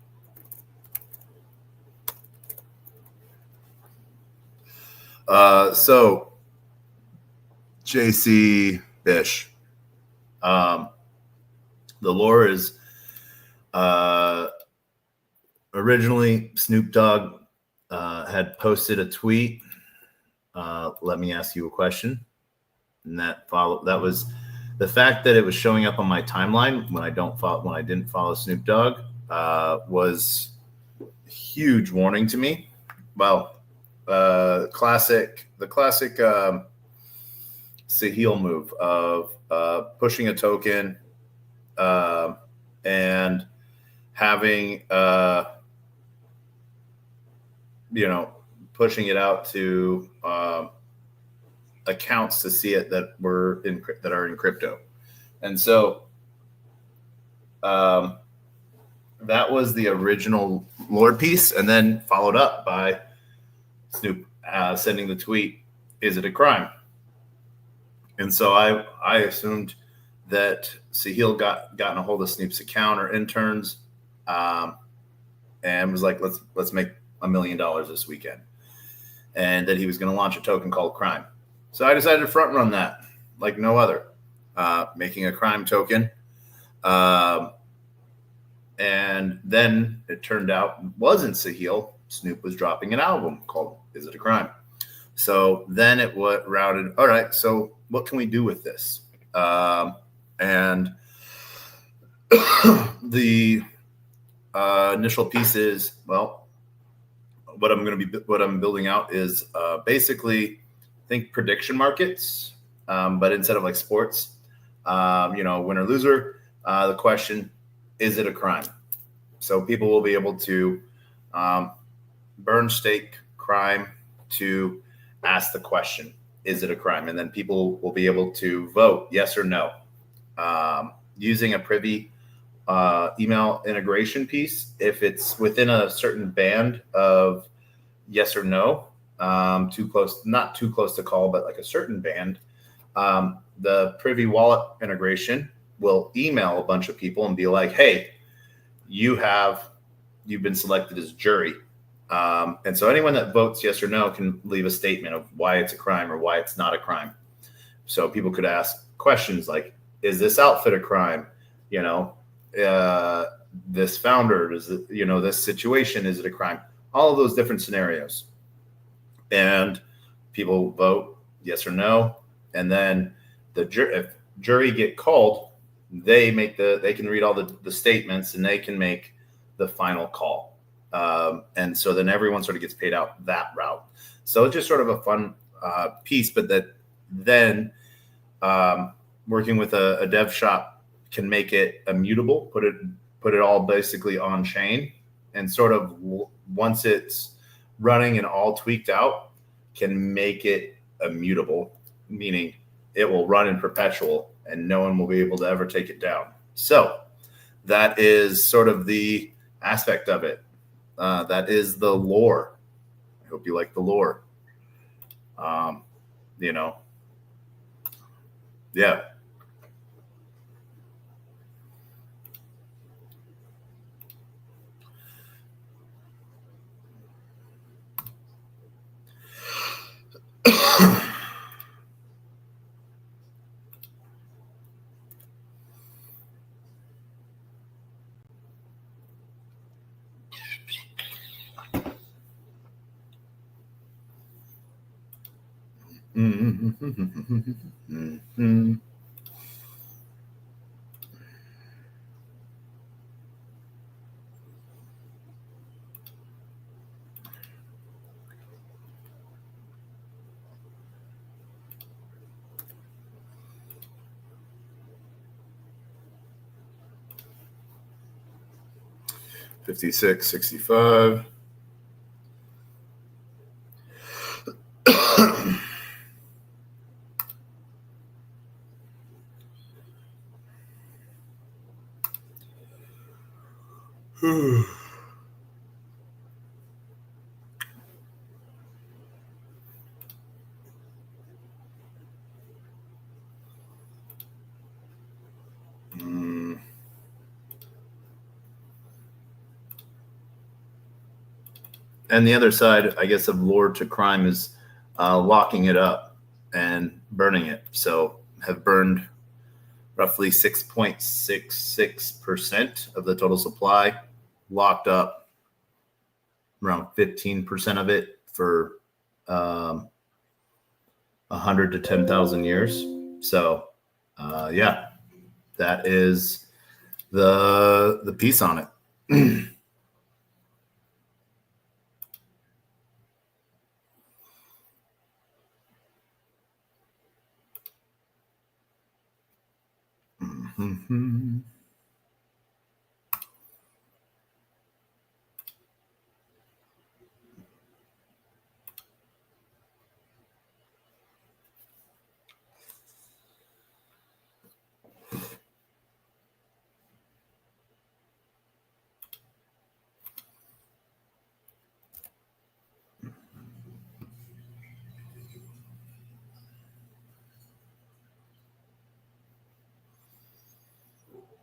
So JC Bish. The lore is originally Snoop Dogg had posted a tweet. Let me ask you a question, and that was the fact that it was showing up on my timeline when I didn't follow Snoop Dogg was a huge warning to me. Well, the classic Sahil move of pushing a token and having pushing it out to accounts to see it that are in crypto. And so that was the original lore piece, and then followed up by Snoop sending the tweet, "Is it a crime?" And so I assumed that Sahil gotten a hold of Snoop's account or interns, and was like, let's make $1 million this weekend, and that he was going to launch a token called Crime. So I decided to front run that like no other, making a crime token. And then it turned out it wasn't Sahil. Snoop was dropping an album called "Is It a Crime?" So then it routed. All right, so what can we do with this? And the initial piece is, well, what I'm building out is basically think prediction markets, but instead of like sports, winner loser. The question, is it a crime? So people will be able to burn, stake, crime to ask the question, is it a crime? And then people will be able to vote yes or no using a privy email integration piece. If it's within a certain band of yes or no, too close, not too close to call, but like a certain band, the privy wallet integration will email a bunch of people and be like, hey, you've been selected as jury. And so anyone that votes yes or no can leave a statement of why it's a crime or why it's not a crime. So people could ask questions like, is this outfit a crime? This founder, is it, this situation, is it a crime? All of those different scenarios. And people vote yes or no. And then if jury get called, they can read all the statements and they can make the final call. And so then everyone sort of gets paid out that route. So it's just sort of a fun piece, but then working with a dev shop can make it immutable, put it all basically on chain, and sort of once it's running and all tweaked out, can make it immutable, meaning it will run in perpetual and no one will be able to ever take it down. So that is sort of the aspect of it. That is the lore. I hope you like the lore. Yeah. Mm-hmm. 56, 65. And the other side, I guess, of lore to crime is locking it up and burning it. So have burned roughly 6.66% of the total supply, locked up around 15% of it for 100 to 10,000 years. So yeah, that is the piece on it.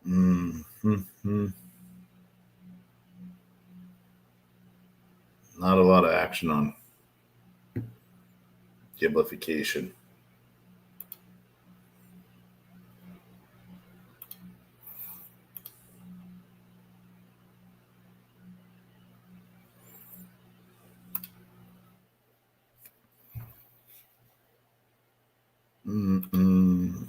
Mm-hmm. Mm-hmm. Not a lot of action on giblification. Mm-mm.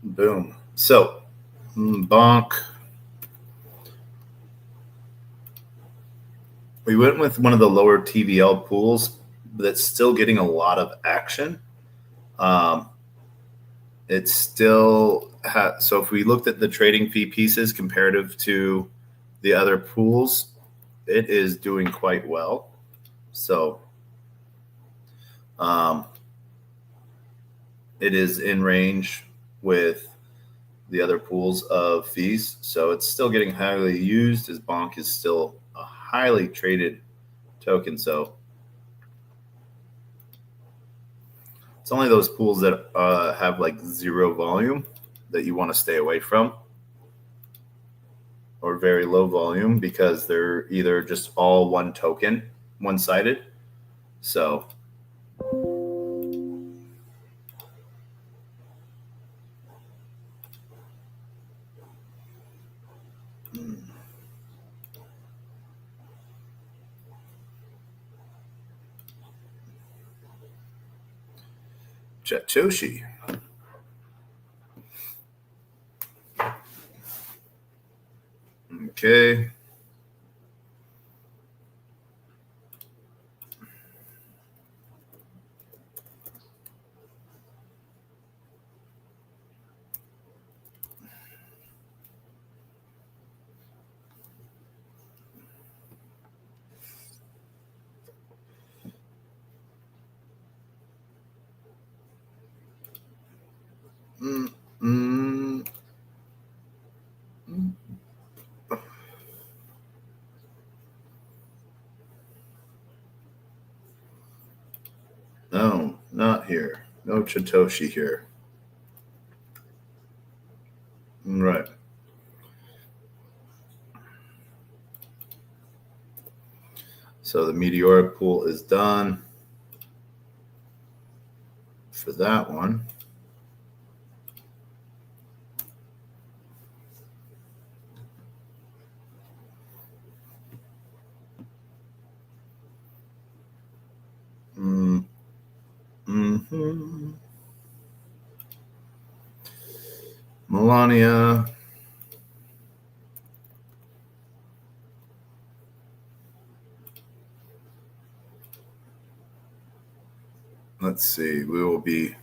Boom. So, bonk. We went with one of the lower TVL pools that's still getting a lot of action. It's still so if we looked at the trading fee pieces comparative to the other pools, it is doing quite well. So it is in range with the other pools of fees. So it's still getting highly used, as bonk is still a highly traded token. So it's only those pools that have like zero volume that you want to stay away from, or very low volume, because they're either just all one token, one-sided. So Satoshi. Okay. No, not here. No Satoshi here. Right. So the meteoric pool is done for that one. Melania. Let's see. We will be.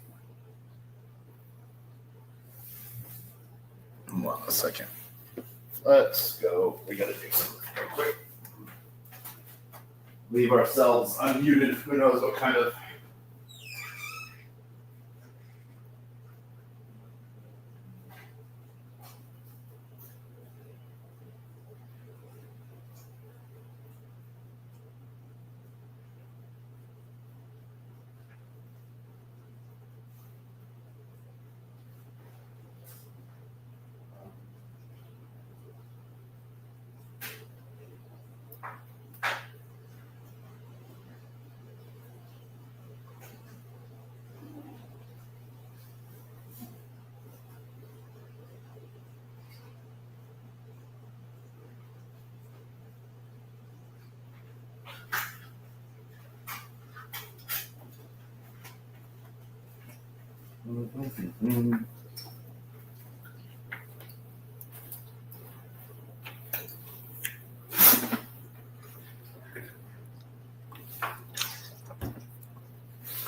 Hold on a second. Let's go. We got to do something real quick. Leave ourselves unmuted. Who knows what kind of.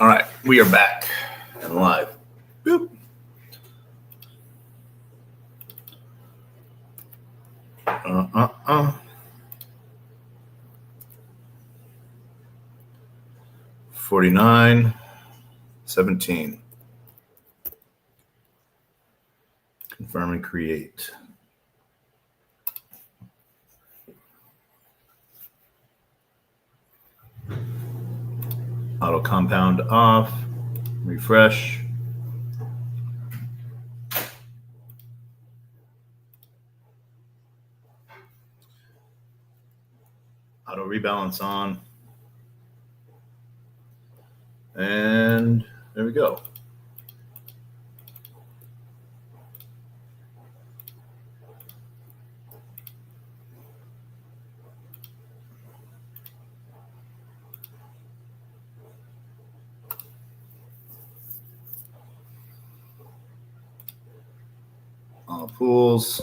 All right, we are back and live. Boop. 49, 17. Confirm and create. Auto compound off. Refresh. Auto rebalance on. And there we go. All pools.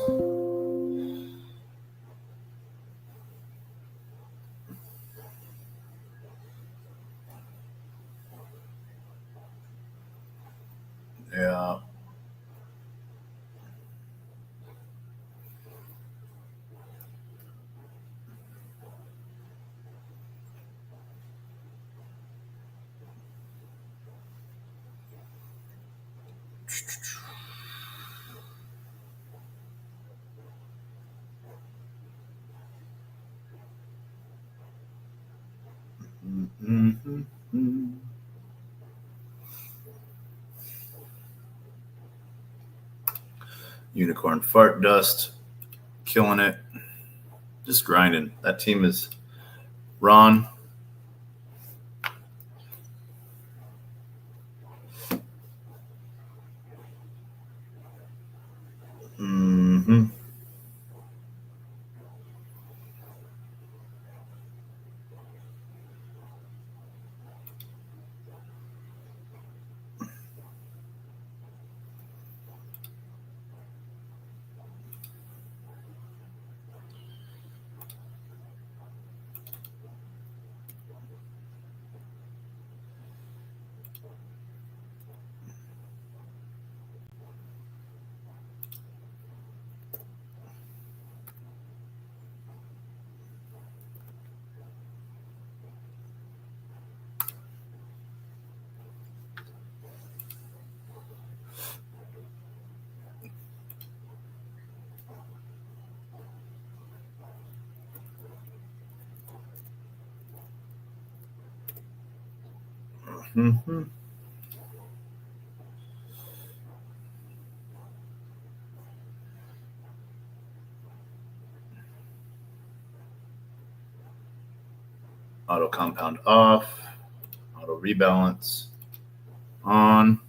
Yeah. Mm-hmm. Unicorn fart dust, killing it, just grinding. That team is Ron. Mm-hmm. Mm-hmm. Auto compound off. Auto rebalance on.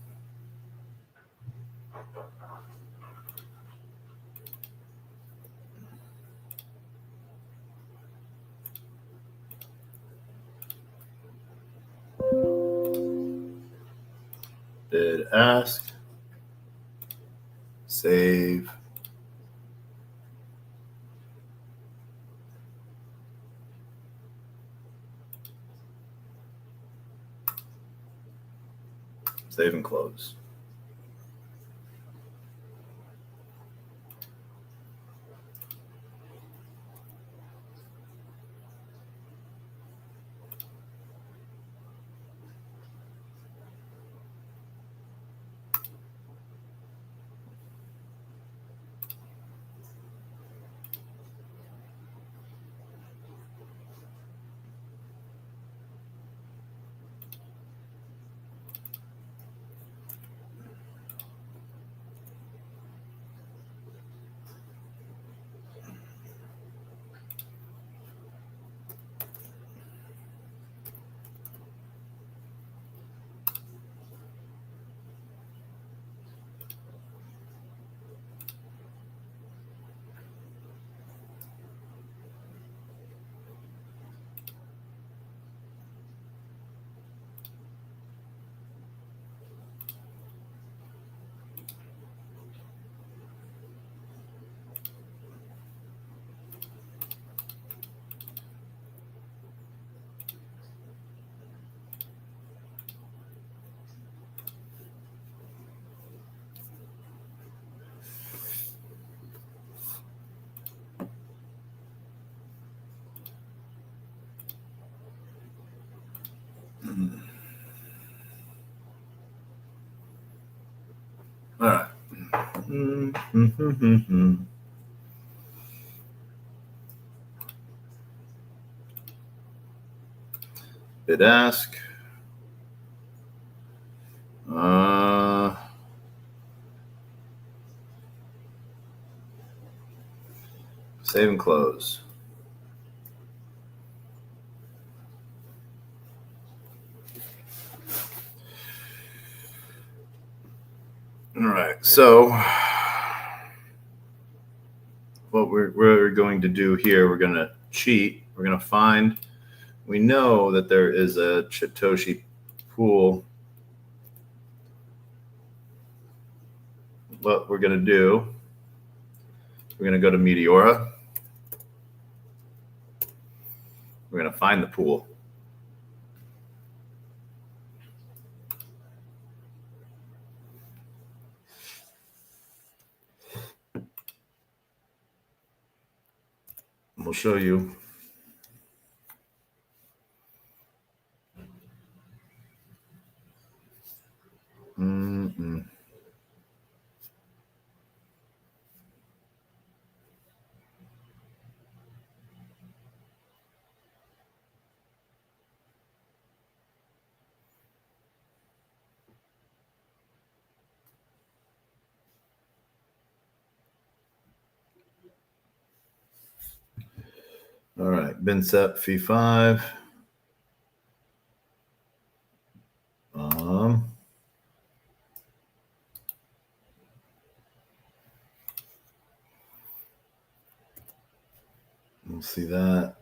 Bid ask. Save. Save and close. All right. Bid ask. Save and close. All right. So what we're going to do here, we're going to cheat. We're going to find, we know that there is a Satoshi pool. What we're going to do, we're going to go to Meteora. We're going to find the pool. We'll show you. All right, bin set fee 5. We'll see that.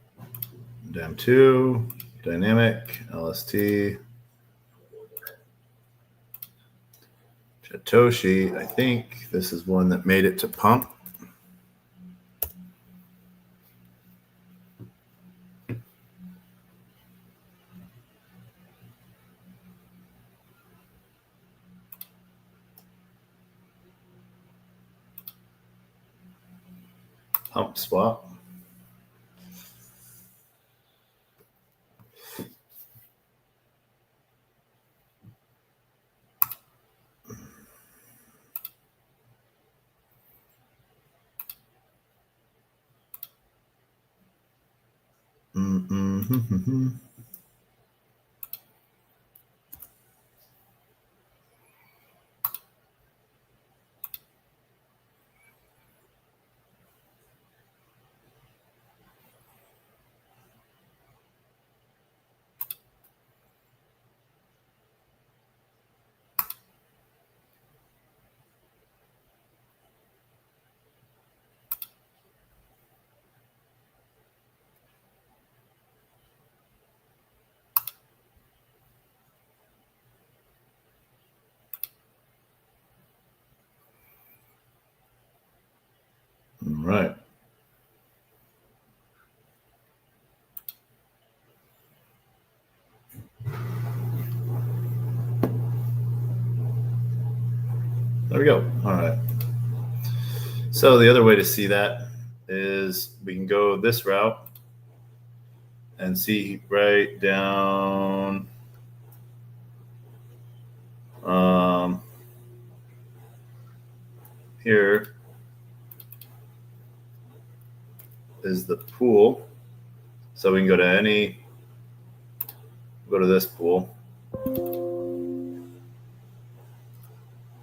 Dam 2, dynamic, LST. Satoshi, I think this is one that made it to pump. Pump swap. right. There we go. All right. So the other way to see that is we can go this route and see right down here is the pool. So we can go to this pool,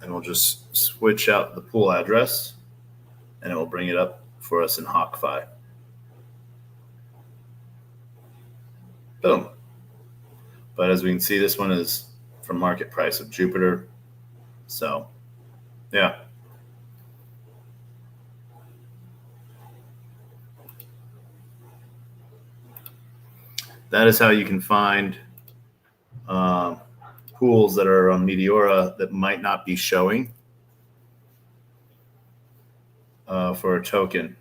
and we'll just switch out the pool address, and it will bring it up for us in HawkFi. Boom. But as we can see, this one is from market price of Jupiter. So, yeah. That is how you can find pools that are on Meteora that might not be showing for a token.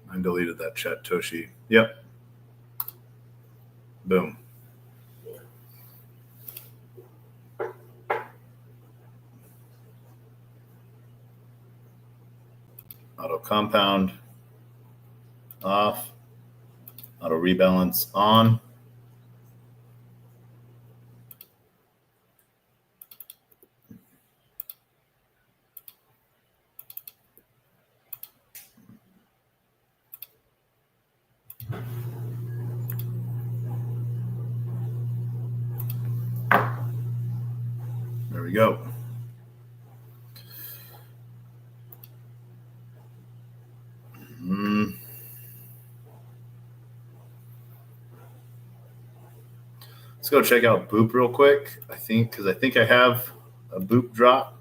I deleted that chat, Toshi. Yep. Boom. Auto compound off. Auto rebalance on. There we go. Let's go check out Boop real quick. I think I have a Boop drop.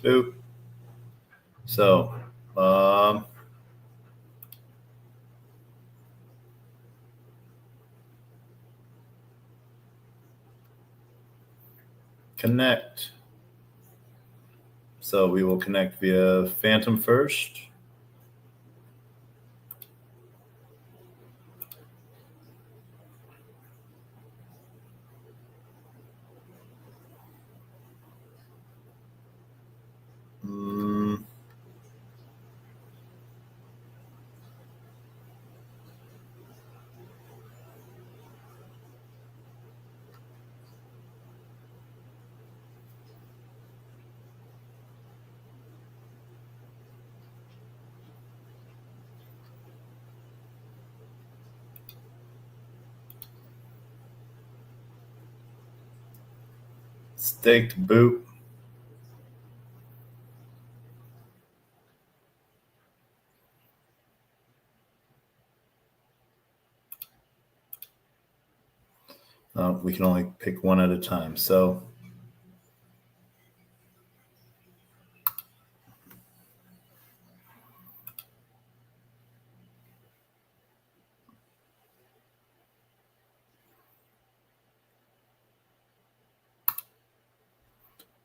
Boop. So, connect. So we will connect via Phantom first. Staked Boop. We can only pick one at a time. So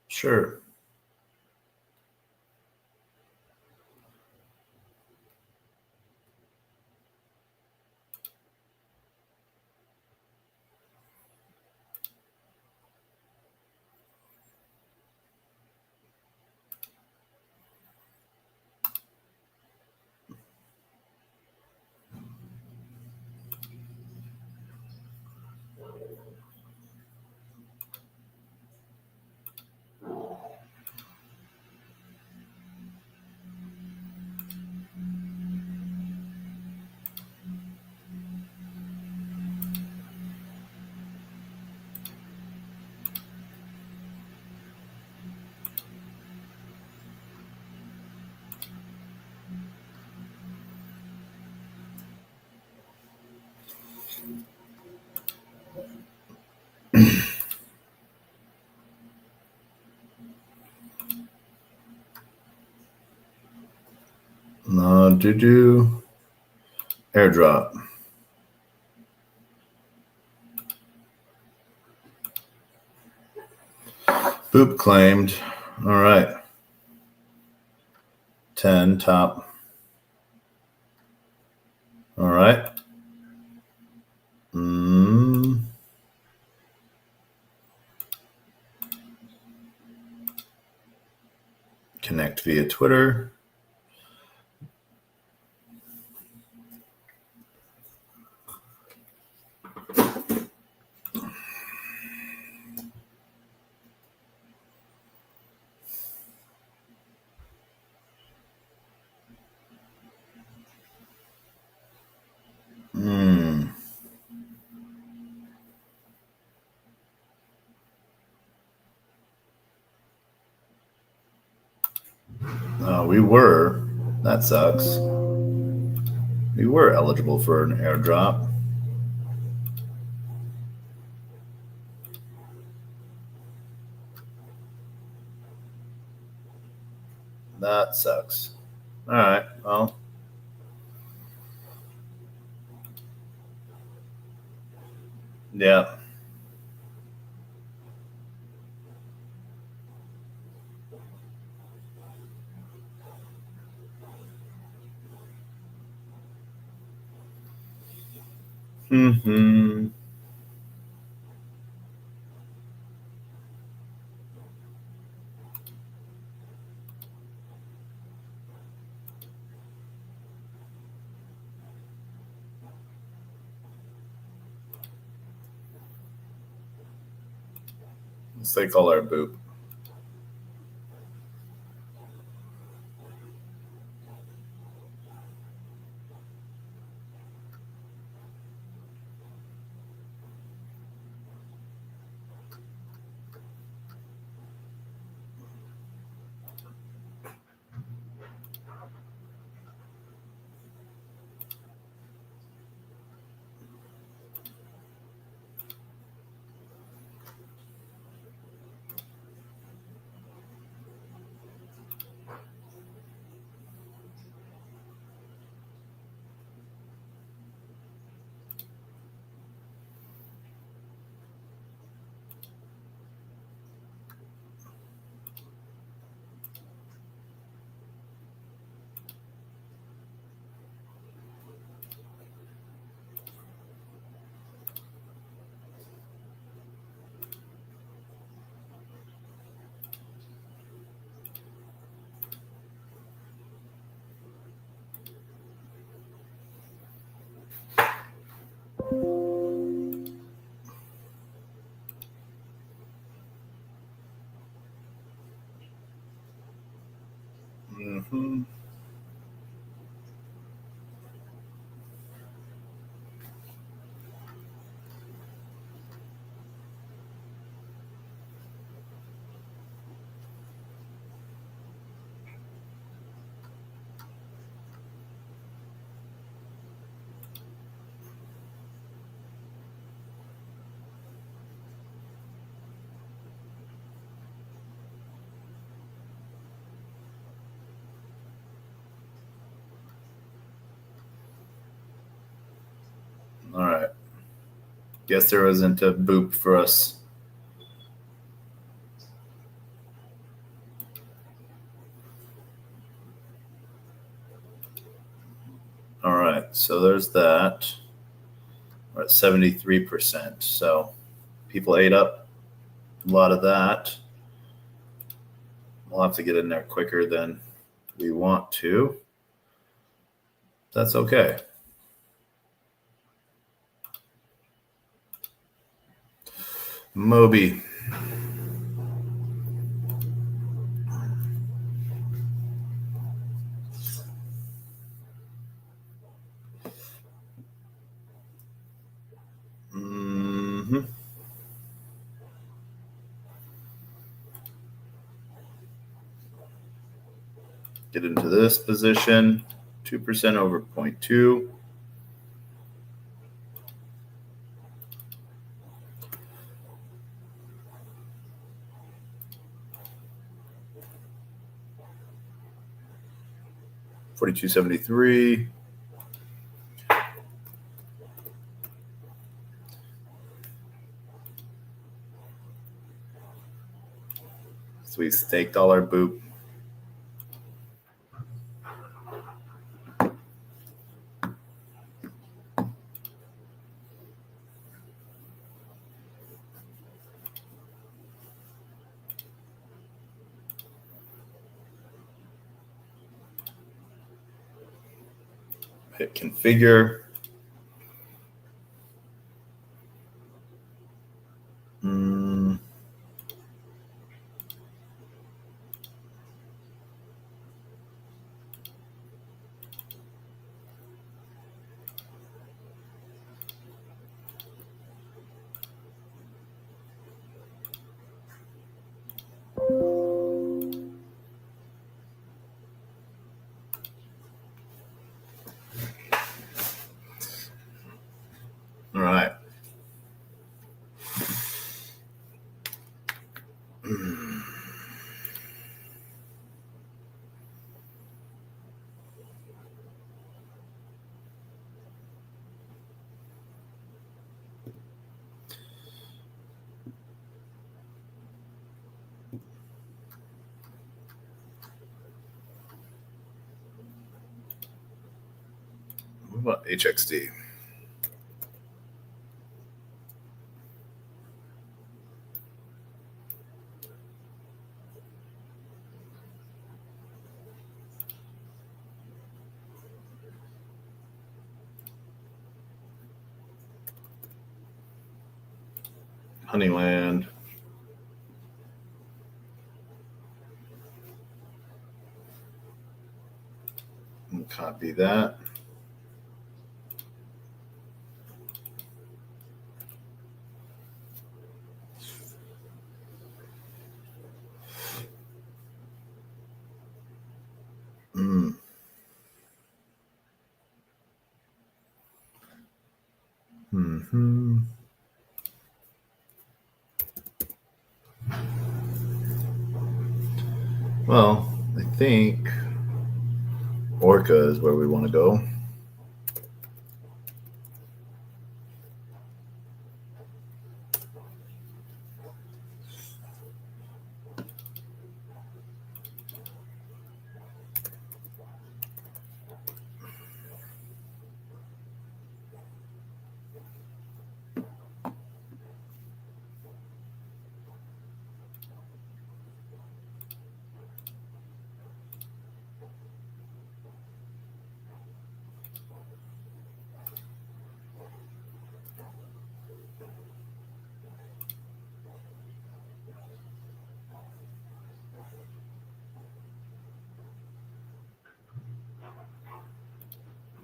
sure. Airdrop. Boop claimed. All right. 10 top. All right. Connect via Twitter. We were. That sucks. We were eligible for an airdrop. That sucks. All right. Well. Yeah. Mm-hmm. Let's say call our boop. Mm-hmm. All right. Guess there wasn't a boop for us. All right. So there's that. We're at 73%. So people ate up a lot of that. We'll have to get in there quicker than we want to. That's okay. Moby. Mm-hmm. Get into this position. 2% over 0.2. 4273. So we staked all our boop. Hit configure. All right. What about HXD? Honeyland. And copy that. Mm-hmm. Well, I think Orca is where we want to go.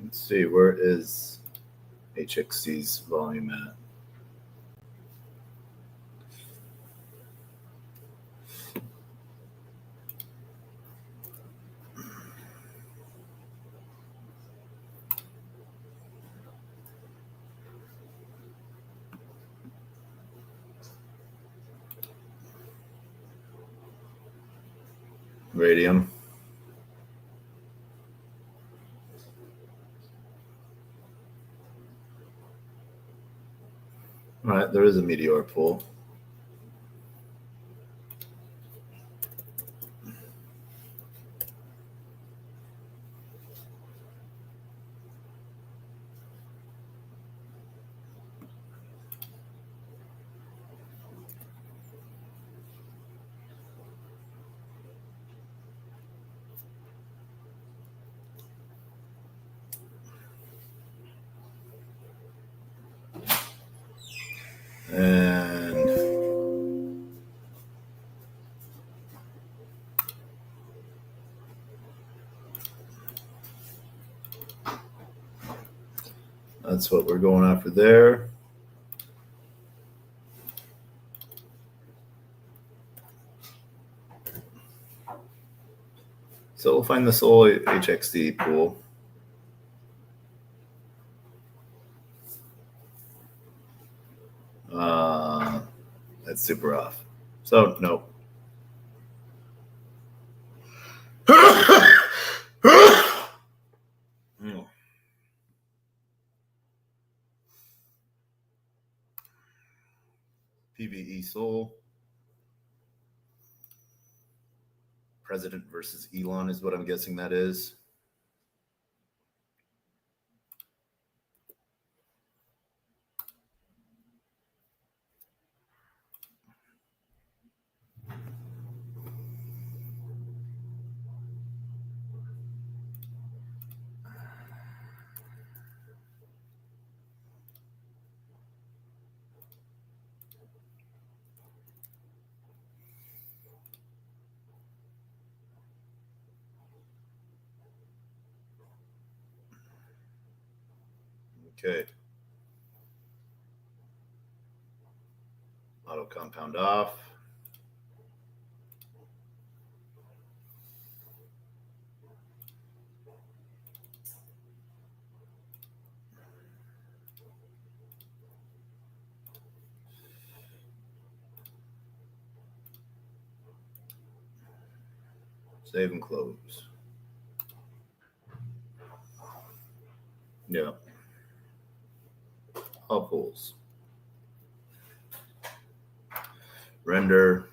Let's see, where is HXC's volume at? Radium. All right, there is a meteor pool. And that's what we're going after there. So we'll find the sole HXD pool. That's super off. So nope. Cecil. President versus Elon is what I'm guessing that is. Okay. Auto compound off. Save and close. Yeah. All pulls. Render.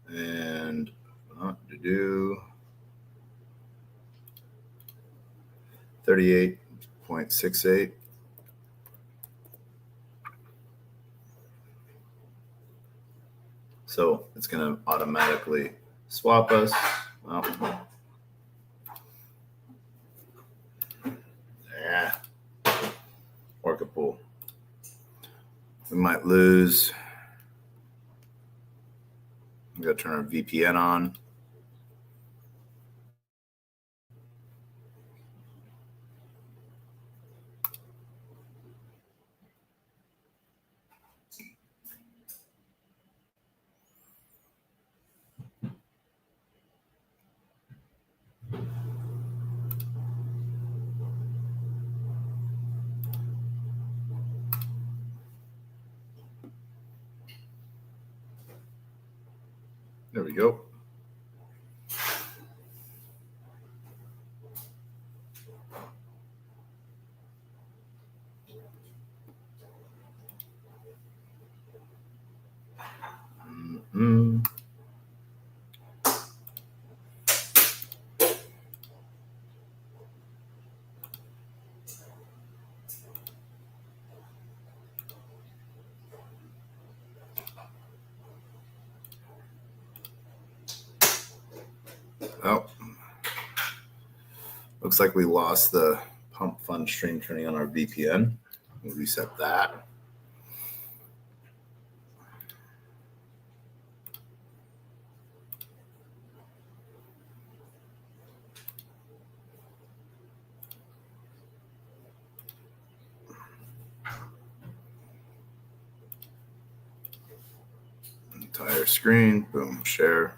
And to do 38.68. So it's going to automatically swap us. Oh. Yeah. Orca pool. We might lose. We got to turn our VPN on. There we go. Mm-hmm. Oh, looks like we lost the pump fund stream turning on our VPN. We'll reset that. Entire screen, boom, share.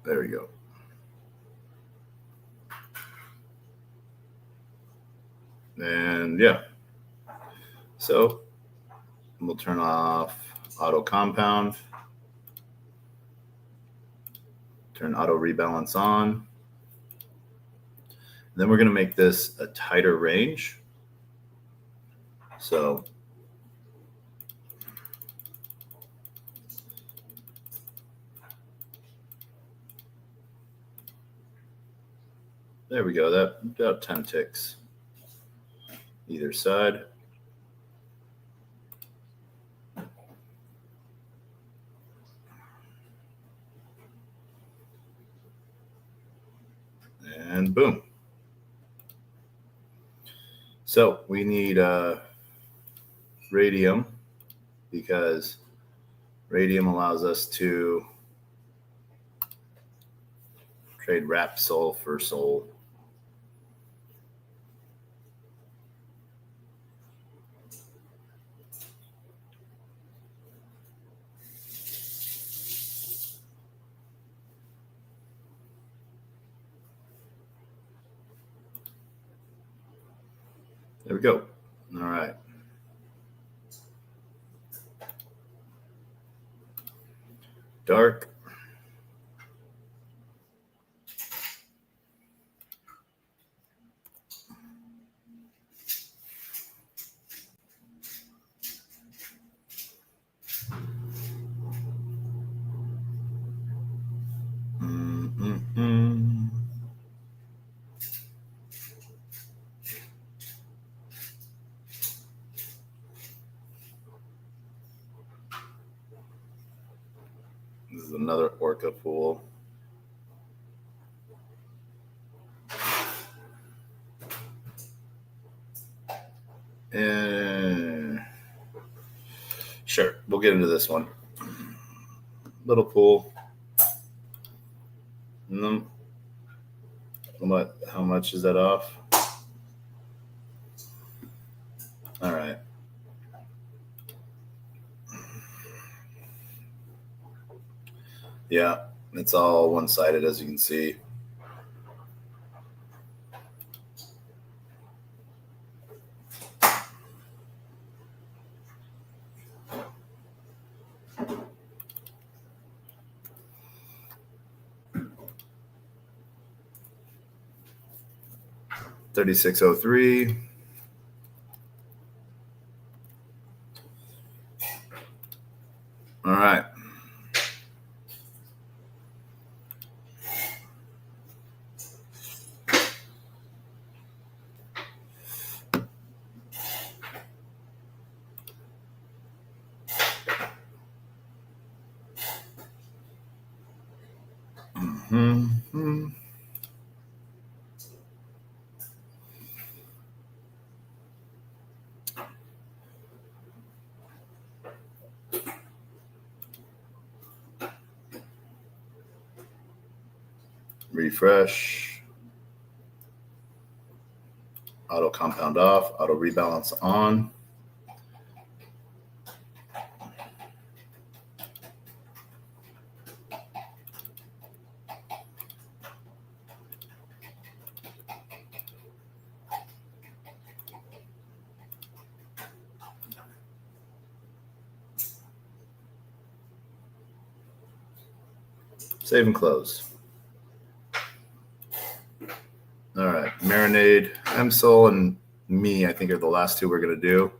There we go. And yeah, so we'll turn off auto compound, turn auto rebalance on. Then we're going to make this a tighter range. So there we go. That about 10 ticks either side. And boom. So we need radium, because radium allows us to trade wrapped soul for soul. There we go. All right. Dark. Mm-mm-mm. This is another orca pool. And sure, we'll get into this one. Little pool. How much is that off? All right. Yeah, it's all one-sided, as you can see. $36.03. All right. Mm-hmm. Refresh. Auto compound off. Auto rebalance on. Save and close. All right, marinade, MSOL, and me, I think, are the last two we're going to do.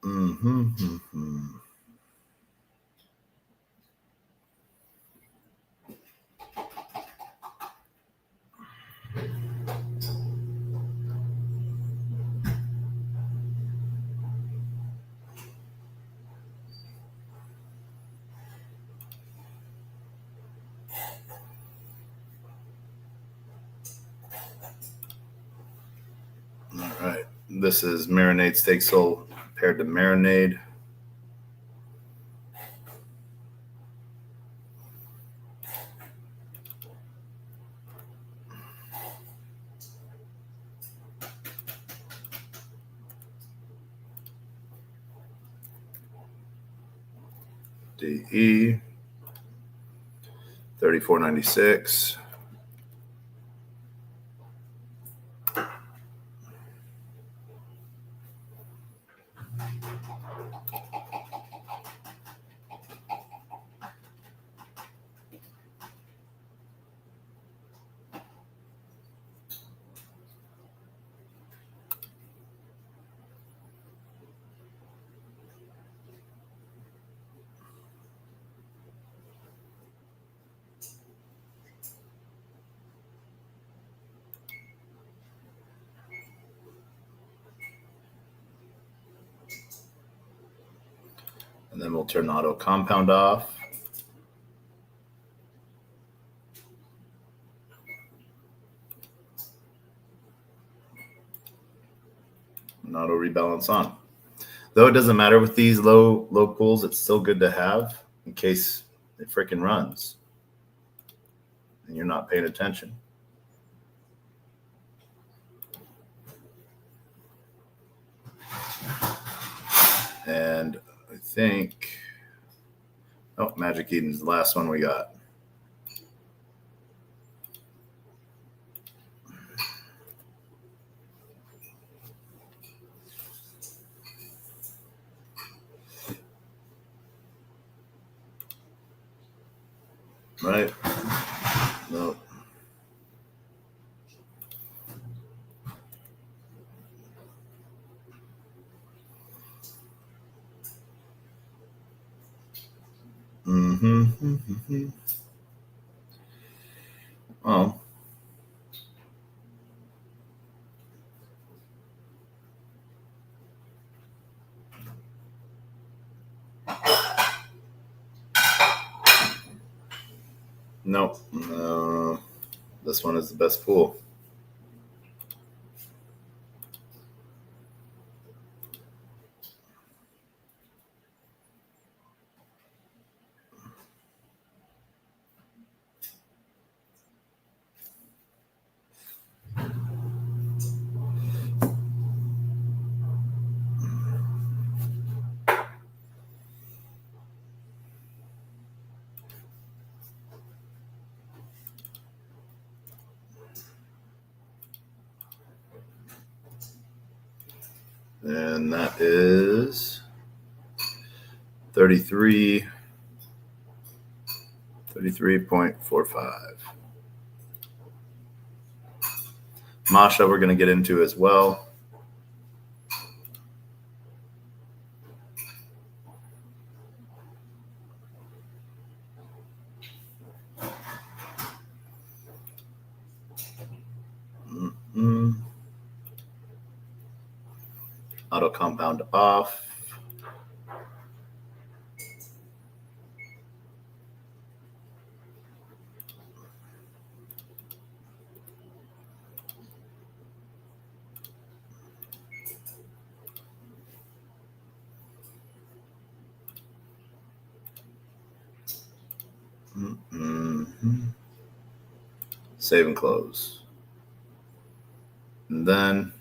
Mm-hmm. All right, this is marinade steak soul paired to marinade. DE. $34.96. And then we'll turn auto compound off. And auto rebalance on. Though it doesn't matter with these low pulls, it's still good to have in case it freaking runs and you're not paying attention. And I think, oh, Magic Eden's the last one we got. Right? No. Mm-hmm. Oh. No. This one is the best pool. And that is 33.45. Masha, we're going to get into as well. Auto compound off. Save and close. And then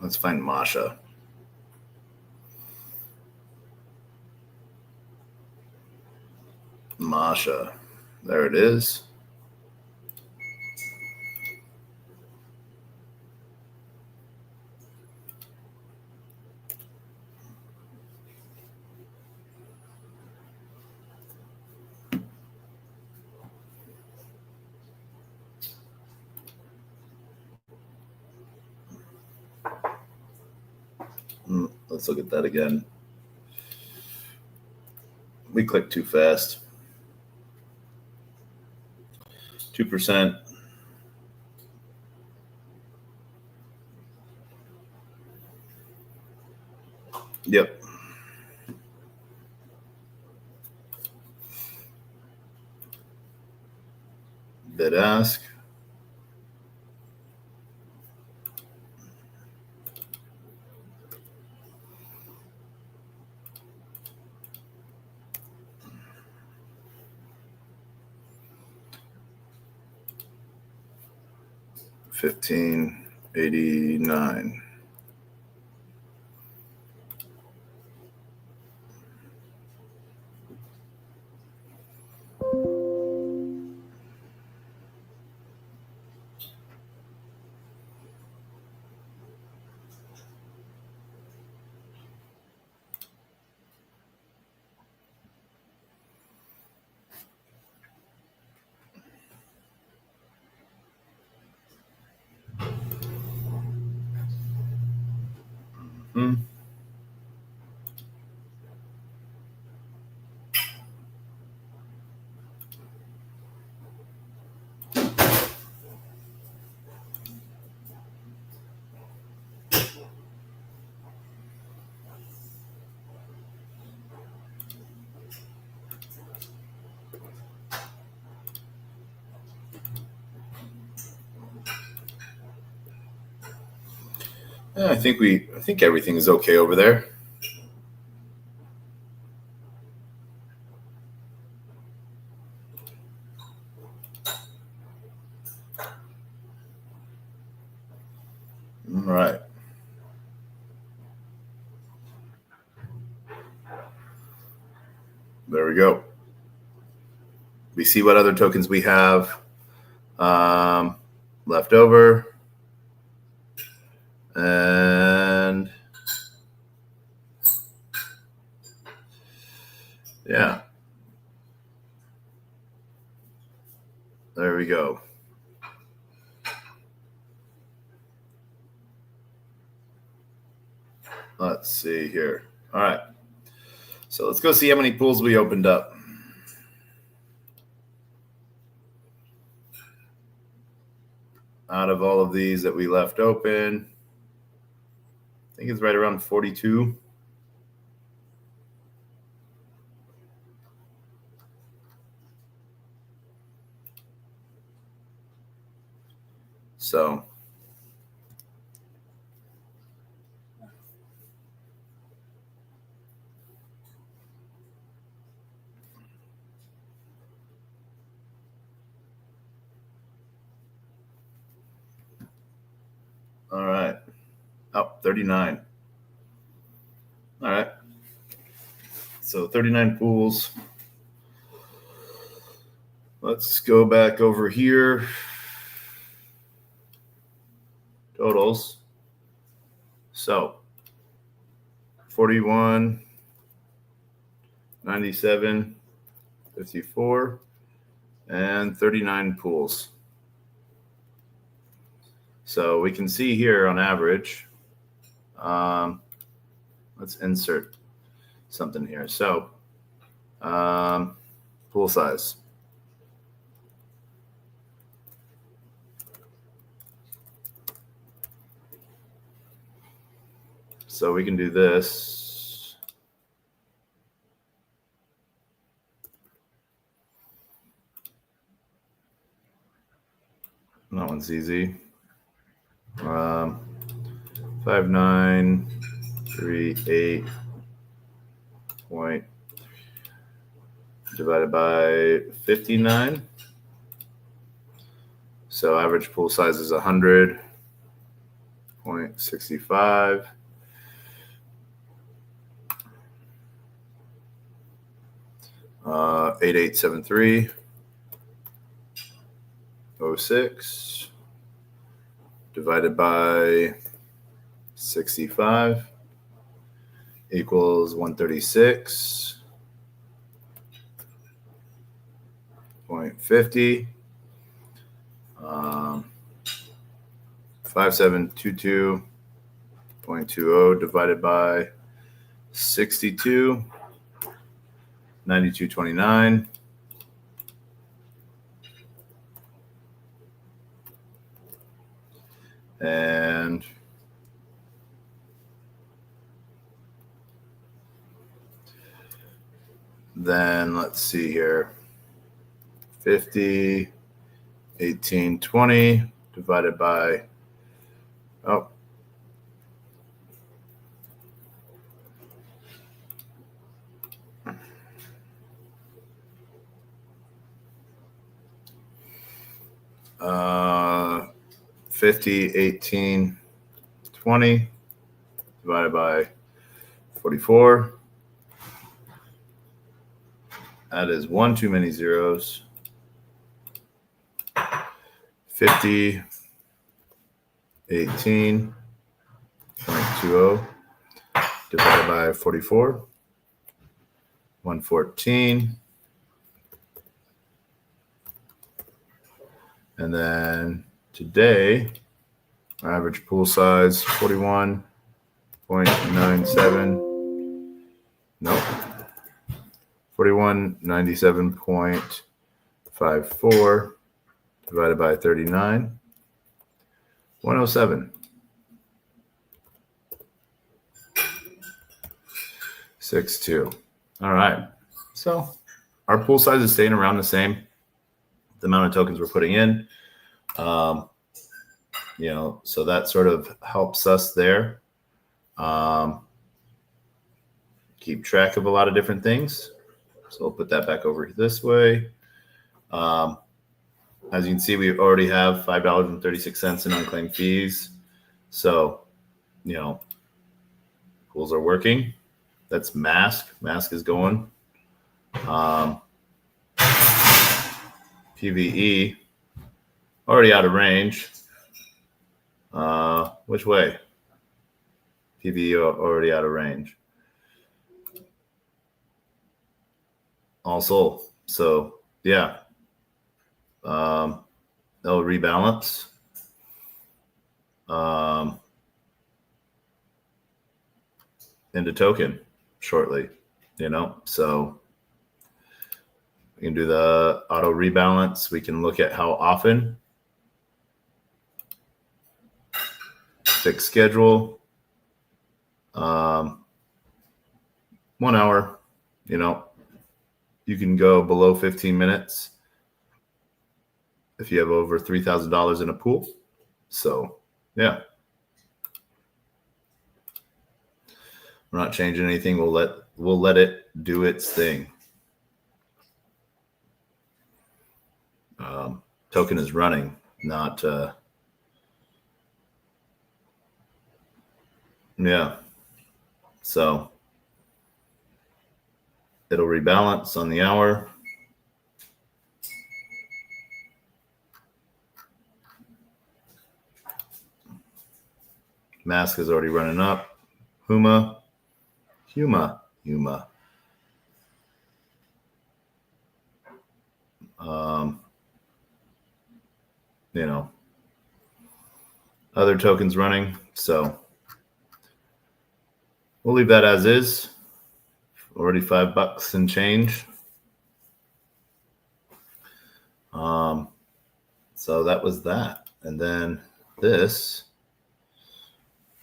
let's find Masha. Masha. There it is. Let's look at that again. We clicked too fast. 2%. Yep. Bid ask. $15.89. Yeah, I think everything is okay over there. All right. There we go. We see what other tokens we have left over. And yeah, there we go. Let's see here. All right. So let's go see how many pools we opened up. Out of all of these that we left open, I think it's right around 42. So all right. Oh, 39. All right. So 39 pools. Let's go back over here. Totals. So 41, 97, 54, and 39 pools. So we can see here on average, let's insert something here. So pool size. So we can do this. That one's easy. 5938 point divided by 59. So average pool size is 100.65. Uh, 8873.06 divided by 65 equals 136.50. 5722.20 divided by 62. 92.29. And then let's see here. 50, 18, 20 divided by, 50, 18, 20 divided by 44. That is one too many zeros. 50, 18.20 divided by 44. 114. And then today, our average pool size 41.5. 4197. Nope. 4197.54 divided by 39. 107. 62. All right. So our pool size is staying around the same. The amount of tokens we're putting in. So that sort of helps us there. Keep track of a lot of different things. So we'll put that back over this way. As you can see, we already have $5.36 in unclaimed fees. So, pools are working. That's Mask. Mask is going. PVE, already out of range. Which way? PVE already out of range. Also, so yeah. They'll rebalance. Into token shortly, so we can do the auto rebalance. We can look at how often. Fixed schedule. 1 hour, you can go below 15 minutes if you have over $3,000 in a pool. So, yeah. We're not changing anything. We'll let it do its thing. Token is running, not yeah. So it'll rebalance on the hour. Mask is already running up. Huma. Other tokens running. So we'll leave that as is. Already $5 and change. So that was that. And then this,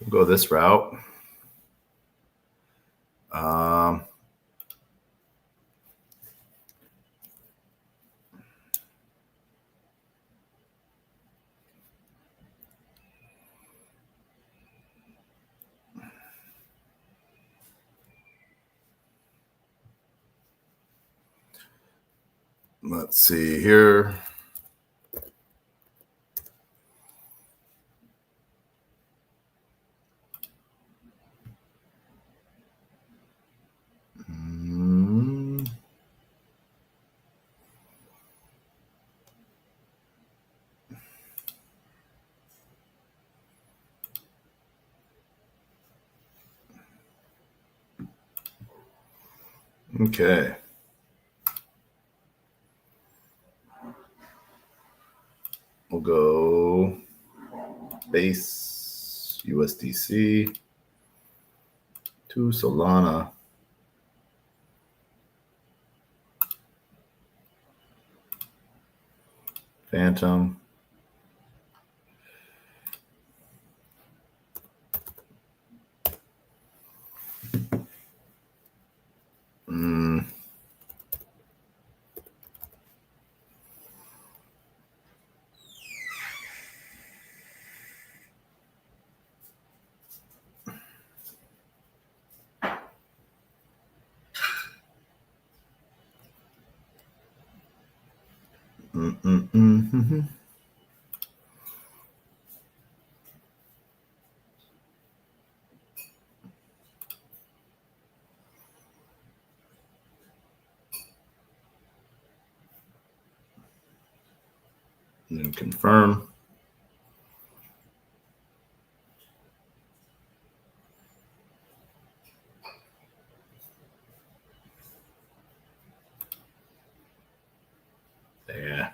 we'll go this route. Let's see here. Okay. We'll go base USDC to Solana. Phantom. And then confirm. Yeah.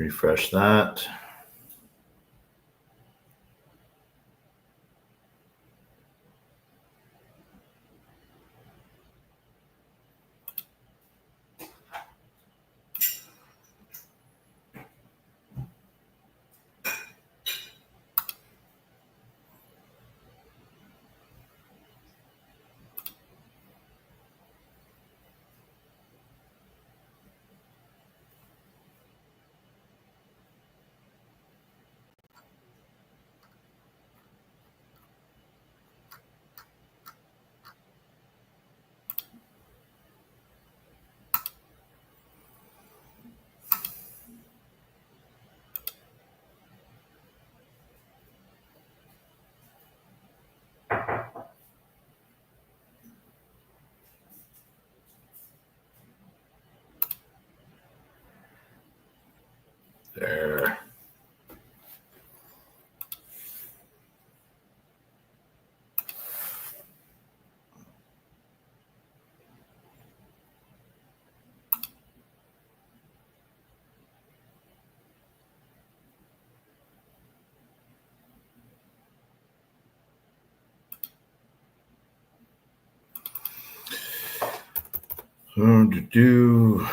Refresh that. There. Do.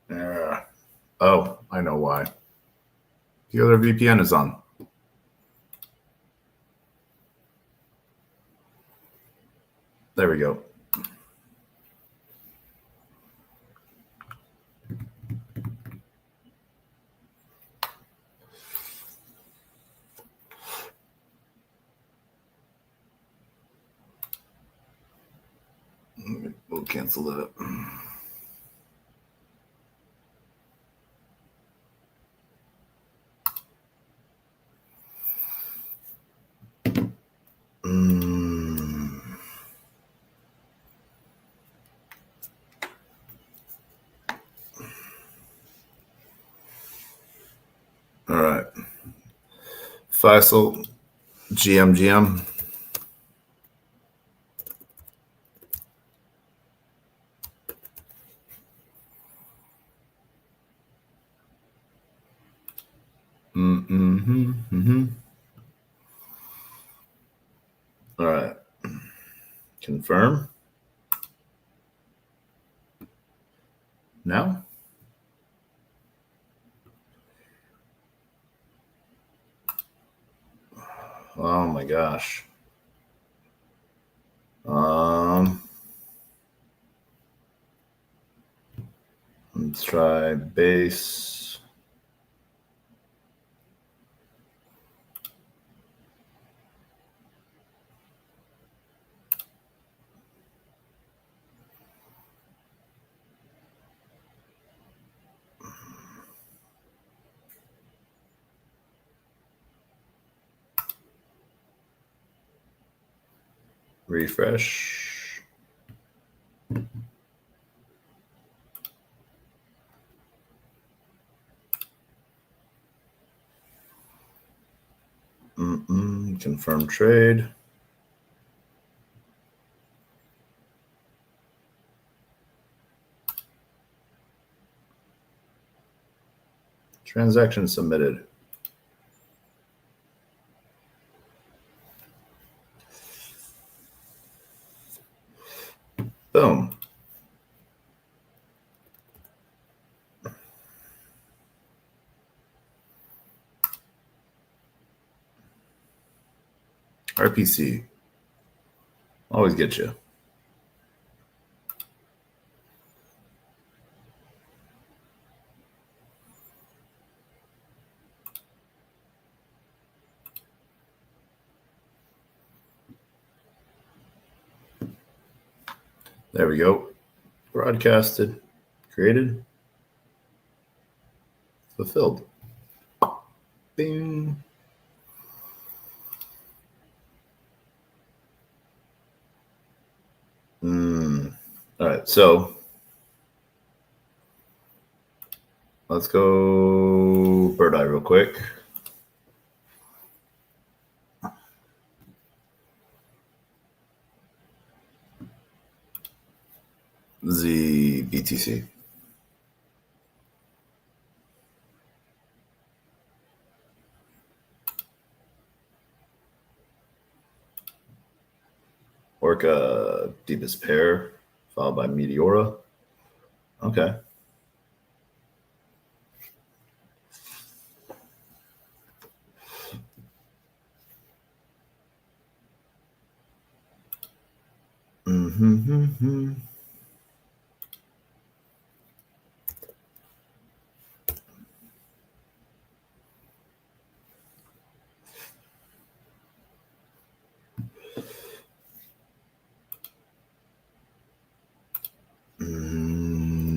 There. Oh, I know why. The other VPN is on. There we go. We'll cancel that. All right. Faisal, GM. All right. Confirm. Now. Oh my gosh. Let's try base. Refresh. Confirm trade. Transaction submitted. Boom. RPC. Always get you. There we go. Broadcasted, created, fulfilled. Bing. All right, so let's go bird eye real quick. ZBTC. Orca deepest pair, followed by Meteora. Okay. Mm-hmm.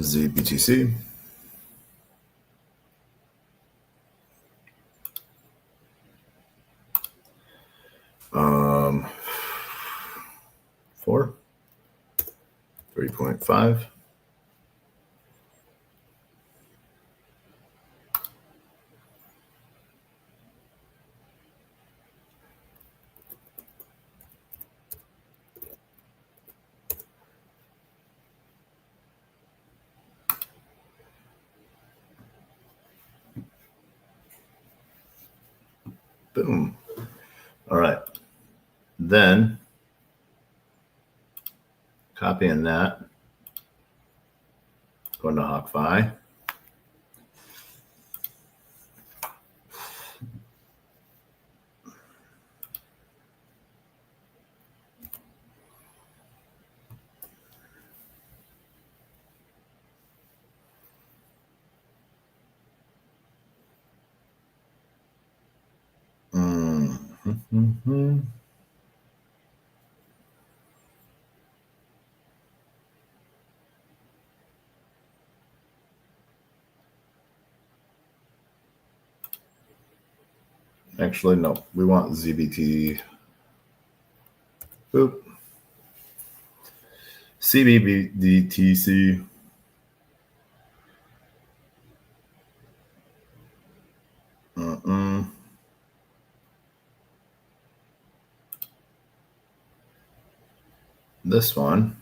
ZBTC. Um, 4, 3.5. Boom. All right. Then copying that, going to HawkFi. Mm-hmm. Actually, no. We want ZBT. Boop. CBDTC. This one.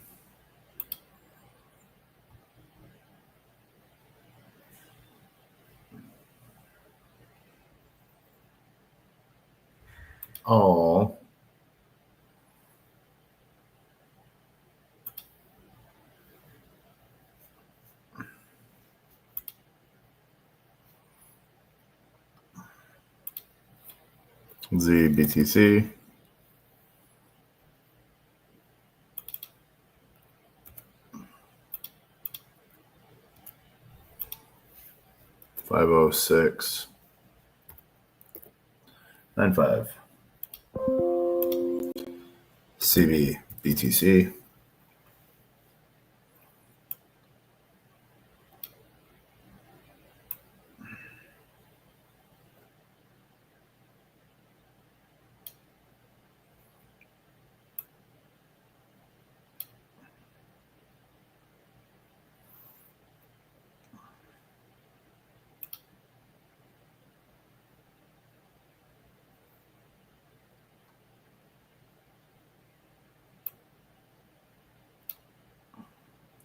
Oh. ZBTC. $506.95. CBBTC.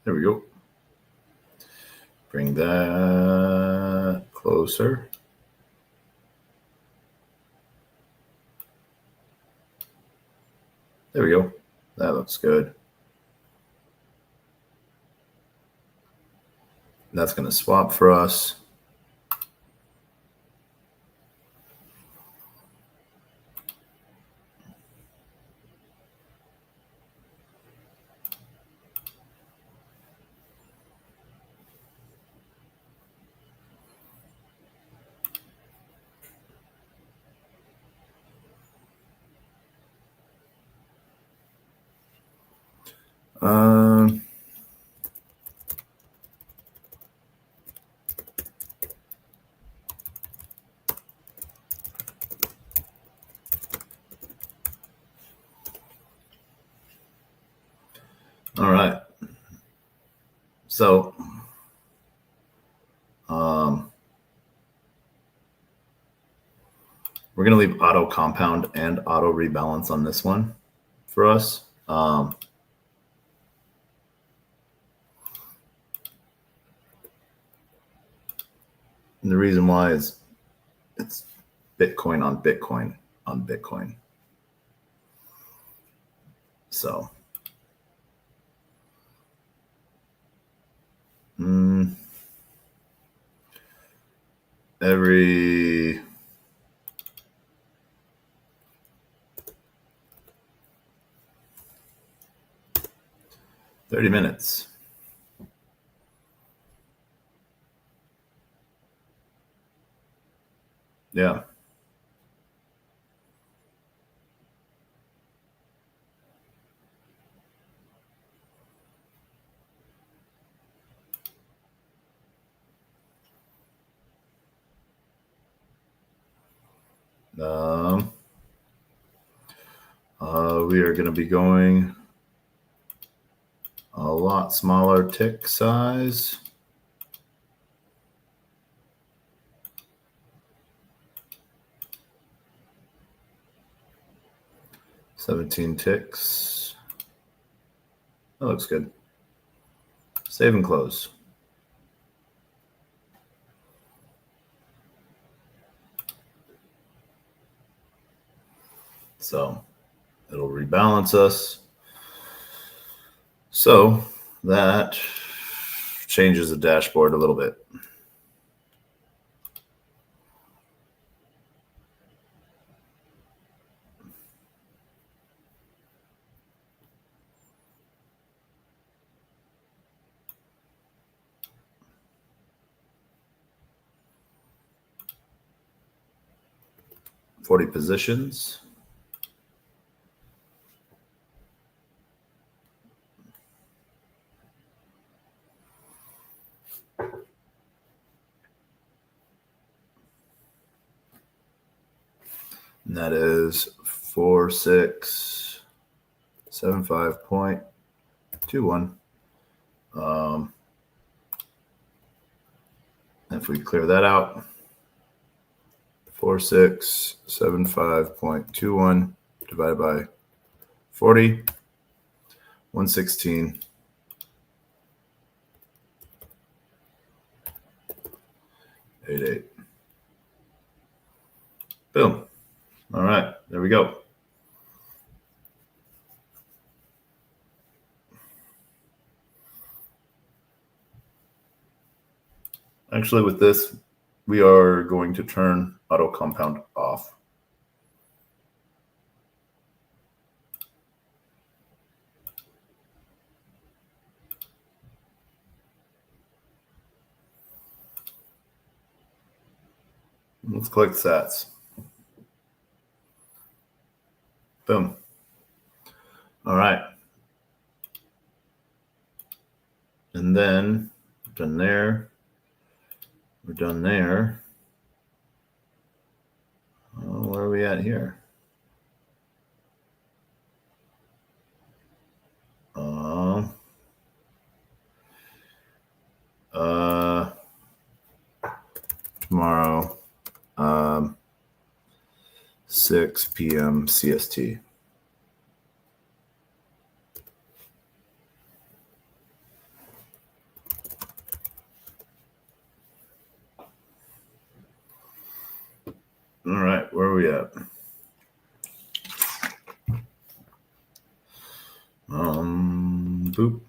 There we go. Bring that closer. There we go. That looks good. That's going to swap for us. All right. So, we're going to leave auto compound and auto rebalance on this one for us. And the reason why is it's Bitcoin on Bitcoin on Bitcoin. So, every 30 minutes. Yeah. We are going to be going a lot smaller tick size. $17 ticks. That looks good. Save and close. So it'll rebalance us. So that changes the dashboard a little bit. $40 positions. And that is 4675.21. If we clear that out, 4675.21 divided by 40, 116. 88. Boom. All right, there we go. Actually, with this, we are going to turn auto compound off. Let's collect sats. Boom. All right. And then done there. We're done there. Where are we at here? Tomorrow, 6 p.m. CST. All right, where are we at? Boop.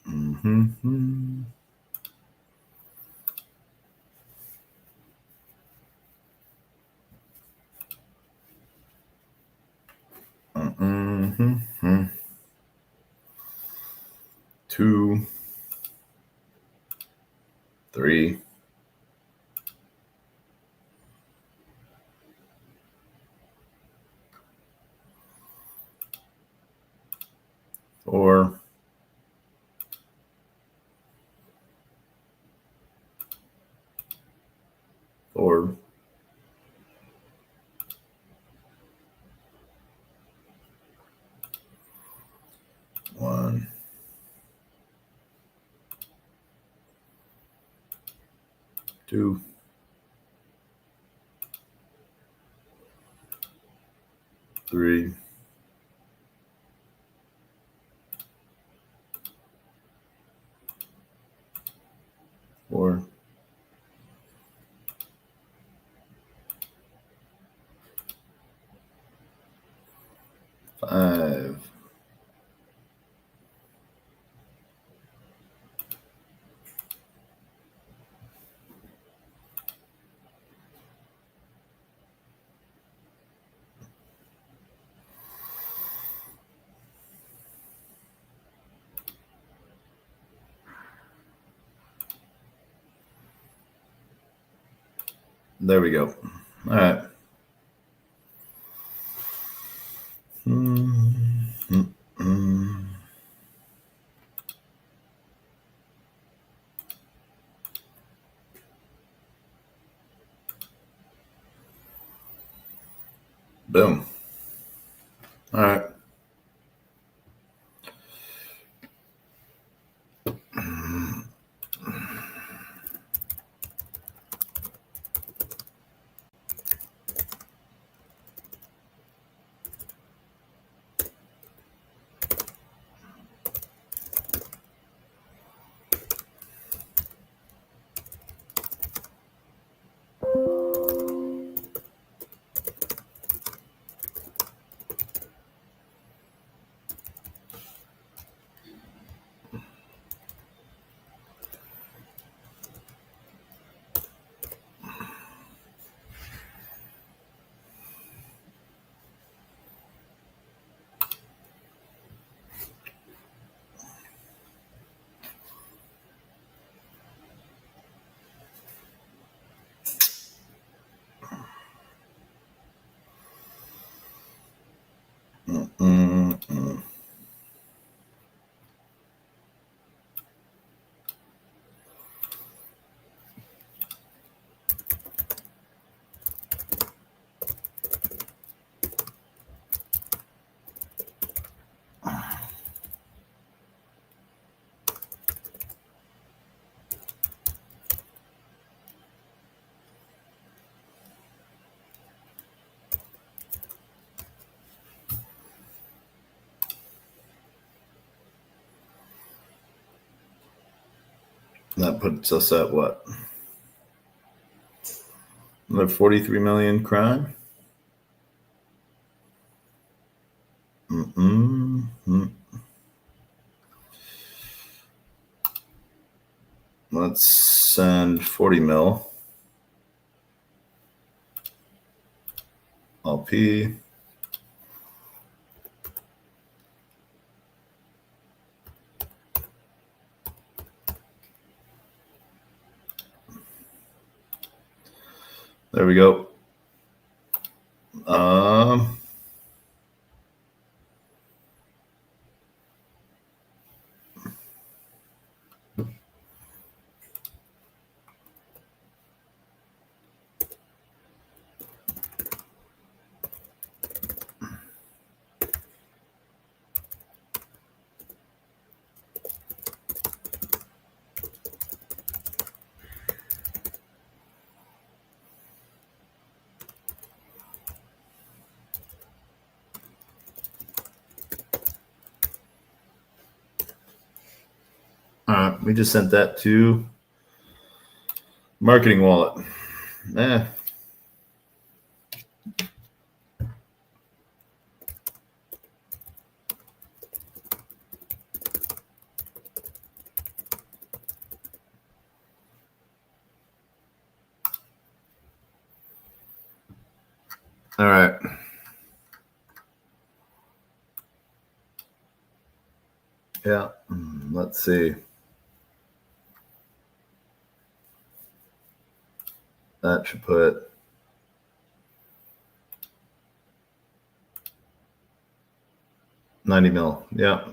Mm-hmm. Mm-hmm. 2, 3, 4, 4, 2, 3, 4, 5, 'There we go. All right. Boom. All right. That puts us at what? Another 43 million crime. Let's send 40 mil. LP. There we go. All right, we just sent that to marketing wallet. All right. Yeah, let's see. That should put $90 million. Yeah.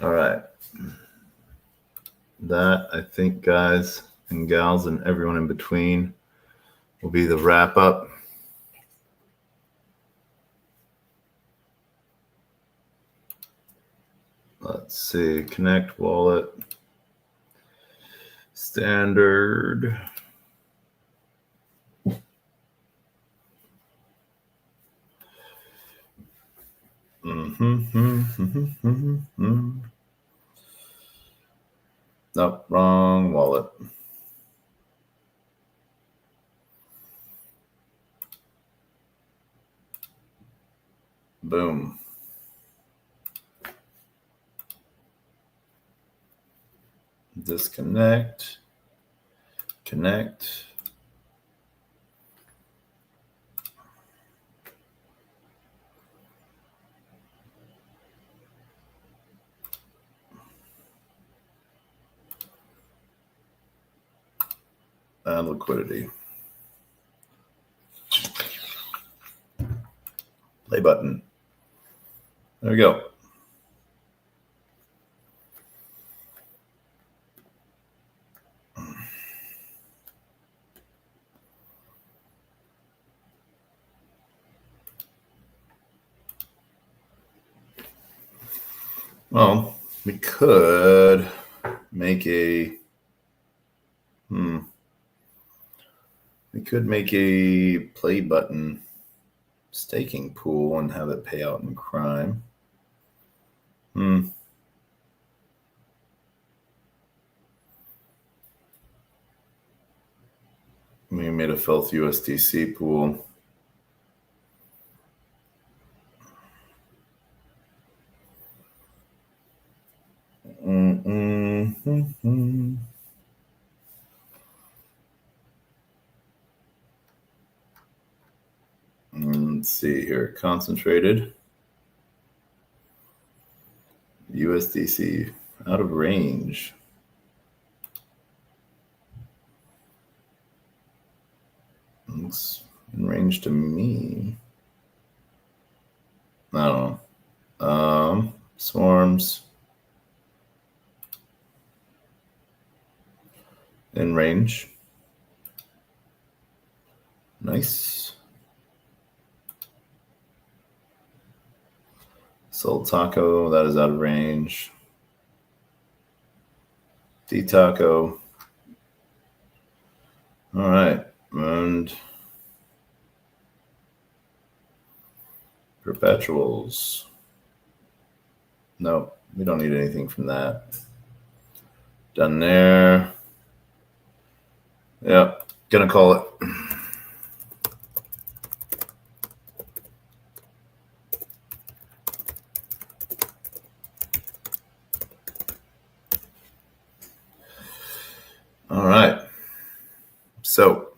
All right. That, I think, guys and gals and everyone in between, will be the wrap up. Let's see. Connect wallet. Standard. Nope, wrong wallet. Boom. Disconnect. Connect. And liquidity. Play button. There we go. Well, we could make a we could make a play button staking pool and have it pay out in crime. We made a filth USDC pool. Let's see here. Concentrated. USDC out of range. Looks in range to me. I don't know. Swarms. In range. Nice. Sold Taco, that is out of range. D-Taco. All right. And perpetuals. No, we don't need anything from that. Done there. Yep, gonna call it. All right. So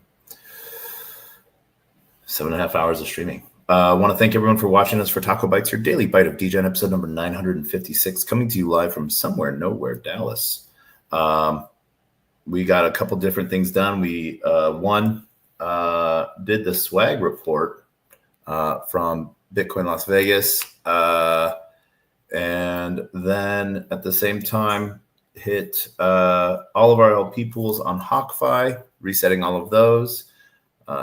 7.5 hours of streaming. I want to thank everyone for watching us for TacoBytes, your daily bite of Degen, episode number 956, coming to you live from somewhere, nowhere, Dallas. We got a couple different things done. We did the swag report from Bitcoin Las Vegas, and then at the same time hit all of our LP pools on HawkFi, resetting all of those.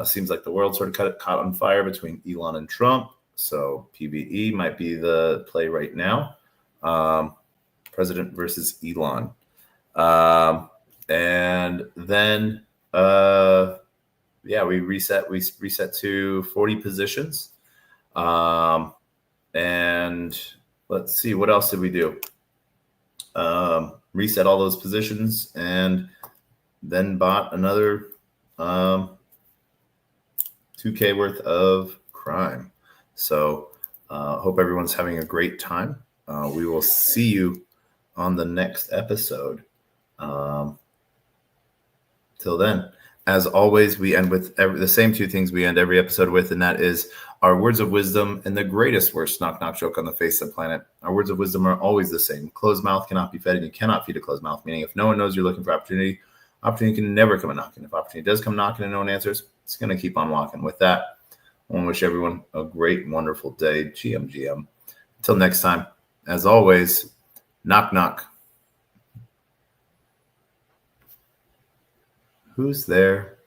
Seems like the world sort of caught on fire between Elon and Trump, so PBE might be the play right now. President versus Elon. And then, we reset to 40 positions. And let's see, what else did we do? Reset all those positions and then bought another 2K worth of crime. So hope everyone's having a great time. We will see you on the next episode. Till then, as always, we end with the same two things we end every episode with, and that is our words of wisdom and the greatest worst knock-knock joke on the face of the planet. Our words of wisdom are always the same. Closed mouth cannot be fed, and you cannot feed a closed mouth, meaning if no one knows you're looking for opportunity can never come a knocking. If opportunity does come knocking and no one answers, it's going to keep on walking. With that, I want to wish everyone a great, wonderful day. GM. Until next time, as always, Knock, knock. Who's there?